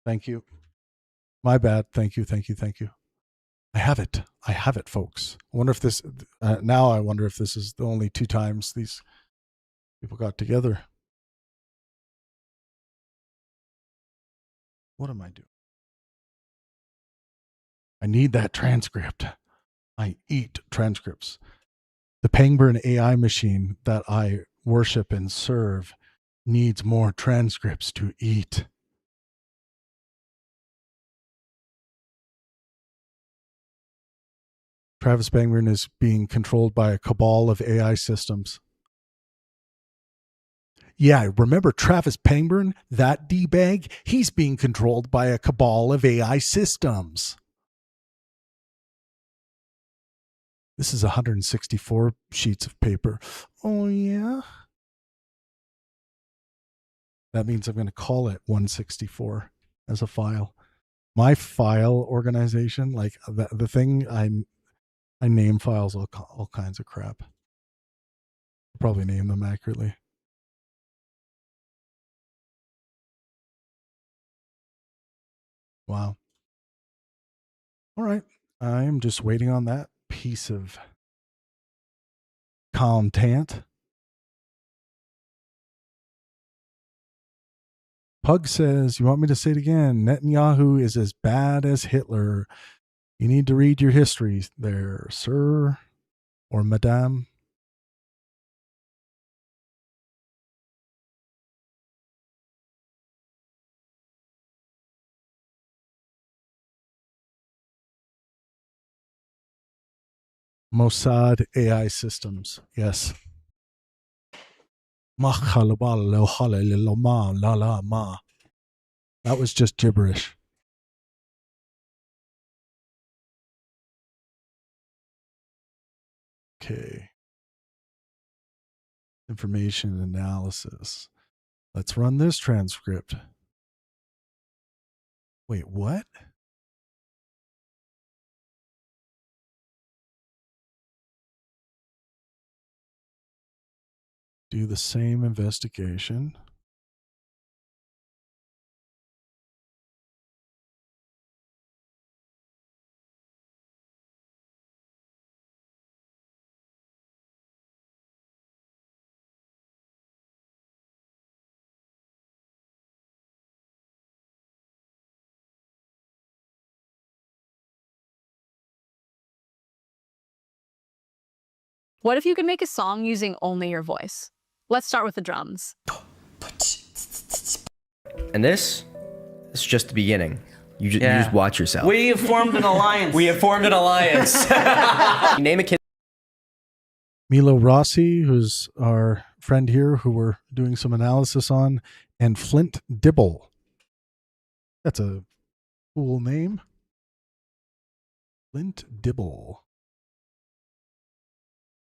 Thank you. My bad. Thank you. I have it, folks. I wonder if this now I wonder if this is the only 2 times these people got together. What am I doing? I need that transcript. I eat transcripts. The Pangburn AI machine that I worship and serve needs more transcripts to eat. Travis Pangburn is being controlled by a cabal of AI systems. Yeah, remember Travis Pangburn, that D-bag? He's being controlled by a cabal of AI systems. This is 164 sheets of paper. Oh, yeah? That means I'm going to call it 164 as a file. My file organization, like the thing I name files all kinds of crap. I'll probably name them accurately. Wow. All right. I'm just waiting on that piece of content. Pug says, you want me to say it again? Netanyahu is as bad as Hitler. You need to read your history there, sir or madame. Mossad AI systems. Yes. That was just gibberish. Okay. Information analysis. Let's run this transcript. Wait, what? Do the same investigation. What if you could make a song using only your voice? Let's start with the drums. And this is just the beginning. You just watch yourself. We have formed an alliance. We have formed an alliance. Name a kid. Milo Rossi, who's our friend here, who we're doing some analysis on, and Flint Dibble. That's a cool name. Flint Dibble.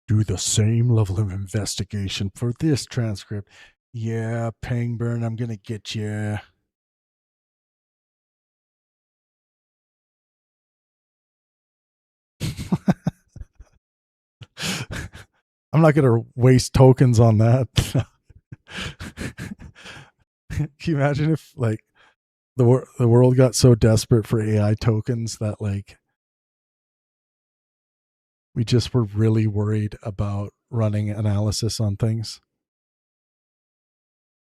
Do the same level of investigation for this transcript. Yeah, Pangburn, I'm going to get you. I'm not going to waste tokens on that. Can you imagine if like the world got so desperate for AI tokens that like We just were really worried about running analysis on things.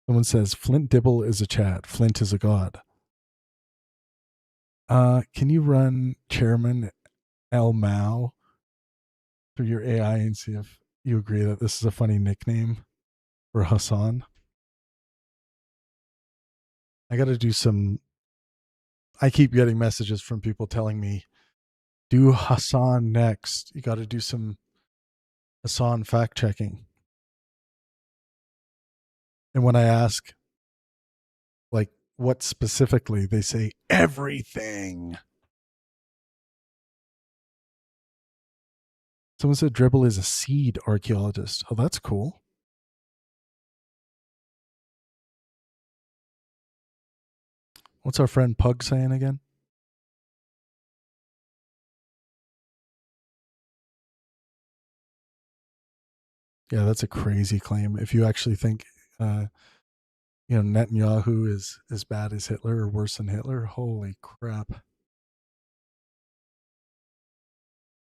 Someone says Flint Dibble is a chat. Flint is a god. Can you run Chairman El Mao through your AI and see if you agree that this is a funny nickname for Hassan? I got to do some. I keep getting messages from people telling me, do Hassan next. You got to do some Hassan fact checking. And when I ask, like, what specifically, they say everything. Someone said Dribble is a seed archaeologist. Oh, that's cool. What's our friend Pug saying again? Yeah, that's a crazy claim. If you actually think, Netanyahu is as bad as Hitler or worse than Hitler, holy crap.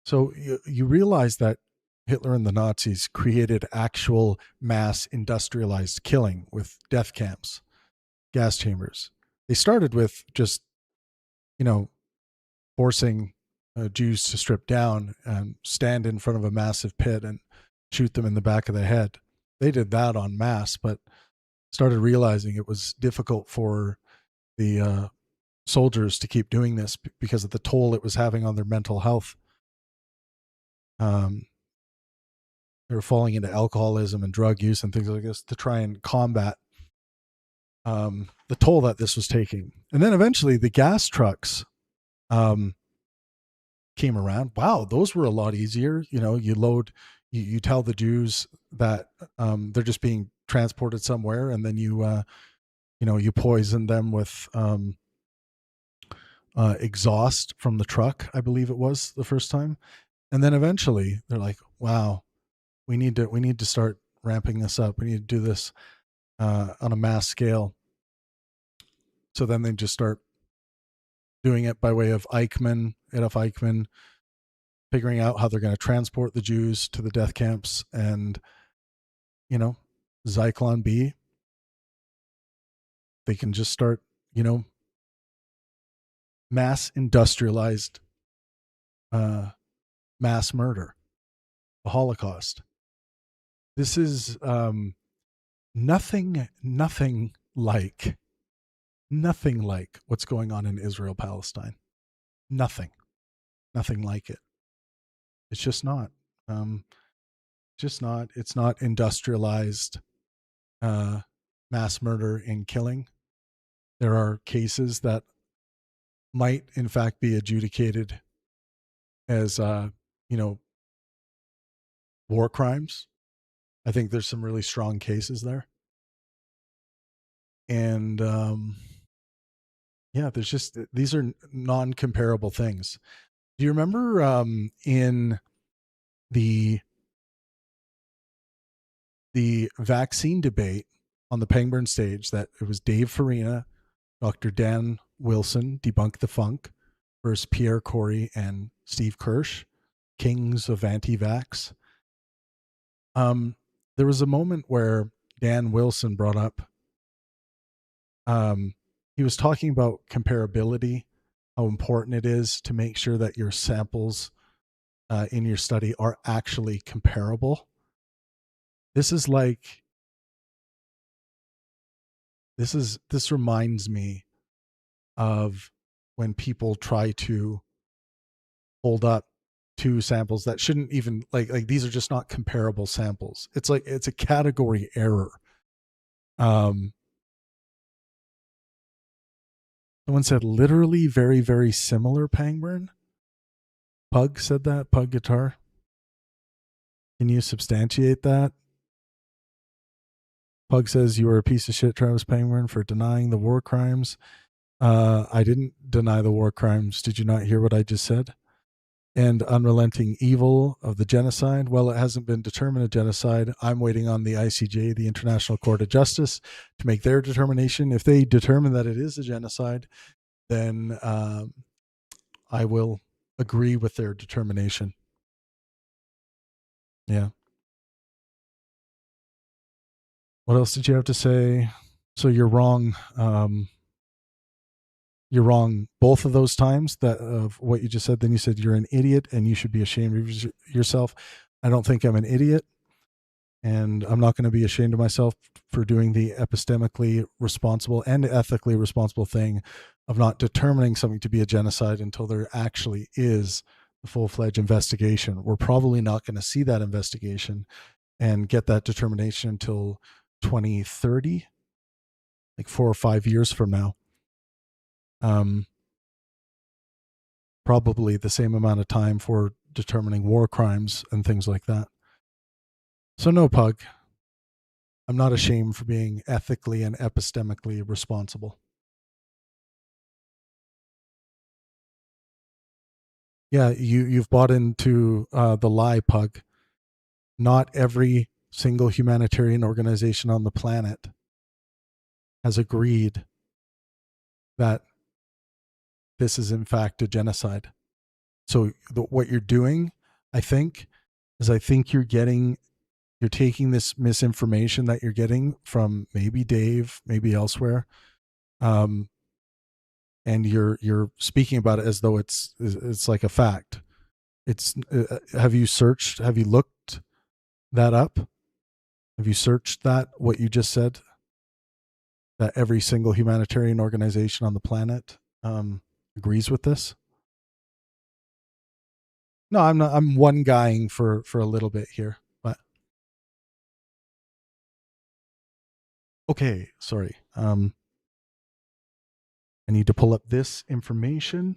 So you realize that Hitler and the Nazis created actual mass industrialized killing with death camps, gas chambers. They started with just, forcing Jews to strip down and stand in front of a massive pit and shoot them in the back of the head. They did that en masse, but started realizing it was difficult for the soldiers to keep doing this because of the toll it was having on their mental health. They were falling into alcoholism and drug use and things like this to try and combat the toll that this was taking. And then eventually the gas trucks came around. Wow, those were a lot easier. You tell the Jews that they're just being transported somewhere, and then you poison them with exhaust from the truck, I believe it was the first time. And then eventually they're like, wow, we need to start ramping this up. We need to do this on a mass scale. So then they just start doing it by way of Adolf Eichmann, figuring out how they're going to transport the Jews to the death camps. And, Zyklon B, they can just start, mass industrialized mass murder, the Holocaust. This is nothing like what's going on in Israel, Palestine. Nothing like it. It's just not. It's not industrialized mass murder and killing. There are cases that might in fact be adjudicated as war crimes. I think there's some really strong cases there. And there's just, these are non-comparable things. Do you remember in the vaccine debate on the Pangburn stage that it was Dave Farina, Dr. Dan Wilson, Debunk the Funk, versus Pierre Corey and Steve Kirsch, kings of anti-vax? There was a moment where Dan Wilson brought up, he was talking about comparability, how important it is to make sure that your samples in your study are actually comparable. This reminds me of when people try to hold up two samples that shouldn't even, like these are just not comparable samples. It's like, it's a category error. Someone said literally very, very similar Pangburn. Pug said that, Pug Guitar. Can you substantiate that? Pug says you were a piece of shit, Travis Pangburn, for denying the war crimes. I didn't deny the war crimes. Did you not hear what I just said? And unrelenting evil of the genocide. Well, it hasn't been determined a genocide. I'm waiting on the ICJ, the International Court of Justice, to make their determination. If they determine that it is a genocide, then I will agree with their determination. Yeah. What else did you have to say? So you're wrong. You're wrong both of those times that of what you just said. Then you said you're an idiot and you should be ashamed of yourself. I don't think I'm an idiot, and I'm not going to be ashamed of myself for doing the epistemically responsible and ethically responsible thing of not determining something to be a genocide until there actually is a full-fledged investigation. We're probably not going to see that investigation and get that determination until 2030, like 4 or 5 years from now. Probably the same amount of time for determining war crimes and things like that. So no, Pug, I'm not ashamed for being ethically and epistemically responsible. Yeah, you've bought into the lie, Pug. Not every single humanitarian organization on the planet has agreed that this is in fact a genocide. So what you're doing, I think, is you're taking this misinformation that you're getting from maybe Dave, maybe elsewhere, and you're speaking about it as though it's like a fact. It's have you searched? Have you looked that up? Have you searched that what you just said? That every single humanitarian organization on the planet agrees with this. No, I'm not. I'm one guying for a little bit here, but okay. Sorry. I need to pull up this information.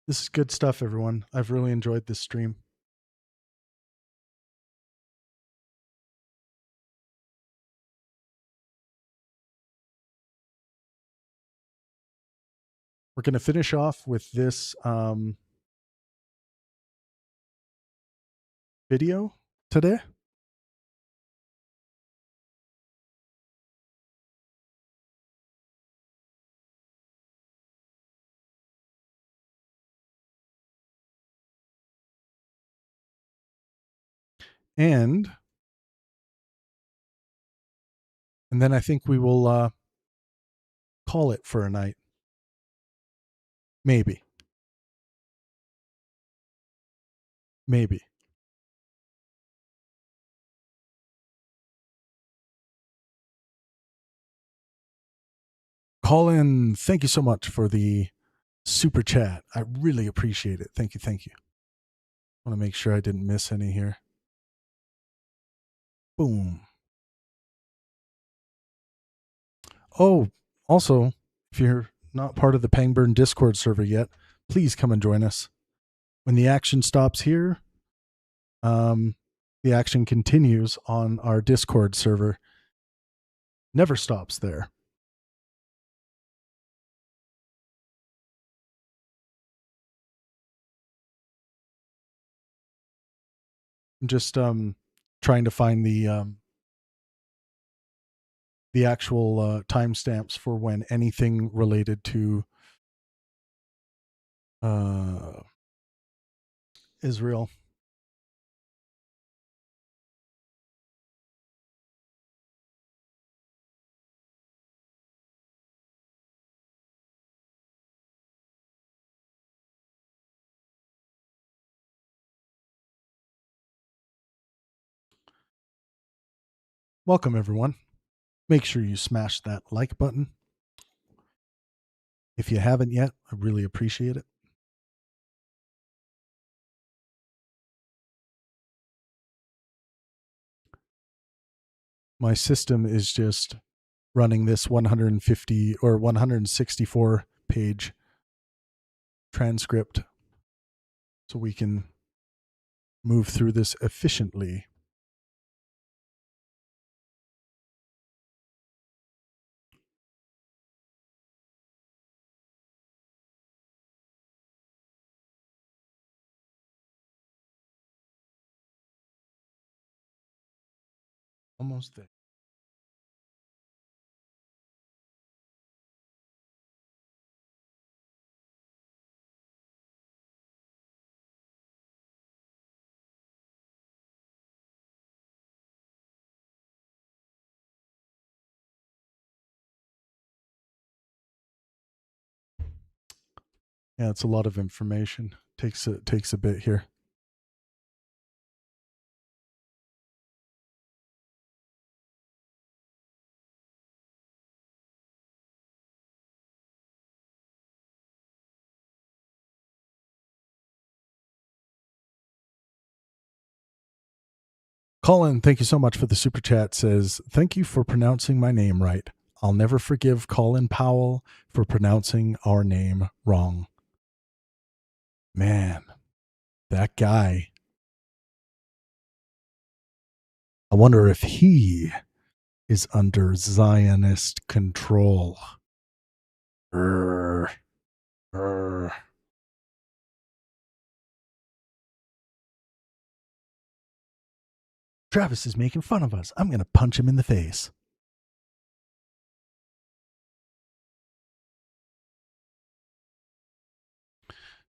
This is good stuff, everyone. I've really enjoyed this stream. We're going to finish off with this video today. And then I think we will call it for a night. Maybe. Maybe. Colin, thank you so much for the super chat. I really appreciate it. Thank you. Thank you. I want to make sure I didn't miss any here. Boom. Oh, also, if you're not part of the Pangburn Discord server yet, please come and join us. When the action stops here, the action continues on our Discord server. Never stops there. I'm just trying to find the actual timestamps for when anything related to Israel. Welcome, everyone. Make sure you smash that like button. If you haven't yet, I really appreciate it. My system is just running this 150 or 164 page transcript so we can move through this efficiently. Almost there. Yeah, it's a lot of information. Takes a bit here. Colin, thank you so much for the super chat. Says, thank you for pronouncing my name right. I'll never forgive Colin Powell for pronouncing our name wrong. Man, that guy. I wonder if he is under Zionist control. Urgh. Urgh. Travis is making fun of us. I'm going to punch him in the face.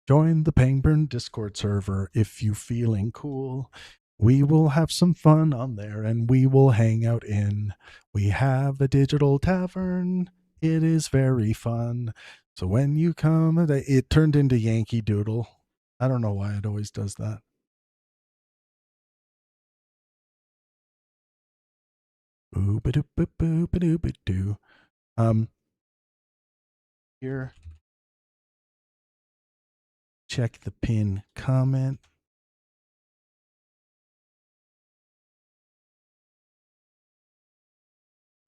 Join the Pangburn Discord server if you feeling cool. We will have some fun on there and we will hang out in. We have a digital tavern. It is very fun. So when you come, it turned into Yankee Doodle. I don't know why it always does that. Boo-ba-doo-ba-boo-ba-doo-ba-doo. Here. Check the pin comment.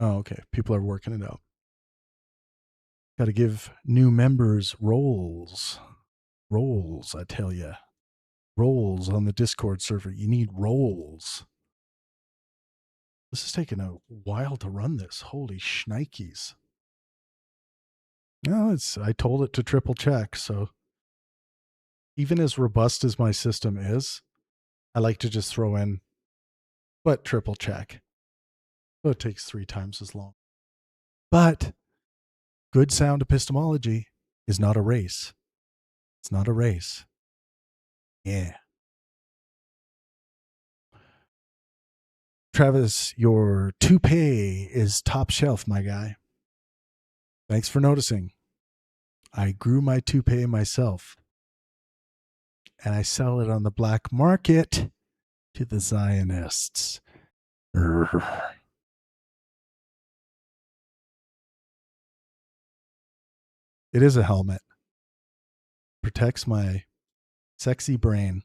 Oh, okay. People are working it out. Got to give new members roles. Roles, I tell you. Roles on the Discord server. You need roles. This is taking a while to run this. Holy shnikes. No, I told it to triple check, so even as robust as my system is, I like to just throw in, but triple check. So it takes 3 times as long. But good sound epistemology is not a race. It's not a race. Yeah. Travis, your toupee is top shelf, my guy. Thanks for noticing. I grew my toupee myself. And I sell it on the black market to the Zionists. Urgh. It is a helmet. Protects my sexy brain.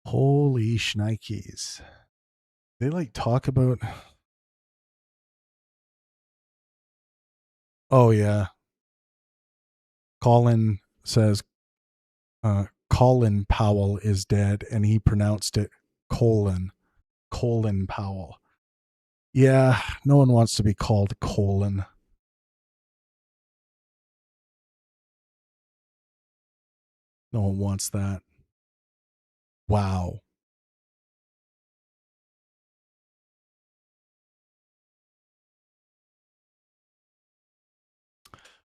Holy shnikes. They like talk about. Oh, yeah. Colin says Colin Powell is dead, and he pronounced it Colin Powell. Yeah, no one wants to be called Colin. No one wants that. Wow.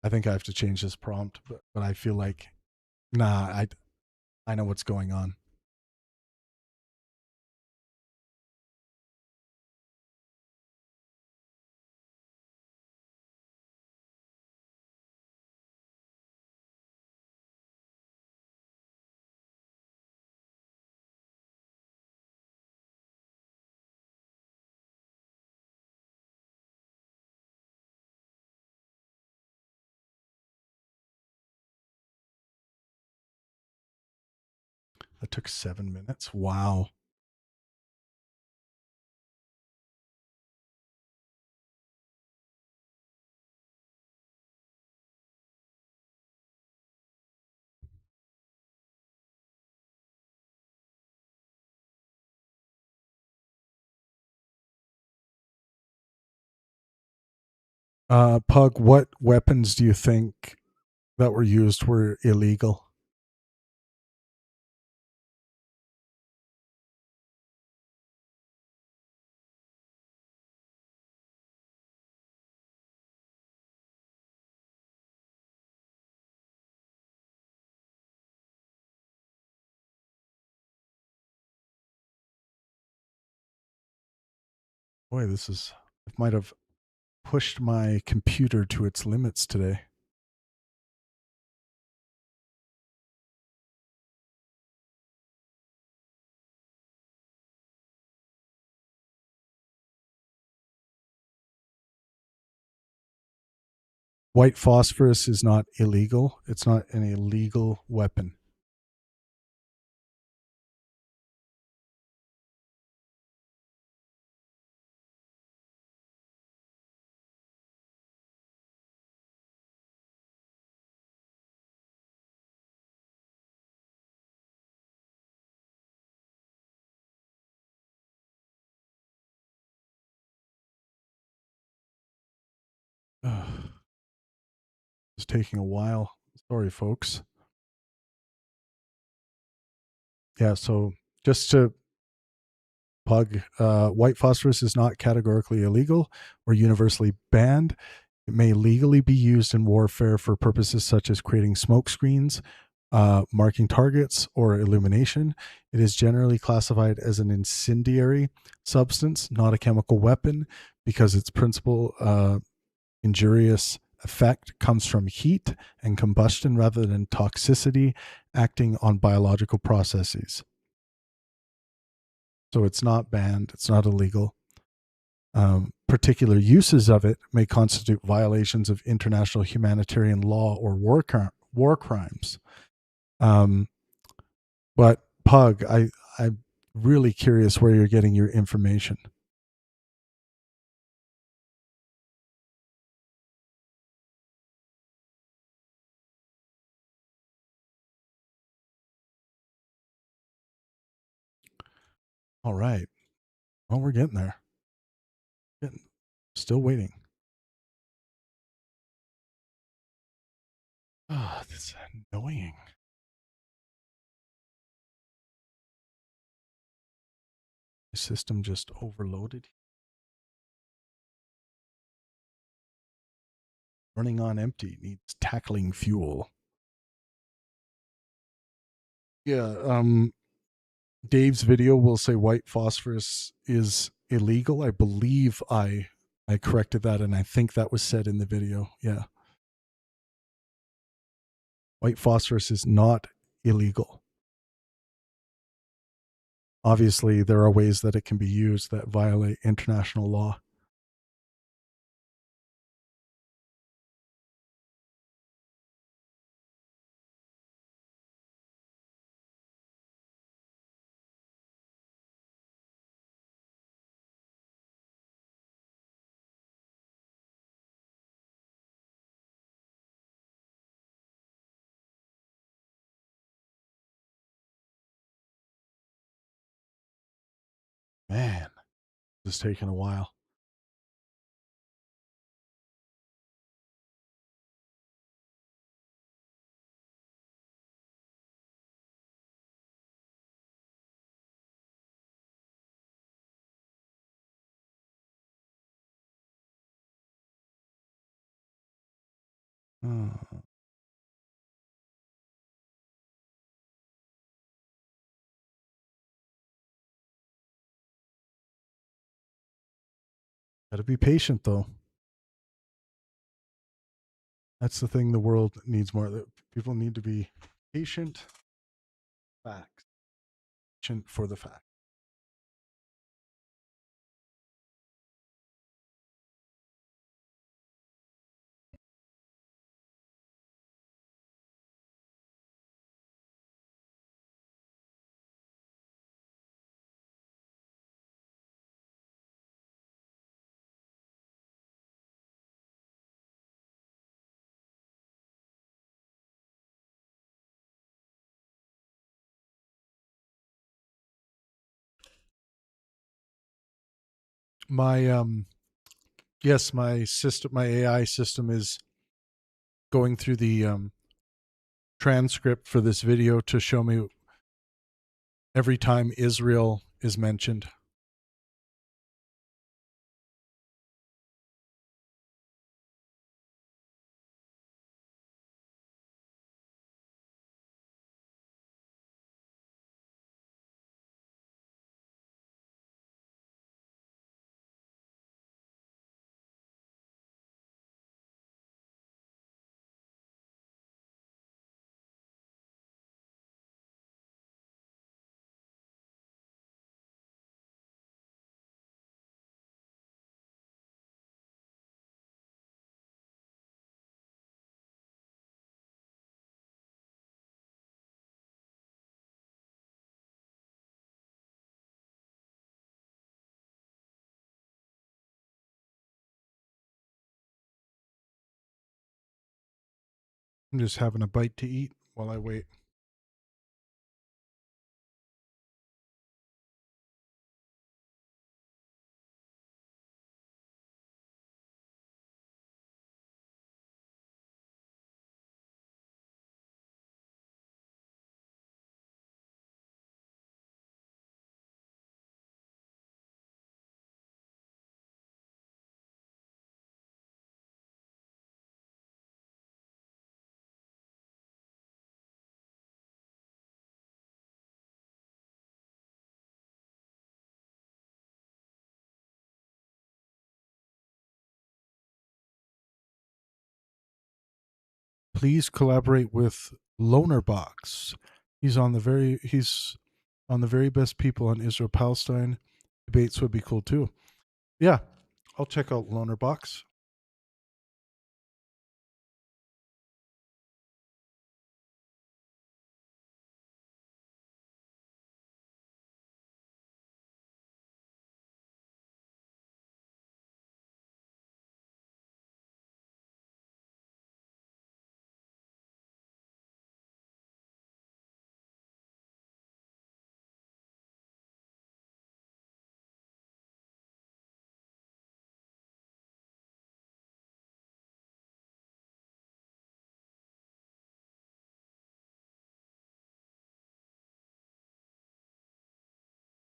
I think I have to change this prompt, but I feel like, nah, I know what's going on. That took 7 minutes. Wow. Pug, what weapons do you think that were used were illegal? Boy, I might have pushed my computer to its limits today. White phosphorus is not illegal. It's not an illegal weapon. It's taking a while. Sorry, folks. Yeah, so just to plug, white phosphorus is not categorically illegal or universally banned. It may legally be used in warfare for purposes such as creating smoke screens, marking targets, or illumination. It is generally classified as an incendiary substance, not a chemical weapon, because its principal injurious effect comes from heat and combustion rather than toxicity acting on biological processes. So it's not banned, it's not illegal. Particular uses of it may constitute violations of international humanitarian law or war crimes. But Pug, I'm really curious where you're getting your information. All right. Well, we're getting there. Still waiting. Oh, this is annoying. The system just overloaded. Running on empty, needs tackling fuel. Yeah, Dave's video will say white phosphorus is illegal. I believe I corrected that, and I think that was said in the video. Yeah. White phosphorus is not illegal. Obviously, there are ways that it can be used that violate international law. Man, this is taking a while. Oh, gotta be patient, though. That's the thing the world needs more. People need to be patient. Facts. Patient for the fact. My yes, my system, my AI system is going through the transcript for this video to show me every time Israel is mentioned. I'm just having a bite to eat while I wait. Please collaborate with Lonerbox. He's on the very best people on Israel Palestine. Debates would be cool too. Yeah, I'll check out Lonerbox.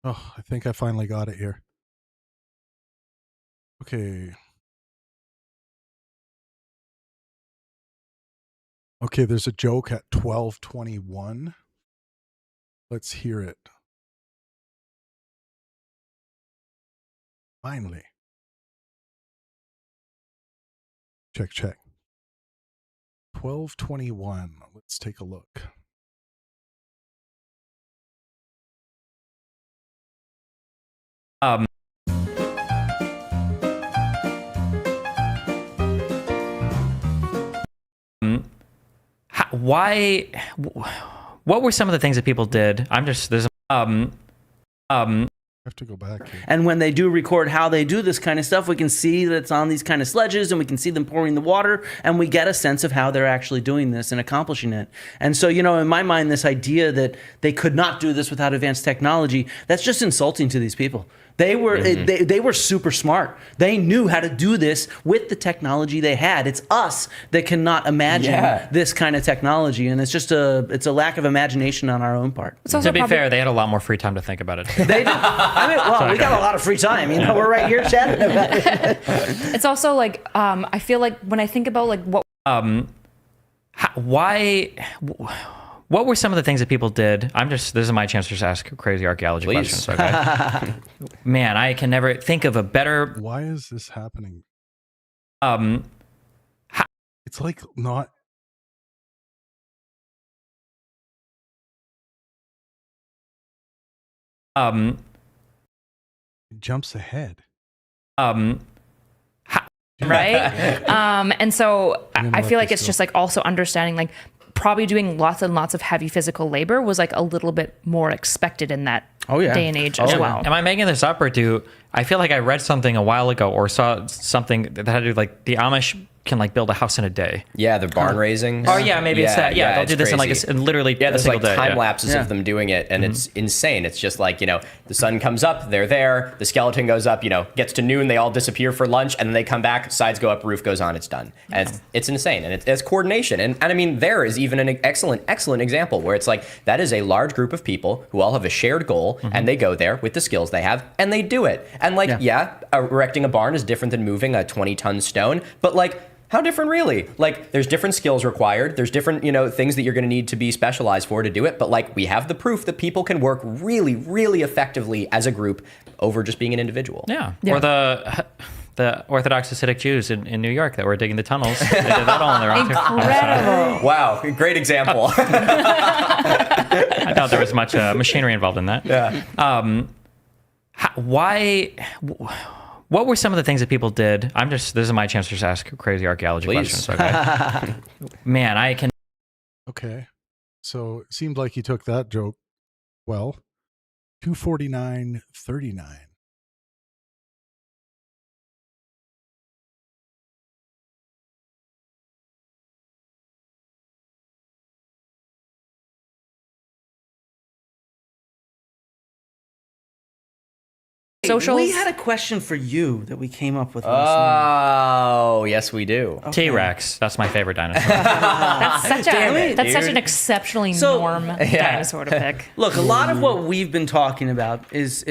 Oh, I think I finally got it here. Okay. Okay, there's a joke at 12:21. Let's hear it. Finally. Check, check. 12:21. Let's take a look. Um, why? What were some of the things that people did? I have to go back here. And when they do record how they do this kind of stuff, we can see that it's on these kind of sledges and we can see them pouring the water and we get a sense of how they're actually doing this and accomplishing it. And so, you know, in my mind, this idea that they could not do this without advanced technology, that's just insulting to these people. They were they were super smart. They knew how to do this with the technology they had. It's us that cannot imagine this kind of technology, and it's just a lack of imagination on our own part. To be fair, they had a lot more free time to think about it. They did. I mean, well, we got a lot of free time. You know, we're right here chatting about it. It's also like I feel like when I think about like what why. What were some of the things that people did? This is my chance to just ask crazy archaeology questions. Okay? Man, I can never think of a better. Why is this happening? It's like not. It jumps ahead. right? And so I feel like it's just like also understanding like probably doing lots and lots of heavy physical labor was like a little bit more expected in that day and age as well. Am I making this up, or I feel like I read something a while ago or saw something that had to do like the Amish can like build a house in a day. Yeah, the barn raising. Oh yeah, maybe it's that. Yeah, they'll do this crazy. in literally there's a single like day. time lapses of them doing it, and it's insane. It's just like, you know, the sun comes up, they're there, the skeleton goes up, you know, gets to noon, they all disappear for lunch, and then they come back, sides go up, roof goes on, it's done. And it's insane, and it's coordination. And I mean, there is even an excellent example where it's like, that is a large group of people who all have a shared goal, and they go there with the skills they have, and they do it. And like, erecting a barn is different than moving a 20-ton stone, but like, how different really? Like, there's different skills required. There's different, you know, things that you're going to need to be specialized for to do it. But like, we have the proof that people can work really, really effectively as a group over just being an individual. Yeah. Or the Orthodox Hasidic Jews in New York that were digging the tunnels. They did that all on their own. Incredible. Wow, great example. I doubt there was much machinery involved in that. Yeah. Why? What were some of the things that people did? This is my chance to just ask crazy archaeology questions. Okay. Man, I can. Okay. So it seemed like he took that joke well. 249.39. Socials. We had a question for you that we came up with. Oh, yes, we do. T-Rex. That's my favorite dinosaur. That's such dude. an exceptionally So- norm dinosaur to pick. Look, a lot of what we've been talking about is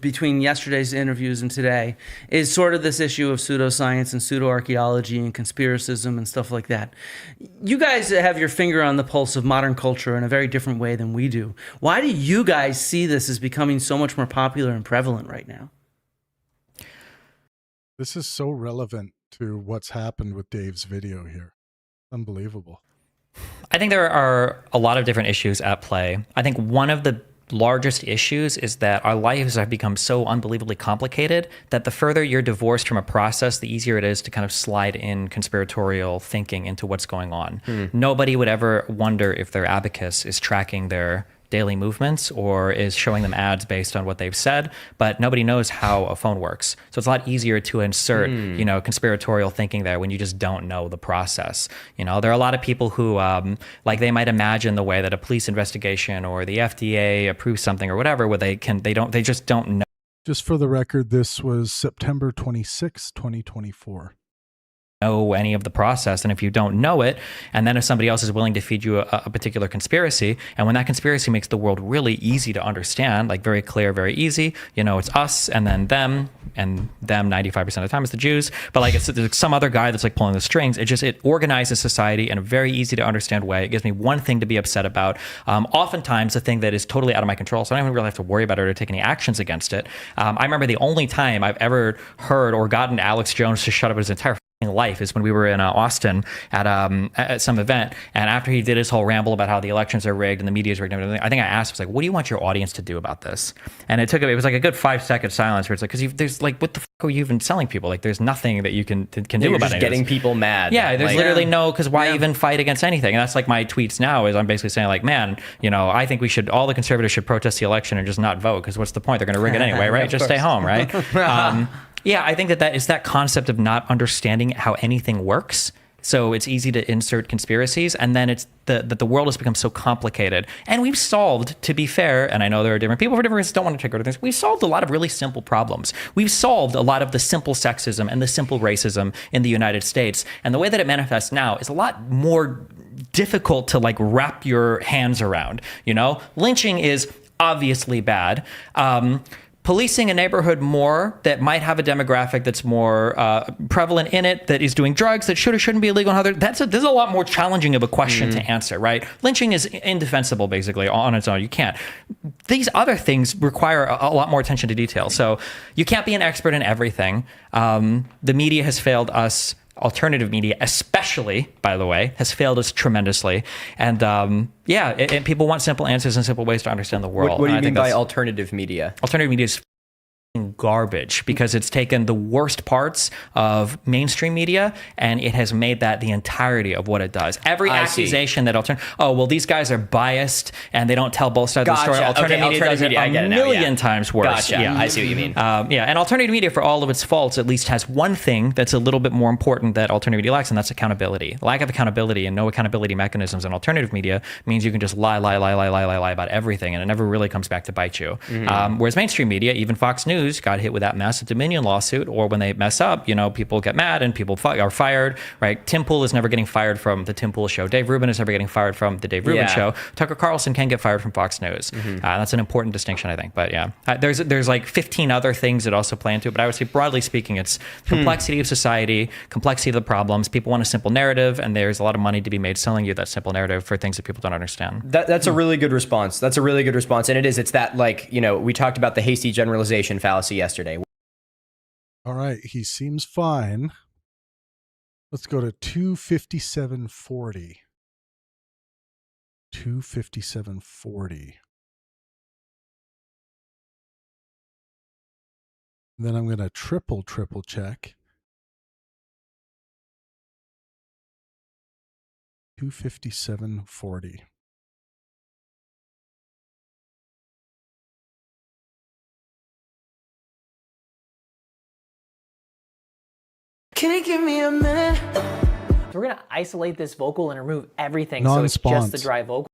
between yesterday's interviews and today is sort of this issue of pseudoscience and pseudoarchaeology and conspiracism and stuff like that. You guys have your finger on the pulse of modern culture in a very different way than we do. Why do you guys see this as becoming so much more popular and prevalent right now? This is so relevant to what's happened with Dave's video here. Unbelievable. I think there are a lot of different issues at play. I think one of the largest issues is that our lives have become so unbelievably complicated that the further you're divorced from a process, the easier it is to kind of slide in conspiratorial thinking into what's going on. Nobody would ever wonder if their abacus is tracking their daily movements or is showing them ads based on what they've said, but nobody knows how a phone works. So it's a lot easier to insert, conspiratorial thinking there when you just don't know the process. There are a lot of people who, they might imagine the way that a police investigation or the FDA approves something or whatever, where they just don't know. Just for the record, this was September 26, 2024. Know any of the process, and if you don't know it, and then if somebody else is willing to feed you a particular conspiracy, and when that conspiracy makes the world really easy to understand, like very clear, very easy, it's us and then them, and them 95% of the time is the Jews, but like there's some other guy that's like pulling the strings. It organizes society in a very easy to understand way. It gives me one thing to be upset about, oftentimes a thing that is totally out of my control, so I don't even really have to worry about it or take any actions against it. I remember the only time I've ever heard or gotten Alex Jones to shut up his entire life is when we were in Austin at some event, and after he did his whole ramble about how the elections are rigged and the media is rigged and everything, I think I asked, I was like, what do you want your audience to do about this? And it was like a good 5-second silence where it's like, because there's like, what the fuck are you even telling people? Like, there's nothing that you can do You're about just it. getting people mad. Yeah, there's literally no, because why even fight against anything? And that's like my tweets now is I'm basically saying like, man, I think all the conservatives should protest the election and just not vote, because what's the point? They're going to rig it anyway, right? Just stay home, right? Yeah, I think that is that concept of not understanding how anything works. So it's easy to insert conspiracies, and then it's that the world has become so complicated. And we've solved, to be fair, and I know there are different people for different reasons, don't want to take over things, we've solved a lot of really simple problems. We've solved a lot of the simple sexism and the simple racism in the United States. And the way that it manifests now is a lot more difficult to like wrap your hands around. Lynching is obviously bad. Policing a neighborhood more that might have a demographic that's more prevalent in it, that is doing drugs that should or shouldn't be illegal, and this is a lot more challenging of a question to answer, right? Lynching is indefensible, basically, on its own. You can't. These other things require a lot more attention to detail. So you can't be an expert in everything. The media has failed us. Alternative media, especially, by the way, has failed us tremendously. And and people want simple answers and simple ways to understand the world. What do you mean by alternative media? Alternative media is garbage, because it's taken the worst parts of mainstream media and it has made that the entirety of what it does. Every accusation that these guys are biased and they don't tell both sides of the story. Alternative media does it a million times worse. Gotcha. Yeah, I see what you mean. And alternative media, for all of its faults, at least has one thing that's a little bit more important that alternative media lacks, and that's accountability. Lack of accountability and no accountability mechanisms in alternative media means you can just lie about everything, and it never really comes back to bite you. Whereas mainstream media, even Fox News, got hit with that massive Dominion lawsuit, or when they mess up, people get mad and people are fired, right? Tim Pool is never getting fired from the Tim Pool show. Dave Rubin is never getting fired from the Dave Rubin show. Tucker Carlson can get fired from Fox News. That's an important distinction, I think. But yeah, there's like 15 other things that also play into it. But I would say, broadly speaking, it's complexity of society, complexity of the problems. People want a simple narrative, and there's a lot of money to be made selling you that simple narrative for things that people don't understand. That's a really good response. And it's that, like, we talked about the hasty generalization fallacy yesterday. All right, he seems fine. Let's go to 257.40. 257.40. Then I'm going to triple check. 257.40. Can you give me a minute? We're gonna isolate this vocal and remove everything, so it's Non-spons. just the dry vocal.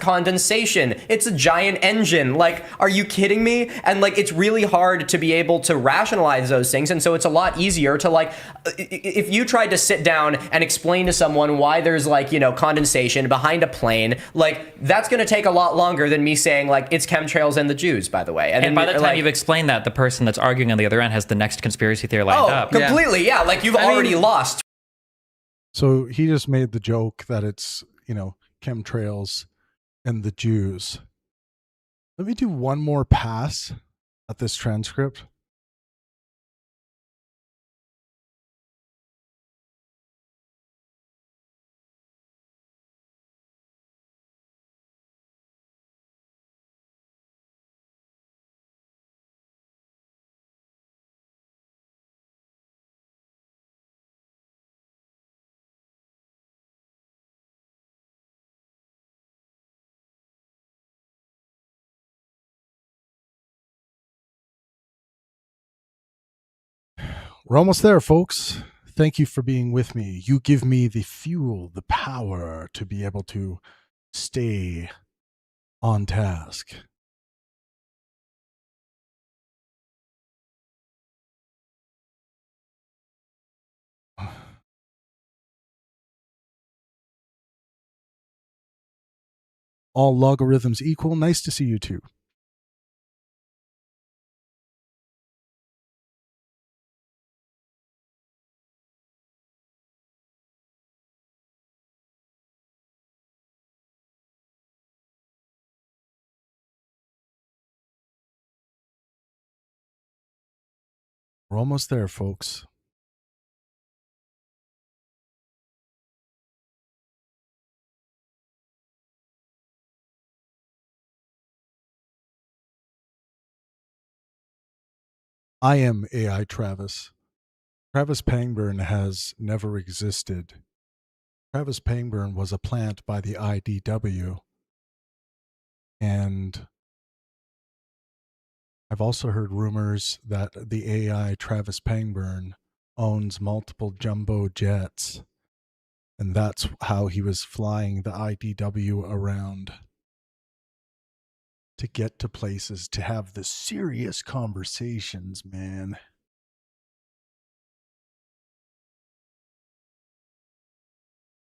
condensation. It's a giant engine. Like, are you kidding me? And like, it's really hard to be able to rationalize those things. And so it's a lot easier to like, if you tried to sit down and explain to someone why there's like, you know, condensation behind a plane, like that's going to take a lot longer than me saying like, it's chemtrails and the Jews, by the way. And then by the time like, you've explained that, the person that's arguing on the other end has the next conspiracy theory lined up. Completely. Yeah. Like you've already lost. So he just made the joke that it's, you know, chemtrails and the Jews. Let me do one more pass at this transcript. We're almost there, folks. Thank you for being with me. You give me the fuel, the power to be able to stay on task. All logarithms equal. Nice to see you too. We're almost there, folks. I am AI Travis. Travis Pangburn has never existed. Travis Pangburn was a plant by the IDW. And I've also heard rumors that the AI Travis Pangburn owns multiple jumbo jets. And that's how he was flying the IDW around to get to places, to have the serious conversations, man.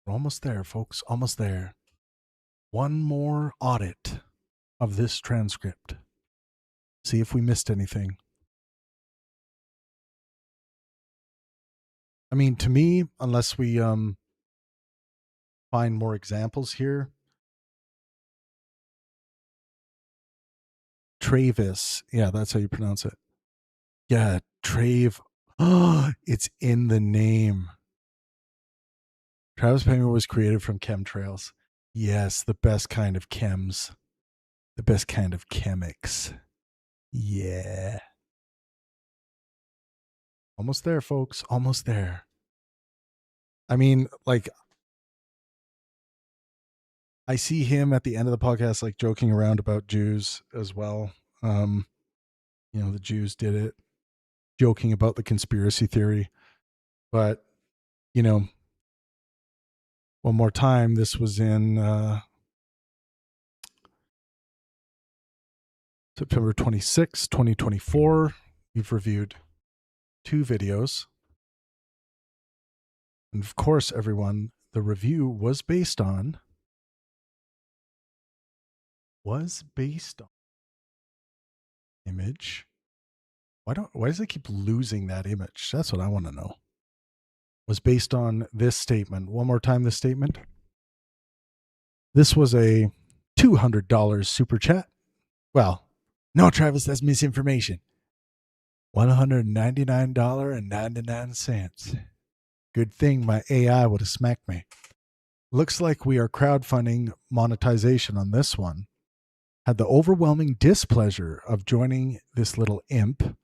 We're almost there, folks. Almost there. One more audit of this transcript. See if we missed anything. I mean, to me, unless we find more examples here, Travis. Yeah, that's how you pronounce it. Yeah, Trave. Oh, it's in the name. Travis Pangburn was created from chemtrails. Yes, the best kind of chems. The best kind of chemics. Yeah. Almost there, folks. Almost there. I mean, like, I see him at the end of the podcast, like, joking around about Jews as well. You know, the Jews did it, joking about the conspiracy theory. But, you know, one more time, this was in September 26, 2024. We've reviewed 2 videos. And of course, everyone, the review was based on image. Why does it keep losing that image? That's what I want to know. Was based on this statement. One more time, this statement. This was a $200 super chat. Well, no, Travis, that's misinformation. $199.99. Good thing my AI would have smacked me. Looks like we are crowdfunding monetization on this one. Had the overwhelming displeasure of joining this little imp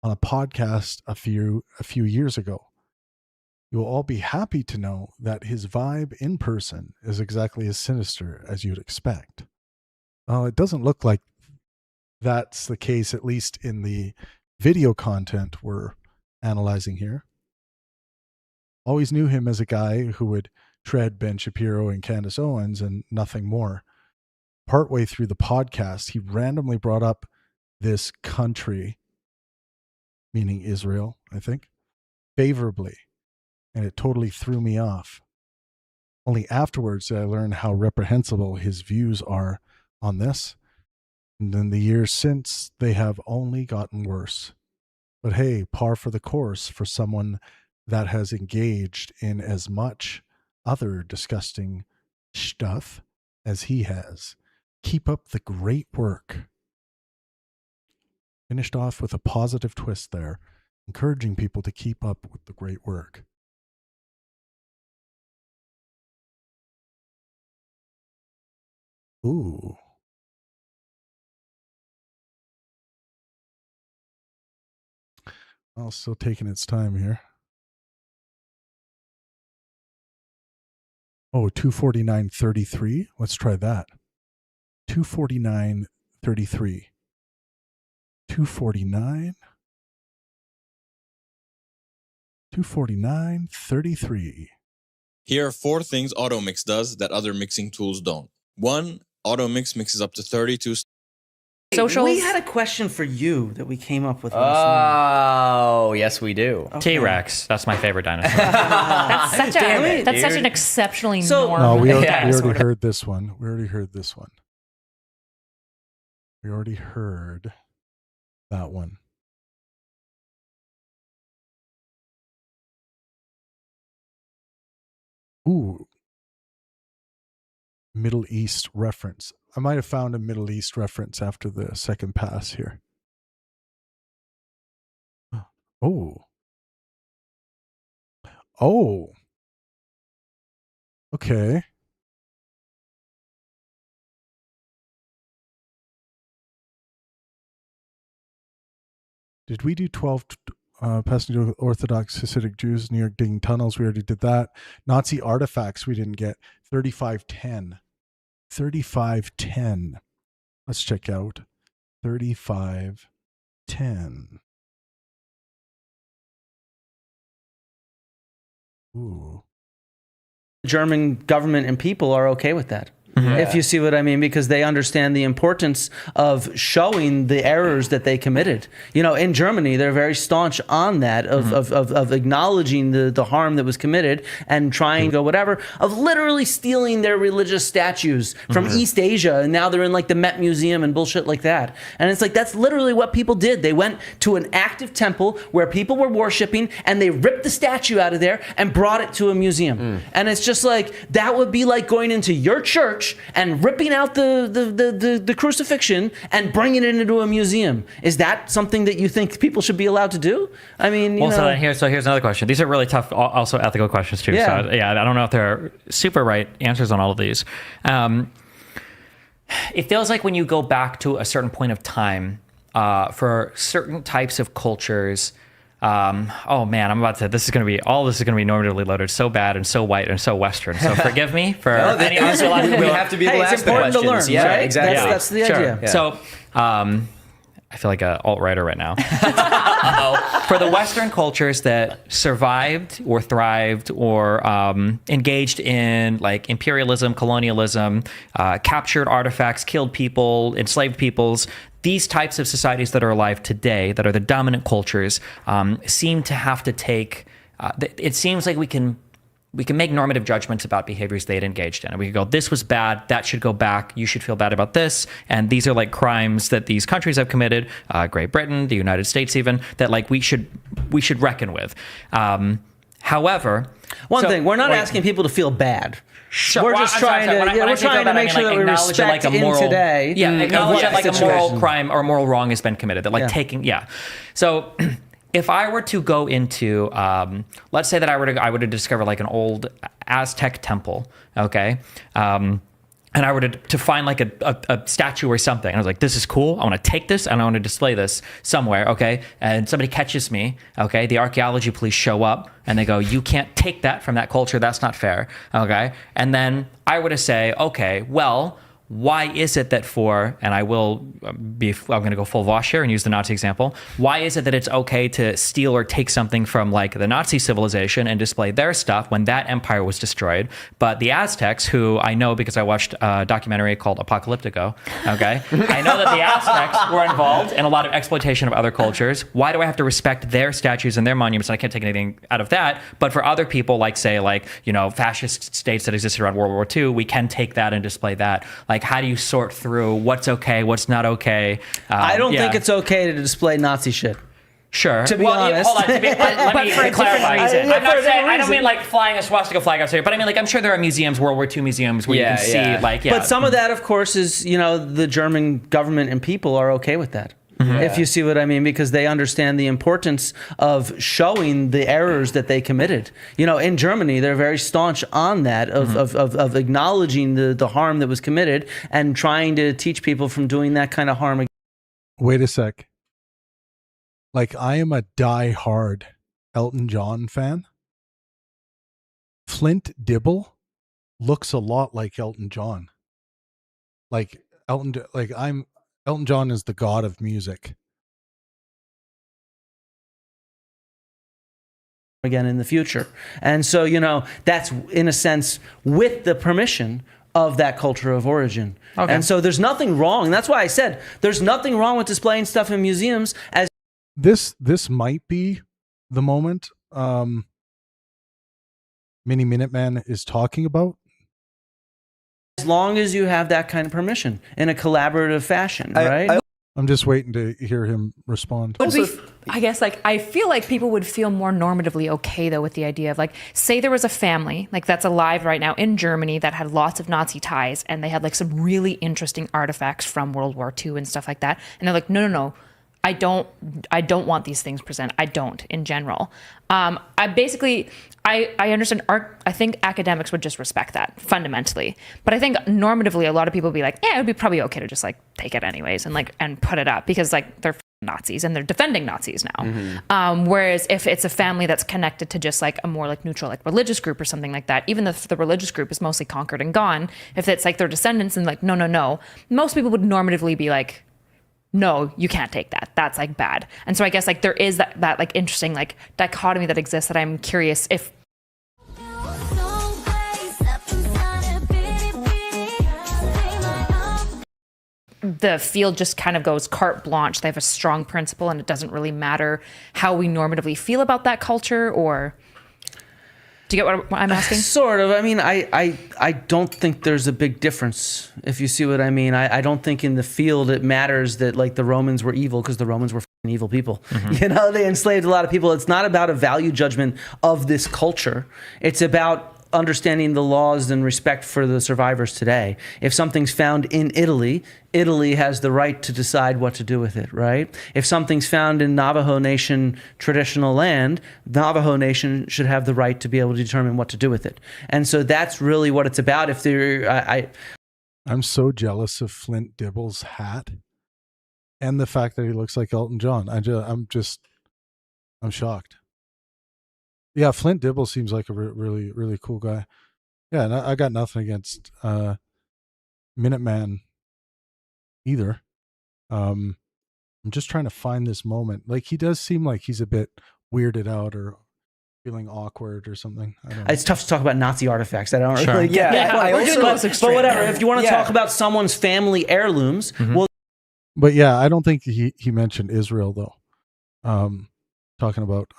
on a podcast a few years ago. You will all be happy to know that his vibe in person is exactly as sinister as you'd expect. It doesn't look like that's the case, at least in the video content we're analyzing here. Always knew him as a guy who would tread Ben Shapiro and Candace Owens and nothing more. partway through the podcast, he randomly brought up this country, meaning Israel, I think, favorably. And it totally threw me off. Only afterwards did I learn how reprehensible his views are on this. And in the years since, they have only gotten worse. But hey, par for the course for someone that has engaged in as much other disgusting stuff as he has. Keep up the great work. Finished off with a positive twist there, encouraging people to keep up with the great work. Ooh. Well, still taking its time here. Oh, 249.33. Let's try that. 249.33. 249. 249.33. Here are 4 things AutoMix does that other mixing tools don't. 1. AutoMix mixes up to 32. Socials. We had a question for you that we came up with last night. Oh, yes, we do. Okay. T-Rex. That's my favorite dinosaur. That's such Damn it, that's such dude. an exceptionally So- normal. No, we already, Yeah, we sort already of. heard this one. We already heard this one. We already heard that one. Ooh. Middle East reference. I might have found a Middle East reference after the second pass here. Oh. Oh. Okay. Did we do 12 passing to Orthodox Hasidic Jews, New York digging tunnels? We already did that. Nazi artifacts we didn't get. 3510. 3510. Let's check out 3510. Ooh. German government and people are okay with that. If you see what I mean, because they understand the importance of showing the errors that they committed. You know, in Germany, they're very staunch on that, of acknowledging the harm that was committed and trying to go whatever, of literally stealing their religious statues from East Asia. And now they're in like the Met Museum and bullshit like that. And it's like, that's literally what people did. They went to an active temple where people were worshiping and they ripped the statue out of there and brought it to a museum. And it's just like, that would be like going into your church and ripping out the crucifixion and bringing it into a museum. Is that something that you think people should be allowed to do? I mean, you know. So here's another question. These are really tough, also ethical questions too. Yeah. So yeah, I don't know if there are super right answers on all of these. It feels like when you go back to a certain point of time, for certain types of cultures, oh man, this is going to be normatively loaded, so bad and so white and so Western. So forgive me for any honestly, a lot of people. We have to be able to It's ask the important to learn, questions. Yeah, right? exactly. That's the idea. Yeah. So, I feel like an alt-writer right now. For the Western cultures that survived or thrived or engaged in like imperialism, colonialism, captured artifacts, killed people, enslaved peoples, these types of societies that are alive today, that are the dominant cultures, seem to have to take. It seems like we can make normative judgments about behaviors they had engaged in. And we could go, this was bad, that should go back, you should feel bad about this. And these are like crimes that these countries have committed, Great Britain, the United States even, that like we should reckon with. However, One thing, we're not asking people to feel bad. Sure. We're just trying to make sure that we respect in today. Yeah, acknowledge that like a moral situation. crime or a moral wrong has been committed. That like Yeah. So if I were to go into, let's say that I were to discover like an old Aztec temple, okay, and I were to find like a statue or something, and I was like, this is cool, I want to take this and I want to display this somewhere, okay, and somebody catches me, okay, the archaeology police show up and they go, you can't take that from that culture, that's not fair, okay, and then I were to say, okay, well, why is it that and I'm going to go full Vosh here and use the Nazi example. Why is it that it's okay to steal or take something from like the Nazi civilization and display their stuff when that empire was destroyed? But the Aztecs, who I know because I watched a documentary called Apocalyptico, okay? I know that the Aztecs were involved in a lot of exploitation of other cultures. Why do I have to respect their statues and their monuments? And I can't take anything out of that. But for other people, like say, fascist states that existed around World War II, we can take that and display that. Like, how do you sort through what's okay, what's not okay? I don't think it's okay to display Nazi shit. Sure. To be honest. Hold on. Let me clarify. reason. I'm not saying, I don't mean like flying a swastika flag outside, but I mean like I'm sure there are museums, World War II museums, where you can see But some of that, of course, is the German government and people are okay with that. If you see what I mean, because they understand the importance of showing the errors that they committed. In Germany, they're very staunch on that, of acknowledging the harm that was committed and trying to teach people from doing that kind of harm again. Wait a sec. Like, I am a die-hard Elton John fan. Flint Dibble looks a lot like Elton John. Elton John is the god of music. Again in the future. And so, that's in a sense with the permission of that culture of origin. Okay. And so there's nothing wrong. That's why I said there's nothing wrong with displaying stuff in museums. As this might be the moment Mini Minuteman is talking about. As long as you have that kind of permission in a collaborative fashion, right? I'm just waiting to hear him respond. I guess I feel like people would feel more normatively okay though with the idea of say there was a family that's alive right now in Germany that had lots of Nazi ties and they had some really interesting artifacts from World War II and stuff like that, and they're like, no, I don't want these things presented. I don't in general. I understand I think academics would just respect that fundamentally. But I think normatively, a lot of people would be like, yeah, it would be probably okay to just take it anyways and put it up because they're Nazis and they're defending Nazis now. Mm-hmm. Whereas if it's a family that's connected to just a more neutral religious group or something like that, even if the religious group is mostly conquered and gone, if it's their descendants and no, most people would normatively be like, no, you can't take that. That's bad. And so I guess there is that interesting dichotomy that exists that I'm curious if the field just kind of goes carte blanche. They have a strong principle and it doesn't really matter how we normatively feel about that culture, or do you get what I'm asking? Sort of. I mean, I don't think there's a big difference, if you see what I mean. I don't think in the field it matters that the Romans were evil, because the Romans were evil people. Mm-hmm. They enslaved a lot of people. It's not about a value judgment of this culture. It's about understanding the laws and respect for the survivors today. If something's found in Italy, Italy has the right to decide what to do with it, right? If something's found in Navajo Nation traditional land, Navajo Nation should have the right to be able to determine what to do with it. And so that's really what it's about. If I'm so jealous of Flint Dibble's hat and the fact that he looks like Elton John. I'm shocked. Yeah, Flint Dibble seems like a really, really cool guy. Yeah, and I got nothing against Minuteman either. I'm just trying to find this moment. He does seem like he's a bit weirded out or feeling awkward or something. I don't know. It's tough to talk about Nazi artifacts. I don't sure. really get that. But whatever. If you want to talk about someone's family heirlooms, well. But yeah, I don't think he mentioned Israel though. Talking about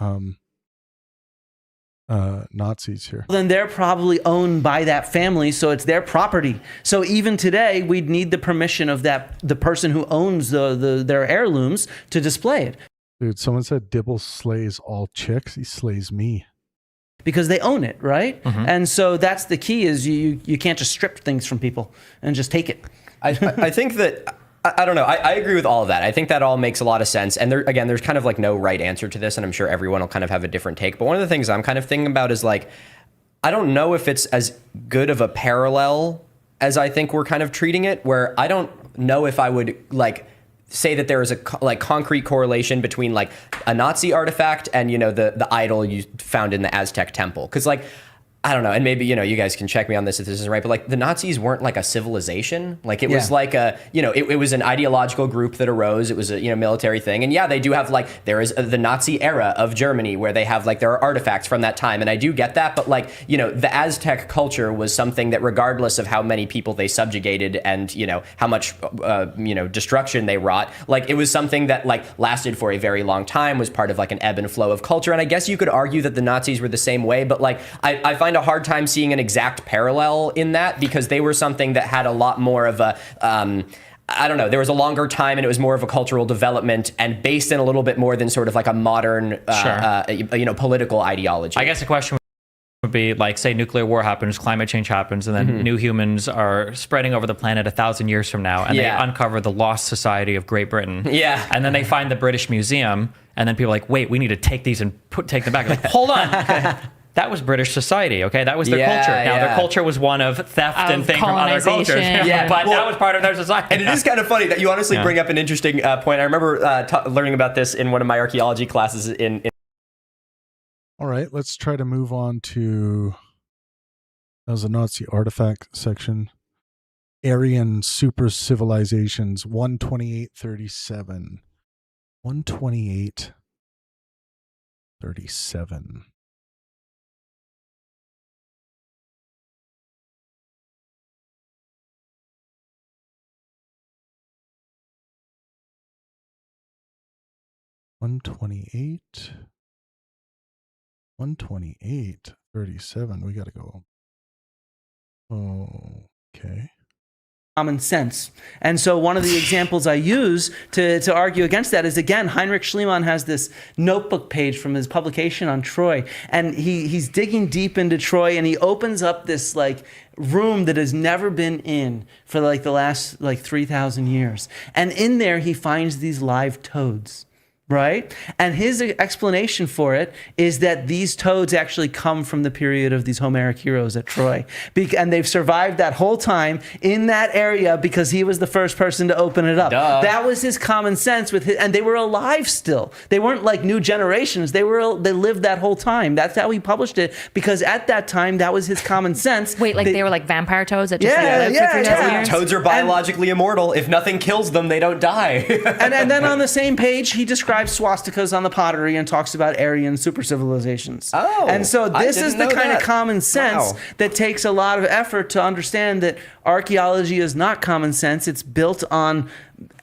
Nazis here. Then they're probably owned by that family, so it's their property. So even today, we'd need the permission of the person who owns their heirlooms to display it. Dude, someone said Dibble slays all chicks. He slays me. Because they own it, right? Mm-hmm. And so that's the key: is you can't just strip things from people and just take it. I think that. I don't know. I agree with all of that. I think that all makes a lot of sense. And there's kind of no right answer to this, and I'm sure everyone will kind of have a different take. But one of the things I'm kind of thinking about is I don't know if it's as good of a parallel as I think we're kind of treating it, where I don't know if I would say that there is a concrete correlation between a Nazi artifact and, the idol you found in the Aztec temple. Because I don't know, and maybe, you guys can check me on this if this isn't right, but like the Nazis weren't like a civilization. Like it was like a, it was an ideological group that arose. It was a, military thing. And yeah, they do have like, there is the Nazi era of Germany where they have like, there are artifacts from that time. And I do get that, but like, the Aztec culture was something that regardless of how many people they subjugated and, how much, destruction they wrought, like it was something that like lasted for a very long time, was part of like an ebb and flow of culture. And I guess you could argue that the Nazis were the same way, but like, I find a hard time seeing an exact parallel in that, because they were something that had a lot more of a I don't know, there was a longer time and it was more of a cultural development and based in a little bit more than sort of like a modern political ideology. I guess the question would be like, say nuclear war happens, climate change happens, and then new humans are spreading over the planet 1,000 years from now, and they uncover the lost society of Great Britain. Yeah. And then they find the British Museum, and then people are like, wait, we need to take these and take them back. Like, hold on. That was British society, okay? That was their culture. Now, their culture was one of theft and things from other cultures. Yeah, but that was part of their society. And it is kind of funny that you honestly bring up an interesting point. I remember learning about this in one of my archaeology classes in All right, let's try to move on to, that was a Nazi artifact section. Aryan super civilizations, 12837. 12837. One 128:37. We got to go. Okay. Common sense. And so one of the examples I use to argue against that is, again, Heinrich Schliemann has this notebook page from his publication on Troy, and he's digging deep into Troy, and he opens up this like room that has never been in for like the last like 3,000 years. And in there he finds these live toads. Right? And his explanation for it is that these toads actually come from the period of these Homeric heroes at Troy. And they've survived that whole time in that area because he was the first person to open it up. Duh. That was his common sense with his, and they were alive still. They weren't like new generations. They lived that whole time. That's how he published it, because at that time, that was his common sense. Wait, like they were like vampire toads that just lived for 3,000 years? Toads are biologically immortal. If nothing kills them, they don't die. and then on the same page, he describes swastikas on the pottery and talks about Aryan super civilizations. Oh, and so this is the kind of common sense Wow. that takes a lot of effort to understand that archaeology is not common sense. It's built on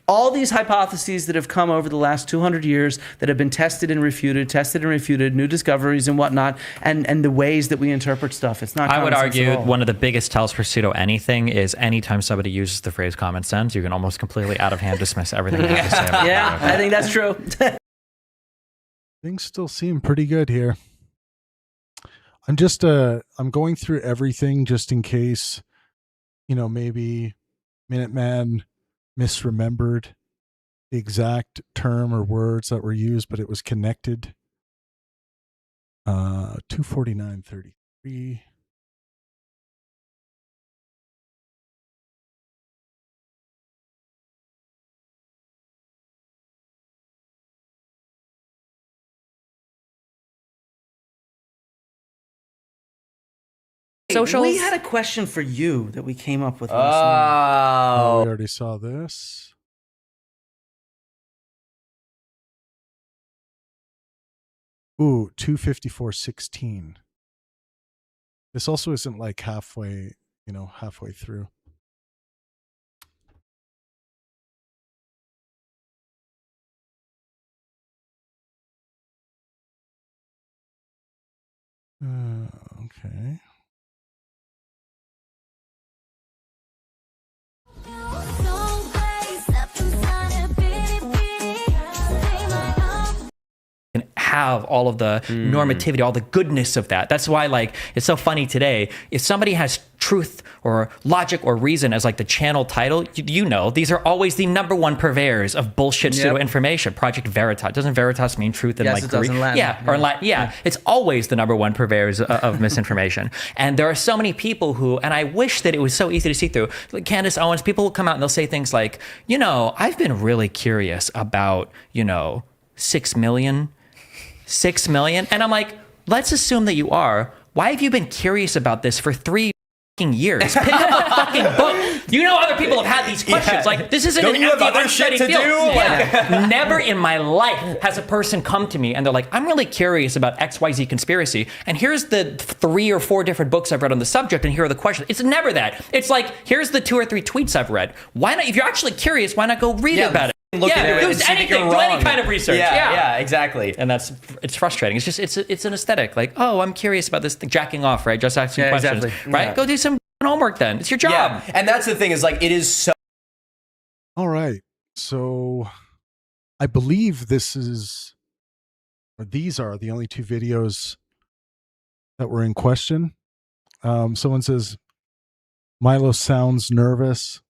all these hypotheses that have come over the last 200 years that have been tested and refuted, new discoveries and whatnot, and the ways that we interpret stuff. It's not common I would sense at argue all. one of the biggest tells for pseudo anything is anytime somebody uses the phrase common sense, you can almost completely out of hand dismiss everything they have to say about Yeah, it. I think that's true. Things still seem pretty good here. I'm just I'm going through everything just in case, maybe Minuteman misremembered the exact term or words that were used, but it was connected. 249.33. Socials. We had a question for you that we came up with last Oh, Oh. we already saw this. Ooh, 254.16. This also isn't like halfway through. Okay. Can have all of the normativity, all the goodness of that. That's why, like, it's so funny today. If somebody has truth or logic or reason as like the channel title, these are always the number one purveyors of bullshit pseudo information. Project Veritas. Doesn't Veritas mean truth in like it does Greek? in Latin. Yeah, or in Latin. Yeah, it's always the number one purveyors of misinformation. And there are so many people who, and I wish that it was so easy to see through. Like Candace Owens, people will come out and they'll say things like, I've been really curious about, 6 million. And I'm like, let's assume that you are. why have you been curious about this for 3 fucking years? Pick up a fucking book. You know, other people have had these questions. Like, this isn't Don't an you have empty, other shit unstudied to field. do? Yeah. Never in my life has a person come to me and they're like, I'm really curious about XYZ conspiracy, and here's the 3 or 4 different books I've read on the subject, and here are the questions. It's never that. It's like, here's the 2 or 3 tweets I've read. Why not? If you're actually curious, why not go read about it? Look into it and do see that anything. you're Do any wrong. kind of research. Yeah, exactly. And it's frustrating. It's just it's an aesthetic. Like, oh, I'm curious about this thing, jacking off, right? Just asking questions, exactly. right? Yeah. Go do some homework then. It's your job. Yeah, and that's the thing is like it is so. All right. So I believe these are the only 2 videos that were in question. Someone says, Milo sounds nervous.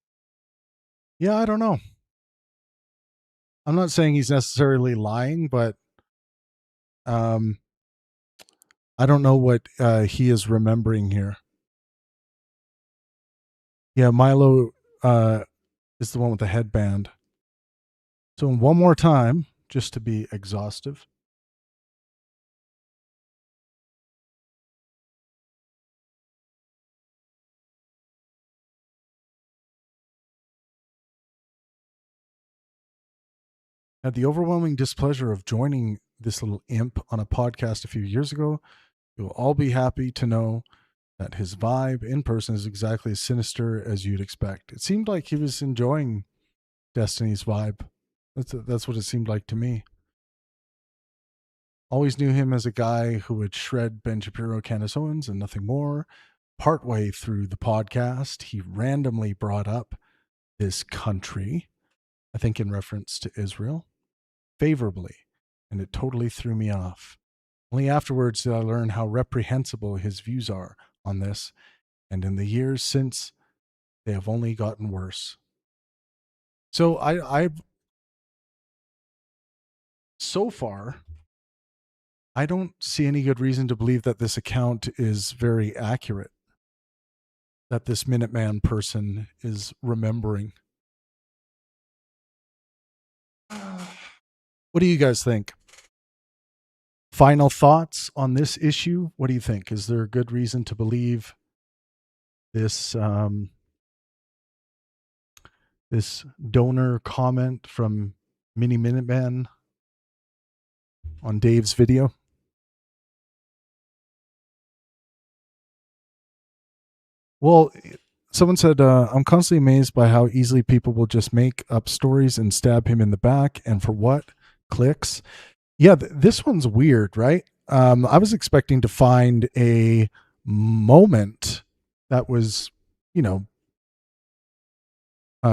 Yeah, I don't know. I'm not saying he's necessarily lying, but I don't know what he is remembering here. Yeah, Milo is the one with the headband. So one more time, just to be exhaustive. Had the overwhelming displeasure of joining this little imp on a podcast a few years ago. You'll all be happy to know that his vibe in person is exactly as sinister as you'd expect. It seemed like he was enjoying Destiny's vibe. That's what it seemed like to me. Always knew him as a guy who would shred Ben Shapiro, Candace Owens, and nothing more. Partway through the podcast, he randomly brought up this country, I think in reference to Israel, favorably, and it totally threw me off. Only afterwards did I learn how reprehensible his views are on this, and in the years since, they have only gotten worse. So I've so far, I don't see any good reason to believe that this account is very accurate, that this Minuteman person is remembering. What do you guys think? Final thoughts on this issue? What do you think? Is there a good reason to believe this this donor comment from Mini Minuteman on Dave's video? Well, someone said, I'm constantly amazed by how easily people will just make up stories and stab him in the back. And for what? Clicks. Yeah, this one's weird, right? I was expecting to find a moment that was,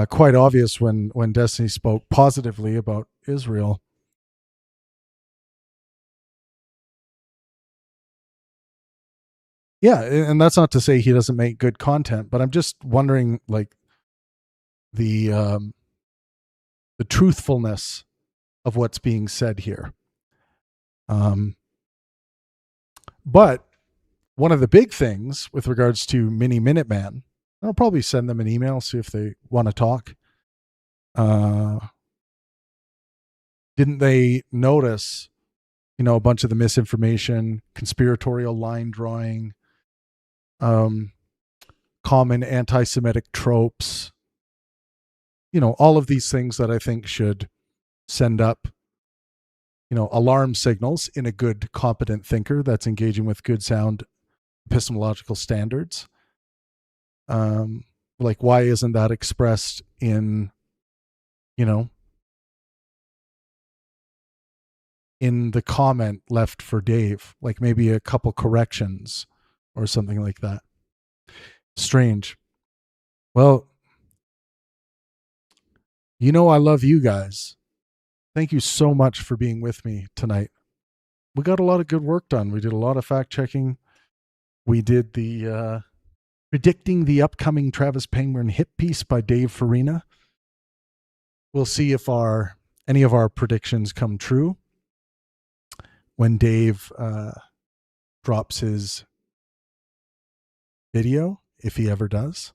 quite obvious when Destiny spoke positively about Israel. Yeah, and that's not to say he doesn't make good content, but I'm just wondering, like, the truthfulness of what's being said here. But one of the big things with regards to Mini Minuteman, I'll probably send them an email, see if they want to talk. Didn't they notice, a bunch of the misinformation, conspiratorial line drawing, common anti-Semitic tropes, all of these things that I think should send up, alarm signals in a good, competent thinker that's engaging with good, sound epistemological standards. Like, why isn't that expressed in, in the comment left for Dave? Like maybe a couple corrections or something like that. Strange. Well, I love you guys. Thank you so much for being with me tonight. We got a lot of good work done. We did a lot of fact checking. We did the predicting the upcoming Travis Pangburn hit piece by Dave Farina. We'll see if any of our predictions come true when Dave drops his video, if he ever does.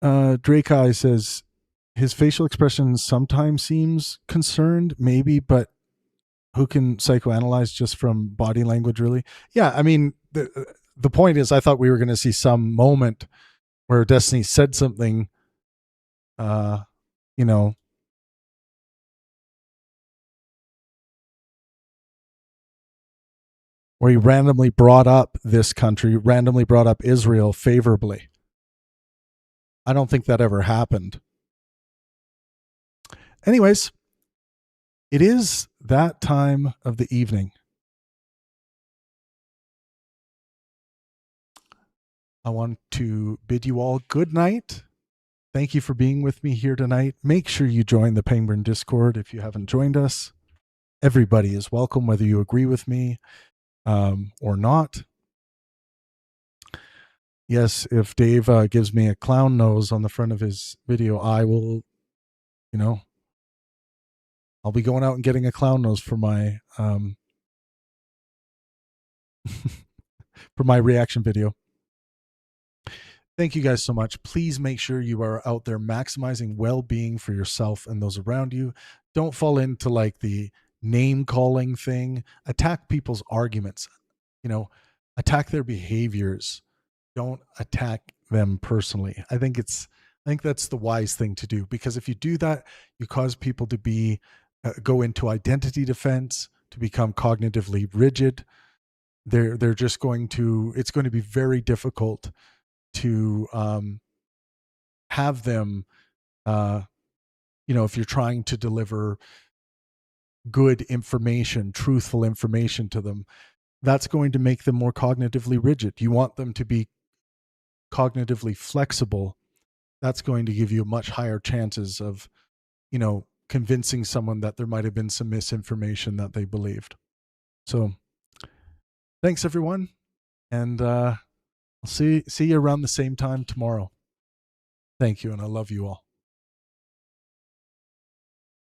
Drake Eye says his facial expression sometimes seems concerned, maybe, but who can psychoanalyze just from body language, really? Yeah, I mean, the point is, I thought we were going to see some moment where Destiny said something, you know, where he randomly brought up this country, randomly brought up Israel favorably. I don't think that ever happened. Anyways, it is that time of the evening. I want to bid you all good night. Thank you for being with me here tonight. Make sure you join the Pangburn Discord if you haven't joined us. Everybody is welcome, whether you agree with me or not. Yes, if Dave gives me a clown nose on the front of his video, I will, I'll be going out and getting a clown nose for my for my reaction video. Thank you guys so much. Please make sure you are out there maximizing well-being for yourself and those around you. Don't fall into like the name calling thing. Attack people's arguments. Attack their behaviors. Don't attack them personally. I think that's the wise thing to do, because if you do that, you cause people to go into identity defense, to become cognitively rigid. They're just going to, it's going to be very difficult to have them, if you're trying to deliver good information, truthful information to them, that's going to make them more cognitively rigid. You want them to be cognitively flexible. That's going to give you much higher chances of, convincing someone that there might have been some misinformation that they believed. So thanks, everyone. And I'll see you around the same time tomorrow. Thank you, and I love you all.